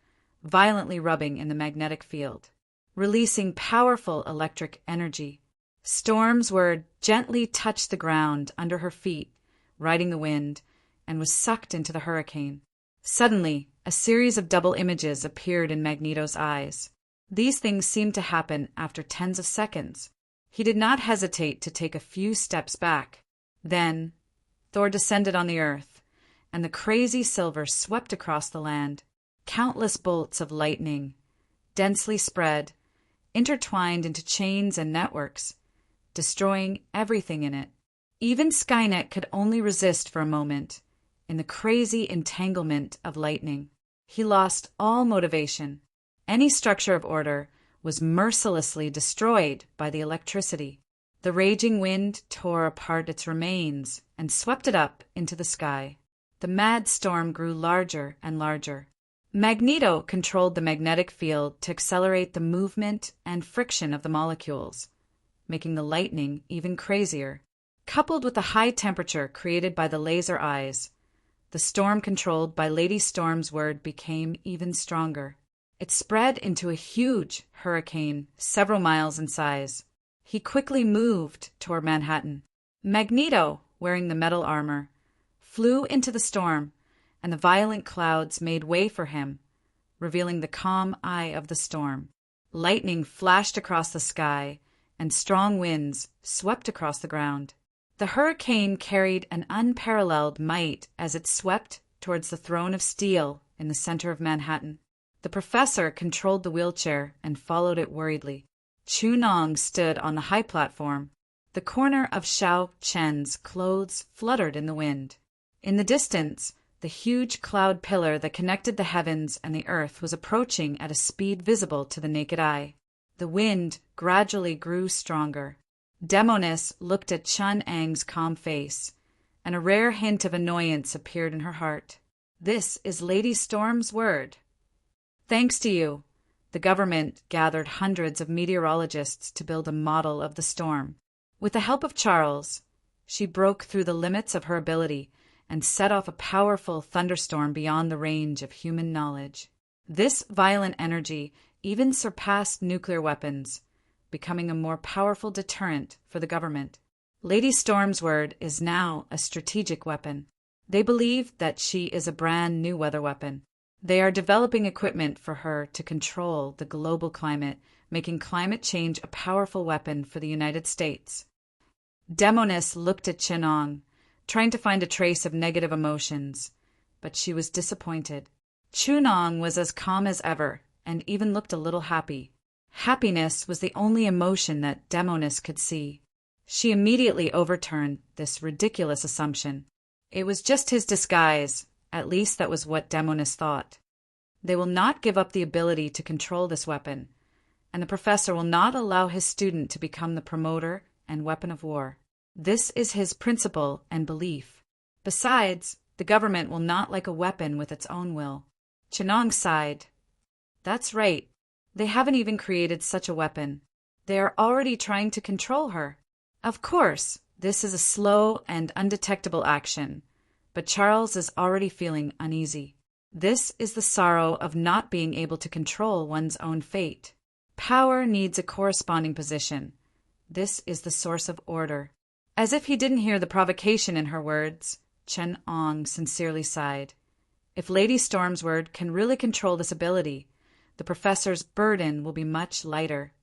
violently rubbing in the magnetic field, releasing powerful electric energy. Stormsword gently touched the ground under her feet, riding the wind, and was sucked into the hurricane. Suddenly, a series of double images appeared in Magneto's eyes. These things seemed to happen after tens of seconds. He did not hesitate to take a few steps back. Then, Thor descended on the earth, and the crazy silver swept across the land. Countless bolts of lightning, densely spread, intertwined into chains and networks, destroying everything in it. Even Skynet could only resist for a moment in the crazy entanglement of lightning. He lost all motivation. Any structure of order was mercilessly destroyed by the electricity. The raging wind tore apart its remains and swept it up into the sky. The mad storm grew larger and larger. Magneto controlled the magnetic field to accelerate the movement and friction of the molecules, making the lightning even crazier. Coupled with the high temperature created by the laser eyes, the storm controlled by Lady Storm's word became even stronger. It spread into a huge hurricane several miles in size. He quickly moved toward Manhattan. Magneto, wearing the metal armor, flew into the storm, and the violent clouds made way for him, revealing the calm eye of the storm. Lightning flashed across the sky, and strong winds swept across the ground. The hurricane carried an unparalleled might as it swept towards the throne of steel in the center of Manhattan. The professor controlled the wheelchair and followed it worriedly. Chunong stood on the high platform. The corner of Xiao Chen's clothes fluttered in the wind. In the distance, the huge cloud pillar that connected the heavens and the earth was approaching at a speed visible to the naked eye. The wind gradually grew stronger. Demoness looked at Chun-Ang's calm face, and a rare hint of annoyance appeared in her heart. This is Lady Storm's word. Thanks to you, the government gathered hundreds of meteorologists to build a model of the storm. With the help of Charles, she broke through the limits of her ability and set off a powerful thunderstorm beyond the range of human knowledge. This violent energy even surpassed nuclear weapons, becoming a more powerful deterrent for the government. Lady Storm's word is now a strategic weapon. They believe that she is a brand new weather weapon. They are developing equipment for her to control the global climate, making climate change a powerful weapon for the United States. Demoness looked at Chunong, trying to find a trace of negative emotions, but she was disappointed. Chunong was as calm as ever and even looked a little happy. Happiness was the only emotion that Demoness could see. She immediately overturned this ridiculous assumption. It was just his disguise, at least that was what Demoness thought. They will not give up the ability to control this weapon, and the professor will not allow his student to become the promoter and weapon of war. This is his principle and belief. Besides, the government will not like a weapon with its own will. Chunong sighed. That's right. They haven't even created such a weapon. They are already trying to control her. Of course, this is a slow and undetectable action, but Charles is already feeling uneasy. This is the sorrow of not being able to control one's own fate. Power needs a corresponding position. This is the source of order. As if he didn't hear the provocation in her words, Chunong sincerely sighed. If Lady Storm's word can really control this ability, the professor's burden will be much lighter.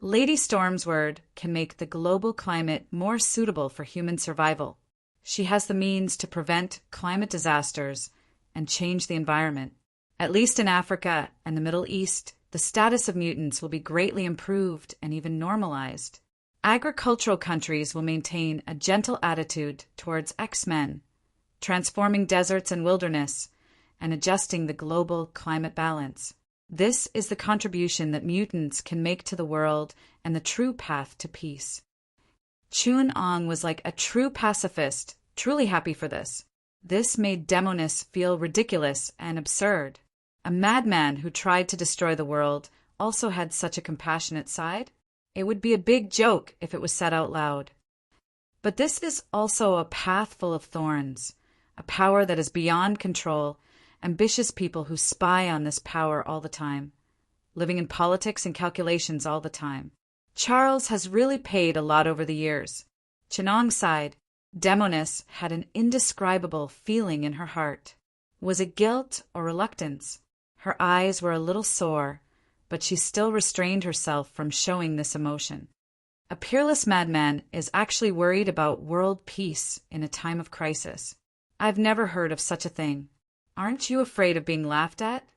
Lady Storm's word can make the global climate more suitable for human survival. She has the means to prevent climate disasters and change the environment. At least in Africa and the Middle East, the status of mutants will be greatly improved and even normalized. Agricultural countries will maintain a gentle attitude towards X-Men, transforming deserts and wilderness, and adjusting the global climate balance. This is the contribution that mutants can make to the world and the true path to peace. Chunong was like a true pacifist, truly happy for this. This made Demoness feel ridiculous and absurd. A madman who tried to destroy the world also had such a compassionate side. It would be a big joke if it was said out loud. But this is also a path full of thorns, a power that is beyond control, ambitious people who spy on this power all the time, living in politics and calculations all the time. Charles has really paid a lot over the years. Chunong sighed. Demoness had an indescribable feeling in her heart. Was it guilt or reluctance? Her eyes were a little sore, but she still restrained herself from showing this emotion. A peerless madman is actually worried about world peace in a time of crisis. I've never heard of such a thing. Aren't you afraid of being laughed at?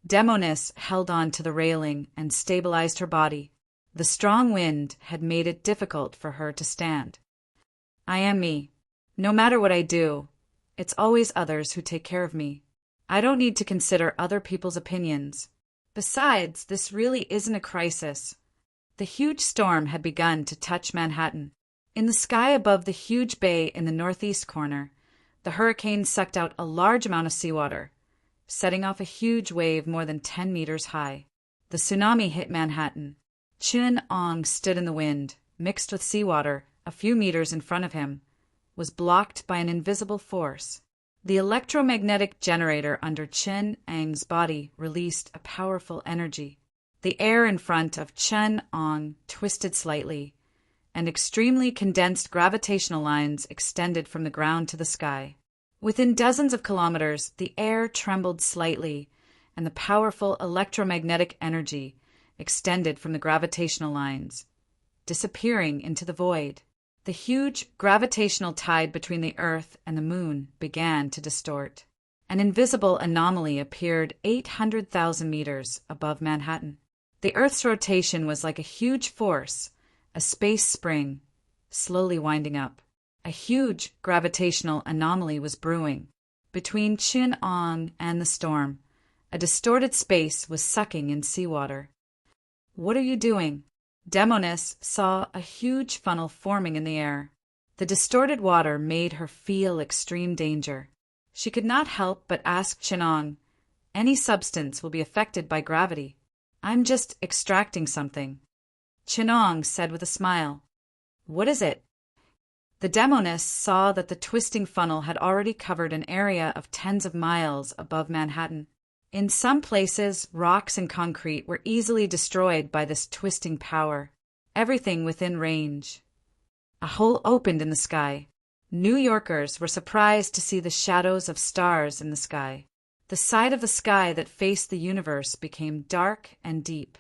Demoness held on to the railing and stabilized her body. The strong wind had made it difficult for her to stand. I am me. No matter what I do, it's always others who take care of me. I don't need to consider other people's opinions. Besides, this really isn't a crisis. The huge storm had begun to touch Manhattan. In the sky above the huge bay in the northeast corner, the hurricane sucked out a large amount of seawater, setting off a huge wave more than 10 meters high. The tsunami hit Manhattan. Chun-Ong stood in the wind, mixed with seawater, a few meters in front of him, was blocked by an invisible force. The electromagnetic generator under Chun-Ang's body released a powerful energy. The air in front of Chun-Ong twisted slightly, and extremely condensed gravitational lines extended from the ground to the sky. Within dozens of kilometers, the air trembled slightly, and the powerful electromagnetic energy extended from the gravitational lines, disappearing into the void. The huge gravitational tide between the Earth and the Moon began to distort. An invisible anomaly appeared 800,000 meters above Manhattan. The Earth's rotation was like a huge force, a space spring, slowly winding up. A huge gravitational anomaly was brewing. Between Chun-Ong and the storm, a distorted space was sucking in seawater. "What are you doing?" Demonis saw a huge funnel forming in the air. The distorted water made her feel extreme danger. She could not help but ask Chun-Ong, "Any substance will be affected by gravity. I'm just extracting something." Chun-Ong said with a smile, "What is it?" The Demonis saw that the twisting funnel had already covered an area of tens of miles above Manhattan. In some places, rocks and concrete were easily destroyed by this twisting power. Everything within range. A hole opened in the sky. New Yorkers were surprised to see the shadows of stars in the sky. The side of the sky that faced the universe became dark and deep.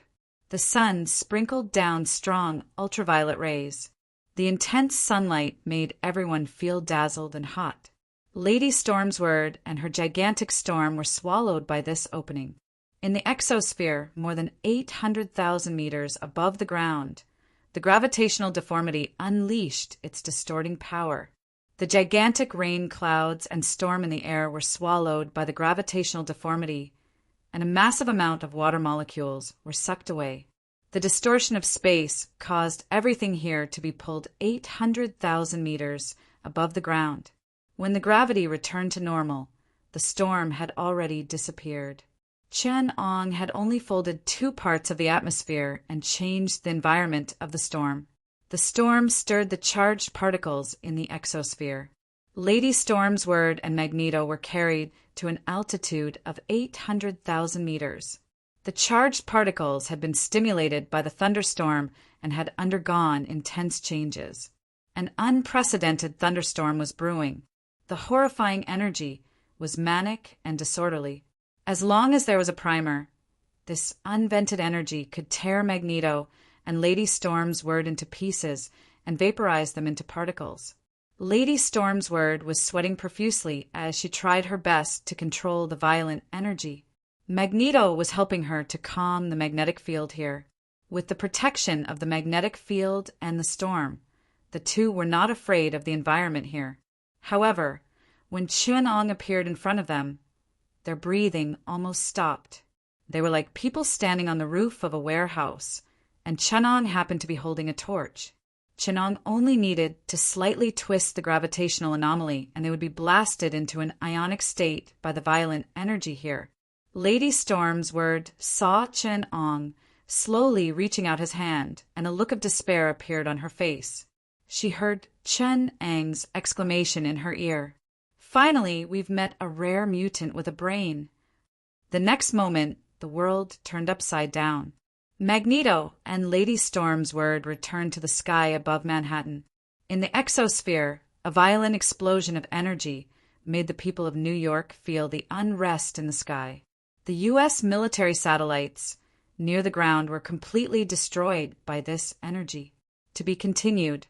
The sun sprinkled down strong ultraviolet rays. The intense sunlight made everyone feel dazzled and hot. Lady Storm's word and her gigantic storm were swallowed by this opening. In the exosphere, more than 800,000 meters above the ground, the gravitational deformity unleashed its distorting power. The gigantic rain clouds and storm in the air were swallowed by the gravitational deformity, and a massive amount of water molecules were sucked away. The distortion of space caused everything here to be pulled 800,000 meters above the ground. When the gravity returned to normal, the storm had already disappeared. Chun-Ong had only folded 2 parts of the atmosphere and changed the environment of the storm. The storm stirred the charged particles in the exosphere. Lady Storm's word and Magneto were carried to an altitude of 800,000 meters. The charged particles had been stimulated by the thunderstorm and had undergone intense changes. An unprecedented thunderstorm was brewing. The horrifying energy was manic and disorderly. As long as there was a primer, this unvented energy could tear Magneto and Lady Storm's word into pieces and vaporize them into particles. Lady Storm's word was sweating profusely as she tried her best to control the violent energy. Magneto was helping her to calm the magnetic field here. With the protection of the magnetic field and the storm, the two were not afraid of the environment here. However, when Chun-Ong appeared in front of them, their breathing almost stopped. They were like people standing on the roof of a warehouse, and Chun-Ong happened to be holding a torch. Chun-Ong only needed to slightly twist the gravitational anomaly, and they would be blasted into an ionic state by the violent energy here. Lady Storm's word saw Chun-Ong slowly reaching out his hand, and a look of despair appeared on her face. She heard Chun-Ang's exclamation in her ear. "Finally, we've met a rare mutant with a brain." The next moment, the world turned upside down. Magneto and Lady Storm's word returned to the sky above Manhattan. In the exosphere, a violent explosion of energy made the people of New York feel the unrest in the sky. The U.S. military satellites near the ground were completely destroyed by this energy. To be continued.